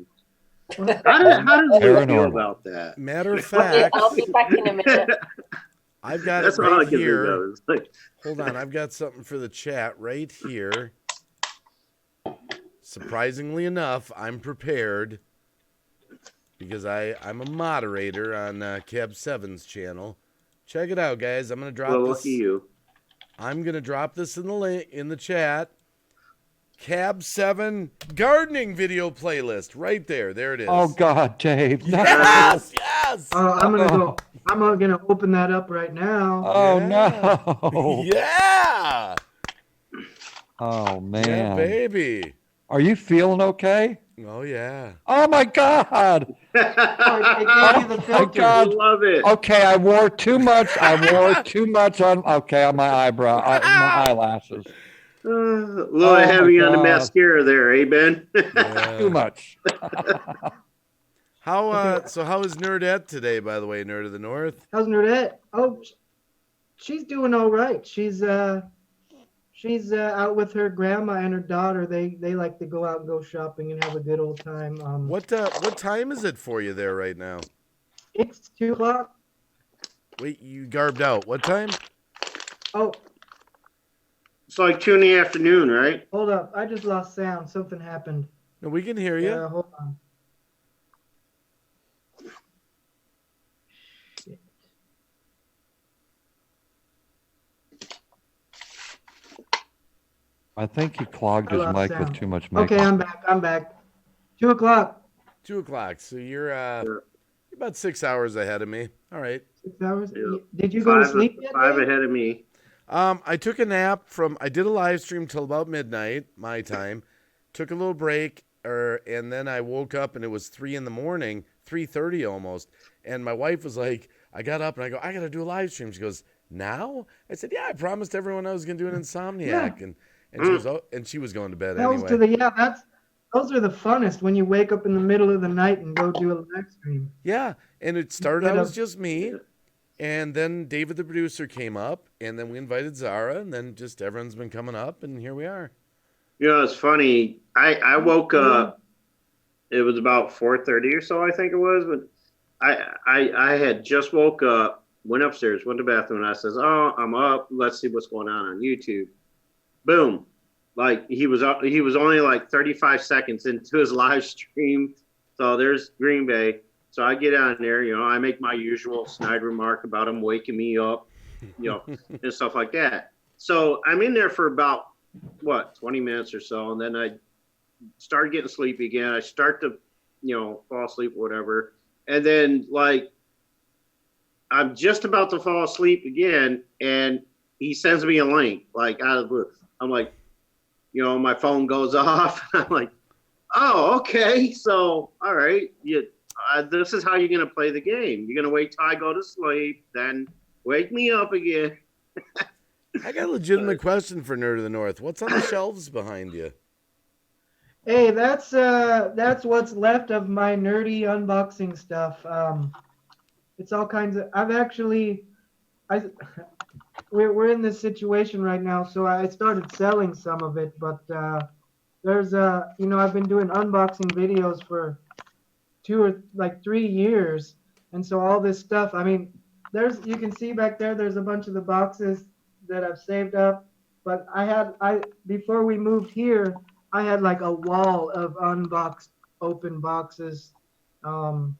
goodness. How does you feel Paranormal. about that? Matter of Okay, fact, I'll be back in a minute. I've got That's it all I right can here. think of. It's like, Hold on, I've got something for the chat right here. Surprisingly enough, I'm prepared because I'm a moderator on Cab 7's channel. Check it out, guys. I'm gonna drop well, this. lucky you. I'm gonna drop this in the link in the chat. Cab 7 gardening video playlist right there. There it is. Oh, God, Dave. No. Yes, yes. I'm gonna open that up right now. Oh, Yeah. no. Yeah. Oh, Yeah, man. baby. Are you feeling okay? Oh yeah. Oh, my God. Oh, it gave you the Oh, my filter. I God. love it. Okay, I wore too much. On my eyebrow, my eyelashes. A little Oh, my heavy on the God. mascara there, eh, Ben? Yeah. Too much. So how is Nerdette today, by the way, Nerd of the North? How's Nerdette? Oh, she's doing all right. She's out with her grandma and her daughter. They like to go out and go shopping and have a good old time. What time is it for you there right now? It's 2:00. Wait, you garbed out. What time? Oh, It's like 2 in the afternoon, right? hold up. I just lost sound. Something happened. No, we can hear you. Yeah, hold on. Shit. I think he clogged I his lost mic sound. with too much mic. Okay, I'm back. 2:00. 2:00. So you're about 6 hours ahead of me. All right. 6 hours. Yeah. Did you go to sleep yet? Five Dave? ahead of me. I took a nap I did a live stream till about midnight, my time. Took a little break, and then I woke up and it was 3 in the morning, 3:30 almost. And my wife was like, I got up and I go, I got to do a live stream. She goes, now? I said, yeah, I promised everyone I was going to do an Insomniac. Yeah. And she was, and she was going to bed Hells anyway. to the those are the funnest when you wake up in the middle of the night and go do a live stream. Yeah, and it started Instead out of- as just me, and then David the producer came up, and then we invited Zara, and then just everyone's been coming up, and here we are. You know, it's funny. I woke up. It was about 4:30 or so, I think it was. But I had just woke up, went upstairs, went to the bathroom, and I says, "Oh, I'm up. Let's see what's going on YouTube." Boom! Like he was only like 35 seconds into his live stream. So there's Green Bay. So I get on there, you know, I make my usual snide remark about him waking me up, you know, and stuff like that. So I'm in there for about, 20 minutes or so. And then I start getting sleepy again. I start to, you know, fall asleep or whatever. And then, like, I'm just about to fall asleep again. And he sends me a link, like, out of the blue. I'm like, you know, my phone goes off. I'm like, oh, okay. So, all right. This is how you're going to play the game. You're going to wait till I go to sleep, then wake me up again. I got a legitimate question for Nerd of the North. What's on the shelves behind you? Hey, that's what's left of my nerdy unboxing stuff. It's all kinds of. We're in this situation right now, so I started selling some of it. But there's you know, I've been doing unboxing videos for 3 years, and so all this stuff. I mean, you can see back there. There's a bunch of the boxes that I've saved up. But before we moved here, I had like a wall of unboxed, open boxes. So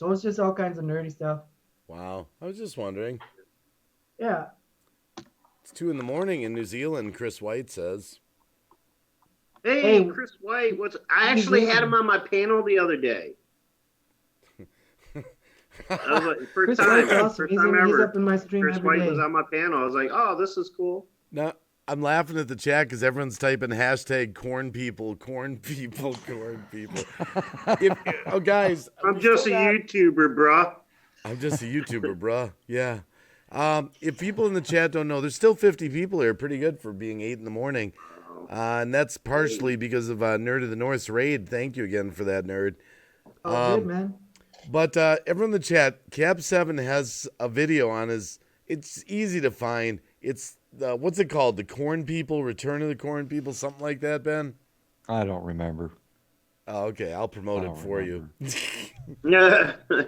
it's just all kinds of nerdy stuff. Wow. I was just wondering. Yeah. It's 2 a.m. in New Zealand, Chris White says. Hey, Chris White. I actually had him on my panel the other day. I was like, first time ever. He's up in my stream Chris every White day. was on my panel. I was like, oh, this is cool. Now, I'm laughing at the chat because everyone's typing hashtag corn people, corn people, corn people. Guys. I'm just a YouTuber, bruh. I'm just a YouTuber, bruh. Yeah. If people in the chat don't know, there's still 50 people here. Pretty good for being 8 a.m. And that's partially because of Nerd of the North's raid. Thank you again for that, Nerd. Good, man. But everyone in the chat, Cap7 has a video on it's easy to find. It's what's it called? The Corn People, Return of the Corn People, something like that, Ben? I don't remember. Oh, okay. I'll promote it for remember. you.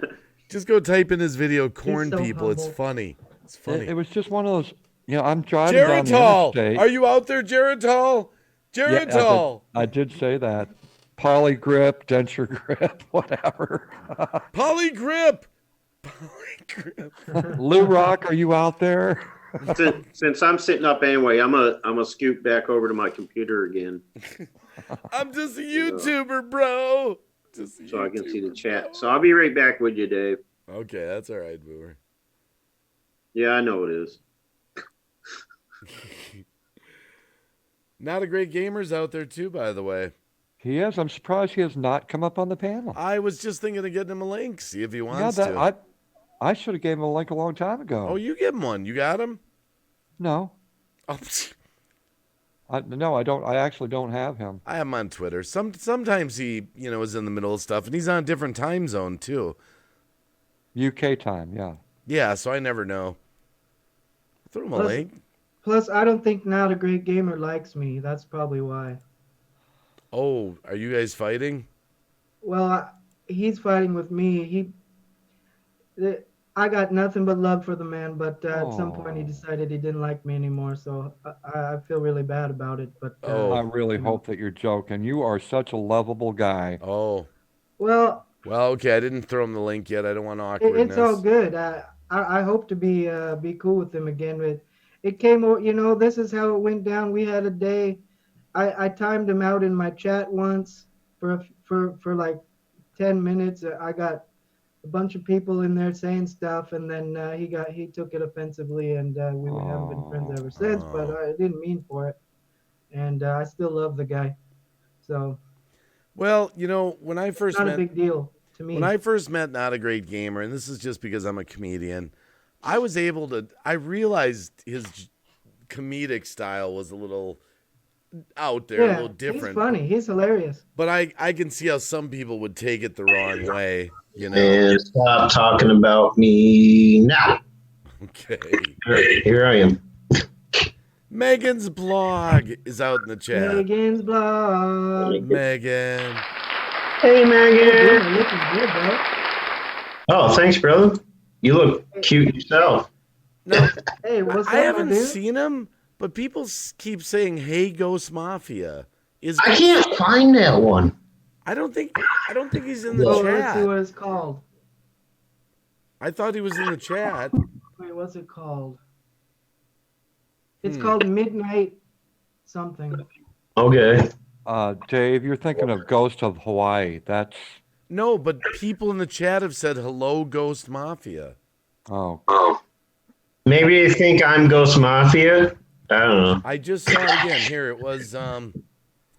Just go type in his video, Corn so People. humble. It's funny. It's funny. It was just one of those, you know, I'm driving down the Geritol! interstate. Are you out there, Geritol? Geritol! Yeah, I did say that. Polygrip, denture grip, whatever. Polygrip! Lou Rock, are you out there? Since I'm sitting up anyway, I'm a scoot back over to my computer again. I'm just a YouTuber, bro. I can see the chat. So I'll be right back with you, Dave. Okay, that's all right, Boomer. Yeah, I know it is. Not a Great Gamer's out there too, by the way. He is. I'm surprised he has not come up on the panel. I was just thinking of getting him a link, see if he wants to. I should have gave him a link a long time ago. Oh, you give him one. You got him? No. Oh, no, I don't. I actually don't have him. I have him on Twitter. Sometimes he, is in the middle of stuff, and he's on a different time zone too. UK time, yeah. Yeah, so I never know. Throw him a link. Plus, I don't think Not a Great Gamer likes me. That's probably why. Oh, are you guys fighting? Well, he's fighting with me. I got nothing but love for the man, but at some point he decided he didn't like me anymore, so I feel really bad about it. But I really hope that you're joking. You are such a lovable guy. Oh. Well, okay. I didn't throw him the link yet. I don't want awkwardness. It's all good. I hope to be cool with him again. But it came, this is how it went down. We had a day. I timed him out in my chat once for like 10 minutes. I got a bunch of people in there saying stuff, and then he took it offensively, and we haven't been friends ever since. But I didn't mean for it, and I still love the guy. So, well, when I first not a big deal to me. When I first met Not a Great Gamer, and this is just because I'm a comedian, I realized his comedic style was a little out there, a little different. He's funny. He's hilarious. But I can see how some people would take it the wrong way, And stop talking about me now. Okay. Here I am. Megan's blog is out in the chat. Megan's blog. Megan. Hey, Megan. You're looking good, bro. Oh, thanks, brother. You look cute yourself. No, hey, what's up, I haven't dude? seen him, but people keep saying, "Hey, Ghost Mafia." I can't find that one. I don't think he's in the Oh, chat. let's see what it's called. I thought he was in the chat. Wait, what's it called? It's called Midnight something. Okay. Dave, you're thinking of Ghost of Hawaii. That's No, but people in the chat have said hello, Ghost Mafia. oh. Maybe you think I'm Ghost Mafia? I don't know. I just saw it again. Here it was.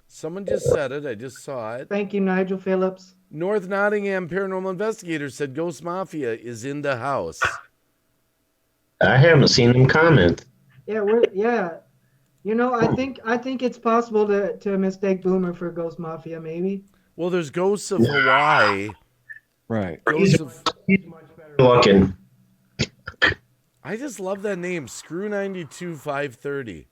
Someone just said it. I just saw it. Thank you, Nigel Phillips. North Nottingham paranormal investigator said Ghost Mafia is in the house. I haven't seen him comment. Yeah. You know, I think it's possible to mistake Boomer for Ghost Mafia, maybe. Well, there's Ghosts of Hawaii. Right. Ghosts of... He's much better looking. I just love that name, Screw 92 530.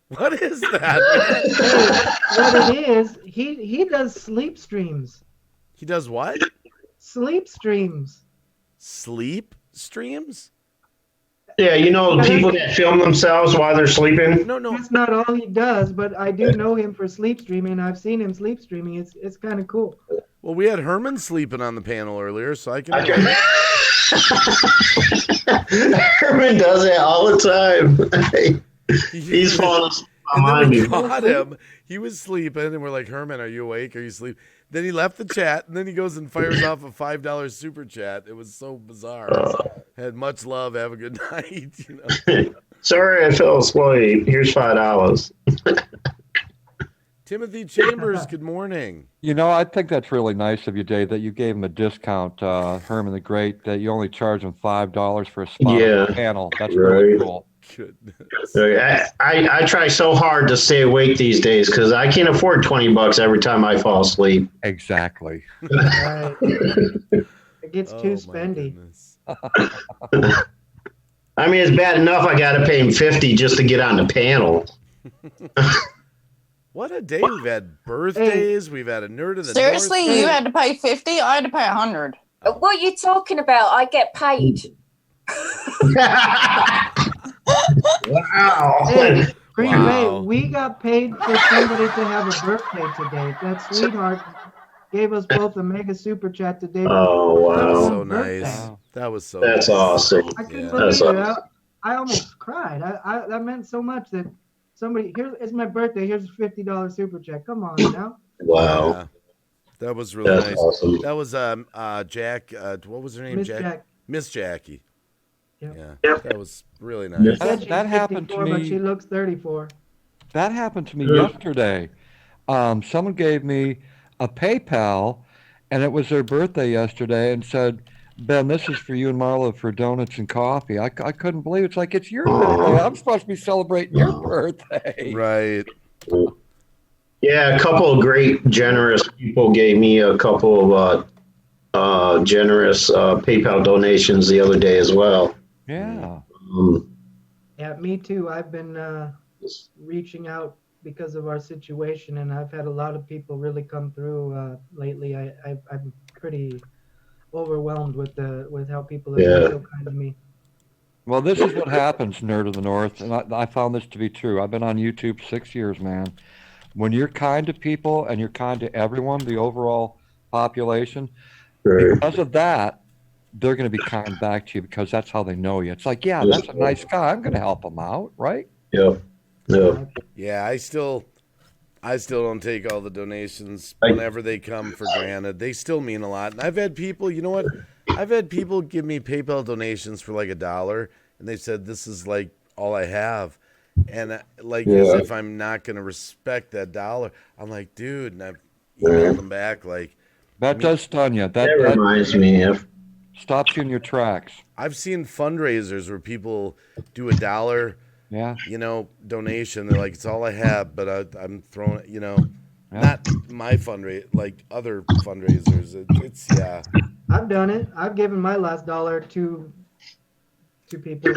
What is that? Hey, what it is, he does sleep streams. He does what? Sleep streams. Sleep streams? Yeah, you know, people that film themselves while they're sleeping. No. That's not all he does, but I do know him for sleep streaming. I've seen him sleep streaming. It's kind of cool. Well, we had Herman sleeping on the panel earlier, so I can. Herman does that all the time. He's falling asleep and then we me. caught him. He was sleeping, and we're like, Herman, are you awake? Are you asleep? Then he left the chat, and then he goes and fires off a $5 super chat. It was so bizarre. Had much love. Have a good night. You know? Sorry, I fell asleep. Here's $5. Timothy Chambers, good morning. You know, I think that's really nice of you, Dave, that you gave him a discount, Herman the Great, that you only charge him $5 for a spot on the panel. That's really cool. Goodness. I try so hard to stay awake these days because I can't afford $20 every time I fall asleep. Exactly. Right. It gets too spendy. I mean, it's bad enough I got to pay him $50 just to get on the panel. What a day. We've had birthdays. We've had a nerd of the Seriously, North. you had to pay 50? I had to pay 100. What are you talking about? I get paid. Wow. Hey, Green Bay, we got paid for somebody to have a birthday today. That sweetheart gave us both a mega super chat today. Oh, wow. That was so Birthday. nice. That was so That's nice. awesome. I couldn't Yeah. believe That's it. awesome. I almost cried. That meant so much that somebody, it's my birthday. Here's a $50 super chat. Come on now. Wow. Yeah. That was really That's nice. awesome. That was Jack. What was her name? Miss Jack. Miss Jackie. Yep. Yeah. That was really nice. Said she's That happened to 54, but me. she looks 34. That happened to me yesterday. Someone gave me a PayPal, and it was their birthday yesterday, and said, Ben, this is for you and Marla for donuts and coffee. I couldn't believe it. It's like, it's your birthday. I'm supposed to be celebrating your birthday. Right. Yeah, a couple of great, generous people gave me a couple of generous PayPal donations the other day as well. Yeah. Yeah, me too. I've been reaching out because of our situation, and I've had a lot of people really come through lately. I'm pretty overwhelmed with how people have been so kind to me. Well, this is what happens, Nerd of the North, and I found this to be true. I've been on YouTube 6 years, man. When you're kind to people and you're kind to everyone, the overall population, because of that, they're going to be kind back to you because that's how they know you. It's like, yeah, that's a nice guy. I'm going to help him out, right? Yeah. Yeah. Yeah, I still don't take all the donations whenever they come for granted. They still mean a lot. And I've had people, you know what? I've had people give me PayPal donations for like $1, and they said, this is like all I have. And as if I'm not going to respect that $1, I'm like, dude, and I've emailed them back like. That does stun you. That reminds me of. Stops you in your tracks. I've seen fundraisers where people do $1, donation. They're like, it's all I have, but I'm throwing it, not my fundraiser, like other fundraisers. It's I've done it. I've given my last $1 to people.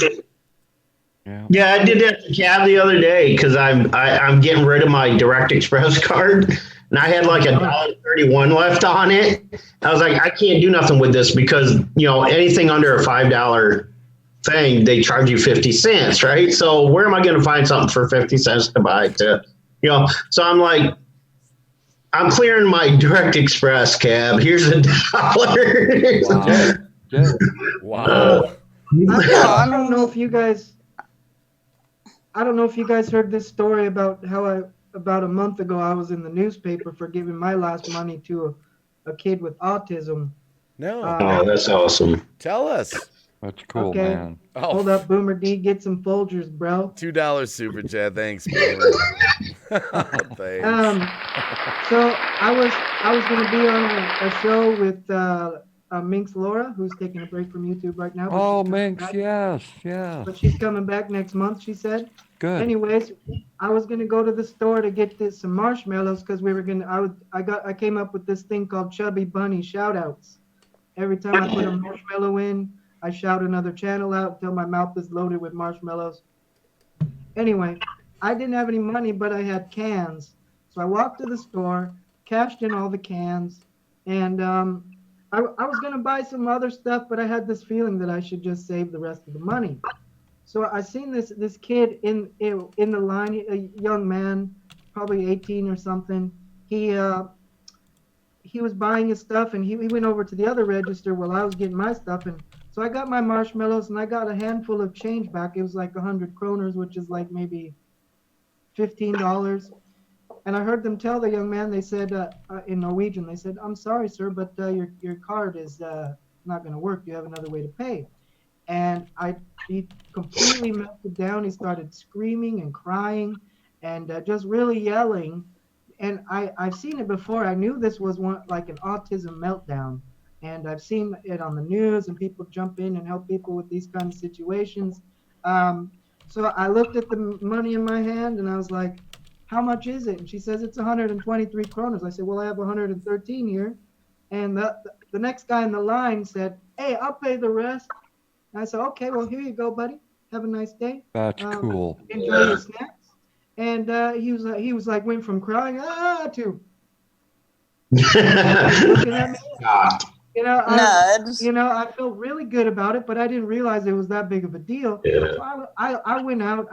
Yeah, I did that to Cab the other day because I'm getting rid of my Direct Express card, and I had like $1.31 left on it. I was like, I can't do nothing with this because anything under a $5 thing, they charge you 50 cents, right? So where am I going to find something for 50 cents to buy to, So I'm like, I'm clearing my direct express cab. Here's $1. Wow. I don't know if you guys. I don't know if you guys heard this story about how about a month ago I was in the newspaper for giving my last money to a kid with autism. No. Oh, that's awesome. Tell us. That's cool, Okay. man. Oh, Hold up, Boomer D, get some Folgers, bro. $2 super chat. Thanks, Boomer. Thanks. So I was going to be on a show with Minx Laura, who's taking a break from YouTube right now. Oh, Minx, yes, yeah. But she's coming back next month, she said. Good. Anyways, I was gonna go to the store to get some marshmallows because we were gonna. I came up with this thing called Chubby Bunny shoutouts. Every time I put a marshmallow in, I shout another channel out until my mouth is loaded with marshmallows. Anyway, I didn't have any money, but I had cans. So I walked to the store, cashed in all the cans, and I was gonna buy some other stuff, but I had this feeling that I should just save the rest of the money. So I seen this kid in the line, a young man, probably 18 or something. He was buying his stuff, and he went over to the other register while I was getting my stuff. And so I got my marshmallows, and I got a handful of change back. It was like 100 kroners, which is like maybe $15. And I heard them tell the young man, they said in Norwegian, they said, "I'm sorry, sir, but your card is not going to work. You have another way to pay." And he completely melted down. He started screaming and crying and just really yelling. And I've seen it before. I knew this was like an autism meltdown. And I've seen it on the news, and people jump in and help people with these kind of situations. So I looked at the money in my hand, and I was like, "How much is it?" And she says, "It's 123 kroners." I said, "Well, I have 113 here." And the next guy in the line said, "Hey, I'll pay the rest." And I said, "Okay, well, here you go, buddy. Have a nice day. That's cool. Enjoy your snacks." And he was like, went from crying to looking at me. I felt really good about it, but I didn't realize it was that big of a deal. Yeah. So I went out.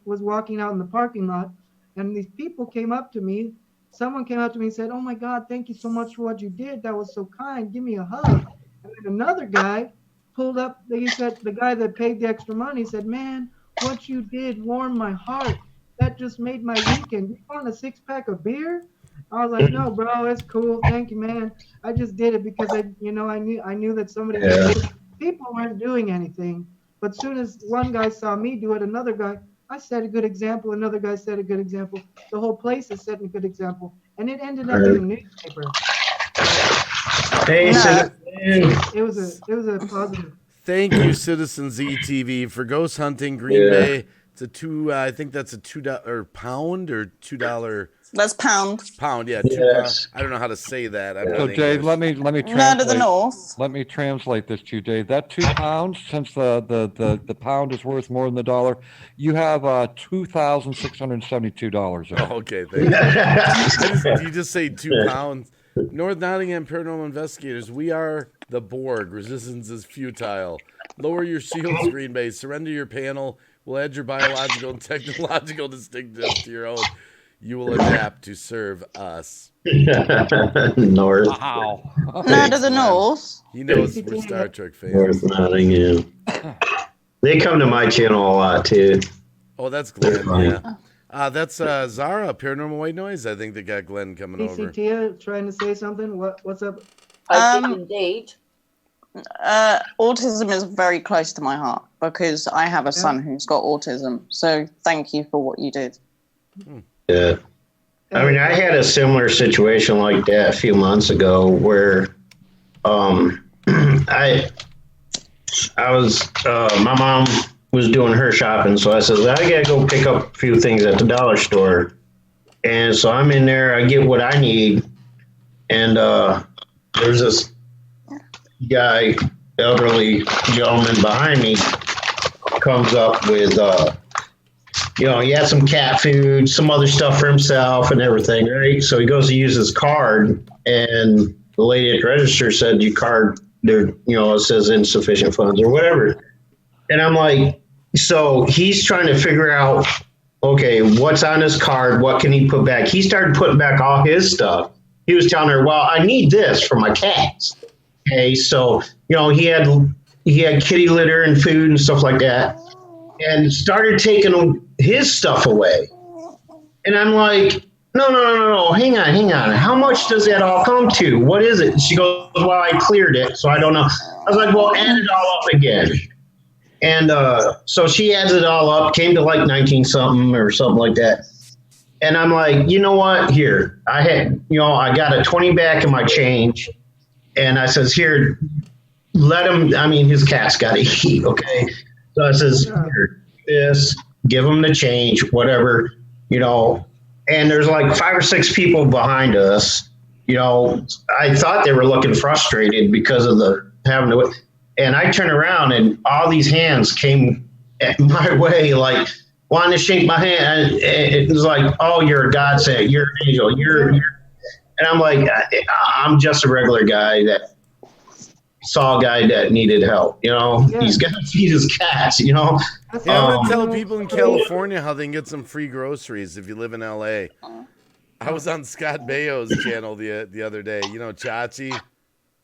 Was walking out in the parking lot, and these people came up to me. Someone came up to me and said, "Oh my God, thank you so much for what you did. That was so kind. Give me a hug." And then another guy pulled up. He said, the guy that paid the extra money said, "Man, what you did warmed my heart. That just made my weekend. You want a 6-pack of beer?" I was like, "No, bro, it's cool. Thank you, man. I just did it because I knew that somebody people weren't doing anything. But soon as one guy saw me do it, another guy, I set a good example. Another guy set a good example. The whole place is setting a good example, and it ended up in the newspaper. Hey, It was a positive. Thank you, Citizens ETV, for ghost hunting Green Bay. It's I think that's a $2 pound or $2. That's pound. Pound, yeah. Yes. I don't know how to say that. I'm So, not Dave, English. let me translate. None of the north. Let me translate this to you, Dave. That £2, since the pound is worth more than the dollar, you have $2,672. Oh, okay, thanks. You just say 2 pounds. North Nottingham Paranormal Investigators, we are the Borg. Resistance is futile. Lower your shields, Green Bay. Surrender your panel. We'll add your biological and technological distinctives to your own. You will adapt to serve us. North. Wow. None of the north. He knows we're Star Trek fans. North Nottingham. They come to my channel a lot too. Oh, that's Glenn. Yeah. That's Zara, Paranormal White Noise. I think they got Glenn coming over. Tia trying to say something. What's up? I did indeed. Autism is very close to my heart because I have a son who's got autism. So thank you for what you did. Yeah. I mean, I had a similar situation like that a few months ago where I was my mom was doing her shopping, so I said, I gotta go pick up a few things at the dollar store. And so I'm in there, I get what I need, and there's this guy, elderly gentleman behind me, comes up with he had some cat food, some other stuff for himself and everything, right? So he goes to use his card, and the lady at the register said, "Your card, there, it says insufficient funds or whatever." And I'm like, so he's trying to figure out okay, what's on his card? What can he put back? He started putting back all his stuff. He was telling her, well, I need this for my cats. Okay, so, he had kitty litter and food and stuff like that, and started taking his stuff away. And I'm like, no, hang on. How much does that all come to? What is it? She goes, well, I cleared it, so I don't know. I was like, well, add it all up again. And so she adds it all up, came to like 19 something or something like that. And I'm like, you know what? Here, I got a 20 back in my change. And I says, here, let him, his cat's got to eat, okay? So I says, here, this, give him the change, whatever, And there's like 5 or 6 people behind us. I thought they were looking frustrated because of having to. And I turned around and all these hands came at my way, like wanting to shake my hand. And it was like, oh, you're a godsend. You're an angel. And I'm like, I'm just a regular guy that saw a guy that needed help. He's got to feed his cats, Yeah, I'm going to tell people in California how they can get some free groceries if you live in LA. I was on Scott Baio's channel the other day. Chachi?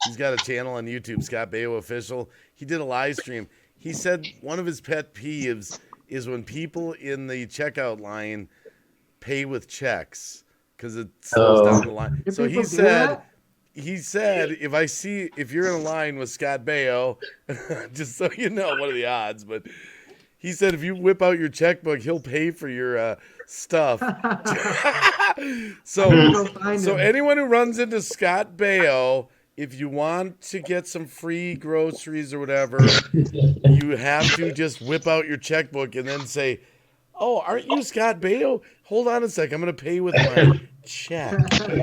He's got a channel on YouTube, Scott Baio Official. He did a live stream. He said one of his pet peeves is when people in the checkout line pay with checks because it slows down the line. So he said, if you're in a line with Scott Baio, just so you know, what are the odds? But he said if you whip out your checkbook, he'll pay for your stuff. So anyone who runs into Scott Baio, if you want to get some free groceries or whatever, you have to just whip out your checkbook and then say, oh, aren't you Scott Baio? Hold on a sec. I'm going to pay with my check. I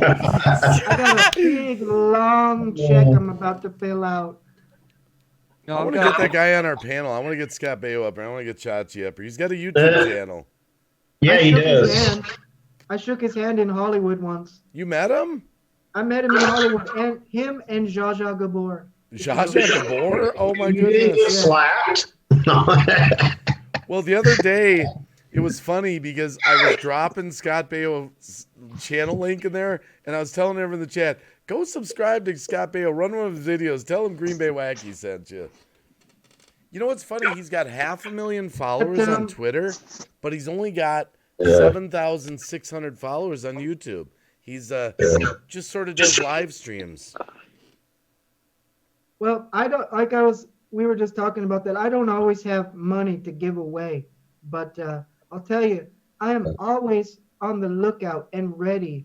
got a big, long check I'm about to fill out. I want to get that guy on our panel. I want to get Scott Baio up here. I want to get Chachi up here. He's got a YouTube channel. Yeah, he does. I shook his hand in Hollywood once. You met him? I met him in Hollywood, and him and Zsa Zsa Gabor. Zsa Zsa Gabor? Oh my goodness! You slapped. Well, the other day it was funny because I was dropping Scott Baio's channel link in there, and I was telling everyone in the chat, go subscribe to Scott Baio, run one of his videos, tell him Green Bay Wacky sent you. You know what's funny? He's got 500,000 followers on Twitter, but he's only got 7,600 followers on YouTube. He's just sort of does live streams. Well, we were just talking about that. I don't always have money to give away, but I'll tell you, I am always on the lookout and ready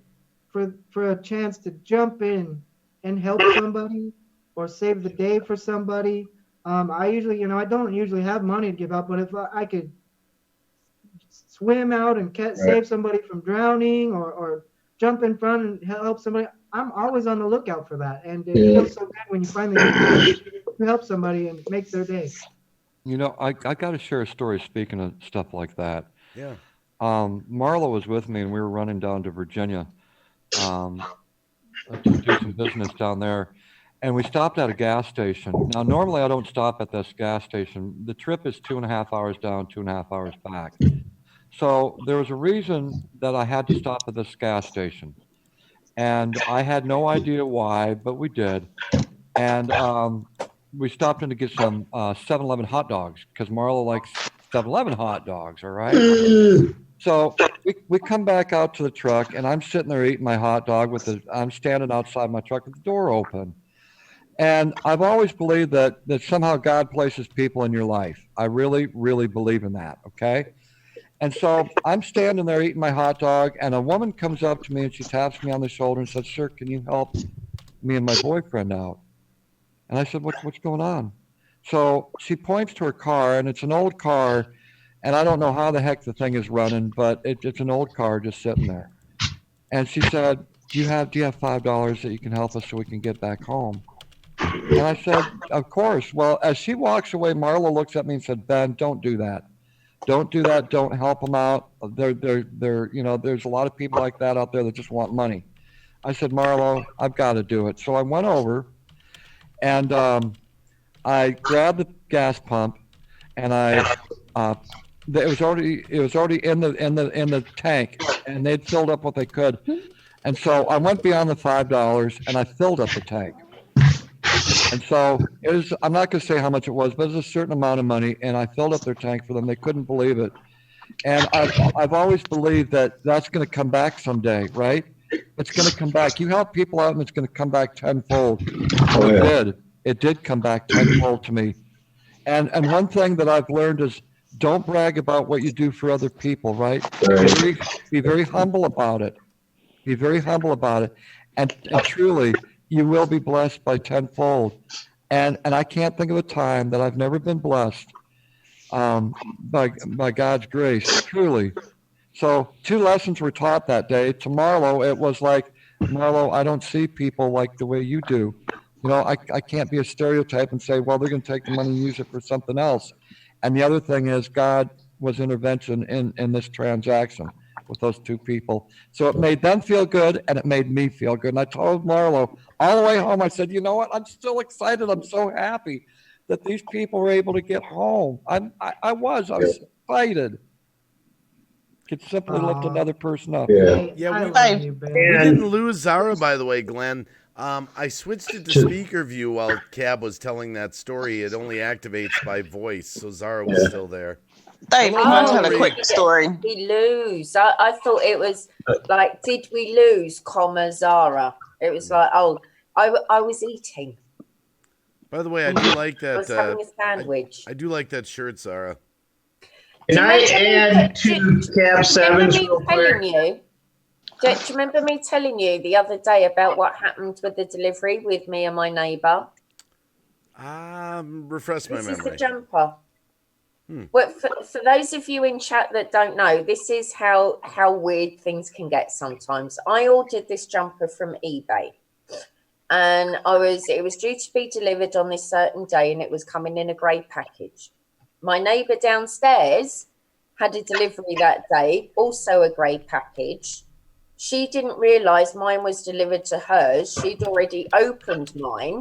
for a chance to jump in and help somebody or save the day for somebody. I usually, I don't usually have money to give out, but if I could swim out and save somebody from drowning or jump in front and help somebody, I'm always on the lookout for that. And it feels so good when you finally help somebody and make their day. I got to share a story speaking of stuff like that. Yeah. Marla was with me and we were running down to Virginia to do some business down there. And we stopped at a gas station. Now, normally I don't stop at this gas station. The trip is 2.5 hours down, 2.5 hours back. So there was a reason that I had to stop at this gas station. And I had no idea why, but we did. And we stopped in to get some 7-Eleven hot dogs because Marla likes 7-Eleven hot dogs, all right? So we come back out to the truck, and I'm sitting there eating my hot dog I'm standing outside my truck with the door open. And I've always believed that somehow God places people in your life. I really, really believe in that, okay? And so I'm standing there eating my hot dog, and a woman comes up to me, and she taps me on the shoulder and says, sir, can you help me and my boyfriend out? And I said, what's going on? So she points to her car, and it's an old car, and I don't know how the heck the thing is running, but it's an old car just sitting there. And she said, do you have $5 that you can help us so we can get back home? And I said, of course. Well, as she walks away, Marla looks at me and said, Ben, don't do that. Don't do that. Don't help them out. There's a lot of people like that out there that just want money. I said, Marlo, I've got to do it. So I went over and I grabbed the gas pump and I it was already in the tank, and they'd filled up what they could. And so I went beyond the $5 and I filled up the tank. And so it was, I'm not going to say how much it was, but it was a certain amount of money, and I filled up their tank for them. They couldn't believe it. And I've always believed that that's going to come back someday, right? It's going to come back. You help people out and it's going to come back tenfold. Oh, It yeah. did. It did come back tenfold to me. And one thing that I've learned is don't brag about what you do for other people, right? Right. Be very humble about it. Be very humble about it. And truly, you will be blessed by tenfold. And I can't think of a time that I've never been blessed by God's grace, truly. So 2 lessons were taught that day. To Marlo, it was like, Marlo, I don't see people like the way you do. You know, I can't be a stereotype and say, well, they're going to take the money and use it for something else. And the other thing is God was intervention in this transaction with those 2 people. So it made them feel good and it made me feel good. And I told Marlo all the way home, I said, you know what? I'm still excited. I'm so happy that these people were able to get home. I was excited. Could simply lift another person up. Yeah, we didn't lose Zara, by the way, Glenn. I switched it to speaker view while Cab was telling that story. It only activates by voice, so Zara was still there. Dave, you want to tell a quick story? We lose. I thought it was like, did we lose, comma, Zara? It was like, oh, I was eating. By the way, I do like that. I was having a sandwich. I do like that shirt, Zara. Can I add to Cab 7's real quick? Do you remember me telling you the other day about what happened with the delivery with me and my neighbour? Refresh my memory. This is the jumper. Well, for those of you in chat that don't know, this is how weird things can get sometimes. I ordered this jumper from eBay, and it was due to be delivered on this certain day, and it was coming in a grey package. My neighbour downstairs had a delivery that day, also a grey package. She didn't realise mine was delivered to hers. She'd already opened mine.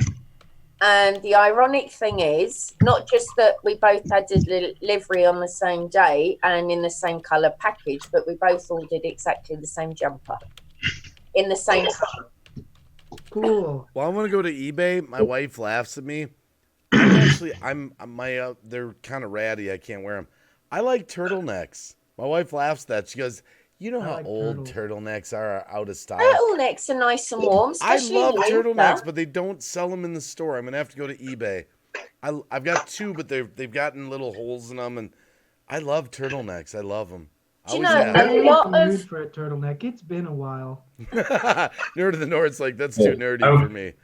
And the ironic thing is, not just that we both had a delivery on the same day and in the same colour package, but we both ordered exactly the same jumper in the same colour. Cool. Well, I want to go to eBay. My wife laughs at me. They're kind of ratty. I can't wear them. I like turtlenecks. My wife laughs at that. She goes, you know how old turtlenecks are out of style? Turtlenecks are nice and warm. I love turtlenecks, but they don't sell them in the store. I'm going to have to go to eBay. I've got 2, but they've gotten little holes in them, and I love turtlenecks. I love them. Do you know, a lot of... for a turtleneck. It's been a while. Nerd of the North's like, that's too nerdy for me.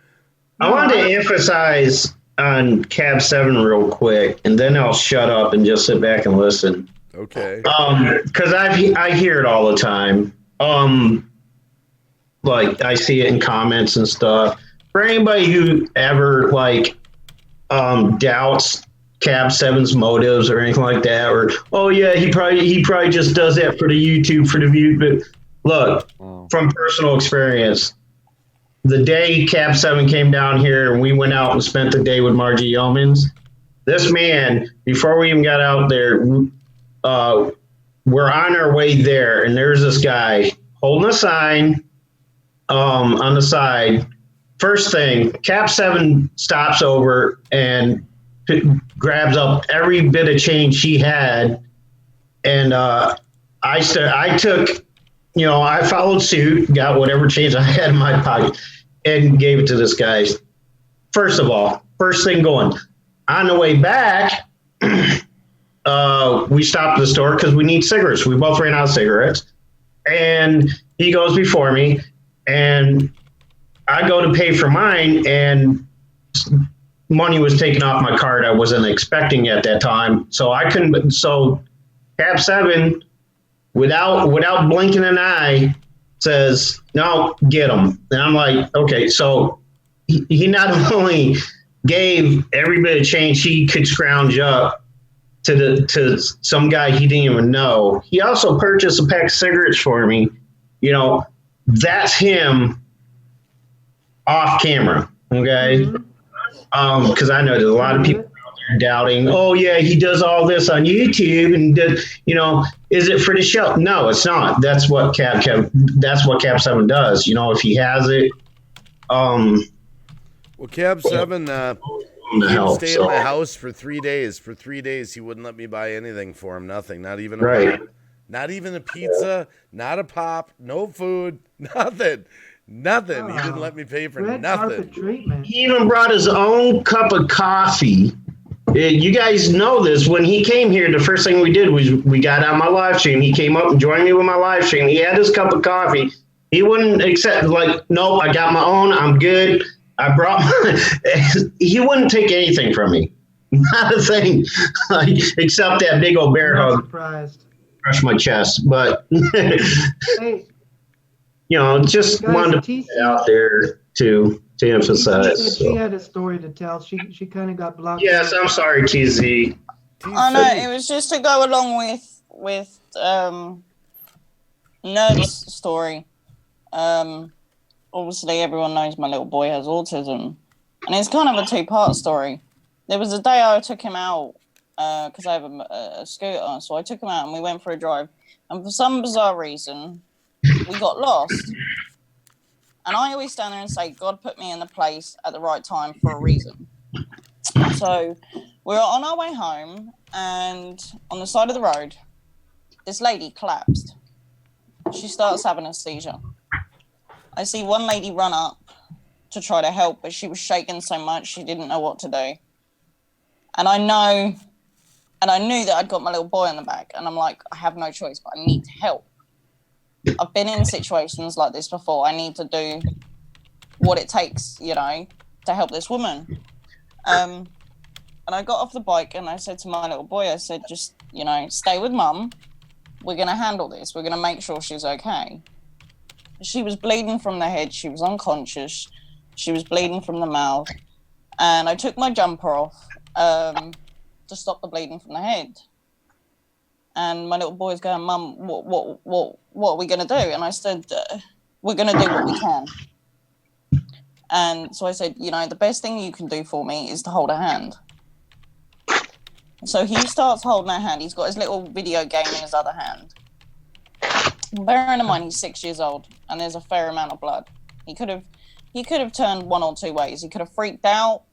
I wanted to emphasize on Cab 7 real quick, and then I'll shut up and just sit back and listen. Okay. Because I hear it all the time. Like I see it in comments and stuff. For anybody who ever doubts Cab 7's motives or anything like that, or he probably just does that for the YouTube, for the view. But look, from personal experience, the day Cab 7 came down here and we went out and spent the day with Margie Yeomans, this man, before we even got out there, we're on our way there, and there's this guy holding a sign on the side. First thing, Cab 7 stops over and grabs up every bit of change she had, and I took, I followed suit, got whatever change I had in my pocket, and gave it to this guy. First of all, first thing going. On the way back, we stopped at the store because we need cigarettes. We both ran out of cigarettes. And he goes before me, and I go to pay for mine, and money was taken off my card I wasn't expecting at that time. So I couldn't. So Cab 7, without blinking an eye, says, no, get him. And I'm like, okay. So he not only gave every bit of change he could scrounge up to some guy he didn't even know. He also purchased a pack of cigarettes for me. That's him off camera. Okay. Because I know there's a lot of people out doubting, oh yeah, he does all this on YouTube and did, is it for the show? No, it's not. That's what Cap 7 does. If he has it, Well, Cab 7 to came to help. stay at my house for 3 days. For 3 days, he wouldn't let me buy anything for him. Nothing. Not even a Right. pop. Not even a pizza. Not a pop. No food. Nothing. Nothing. He didn't let me pay for Red nothing. carpet treatment. He even brought his own cup of coffee. You guys know this. When he came here, the first thing we did was we got on my live stream. He came up and joined me with my live stream. He had his cup of coffee. He wouldn't accept, nope, I got my own. I'm good. I brought he wouldn't take anything from me. Not a thing. Except that big old bear hug. Surprised. Crush my chest. But, Hey, just guys, wanted to put it out there to emphasize. She said she had a story to tell. She kind of got blocked. Yes, I'm sorry, TZ. Oh no, it was just to go along with Nerd's story. Obviously, everyone knows my little boy has autism, and it's kind of a two-part story. There was a day I took him out because I have a scooter, so I took him out and we went for a drive. And for some bizarre reason, we got lost. And I always stand there and say, God put me in the place at the right time for a reason. So we were on our way home, and on the side of the road, this lady collapsed. She starts having a seizure. I see one lady run up to try to help, but she was shaking so much she didn't know what to do. And I knew that I'd got my little boy in the back, and I'm like, I have no choice, but I need to help. I've been in situations like this before. I need to do what it takes, to help this woman. And I got off the bike and I said to my little boy, I said, just, stay with mum. We're going to handle this. We're going to make sure she's okay. She was bleeding from the head. She was unconscious. She was bleeding from the mouth. And I took my jumper off to stop the bleeding from the head. And my little boy's going, Mum, what are we going to do? And I said, we're going to do what we can. And so I said, the best thing you can do for me is to hold a hand. So he starts holding her hand. He's got his little video game in his other hand. Bearing in mind, he's 6 years old, and there's a fair amount of blood. He could have turned one or two ways. He could have freaked out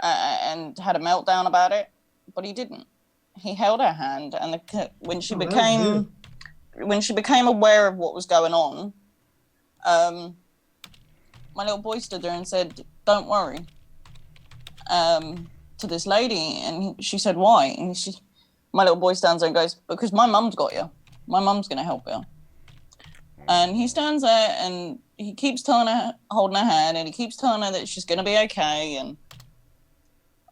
and had a meltdown about it, but he didn't. He held her hand, and when she became aware of what was going on, my little boy stood there and said, "Don't worry," to this lady, and she said, "Why?" And my little boy stands there and goes, "Because my mum's got you. My mum's going to help you." And he stands there and he keeps telling her, holding her hand, and he keeps telling her that she's going to be okay. And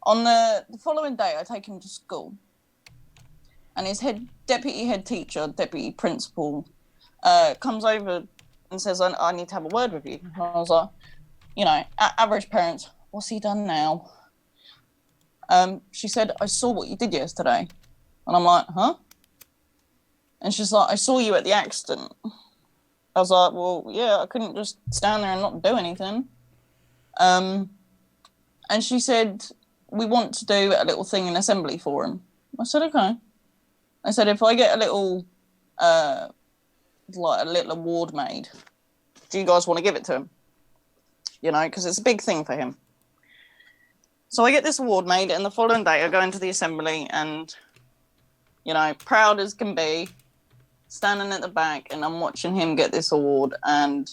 on the following day, I take him to school. And his deputy head teacher, deputy principal, comes over and says, I need to have a word with you. And I was like, average parents, what's he done now? She said, I saw what you did yesterday. And I'm like, huh? And she's like, I saw you at the accident. I was like, well, yeah, I couldn't just stand there and not do anything. And she said, we want to do a little thing in assembly for him. I said, okay. I said, if I get a little, a little award made, do you guys want to give it to him? Because it's a big thing for him. So I get this award made, and the following day I go into the assembly and, proud as can be, standing at the back, and I'm watching him get this award. And,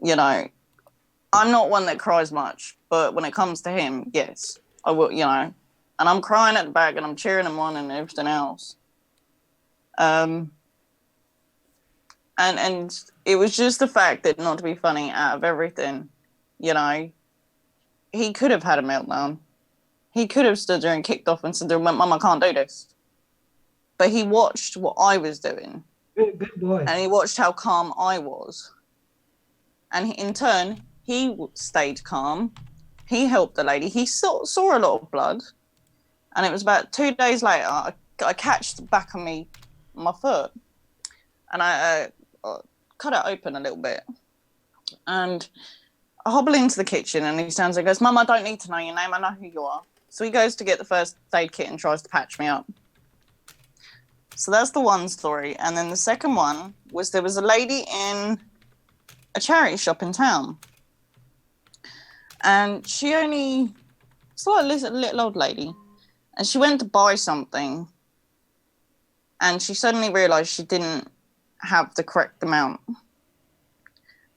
I'm not one that cries much, but when it comes to him, yes, I will, and I'm crying at the back and I'm cheering him on and everything else. And it was just the fact that, not to be funny, out of everything, he could have had a meltdown. He could have stood there and kicked off and said, Mum, I can't do this. But he watched what I was doing. Good boy. And he watched how calm I was. And in turn, he stayed calm. He helped the lady. He saw a lot of blood. And it was about 2 days later, I catched the back of my foot. And I cut it open a little bit. And I hobble into the kitchen, and he stands there and goes, Mum, I don't need to know your name. I know who you are. So he goes to get the first aid kit and tries to patch me up. So that's the one story. And then the second one was there was a lady in a charity shop in town. And it's like a little old lady. And she went to buy something. And she suddenly realised she didn't have the correct amount.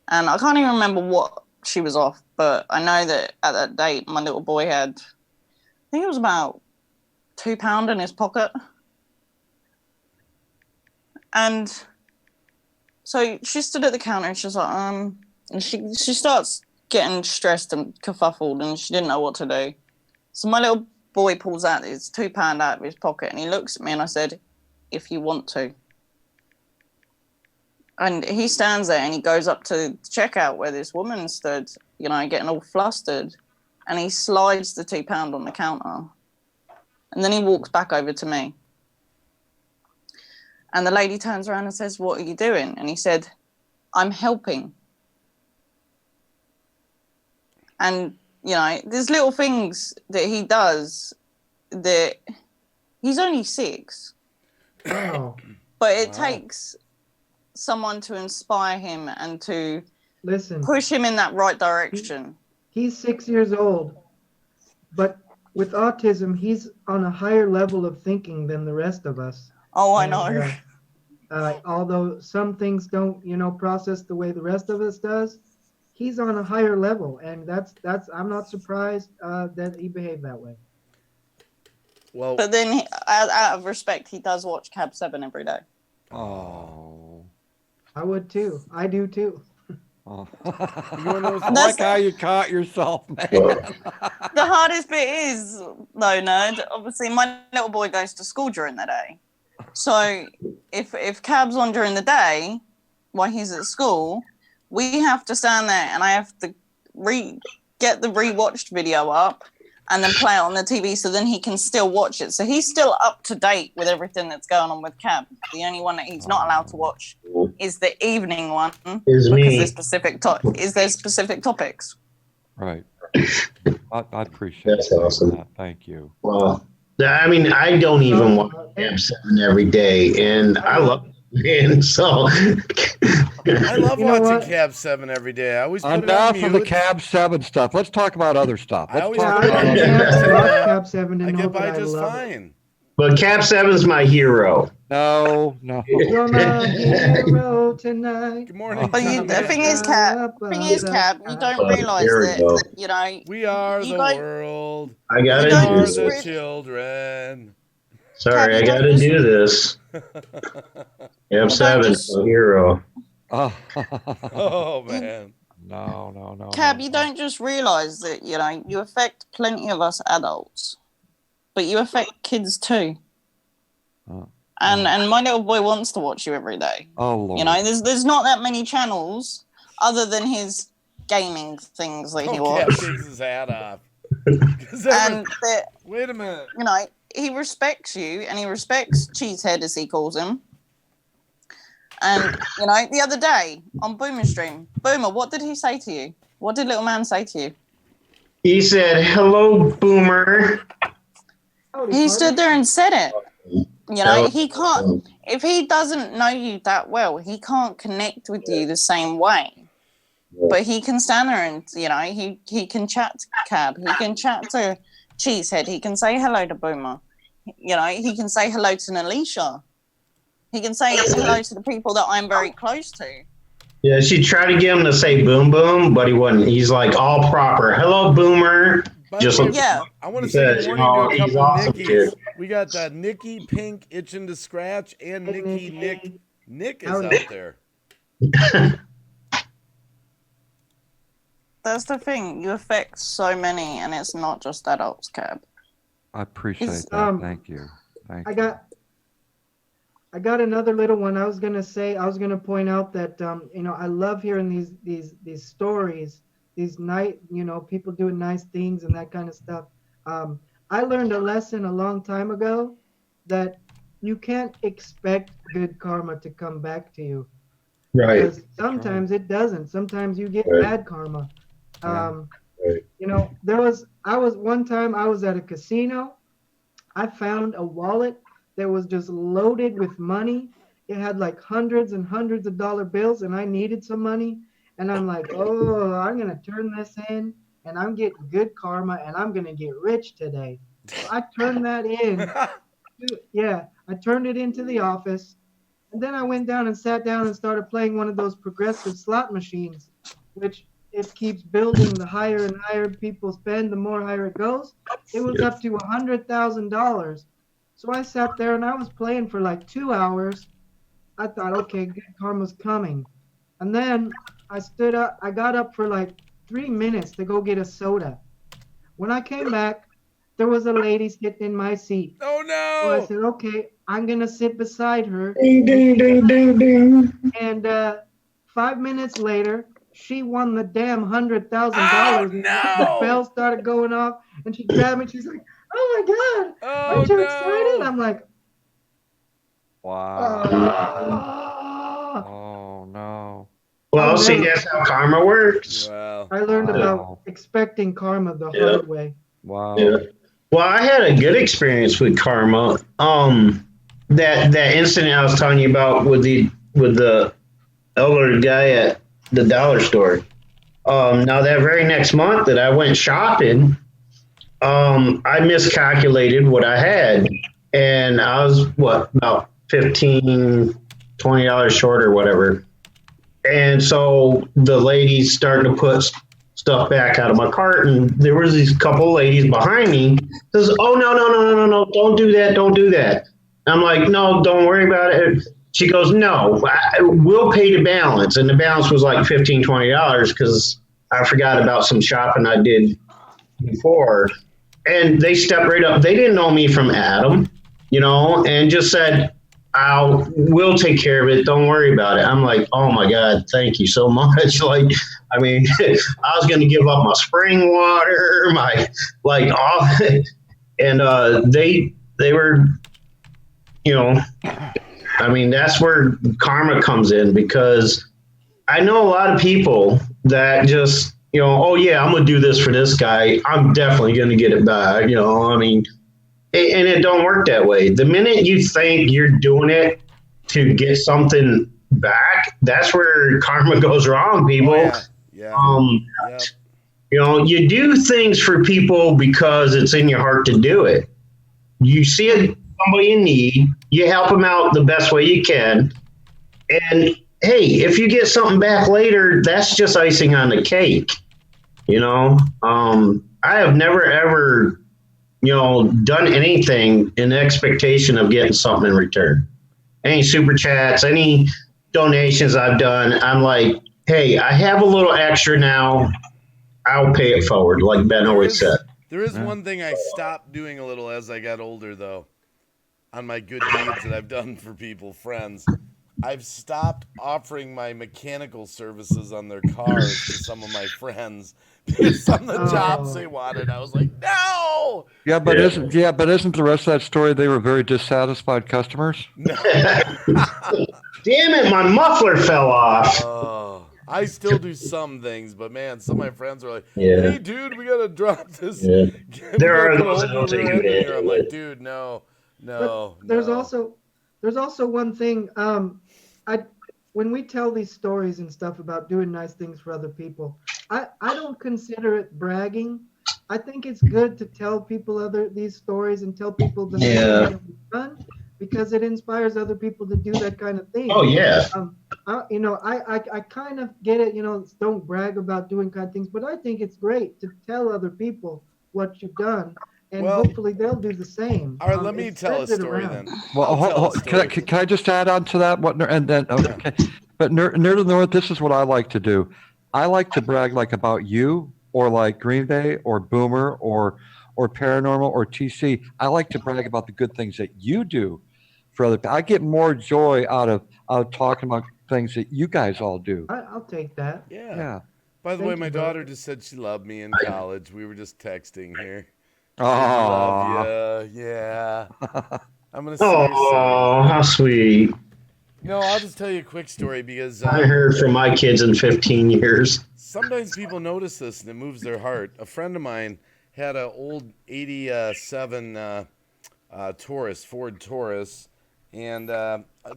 And I can't even remember what she was off, but I know that at that date, my little boy had, I think it was about £2 in his pocket. And so she stood at the counter and she was like, and she starts getting stressed and kerfuffled and she didn't know what to do. So my little boy pulls out his £2 out of his pocket and he looks at me and I said, if you want to. And he stands there and he goes up to the checkout where this woman stood, you know, getting all flustered. And he slides the £2 on the counter. And then he walks back over to me. And the lady turns around and says, what are you doing? And he said, I'm helping. And, you know, there's little things that he does that he's only 6. Wow. But it takes someone to inspire him and to push him in that right direction. He's 6 years old, but with autism, he's on a higher level of thinking than the rest of us. Oh, I know. Although some things don't, you know, process the way the rest of us does, he's on a higher level, and that's. I'm not surprised that he behaved that way. Well, but then, out of respect, he does watch Cab 7 every day. Oh. I would too. I do too. Oh. I like how you caught yourself, man. The hardest bit is, though, Nerd, obviously my little boy goes to school during the day. So if Cab's on during the day while he's at school, we have to stand there and I have to get the rewatched video up and then play it on the TV so then he can still watch it. So he's still up to date with everything that's going on with Cab. The only one that he's not allowed to watch is the evening one because there's specific topics. Right. I appreciate That's awesome. that. Thank you. Well, I mean, I don't even watch Cab 7 every day, and I love it, man. So I love watching Cab 7 every day. I always put it on enough of the Cab 7 stuff. Let's talk about other stuff. I always I Cab 7 I and get know by that I just love fine. But Cab 7's my hero. No. You're my hero tonight. Good morning. But the thing is, Cab, you don't realise that, you know, we are the world. I gotta we do are this. the children. Sorry, I gotta do this. Cab 7's my hero. Oh man. No. Cab, you don't just realise that, you know, you affect plenty of us adults, but you affect kids too. And my little boy wants to watch you every day. Oh Lord. You know, there's not that many channels other than his gaming things that he watches. Cab takes his hat off. Wait a minute. You know, he respects you and he respects Cheesehead as he calls him. And, you know, the other day on Boomer's stream, Boomer, what did he say to you? What did little man say to you? He said, hello, Boomer. He stood there and said it. You know, he can't, if he doesn't know you that well, he can't connect with you the same way. But he can stand there and, you know, he can chat to Cab, he can chat to Cheesehead, he can say hello to Boomer. You know, he can say hello to Alicia. He can say hello to the people that I'm very close to. Yeah, she tried to get him to say boom boom, but he wouldn't. He's like all proper. Hello, Boomer. Just like, I want to say good morning to a couple awesome, Nickies. dude. We got Nikki Pink itching to scratch and Nikki Nick. Nick is out there. That's the thing. You affect so many, and it's not just adults, Cab. I appreciate that. Thank you. I got another little one. I was gonna point out that you know, I love hearing these stories, these people doing nice things and that kind of stuff. I learned a lesson a long time ago that you can't expect good karma to come back to you. Right. Because sometimes it doesn't. Sometimes you get bad karma. You know, I was one time I was at a casino. I found a wallet that was just loaded with money. It had like hundreds and hundreds of dollar bills, and I needed some money. And I'm like, oh, I'm gonna turn this in, and I'm getting good karma, and I'm gonna get rich today. So I turned that in. Yeah, I turned it into the office, and then I went down and sat down and started playing one of those progressive slot machines, which it keeps building. The higher and higher people spend, the more higher it goes. It was up to $100,000. So I sat there and I was playing for like 2 hours. I thought, okay, good karma's coming. And then I stood up. I got up for like 3 minutes to go get a soda. When I came back, there was a lady sitting in my seat. Oh no! So I said, okay, I'm gonna sit beside her. Ding, ding, ding, ding, ding. And 5 minutes later, she won the damn $100,000. Oh, no! The bell started going off, and she grabbed me. She's like, "Oh my God, Oh, aren't you no. excited?" I'm like, Wow. "Ah." Oh no. Well, see, that's how karma works. Wow. I learned Wow. about expecting karma the hard way. Wow. Yeah. Well, I had a good experience with karma. That incident I was telling you about with the elderly guy at the dollar store. Now that very next month that I went shopping, I miscalculated what I had, and I was about $15-$20 short or whatever. And so the ladies started to put stuff back out of my cart, and there was these couple ladies behind me. Says, "Oh no, don't do that." I'm like, "No, don't worry about it." She goes, "No, we'll pay the balance," and the balance was like $15-$20 because I forgot about some shopping I did before. And they stepped right up. They didn't know me from Adam, and just said, we'll take care of it. Don't worry about it. I'm like, oh my God, thank you so much. I was going to give up my spring water, all, and they were, that's where karma comes in, because I know a lot of people that just, oh yeah, I'm going to do this for this guy. I'm definitely going to get it back. And it don't work that way. The minute you think you're doing it to get something back, that's where karma goes wrong, people. Oh, yeah. Yep. You do things for people because it's in your heart to do it. You see somebody in need, you help them out the best way you can. And hey, if you get something back later, that's just icing on the cake. I have never, ever done anything in expectation of getting something in return. Any super chats, any donations I've done, I'm like, hey, I have a little extra now. I'll pay it forward, like Ben always said. There is one thing I stopped doing a little as I got older, though, on my good deeds that I've done for people, friends. I've stopped offering my mechanical services on their cars to some of my friends because some of the jobs they wanted, I was like, no. Yeah, but isn't the rest of that story they were very dissatisfied customers? No. Damn it, my muffler fell off. I still do some things, but man, some of my friends are like, hey dude, we gotta drop this. Yeah. There are those that don't take it. I'm like, dude, no. But there's also one thing. When we tell these stories and stuff about doing nice things for other people, I don't consider it bragging. I think it's good to tell people these stories and tell people the nice things that we've done, because it inspires other people to do that kind of thing. Oh yeah. I kind of get it. Don't brag about doing kind of things, but I think it's great to tell other people what you've done. And hopefully they'll do the same. All right, let me tell a story then. Well, can I just add on to that? Okay. But Nerd of the North, this is what I like to do. I like to brag like about you, or like Green Bay, or Boomer, or Paranormal, or TC. I like to brag about the good things that you do for other people. I get more joy out of talking about things that you guys all do. I'll take that. Yeah. By the way, my daughter just said she loved me in college. We were just texting here. Oh, love you. Yeah. I'm gonna see Oh, how sweet. I'll just tell you a quick story because I heard from my kids in 15 years. sometimes people notice this and it moves their heart. A friend of mine had an old 87 Ford Taurus, and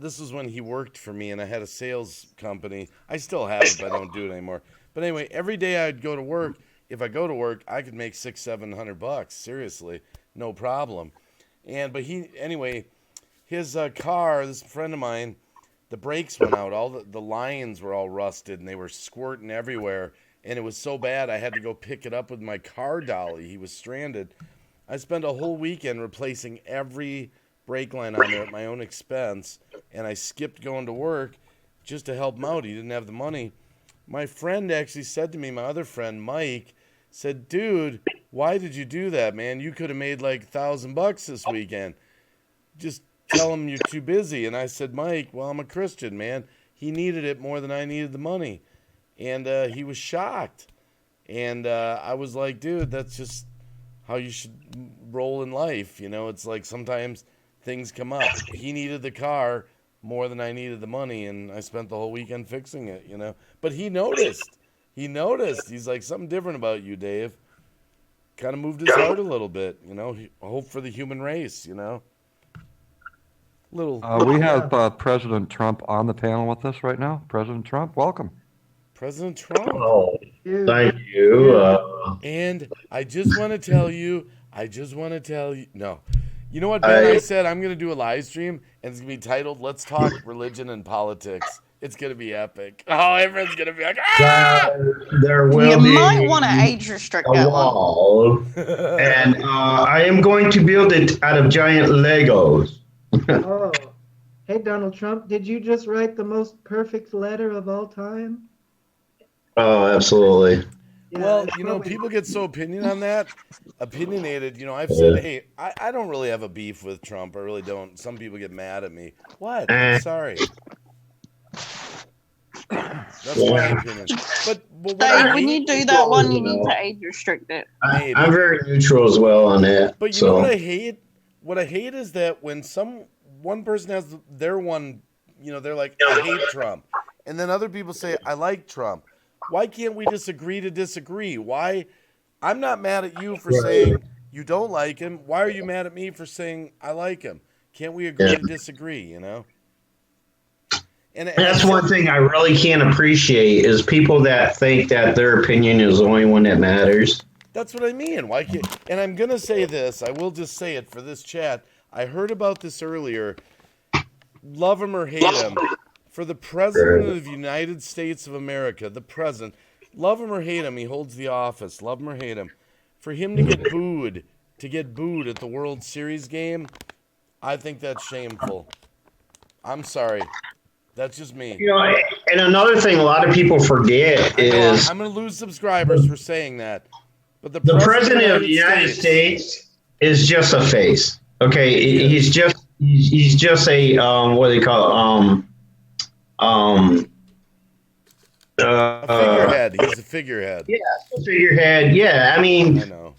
this was when he worked for me, and I had a sales company. I still have it, but I don't do it anymore. But anyway, every day I'd go to work. If I go to work, I could make $600-700. Seriously, no problem. His car, this friend of mine, the brakes went out. All the lines were all rusted, and they were squirting everywhere. And it was so bad, I had to go pick it up with my car dolly. He was stranded. I spent a whole weekend replacing every brake line on there at my own expense, and I skipped going to work just to help him out. He didn't have the money. My friend actually said to me, my other friend, Mike, said, dude, why did you do that, man? You could have made like $1,000 this weekend. Just tell him you're too busy. And I said, Mike, well, I'm a Christian, man. He needed it more than I needed the money. And he was shocked. And I was like, dude, that's just how you should roll in life. It's like sometimes things come up. He needed the car more than I needed the money, and I spent the whole weekend fixing it, But he noticed. He's like, something different about you, Dave. Kind of moved his heart a little bit, Hope for the human race, We have President Trump on the panel with us right now. President Trump, welcome. President Trump. Oh, thank you. And I just want to tell you, no. You know what, Ben? I said I'm going to do a live stream, and it's going to be titled, Let's Talk Religion and Politics. It's going to be epic. Oh, everyone's going to be like, ah! There will be might want to age restrict that wall. And I am going to build it out of giant Legos. Oh, hey, Donald Trump, did you just write the most perfect letter of all time? Oh, absolutely. Yeah, well, people get so opinionated. I've said, hey, I don't really have a beef with Trump. I really don't. Some people get mad at me. What? I'm sorry. That's my opinion. But when you do that one, you need to age restrict it. I'm very neutral as well on that. But you know what I hate? What I hate is that when one person has their one, they're like, I hate Trump. And then other people say, I like Trump. Why can't we just agree to disagree? Why? I'm not mad at you for saying you don't like him. Why are you mad at me for saying I like him? Can't we agree to disagree, And that's one thing I really can't appreciate is people that think that their opinion is the only one that matters. That's what I mean. Why can't? And I'm going to say this. I will just say it for this chat. I heard about this earlier. Love him or hate him. For the President of the United States of America, the President, love him or hate him, he holds the office. Love him or hate him. For him to get booed at the World Series game, I think that's shameful. I'm sorry. That's just me. And another thing a lot of people forget is I'm going to lose subscribers for saying that. But the President of the United States is just a face. Okay, he's just a what do they call it? A figurehead. He's a figurehead. Yeah, a figurehead. Yeah, I mean, I know.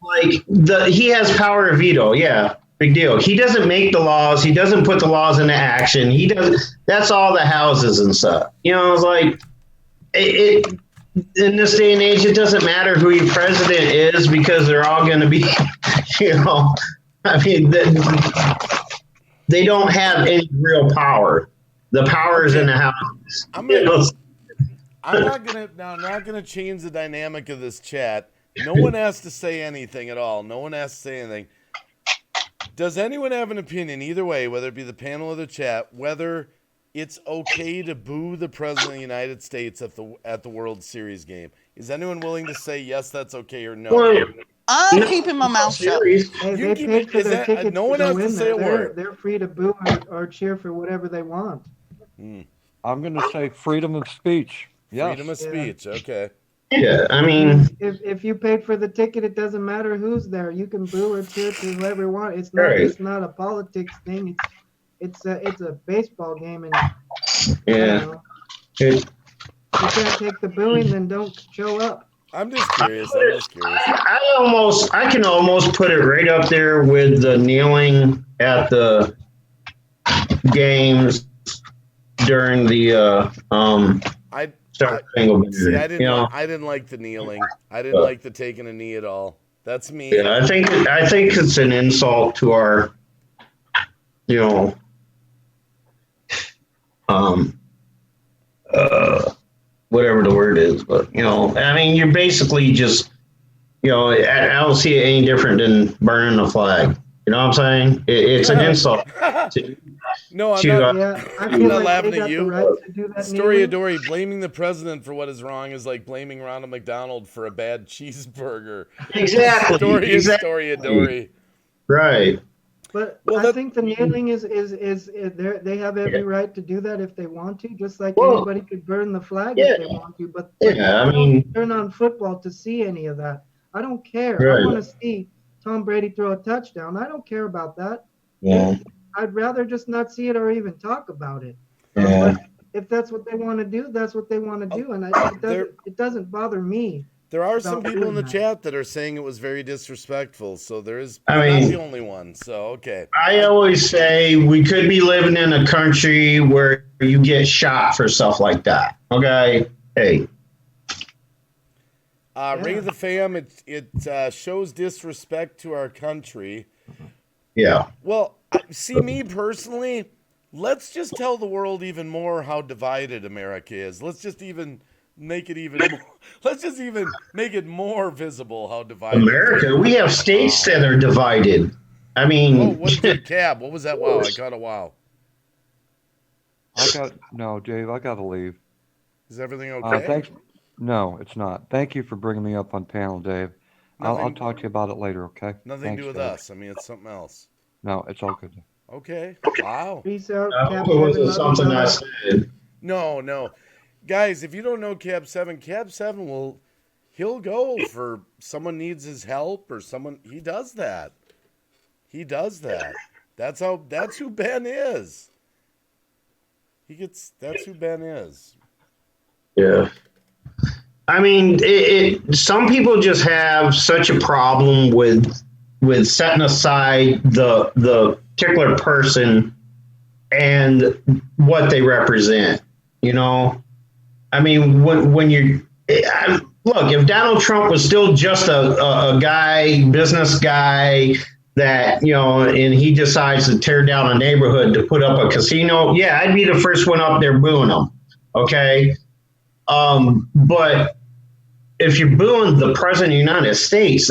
Like he has power of veto. Yeah, big deal. He doesn't make the laws. He doesn't put the laws into action. He does. That's all the houses and stuff. It's like it in this day and age, it doesn't matter who your president is because they're all going to be, I mean, they don't have any real power. The power is in the house. I'm not gonna change the dynamic of this chat. No one has to say anything at all. No one has to say anything. Does anyone have an opinion either way, whether it be the panel or the chat, whether it's okay to boo the President of the United States at the World Series game? Is anyone willing to say yes, that's okay, or no? Well, I'm keeping my mouth shut. They paid for their tickets no one has to say a word. They're free to boo or cheer for whatever they want. I'm going to say freedom of speech. Yes. Freedom of speech. Okay. Yeah, I mean, if you paid for the ticket, it doesn't matter who's there. You can boo or cheer to whoever you want. It's not right. It's not a politics thing. It's a baseball game, and yeah, if you can't take the booing, then don't show up. I'm just curious. I can almost put it right up there with the kneeling at the games during the I single see. I you didn't. know. I didn't like the kneeling. I didn't like the taking a knee at all. That's me. Yeah, I think it's an insult to our, you know, whatever the word is, but you know, I mean, you're basically just, you know, I don't see it any different than burning a flag. You know what I'm saying? It's an insult. No, I'm not. Yeah, I I'm feel not like laughing they at got you. the right to do that. Story kneeling. of Dory, blaming the president for what is wrong is like blaming Ronald McDonald for a bad cheeseburger. Exactly. Story of Dory. Right. But Well, I think the kneeling is they have every right to do that if they want to, just like Well, anybody could burn the flag yeah. if they want to. But Yeah, I I mean, don't turn on football to see any of that. I don't care. I Right. want to see Tom Brady throw a touchdown. I don't care about that. Yeah. I'd rather just not see it or even talk about it. Yeah. But if that's what they want to do, that's what they want to do, and it doesn't bother me. There are some about people in the doing that. chat that are saying it was very disrespectful. So there is. I I'm not mean- the only one. So okay. I always say we could be living in a country where you get shot for stuff like that. Okay. Hey. Ring of the Fam. It shows disrespect to our country. Yeah. Well, see, me personally, let's just tell the world even more how divided America is. Let's just even make it even more. Let's just even make it more visible how divided America, we have states that are divided. I mean, Oh, what did you cab? What was that? Wow, I caught a wow. No, Dave, I got to leave. Is everything okay? Thanks. No, it's not. Thank you for bringing me up on panel, Dave. I'll Nothing- talk to you about it later, okay? Nothing to do with Dave. us. I mean, it's something else. No, it's all good. Okay. Wow. Peace out. I Cap hope it wasn't 7, love you, something I brother. said. No. Guys, if you don't know Cab 7 he'll go for someone needs his help or someone. He does that. That's who Ben is. That's who Ben is. Yeah. I mean, some people just have such a problem with setting aside the particular person and what they represent. You know, I mean, when you look, if Donald Trump was still just a guy, business guy that, you know, and he decides to tear down a neighborhood to put up a casino, yeah, I'd be the first one up there booing him. Okay. But if you're booing the president of the United States,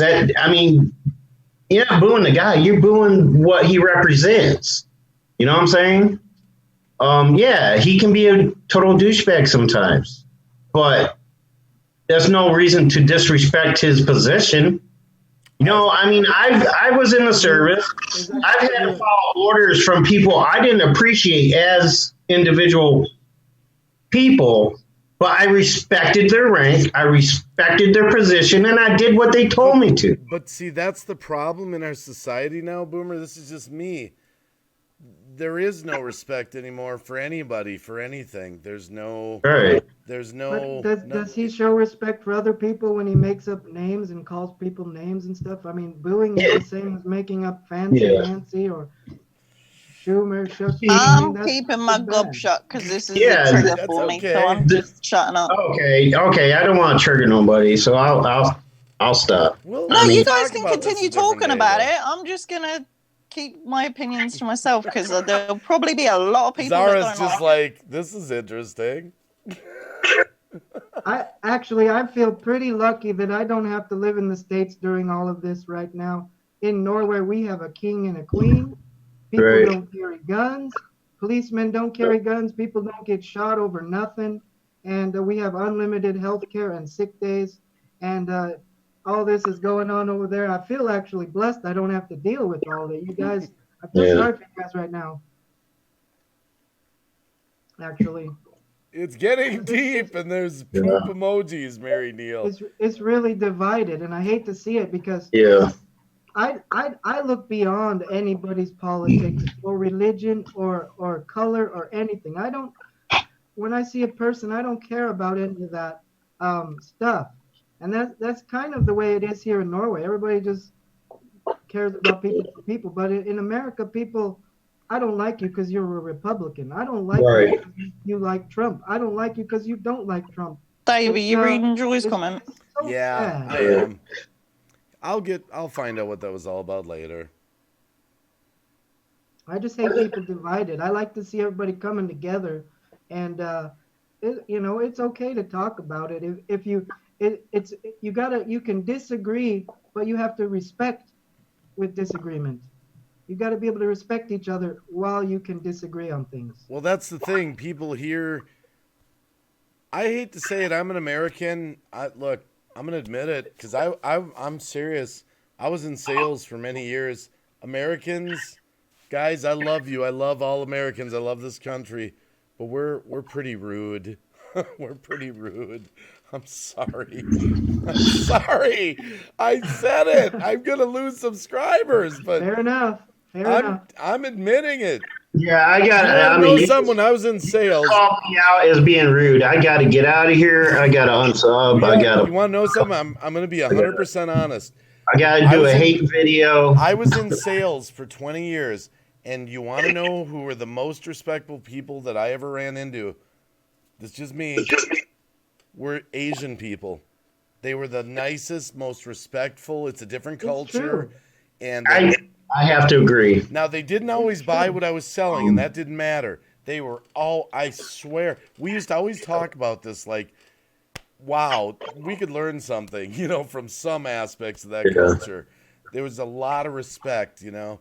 you're not booing the guy, you're booing what he represents. You know what I'm saying? Yeah, he can be a total douchebag sometimes, but there's no reason to disrespect his position. You know, I mean, I was in the service. I've had to follow orders from people I didn't appreciate as individual people, but I respected their rank, I respected their position, and I did what they told me to. But see, that's the problem in our society now, Boomer. This is just me. There is no respect anymore for anybody, for anything. There's no. Right. There's no. But does he show respect for other people when he makes up names and calls people names and stuff? I mean, booing is the same as making up Fancy Nancy or Schumer. I'm keeping my gob shut because this is a trigger for me, so I'm just shutting up. Okay. I don't want to trigger nobody, so I'll stop. Well, no, you guys can continue talking about it. I'm just gonna keep my opinions to myself because there'll probably be a lot of people. Zara's that don't just like, this is interesting. I feel pretty lucky that I don't have to live in the States during all of this right now. In Norway, we have a king and a queen. People don't carry guns. Policemen don't carry guns. People don't get shot over nothing. And we have unlimited health care and sick days. And all this is going on over there. I feel actually blessed. I don't have to deal with all that. You guys, I feel sorry for you guys right now. Actually. It's getting deep, and there's poop emojis, Mary Neal. It's really divided, and I hate to see it because I look beyond anybody's politics or religion or color or anything. When I see a person, I don't care about any of that stuff. And that's kind of the way it is here in Norway. Everybody just cares about people. But in America, people I don't like you because you're a Republican. I don't like Right. you because you like Trump. I don't like you because you don't like Trump. Davey, It's, you reading Joy's comment? So Yeah, sad. I am. I'll find out what that was all about later. I just hate people divided. I like to see everybody coming together, and it's okay to talk about it. If you it's you can disagree, but you have to respect with disagreement. You got to be able to respect each other while you can disagree on things. Well, that's the thing. People here, I hate to say it, I'm an American. Look, I'm going to admit it because I'm serious. I was in sales for many years. Americans, guys, I love you. I love all Americans. I love this country. But we're pretty rude. We're pretty rude. I'm sorry. I'm sorry. I said it. I'm going to lose subscribers. But Fair enough. Fair enough. I'm admitting it. Yeah, I got. I I know mean, someone. I was in sales. call me out as being rude. I got to get out of here. I got to unsub. I got You to. want to know something? I'm going to be 100% honest. I got to do a hate video. I was in sales for 20 years, and you want to know who were the most respectful people that I ever ran into? This is just me. Were Asian people. They were the nicest, most respectful. It's a different culture. And I have to agree. now, they didn't always buy what I was selling, and that didn't matter. They were all, I swear, we used to always talk about this, like, wow, we could learn something, from some aspects of that culture. There was a lot of respect, I'm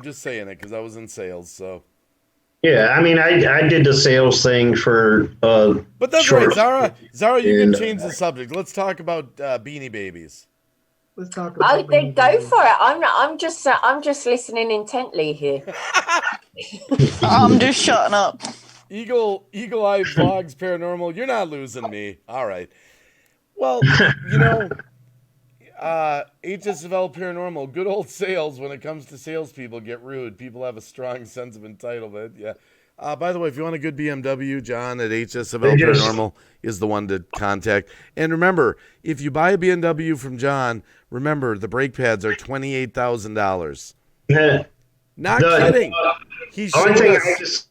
just saying it because I was in sales, so. Yeah, I mean, I did the sales thing for. But that's short. right, Zara, you can change the subject. Let's talk about Beanie Babies. Let's talk about. I think go for it. I'm just listening intently here. I'm just shutting up. Eagle Eye Vlogs Paranormal, you're not losing me. All right. Well, HSFL Paranormal, good old sales. When it comes to salespeople, get rude. People have a strong sense of entitlement. Yeah. By the way, if you want a good BMW, John at HSFL Paranormal is the one to contact. And remember, if you buy a BMW from John, remember the brake pads are $28,000. Not kidding. He showed us.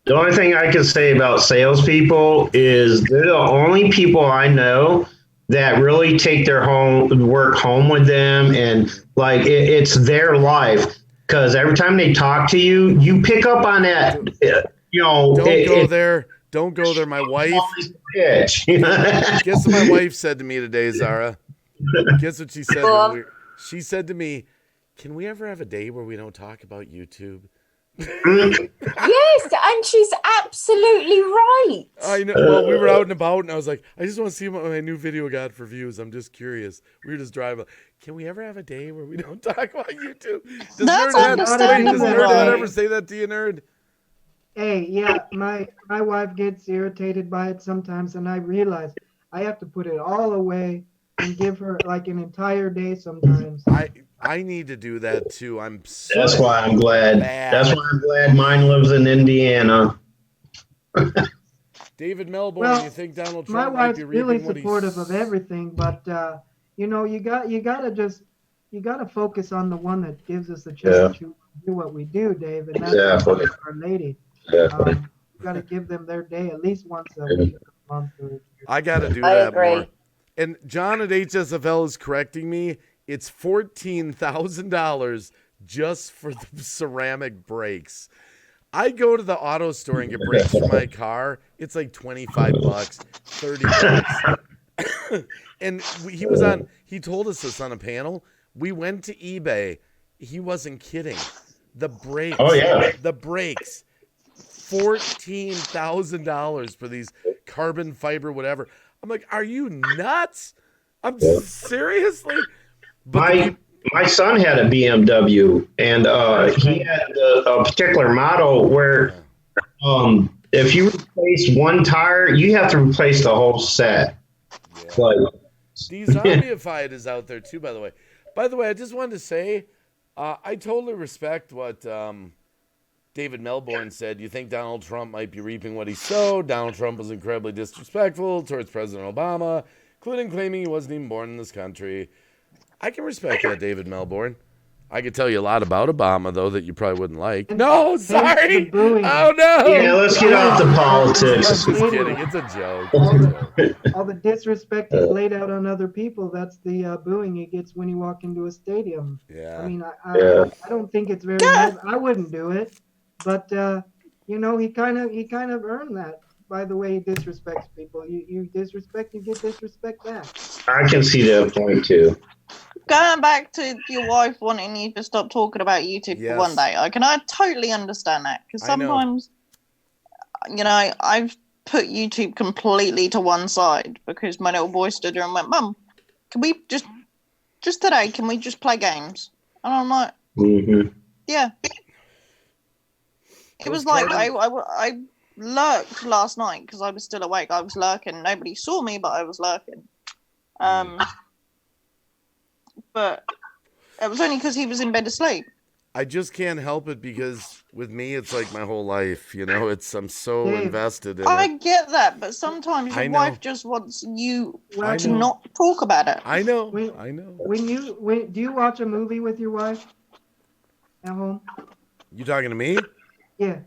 The only thing I can say about salespeople is they're the only people I know that really take their work home with them, and like it's their life. Because every time they talk to you, you pick up on that. Don't go there. Don't go there. My wife. Guess what my wife said to me today, Zara? Guess what she said? She said to me, "Can we ever have a day where we don't talk about YouTube?" Yes, and she's absolutely right. I know. Well, we were out and about, and I was like, I just want to see what my new video got for views. I'm just curious. We were just driving. Can we ever have a day where we don't talk about YouTube? That's understandable. Does Nerd ever say that to you, Nerd? Hey, yeah, my wife gets irritated by it sometimes, and I realize I have to put it all away and give her like an entire day sometimes. I need to do that too. That's why I'm glad. Bad. That's why I'm glad mine lives in Indiana. David Melbourne, you think Donald Trump my might wife's be really reaping what supportive of everything, but you gotta focus on the one that gives us the chance to do what we do, Dave, and that's Our Lady. You gotta give them their day at least once a week, a month. I gotta do that more. And John at HSFL is correcting me. It's $14,000 just for the ceramic brakes. I go to the auto store and get brakes for my car. It's like $25, $30. And he told us this on a panel. We went to eBay. He wasn't kidding. The brakes. Oh, yeah. The brakes. $14,000 for these carbon fiber, whatever. I'm like, are you nuts? I'm seriously. But my son had a BMW, and he had a particular model where if you replace one tire, you have to replace the whole set. Yeah. Like, Zombified is out there too, by the way. By the way, I just wanted to say, I totally respect what David Melbourne said. You think Donald Trump might be reaping what he sowed? Donald Trump was incredibly disrespectful towards President Obama, including claiming he wasn't even born in this country. I can respect that, David Melbourne. I could tell you a lot about Obama, though, that you probably wouldn't like. No, sorry. booing. Oh, no. Yeah, let's get off the politics. I'm just kidding. It's a joke. It's a joke. All the disrespect he's laid out on other people, that's the booing he gets when you walk into a stadium. Yeah. I mean, Yeah. I don't think it's very nice. I wouldn't do it. But, you know, he kind of earned that by the way he disrespects people. You disrespect, you get disrespect back. I can see that point, too. Going back to your wife wanting you to stop talking about YouTube for one day, I totally understand that. Because sometimes, you know, I've put YouTube completely to one side because my little boy stood there and went, Mum, can we just today, can we just play games? And I'm like, yeah. It was like I lurked last night because I was still awake. I was lurking. Nobody saw me, but I was lurking. But it was only because he was in bed asleep. I just can't help it because with me, it's like my whole life. You know, I'm so invested in I it. get that, but sometimes your wife just wants you to not talk about it. I know. When do you watch a movie with your wife at home? You talking to me? Yeah.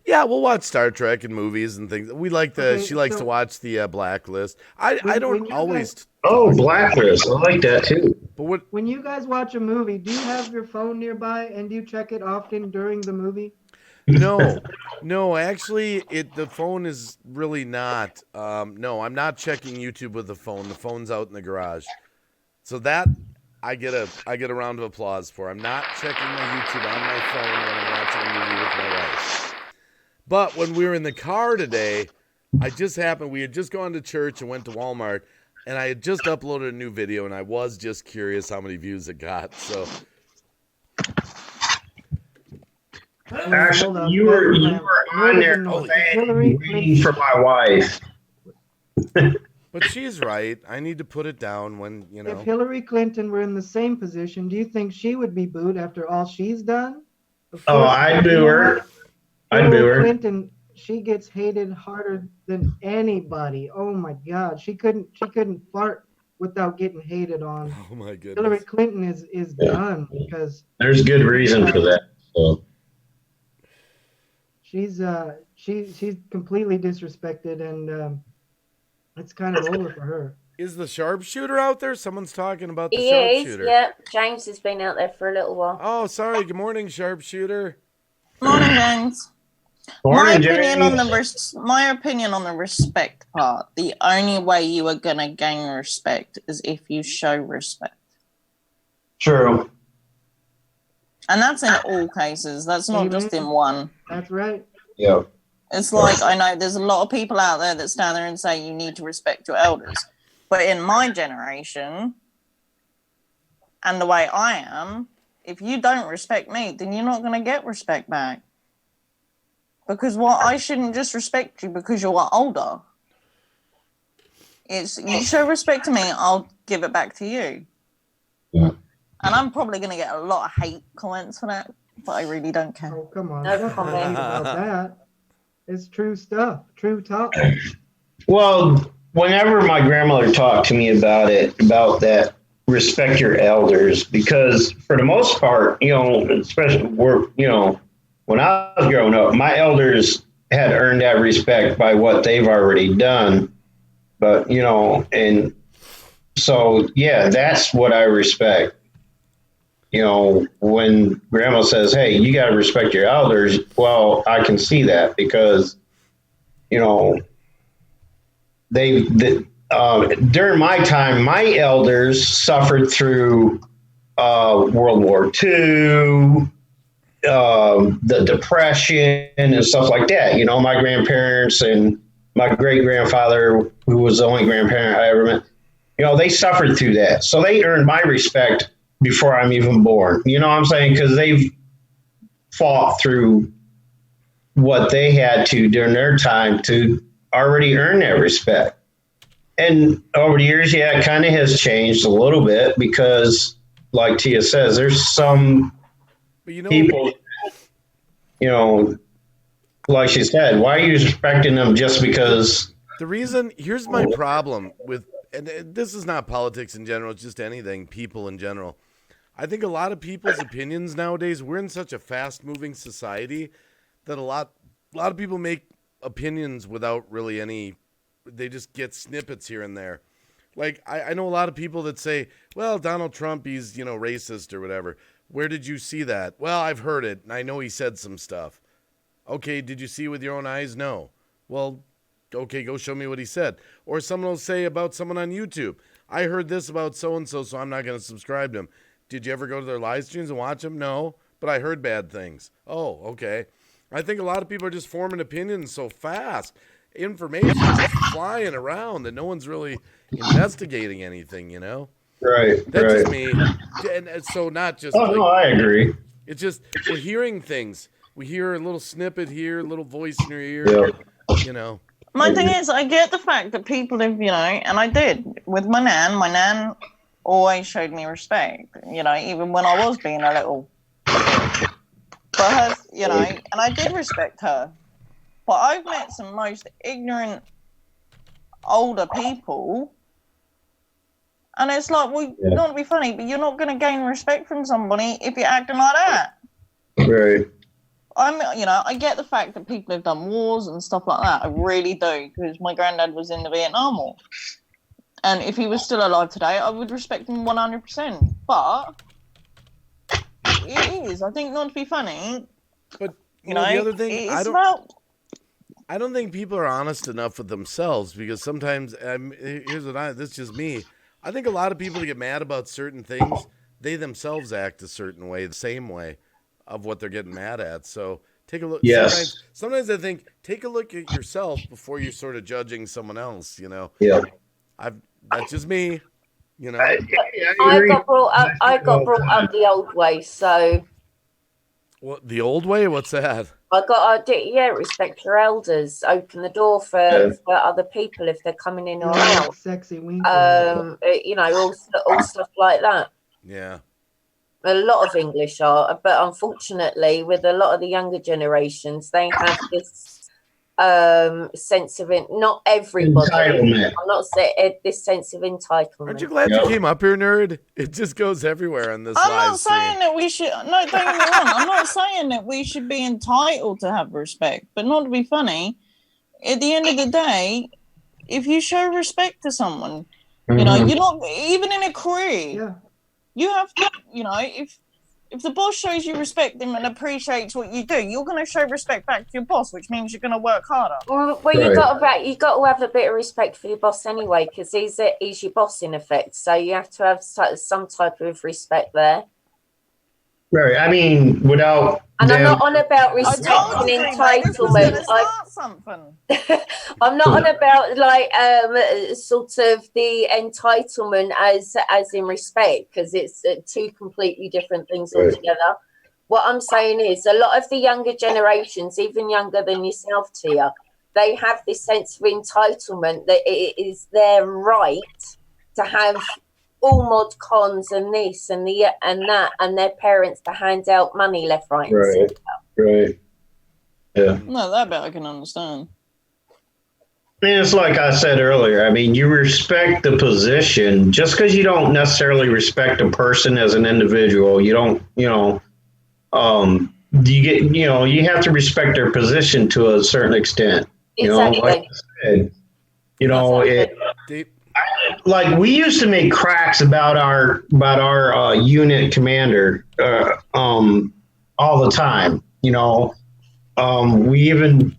Yeah, we'll watch Star Trek and movies and things. We like she likes to watch the Blacklist. I don't always. Blacklist. I like that too. But when you guys watch a movie, do you have your phone nearby and do you check it often during the movie? No, actually, the phone is really not. No, I'm not checking YouTube with the phone. The phone's out in the garage, so that I get a round of applause for. I'm not checking my YouTube on my phone when I'm watching a movie with my wife. But when we were in the car today, we had just gone to church and went to Walmart, and I had just uploaded a new video, and I was just curious how many views it got. So, actually, you were on there waiting for my wife. But she's right. I need to put it down when, you know. If Hillary Clinton were in the same position, do you think she would be booed after all she's done? I'd boo her. Hillary Clinton, she gets hated harder than anybody. Oh my God, she couldn't fart without getting hated on. Oh my goodness. Hillary Clinton is done because there's good reason for that. So. She's completely disrespected, and it's kind of over for her. Is the sharpshooter out there? Someone's talking about the He sharpshooter. is, yeah. James has been out there for a little while. Oh, sorry. Good morning, sharpshooter. Morning, James. Morning, my opinion on the respect part. The only way you are gonna gain respect is if you show respect. True. And that's in all cases. That's not just in one. That's right. Yeah. It's like, I know there's a lot of people out there that stand there and say you need to respect your elders. But in my generation, and the way I am, if you don't respect me, then you're not going to get respect back. Because I shouldn't just respect you because you're older. It's you show respect to me, I'll give it back to you. Yeah. And I'm probably going to get a lot of hate comments for that, but I really don't care. Oh, come on. No comment about that. It's true stuff, true talk. Well, whenever my grandmother talked to me about that, respect your elders, because for the most part, you know, especially when I was growing up, my elders had earned that respect by what they've already done. But, you know, and so, yeah, that's what I respect. You know, when grandma says, hey, you got to respect your elders, well, I can see that because, you know, during my time, my elders suffered through World War II, the Depression and stuff like that. You know, my grandparents and my great-grandfather, who was the only grandparent I ever met, you know, they suffered through that. So they earned my respect before I'm even born. You know what I'm saying? Because they've fought through what they had to during their time to already earn that respect. And over the years, yeah, it kind of has changed a little bit because, like Tia says, there's some people, you know, like she said, why are you respecting them just because? The reason, here's my problem with, and this is not politics in general, it's just anything, people in general. I think a lot of people's opinions nowadays, we're in such a fast-moving society that a lot of people make opinions without really any, they just get snippets here and there. Like, I know a lot of people that say, well, Donald Trump, he's, racist or whatever. Where did you see that? Well, I've heard it, and I know he said some stuff. Okay, did you see it with your own eyes? No. Well, okay, go show me what he said. Or someone will say about someone on YouTube, I heard this about so-and-so, so I'm not going to subscribe to him. Did you ever go to their live streams and watch them? No, but I heard bad things. Oh, okay. I think a lot of people are just forming opinions so fast. Information is just flying around that no one's really investigating anything, Right. That's right. just me. And so not just No, I agree. It's just we're hearing things. We hear a little snippet here, a little voice in your ear, My thing is, I get the fact that people have, and I did with my nan. My nan always showed me respect, even when I was being a little. But her, and I did respect her. But I've met some most ignorant older people, and it's like, well, not to be funny, but you're not going to gain respect from somebody if you're acting like that. Right. I get the fact that people have done wars and stuff like that. I really do, because my granddad was in the Vietnam War. And if he was still alive today, I would respect him 100%. But it is, I think, not to be funny. But, the other thing, I don't think people are honest enough with themselves, because sometimes, this is just me. I think a lot of people that get mad about certain things, they themselves act a certain way, the same way of what they're getting mad at. So take a look. Yes. Sometimes I think, take a look at yourself before you're sort of judging someone else, Yeah. That's just me, I got brought up the old way, so. What, the old way? What's that? Respect your elders. Open the door for other people if they're coming in or out. Sexy wink. All stuff like that. Yeah. A lot of English are, but unfortunately, with a lot of the younger generations, they have this sense of it. Not everybody. Entitlement. I'm not saying this sense of entitlement. Aren't you glad you came up here, nerd? It just goes everywhere on this live I'm not stream. saying that we should. No, don't get me wrong. I'm not saying that we should be entitled to have respect, but not to be funny. At the end of the day, if you show respect to someone, you're not even in a career. Yeah. You have to, if the boss shows you respect him and appreciates what you do, you're going to show respect back to your boss, which means you're going to work harder. Well, you got to have a bit of respect for your boss anyway, because he's your boss in effect. So you have to have some type of respect there. Right. I mean, without. And I'm not on about respect and entitlement. I'm not on about sort of the entitlement as in respect, because it's two completely different things altogether. What I'm saying is a lot of the younger generations, even younger than yourself, Tia, they have this sense of entitlement that it is their right to have all mod cons and this and that, and their parents to hand out money left, right, and center. Right. Yeah. No, that bit I can understand. I mean, it's like I said earlier. I mean, you respect the position just because you don't necessarily respect a person as an individual. You don't, you have to respect their position to a certain extent. Exactly. Like I said, like we used to make cracks about our unit commander all the time. We even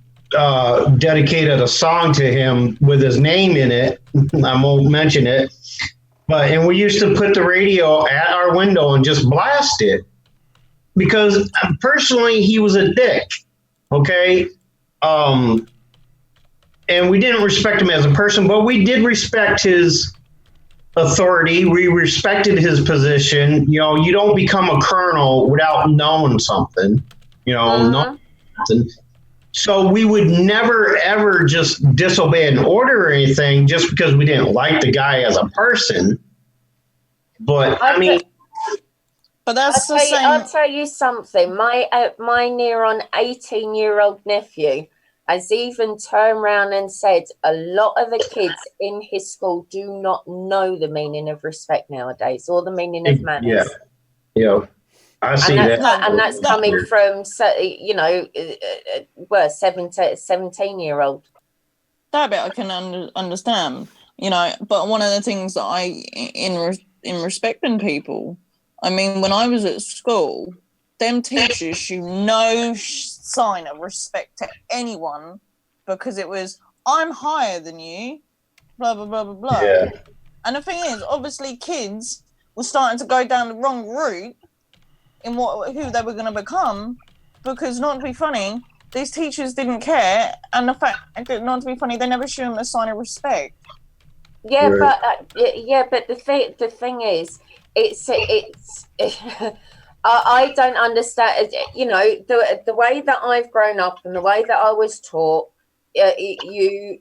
dedicated a song to him with his name in it. I won't mention it, and we used to put the radio at our window and just blast it because personally he was a dick. Okay. And we didn't respect him as a person, but we did respect his authority. We respected his position. You don't become a colonel without knowing something, knowing something. So we would never, ever just disobey an order or anything just because we didn't like the guy as a person. But but that's I'll tell you something. My near on 18-year-old nephew has even turned around and said a lot of the kids in his school do not know the meaning of respect nowadays or the meaning of manners. You know, I see and that. and that's coming from, you know, well, 17-year-old. That bit I can understand, you know. But one of the things that in respecting people, I mean, when I was at school, them teachers show no sign of respect to anyone because it was, I'm higher than you, blah blah blah blah blah. Yeah. And the thing is, obviously, kids were starting to go down the wrong route in who they were going to become, because, not to be funny, these teachers didn't care, and the fact that, not to be funny, they never showed them a sign of respect. Yeah, right. But the thing is, it's I don't understand. You know, the way that I've grown up and the way that I was taught, you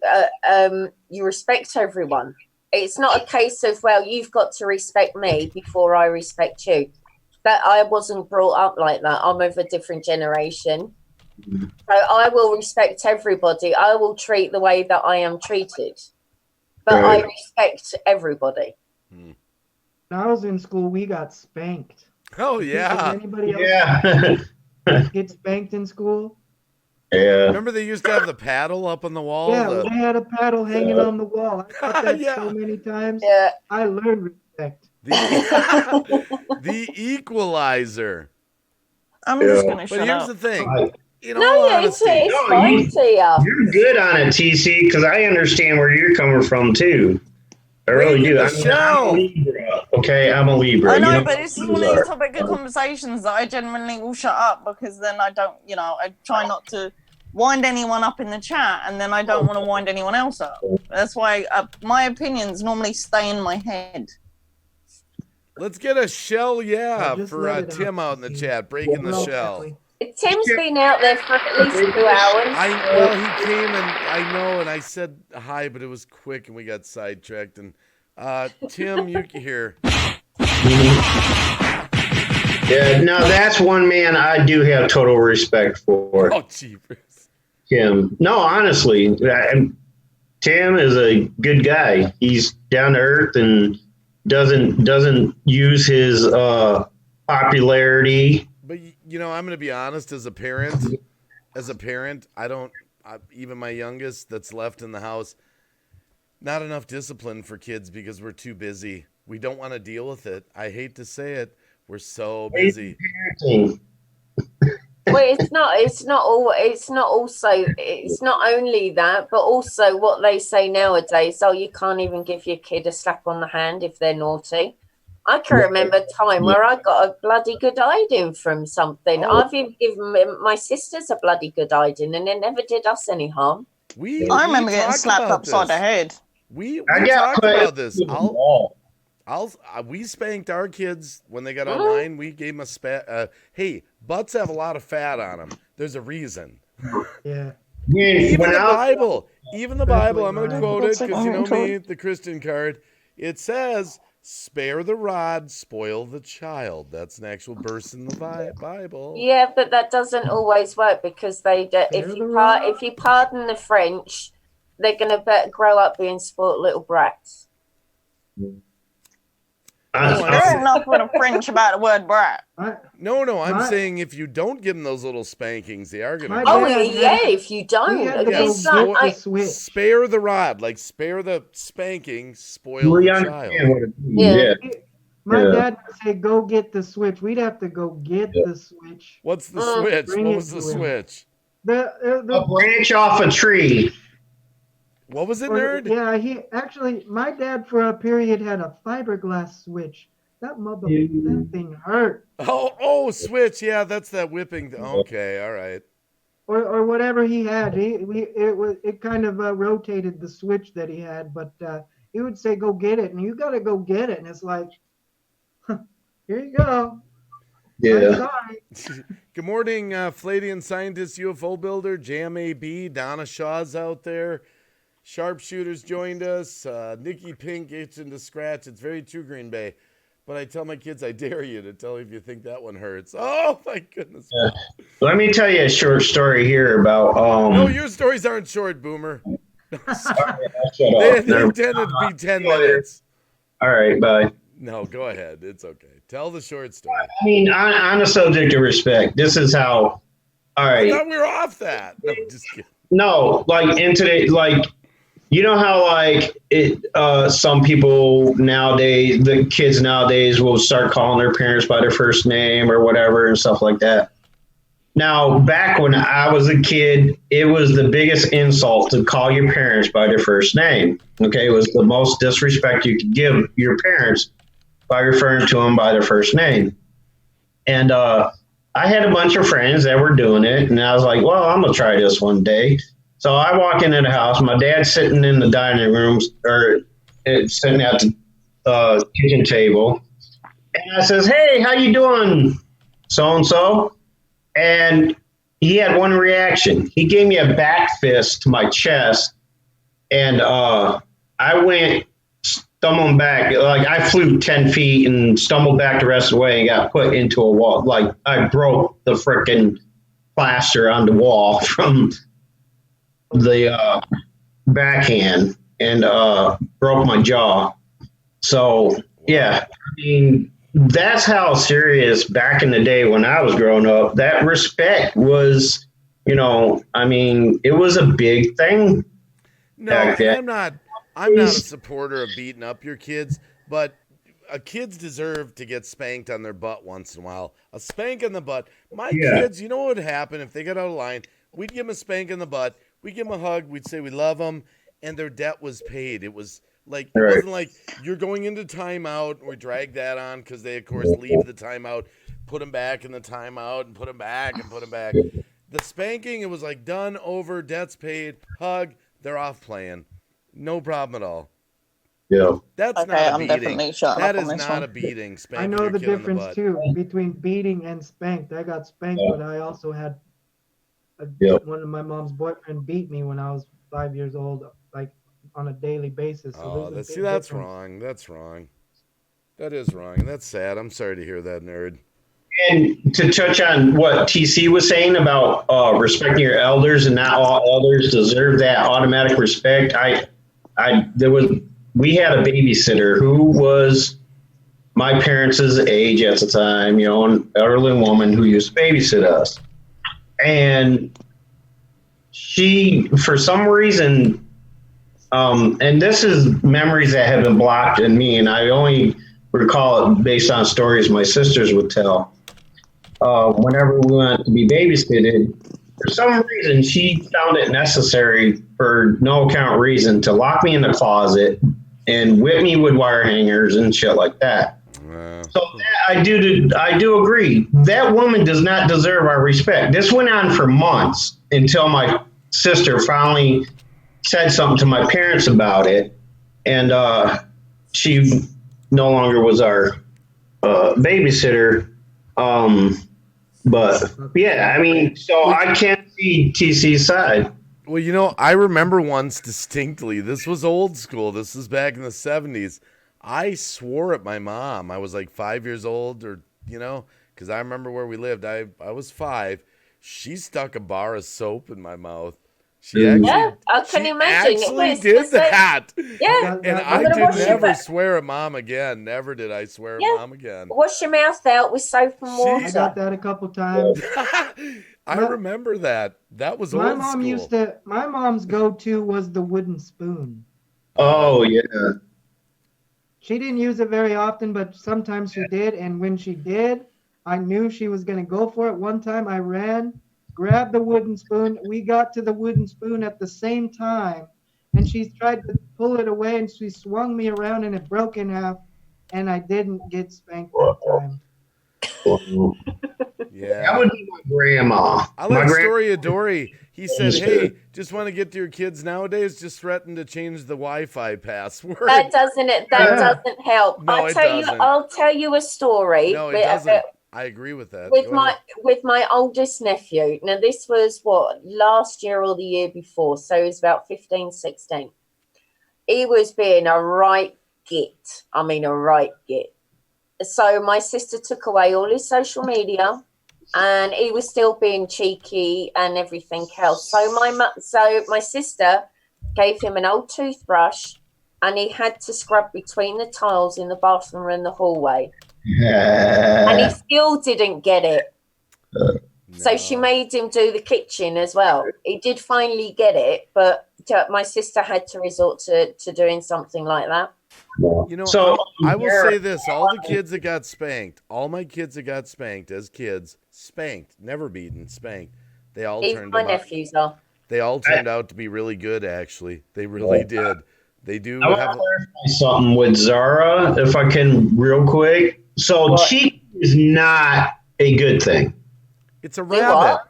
respect everyone. It's not a case of, well, you've got to respect me before I respect you. That I wasn't brought up like that. I'm of a different generation. So I will respect everybody. I will treat the way that I am treated. But I respect everybody. When I was in school, we got spanked. Oh, yeah. Did anybody else get spanked in school? Yeah. Remember they used to have the paddle up on the wall? Yeah, they had a paddle hanging on the wall. I got that so many times. Yeah. I learned respect. The equalizer. I'm just going to shut up. But here's the thing. You know, it's fine to you. You're good on it, TC, because I understand where you're coming from, too. I really do. I'm a Libra. Okay, I'm a Libra. I know, but this is one of these topic of conversations that I genuinely will shut up, because then I don't, you know, I try not to wind anyone up in the chat, and then I don't want to wind anyone else up. That's why my opinions normally stay in my head. Let's get a shell, for Tim out in the chat, breaking the shell. Tim's been out there for at least 2 hours. Well, he came and I know, and I said hi, but it was quick and we got sidetracked. And Tim, you can hear. Yeah, no, that's one man I do have total respect for. Oh, jeepers. Tim. No, honestly, Tim is a good guy. He's down to earth and doesn't use his popularity. But, you know, I'm going to be honest, as a parent, even my youngest that's left in the house, not enough discipline for kids because we're too busy. We don't want to deal with it. I hate to say it. We're so busy. Well, it's not only that, but also what they say nowadays. Oh, you can't even give your kid a slap on the hand if they're naughty. I can remember a time where I got a bloody good hiding from something. I've even given my sisters a bloody good hiding, and it never did us any harm. I remember getting slapped upside the head. We talked about this. We spanked our kids when they got online. We gave them hey, butts have a lot of fat on them. There's a reason. Yeah. Even the Bible, I'm going to quote it because you know me, the Christian card. It says, spare the rod, spoil the child. That's an actual verse in the Bible. Yeah, but that doesn't always work because if you pardon the French, they're going to grow up being spoiled little brats. Fair enough with a French about the word brat. No, I'm saying if you don't give them those little spankings, they are going to. Oh, yeah, if you don't. Spare the rod, like spare the spanking, spoil the child. Yeah. My dad would say, go get the switch. We'd have to go get the switch. What's the switch? What was the switch? A branch off a tree. What was it, nerd? Yeah, my dad for a period had a fiberglass switch. That that thing hurt. Switch. Yeah, that's that whipping. Okay, all right. Or whatever he had. It kind of rotated the switch that he had, but he would say, go get it. And you got to go get it. And it's like, here you go. Yeah. Good morning, Fladian Scientist, UFO Builder, Jam AB, Donna Shaw's out there. Sharpshooters joined us. Nikki Pink itching to scratch. It's very true, Green Bay. But I tell my kids, I dare you to tell if you think that one hurts. Oh, my goodness. Let me tell you a short story here about... No, your stories aren't short, Boomer. They intended to be 10 minutes. All right, bye. No, go ahead. It's okay. Tell the short story. I mean, on the subject of respect, this is how. All I right. thought we were off that. No, just kidding. No, like in today, like you know how like some people nowadays, the kids nowadays will start calling their parents by their first name or whatever and stuff like that. Now, back when I was a kid, it was the biggest insult to call your parents by their first name. Okay, it was the most disrespect you could give your parents by referring to them by their first name. And I had a bunch of friends that were doing it, and I was like, well, I'm going to try this one day. So I walk into the house. My dad's sitting in the dining room, or sitting at the kitchen table. And I says, hey, how you doing, so-and-so? And he had one reaction. He gave me a back fist to my chest, and I went stumbling back. Like I flew 10 feet and stumbled back the rest of the way and got put into a wall. Like I broke the freaking plaster on the wall from the backhand and broke my jaw. So, yeah, I mean, that's how serious back in the day when I was growing up, that respect was, you know, I mean, it was a big thing. No, and I'm not a supporter of beating up your kids, but kids deserve to get spanked on their butt once in a while. A spank in the butt. My kids, you know what would happen if they got out of line? We'd give them a spank in the butt. We'd give them a hug. We'd say we love them, and their debt was paid. It was like it wasn't like you're going into timeout. We drag that on because they, of course, leave the timeout, put them back in the timeout, and put them back and put them back. The spanking, it was like done, over, debt's paid, hug, they're off playing. No problem at all. Yeah. That's Okay, not a I'm beating. definitely shutting That up is on this not one. a beating. I Spanking know your the kid in difference butt. too between beating and spanked. I got spanked, but I also had one of my mom's boyfriend beat me when I was 5 years old, like on a daily basis. So Oh, there's a see, big that's difference. wrong. That's wrong. That is wrong. That's sad. I'm sorry to hear that, nerd. And to touch on what TC was saying about respecting your elders, and not all elders deserve that automatic respect. We had a babysitter who was my parents' age at the time, you know, an elderly woman who used to babysit us. And she, for some reason, and this is memories that have been blocked in me, and I only recall it based on stories my sisters would tell. Whenever we went to be babysitted, for some reason, she found it necessary, for no account reason, to lock me in the closet and whip me with wire hangers and shit like that. So I do agree. That woman does not deserve our respect. This went on for months until my sister finally said something to my parents about it, and she no longer was our babysitter. But yeah, I mean, so I can't see TC's side. Well, you know, I remember once distinctly. This was old school. This was back in the 70s. I swore at my mom. I was like 5 years old, or, you know, because I remember where we lived. I was 5. She stuck a bar of soap in my mouth. She actually, Yeah, I can imagine. It actually was did just like- that. Yeah. And I'm I gonna did wash your never back. swear at mom again. Never did I swear at Yeah. mom again. Wash your mouth out with soap and water. I got that a couple times. I remember that. That was My old mom school. my mom's go-to was the wooden spoon. Oh yeah. She didn't use it very often, but sometimes she did. And when she did, I knew she was going to go for it. One time I ran, grabbed the wooden spoon. We got to the wooden spoon at the same time. And she tried to pull it away, and she swung me around, and it broke in half. And I didn't get spanked that time. Yeah. That would be my grandma. I like My Story of Dory. He said, Used hey, to. just want to get to your kids nowadays, just threaten to change the Wi-Fi password. That doesn't help. No, it doesn't. I'll tell you a story. No, it doesn't. I agree with that. With my oldest nephew. Now this was last year or the year before, so he was about 15, 16. He was being a right git. I mean a right git. So my sister took away all his social media, and he was still being cheeky and everything else. So my sister gave him an old toothbrush and he had to scrub between the tiles in the bathroom and the hallway. And he still didn't get it. So she made him do the kitchen as well. He did finally get it, but my sister had to resort to doing something like that. You know, so I will say this: all the kids that got spanked, all my kids that got spanked as kids, spanked, never beaten, spanked. They all Even my nephews are. They all turned out to be really good. Actually, they really did. They do. I want to clarify something with Zara, if I can, real quick. So cheeky is not a good thing. It's a rabbit.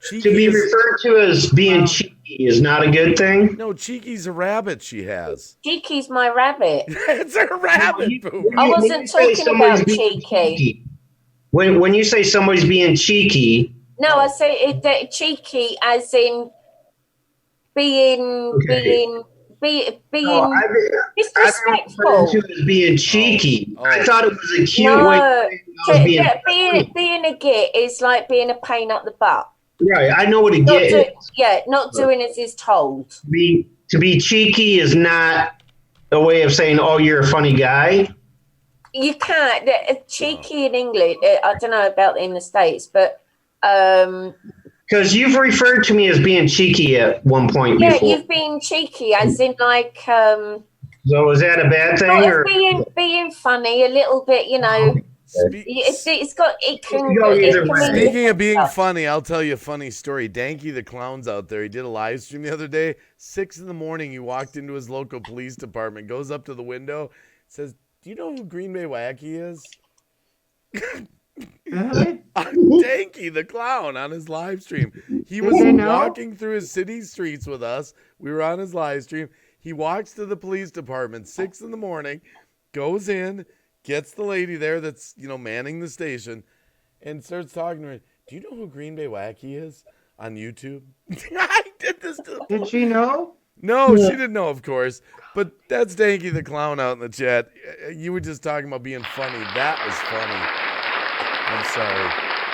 To be referred to as being cheeky is not a good thing. No, Cheeky's a rabbit she has. Cheeky's my rabbit. It's a rabbit, Boo. I wasn't talking about cheeky. When you say somebody's being cheeky. No, I say cheeky as in being disrespectful. Being cheeky. I thought it was a cute way. Being a git is like being a pain up the butt. Right, I know what a git is. Yeah, not doing as is told. To be cheeky is not a way of saying, "Oh, you're a funny guy." You can't. Cheeky in English. I don't know about in the States, but because you've referred to me as being cheeky at one point before. Yeah, you've been cheeky, as in like. So is that a bad thing, or being funny a little bit? You know. Speaking of being funny, I'll tell you a funny story. Danky the Clown's out there. He did a live stream the other day. 6 a.m, he walked into his local police department, goes up to the window, says, "Do you know who Green Bay Wacky is?" Danky the Clown on his live stream. He was walking through his city streets with us. We were on his live stream. He walks to the police department 6 a.m, goes in, gets the lady there that's, manning the station, and starts talking to her. "Do you know who Green Bay Wacky is on YouTube?" I did this to the Did she know? No, she didn't know, of course. But that's Danky the Clown out in the chat. You were just talking about being funny. That was funny. I'm sorry.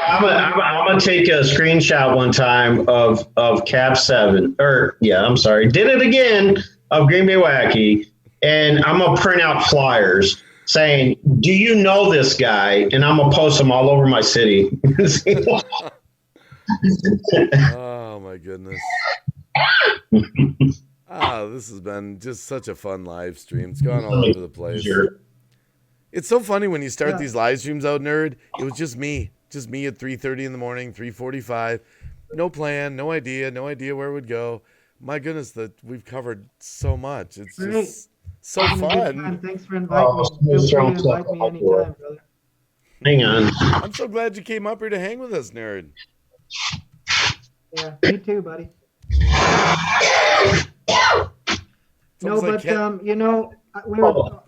I'm gonna take a screenshot one time of Cap 7. Did it again of Green Bay Wacky, and I'm gonna print out flyers saying, "Do you know this guy?" And I'm gonna post them all over my city. Oh my goodness. This has been just such a fun live stream. It's gone all over the place. It's so funny when you start these live streams out, Nerd. It was just me at 3:30 in the morning, 3:45. No plan, no idea where it would go. My goodness, that we've covered so much. It's just so fun. Thanks for inviting me. Feel free to invite me anytime, brother. Hang on. I'm so glad you came up here to hang with us, Nerd. Yeah, me too, buddy. No, but we were all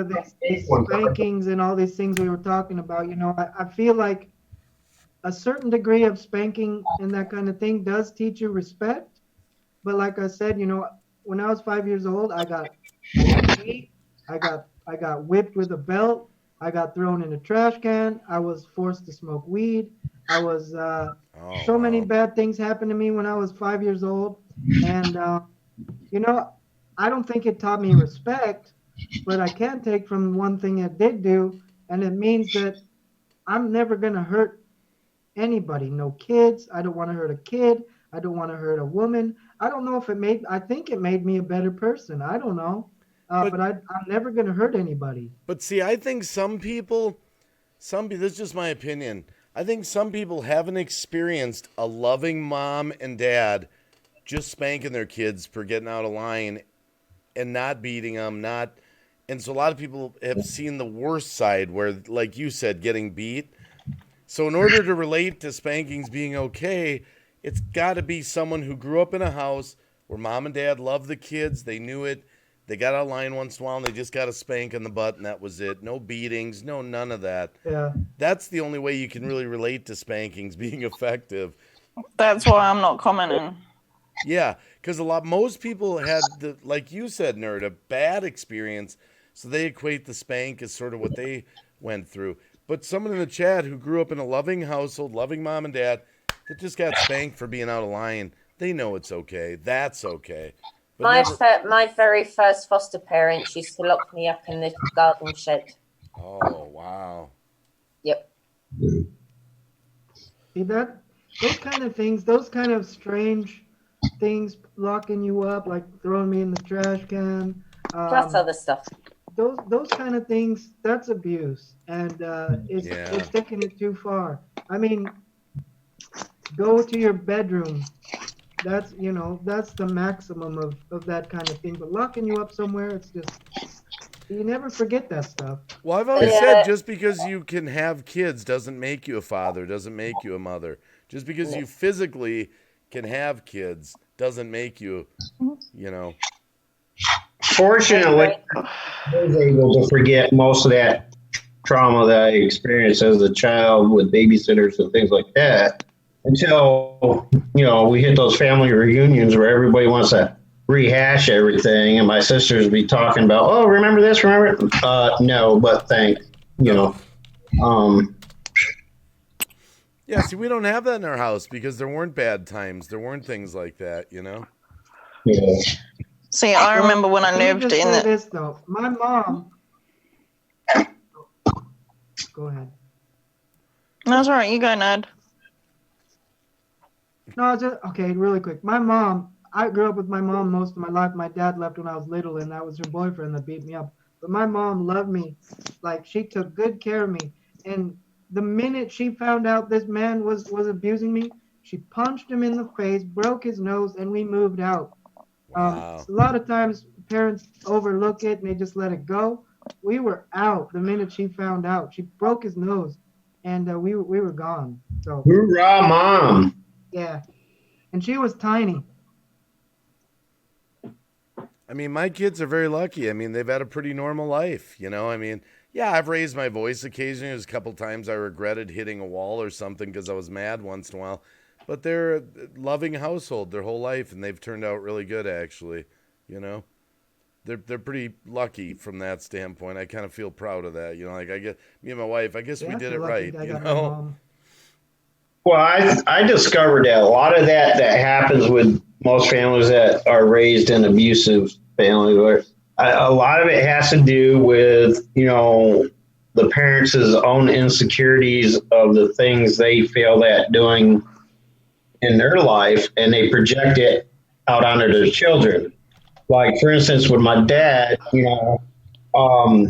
these spankings and all these things we were talking about. I feel like a certain degree of spanking and that kind of thing does teach you respect. But like I said, when I was 5 years old, I got beat, I got whipped with a belt, I got thrown in a trash can, I was forced to smoke weed, I was so many bad things happened to me when I was 5 years old, and I don't think it taught me respect, but I can take from one thing it did do, and it means that I'm never gonna hurt anybody. No kids. I don't want to hurt a kid. I don't want to hurt a woman. I don't know if I think it made me a better person. I don't know. But I'm never going to hurt anybody. But see, I think some people, this is just my opinion. I think some people haven't experienced a loving mom and dad just spanking their kids for getting out of line and not beating them, and so a lot of people have seen the worst side where, like you said, getting beat. So in order to relate to spankings being okay, it's got to be someone who grew up in a house where mom and dad loved the kids. They knew it. They got out of line once in a while, and they just got a spank in the butt, and that was it. No beatings, none of that. Yeah. That's the only way you can really relate to spankings being effective. That's why I'm not commenting. Yeah, because most people had, like you said, Nerd, a bad experience, so they equate the spank as sort of what they went through. But someone in the chat who grew up in a loving household, loving mom and dad, that just got spanked for being out of line, they know it's okay. That's okay. My very first foster parents used to lock me up in the garden shed. Oh, wow. Yep. See that? Those kind of things, those kind of strange things locking you up, like throwing me in the trash can. Plus other stuff. Those kind of things, that's abuse, and it's taking it too far. I mean, go to your bedroom. That's that's the maximum of that kind of thing. But locking you up somewhere, it's just you never forget that stuff. Well, I've always said just because you can have kids doesn't make you a father, doesn't make you a mother. Just because you physically can have kids doesn't make you, Fortunately, I was able to forget most of that trauma that I experienced as a child with babysitters and things like that until, we hit those family reunions where everybody wants to rehash everything. And my sisters be talking about, oh, remember this, remember it? No, but thanks, Yeah, see, we don't have that in our house because there weren't bad times. There weren't things like that, Yeah. See, I remember when I lived in the... this, though. My mom... Go ahead. No, that's all right. You go, Ned. No, okay, really quick. I grew up with my mom most of my life. My dad left when I was little, and that was her boyfriend that beat me up. But my mom loved me. Like, she took good care of me. And the minute she found out this man was abusing me, she punched him in the face, broke his nose, and we moved out. Wow. A lot of times parents overlook it and they just let it go. We were out the minute she found out. She broke his nose, and we were gone. So hoorah, Mom! Yeah, and she was tiny. I mean, my kids are very lucky. I mean, they've had a pretty normal life, I mean, yeah, I've raised my voice occasionally. There's a couple times I regretted hitting a wall or something because I was mad once in a while. But they're a loving household their whole life, and they've turned out really good, actually. They're pretty lucky from that standpoint. I kind of feel proud of that. Like I get me and my wife. I guess we did it right. Well, I discovered that a lot of that happens with most families that are raised in abusive families, where a lot of it has to do with the parents' own insecurities of the things they feel that doing in their life, and they project it out onto their children. Like, for instance, with my dad, all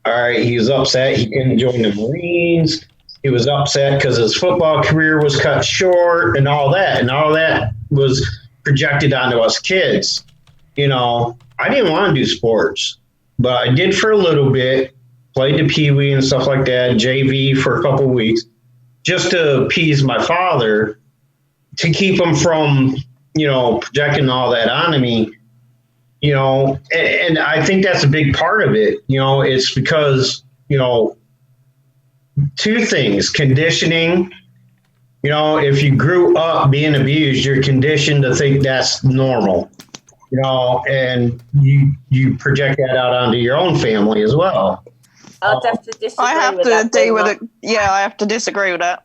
right, he was upset he couldn't join the Marines. He was upset because his football career was cut short and all that. And all that was projected onto us kids. I didn't want to do sports, but I did for a little bit, played the Pee-wee and stuff like that, JV for a couple of weeks, just to appease my father, to keep him from, projecting all that onto me, and I think that's a big part of it. It's because, two things: conditioning. If you grew up being abused, you're conditioned to think that's normal, and you project that out onto your own family as well. I'll have to disagree I have with to that. deal with it. Yeah, I have to disagree with that.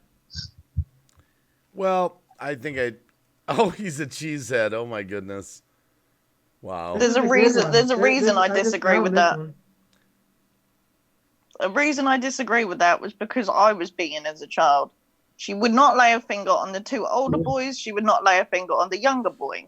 Well, I think oh, he's a cheesehead. Oh my goodness. Wow. There's a reason I disagree with that. A reason I disagree with that was because I was beaten as a child. She would not lay a finger on the two older boys. She would not lay a finger on the younger boy.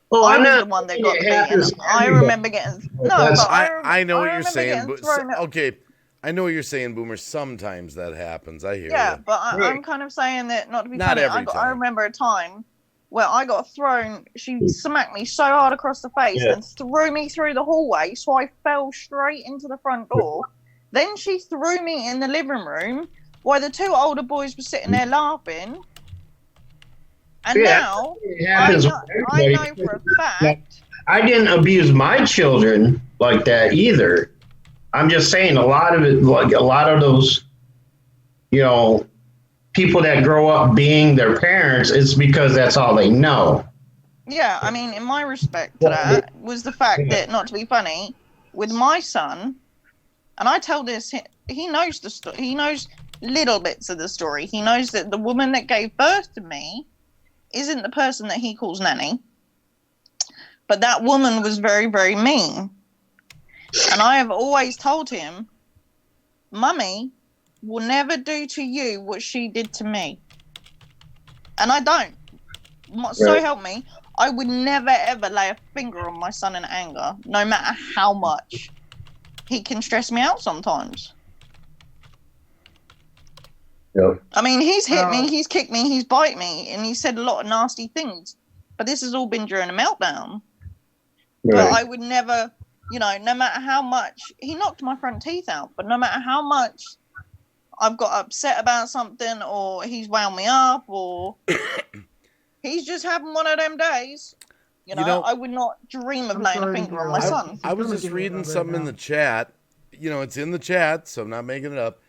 Well, I was the one that got beaten. I remember getting I know what you're saying. Okay, I know what you're saying, Boomer. Sometimes that happens. I hear you. Yeah, but I'm kind of saying that not to be Not funny. every time. I remember a time where I got thrown. She smacked me so hard across the face and threw me through the hallway, so I fell straight into the front door. Then she threw me in the living room while the two older boys were sitting there laughing. And now I know for a fact. I didn't abuse my children like that either. I'm just saying a lot of it, like a lot of those, people that grow up being their parents, it's because that's all they know. Yeah, I mean, in my respect to that was the fact that, not to be funny, with my son, and I tell this, he knows the story. He knows little bits of the story. He knows that the woman that gave birth to me isn't the person that he calls nanny. But that woman was very, very mean. And I have always told him, Mummy will never do to you what she did to me. And I don't. So help me, I would never, ever lay a finger on my son in anger, no matter how much he can stress me out sometimes. Yep. I mean, he's hit me, he's kicked me, he's bite me, and he said a lot of nasty things. But this has all been during a meltdown. Right. But I would never, you know, no matter how much, he knocked my front teeth out, but no matter how much I've got upset about something, or he's wound me up, or he's just having one of them days, you know, I would not dream of laying a finger on my son. I was just reading something in the chat. You know, it's in the chat, so I'm not making it up.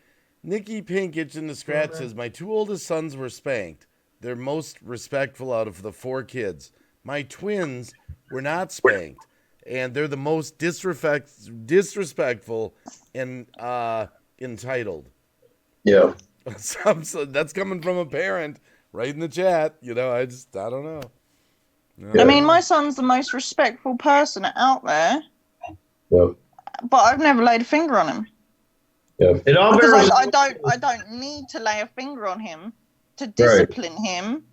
Nikki Pink Itchin' to Scratch says, my 2 oldest sons were spanked. They're most respectful out of the 4 kids. My twins were not spanked, and they're the most disrespectful and entitled. Yeah. So that's coming from a parent right in the chat. You know, I don't know. I mean, my son's the most respectful person out there. Yep. But I've never laid a finger on him. Yeah. It all because I don't need to lay a finger on him to discipline him,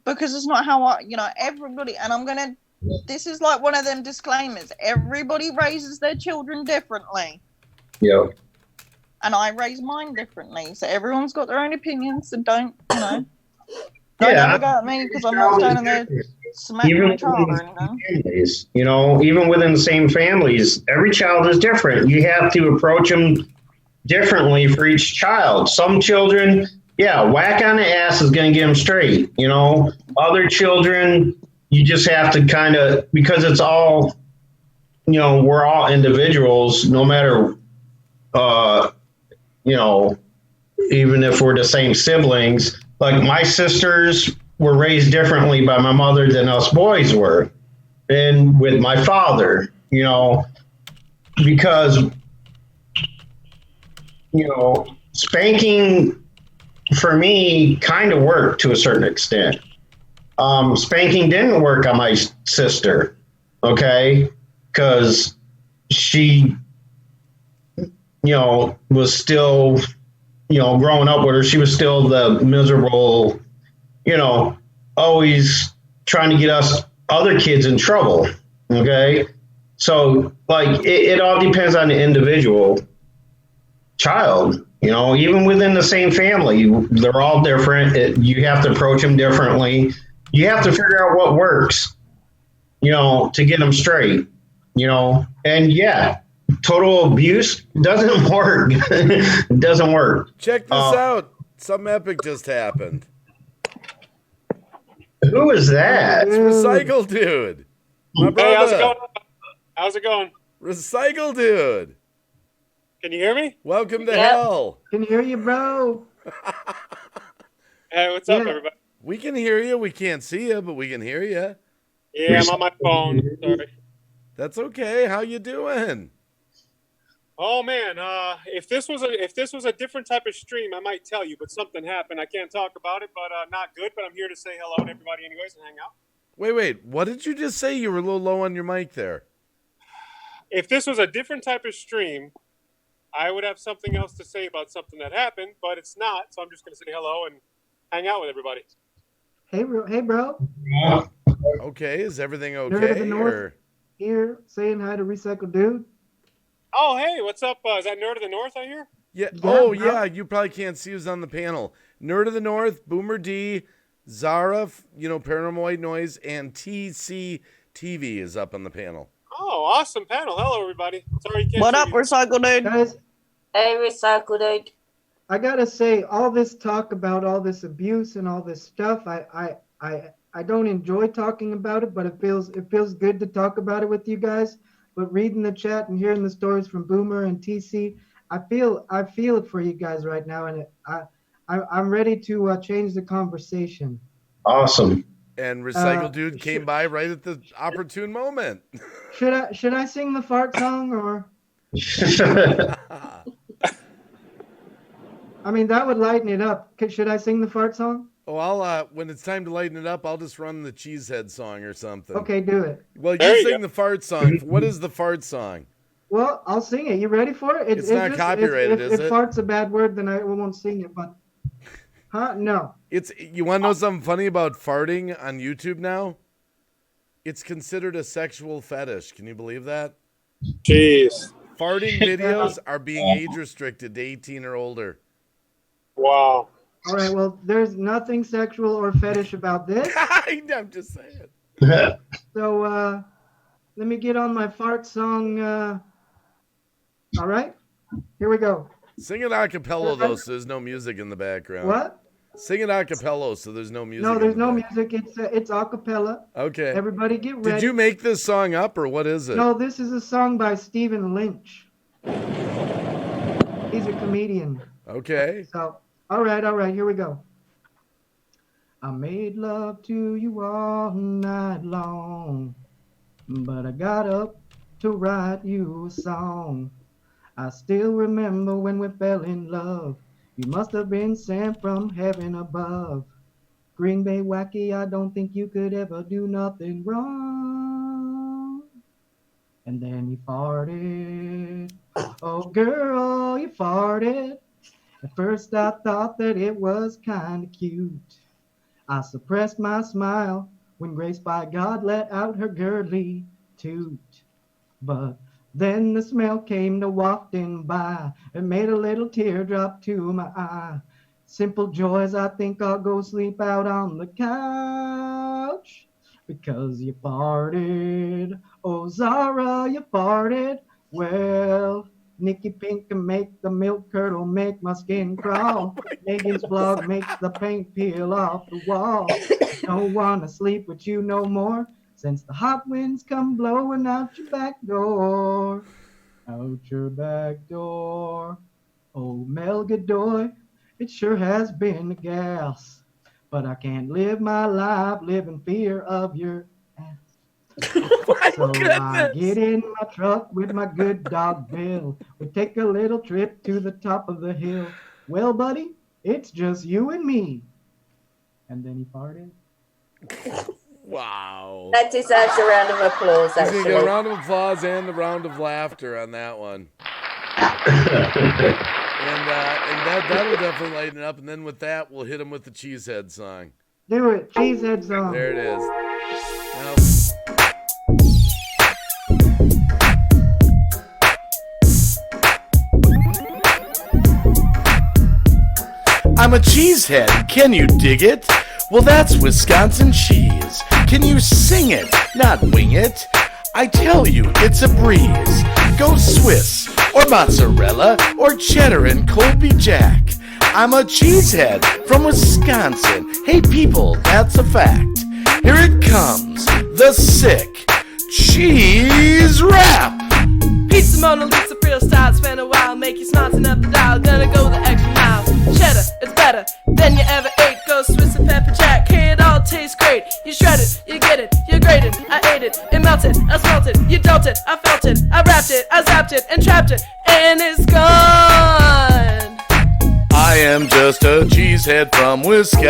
because it's not how everybody, and this is like one of them disclaimers. Everybody raises their children differently. Yeah. And I raise mine differently. So everyone's got their own opinions, so don't ever go at me because I'm not standing there smacking my child or anything. You know, even within the same families, every child is different. You have to approach them differently for each child. Some children, whack on the ass is going to get them straight. You know, other children, you just have to kind of, because it's all, you know, we're all individuals, no matter, you know, even if we're the same siblings. Like my sisters were raised differently by my mother than us boys were, and with my father, you know, because, you know, spanking for me kind of worked to a certain extent. Spanking didn't work on my sister, okay, because she, you know, was still, you know, growing up with her, she was still the miserable, you know, always trying to get us other kids in trouble. Okay. So like, it all depends on the individual child, you know, even within the same family, they're all different. You have to approach them differently. You have to figure out what works, you know, to get them straight, you know, and total abuse doesn't work. It doesn't work. Check this out. Something epic just happened. Who is that? It's Recycle Dude. My brother. Hey, how's it going? How's it going? Recycle Dude. Can you hear me? Welcome to hell. Can hear you, bro. Hey, what's up, everybody? We can hear you. We can't see you, but we can hear you. Yeah, I'm on my phone. Sorry. That's okay. How you doing? Oh man, if this was a different type of stream, I might tell you, but something happened. I can't talk about it, but not good. But I'm here to say hello to everybody, anyways, and hang out. Wait. What did you just say? You were a little low on your mic there. If this was a different type of stream, I would have something else to say about something that happened, but it's not. So I'm just going to say hello and hang out with everybody. Hey, bro. Okay, is everything Nerd of okay? the North here saying hi to Recycle Dude. Oh, hey, what's up? Is that Nerd of the North I hear? Yeah. Oh, yeah. You probably can't see who's on the panel. Nerd of the North, Boomer D, Zara, you know, Paranormal White Noise, and TC TV is up on the panel. Oh, awesome panel. Hello, everybody. Sorry you can't What see up, me. Recycle Dude? Guys, Hey, Recycle Dude. I gotta say, all this talk about all this abuse and all this stuff, I don't enjoy talking about it, but it feels good to talk about it with you guys. But reading the chat and hearing the stories from Boomer and TC, I feel it for you guys right now, and I'm ready to change the conversation. Awesome. And Recycle Dude came by right at the opportune moment. Should I sing the fart song or? I mean, that would lighten it up. Should I sing the fart song? Oh, I'll when it's time to lighten it up, I'll just run the Cheesehead song or something. Okay, do it. Well, you sing the fart song. What is the fart song? Well, I'll sing it. You ready for it? It's not copyrighted, is it? If fart's a bad word, then I won't sing it. But, no. You want to know something funny about farting on YouTube now? It's considered a sexual fetish. Can you believe that? Jeez. Farting videos are being age restricted to 18 or older. Wow. All right, well, there's nothing sexual or fetish about this. I'm just saying. So, let me get on my fart song. All right, here we go. Sing it a cappella, though, so there's no music in the background. What? Sing it a cappella, so there's no music. No, there's no music. It's a cappella. Okay. Everybody get ready. Did you make this song up, or what is it? No, this is a song by Stephen Lynch. He's a comedian. Okay. So, all right, here we go. I made love to you all night long, but I got up to write you a song. I still remember when we fell in love. You must have been sent from heaven above. Green Bay Wacky, I don't think you could ever do nothing wrong. And then you farted. Oh, girl, you farted. At first I thought that it was kind of cute. I suppressed my smile when Grace by God let out her girly toot. But then the smell came to wafting by and made a little teardrop to my eye. Simple joys, I think I'll go sleep out on the couch because you farted. Oh, Zara, you farted. Well, Nikki Pink can make the milk curdle, make my skin crawl. Megan's blog makes the paint peel off the wall. Don't want to sleep with you no more since the hot winds come blowing out your back door. Out your back door. Oh, Mel Godoy, it sure has been a gas, but I can't live my life living fear of your ass. So I get in my truck with my good dog Bill. We take a little trip to the top of the hill. Well, buddy, it's just you and me. And then he farted. Wow. That deserves a round of applause, He's going to actually. get a round of applause and a round of laughter on that one. and that'll definitely lighten it up. And then with that, we'll hit him with the Cheesehead song. Do it. Cheesehead song. There it is. Now, I'm a cheesehead, can you dig it? Well, that's Wisconsin cheese. Can you sing it, not wing it? I tell you, it's a breeze. Go Swiss, or mozzarella, or cheddar and Colby Jack. I'm a cheesehead from Wisconsin. Hey people, that's a fact. Here it comes, the sick cheese rap. Pizza Mona Lisa real style, spend a while, make you smarten up the dial, gonna go the extra mile. Cheddar, it's better than you ever ate. Go Swiss and pepper jack, hey, it all tastes great. You shred it, you get it, you grate it, I ate it, it melted, I smelt it, you dealt it, I felt it, I wrapped it, I zapped it, and trapped it, and it's gone. I am just a cheesehead from Wisconsin.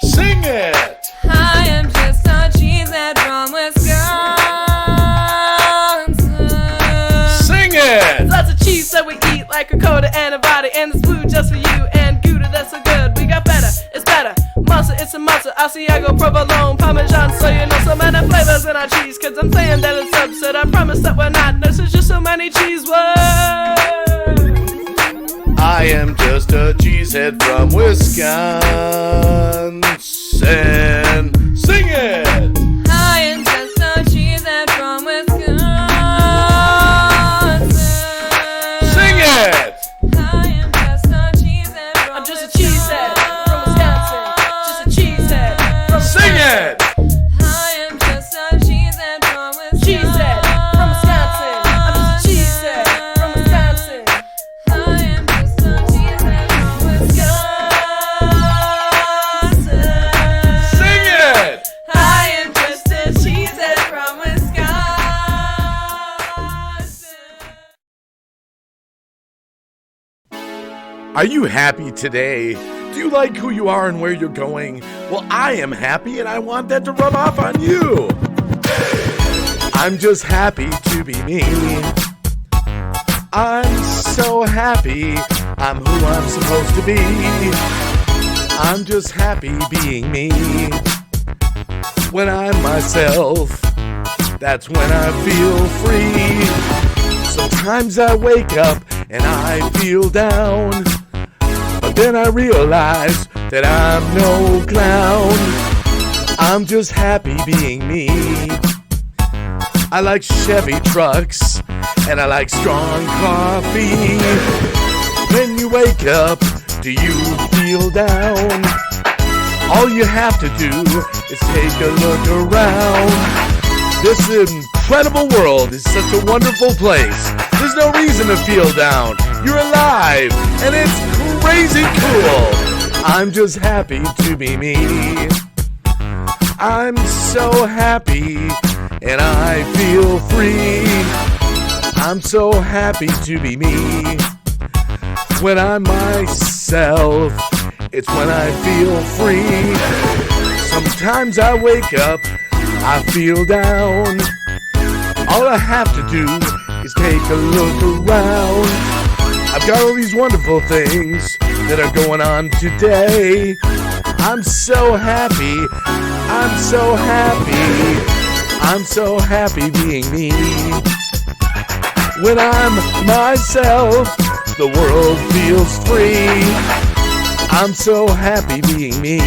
Sing it! I am just a cheesehead from Wisconsin. Sing it! Lots of cheese that we eat like ricotta and a body, and it's blue just for you, and Gouda that's so good. We got better, it's better. Monster, it's a monster. Asiago, provolone, parmesan, so you know so many flavors in our cheese. Cause I'm saying that it's absurd. I promise that we're not. There's just so many cheese words. I am just a cheesehead from Wisconsin. Sing it! I am just a cheesehead from Wisconsin. Sing it! I am just a cheesehead from I'm just a cheesehead from Wisconsin. Just a cheesehead from Wisconsin. Sing it! I am just a cheesehead from Wisconsin. Cheesehead from Wisconsin. I'm just a cheesehead from Wisconsin. I am just a cheesehead from Wisconsin. Sing it! Are you happy today? Do you like who you are and where you're going? Well, I am happy and I want that to rub off on you. I'm just happy to be me. I'm so happy I'm who I'm supposed to be. I'm just happy being me. When I'm myself, that's when I feel free. Sometimes I wake up and I feel down, but then I realize that I'm no clown. I'm just happy being me. I like Chevy trucks and I like strong coffee. When you wake up, do you feel down? All you have to do is take a look around. This incredible world is such a wonderful place. There's no reason to feel down. You're alive, and it's crazy cool. I'm just happy to be me. I'm so happy, and I feel free. I'm so happy to be me. When I'm myself, it's when I feel free. Sometimes I wake up, I feel down. All I have to do is take a look around. I've got all these wonderful things that are going on today. I'm so happy, I'm so happy, I'm so happy being me. When I'm myself, the world feels free. I'm so happy being me.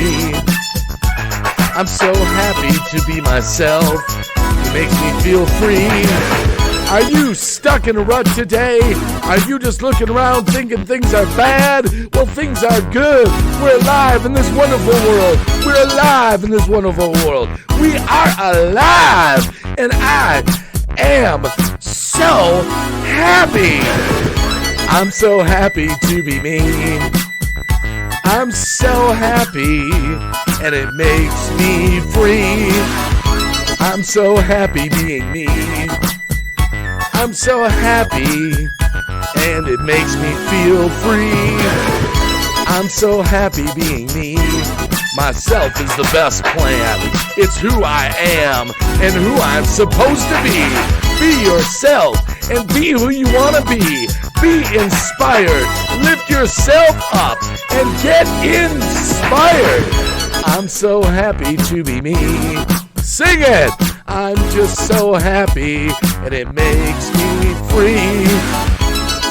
I'm so happy to be myself. It makes me feel free. Are you stuck in a rut today? Are you just looking around thinking things are bad? Well, things are good. We're alive in this wonderful world. We're alive in this wonderful world. We are alive. And I am so happy. I'm so happy to be me. I'm so happy, and it makes me free. I'm so happy being me. I'm so happy, and it makes me feel free. I'm so happy being me. Myself is the best plan. It's who I am and who I'm supposed to be. Be yourself and be who you want to be. Be inspired. Lift yourself up and get inspired. I'm so happy to be me. Sing it! I'm just so happy and it makes me free.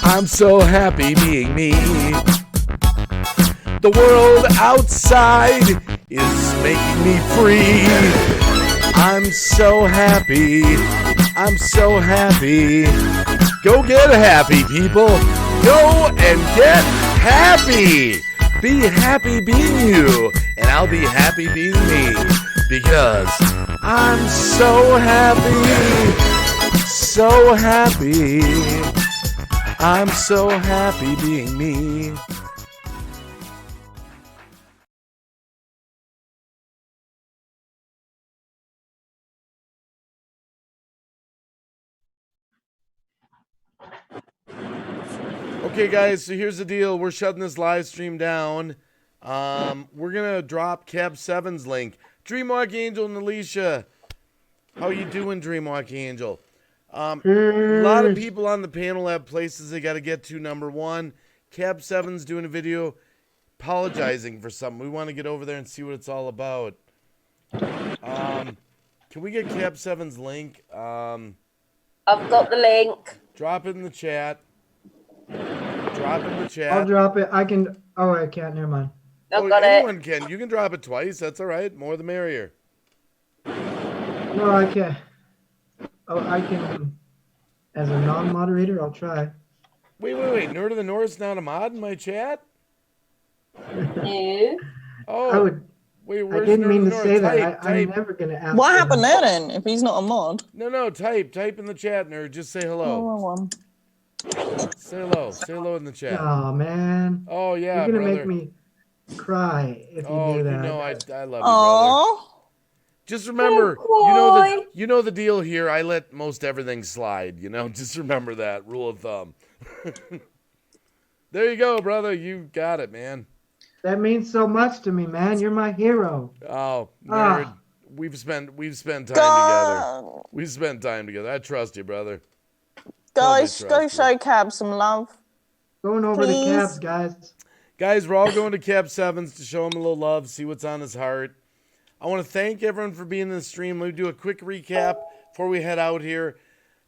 I'm so happy being me. The world outside is making me free. I'm so happy. I'm so happy. Go get happy, people. Go and get happy. Be happy being you, and I'll be happy being me. Because I'm so happy. So happy. I'm so happy being me. Okay, guys, so here's the deal. We're shutting this live stream down. We're going to drop Cab 7's link. Dreamwalk Angel and Alicia. How you doing, Dreamwalk Angel? A lot of people on the panel have places they got to get to. Number one, Cab 7's doing a video apologizing for something. We want to get over there and see what it's all about. Can we get Cab 7's link? I've got the link. Drop it in the chat. Drop in the chat. I'll drop it. I can. Oh, I can't. Never mind. I've got anyone it. can. You can drop it twice. That's all right. More the merrier. No, I can't. Oh, I can. As a non-moderator, I'll try. Wait. Nerd of the North's not a mod in my chat? No. Oh. I would. Wait, I didn't Nerd mean of to the say North? that. I'm never going to ask. What happened there then, if he's not a mod? No, type in the chat, Nerd. Just say hello. Say hello in the chat. Oh, man. Oh, yeah, You're going to brother. make me cry if you do that. You know I love you, brother. Just remember, you know the deal here. I let most everything slide, Just remember that rule of thumb. There you go, brother. You got it, man. That means so much to me, man. You're my hero. Oh, nerd. We've spent time together. We've spent time together. I trust you, brother. Guys, Totally go trust you. show Cab some love. Going over Please. the cabs, guys. Guys, we're all going to Cab 7s to show him a little love, see what's on his heart. I want to thank everyone for being in the stream. Let me do a quick recap before we head out here.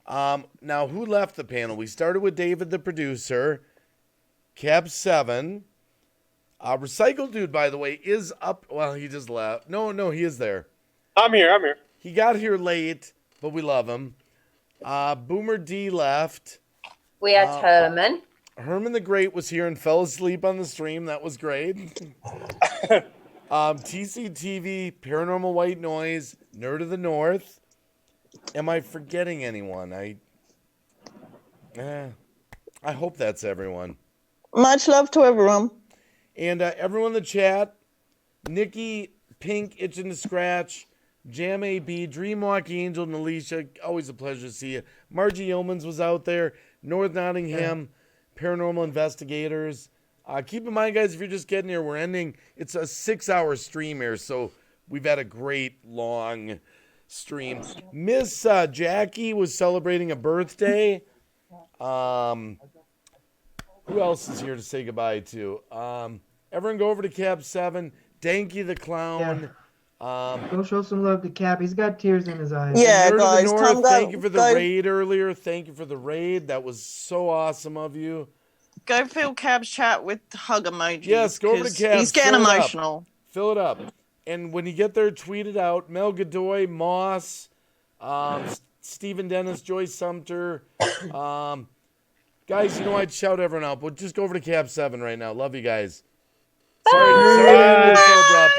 Now, who left the panel? We started with David, the producer. Cab 7. Recycle Dude, by the way, is up. Well, he just left. No, he is there. I'm here. He got here late, but we love him. Boomer D left. We had Herman. Herman the Great was here and fell asleep on the stream. That was great. TCTV, Paranormal White Noise, Nerd of the North. Am I forgetting anyone? I hope that's everyone. Much love to everyone. And everyone in the chat, Nikki, Pink, Itching to Scratch, Jam AB, Dreamwalk Angel, and Alicia, always a pleasure to see you. Margie Yeomans was out there, North Nottingham, Paranormal Investigators. Keep in mind, guys, if you're just getting here, we're ending. It's a 6-hour stream here, so we've had a great long stream. Miss Jackie was celebrating a birthday. Who else is here to say goodbye to? Everyone go over to Cab 7. Danky the Clown. Go show some love to Cap. He's got tears in his eyes. Yeah, Nerd guys, of the North, come thank you for the go. raid earlier. Thank you for the raid. That was so awesome of you. Go fill Cab's chat with hug emojis. Yes, go over to 'cause Cab. He's getting Fill it up. emotional. Fill it up. And when you get there, tweet it out. Mel Godoy, Moss, Stephen Dennis, Joyce Sumter. Guys, you know I'd shout everyone out, but just go over to Cab 7 right now. Love you guys. Sorry to end this so abruptly.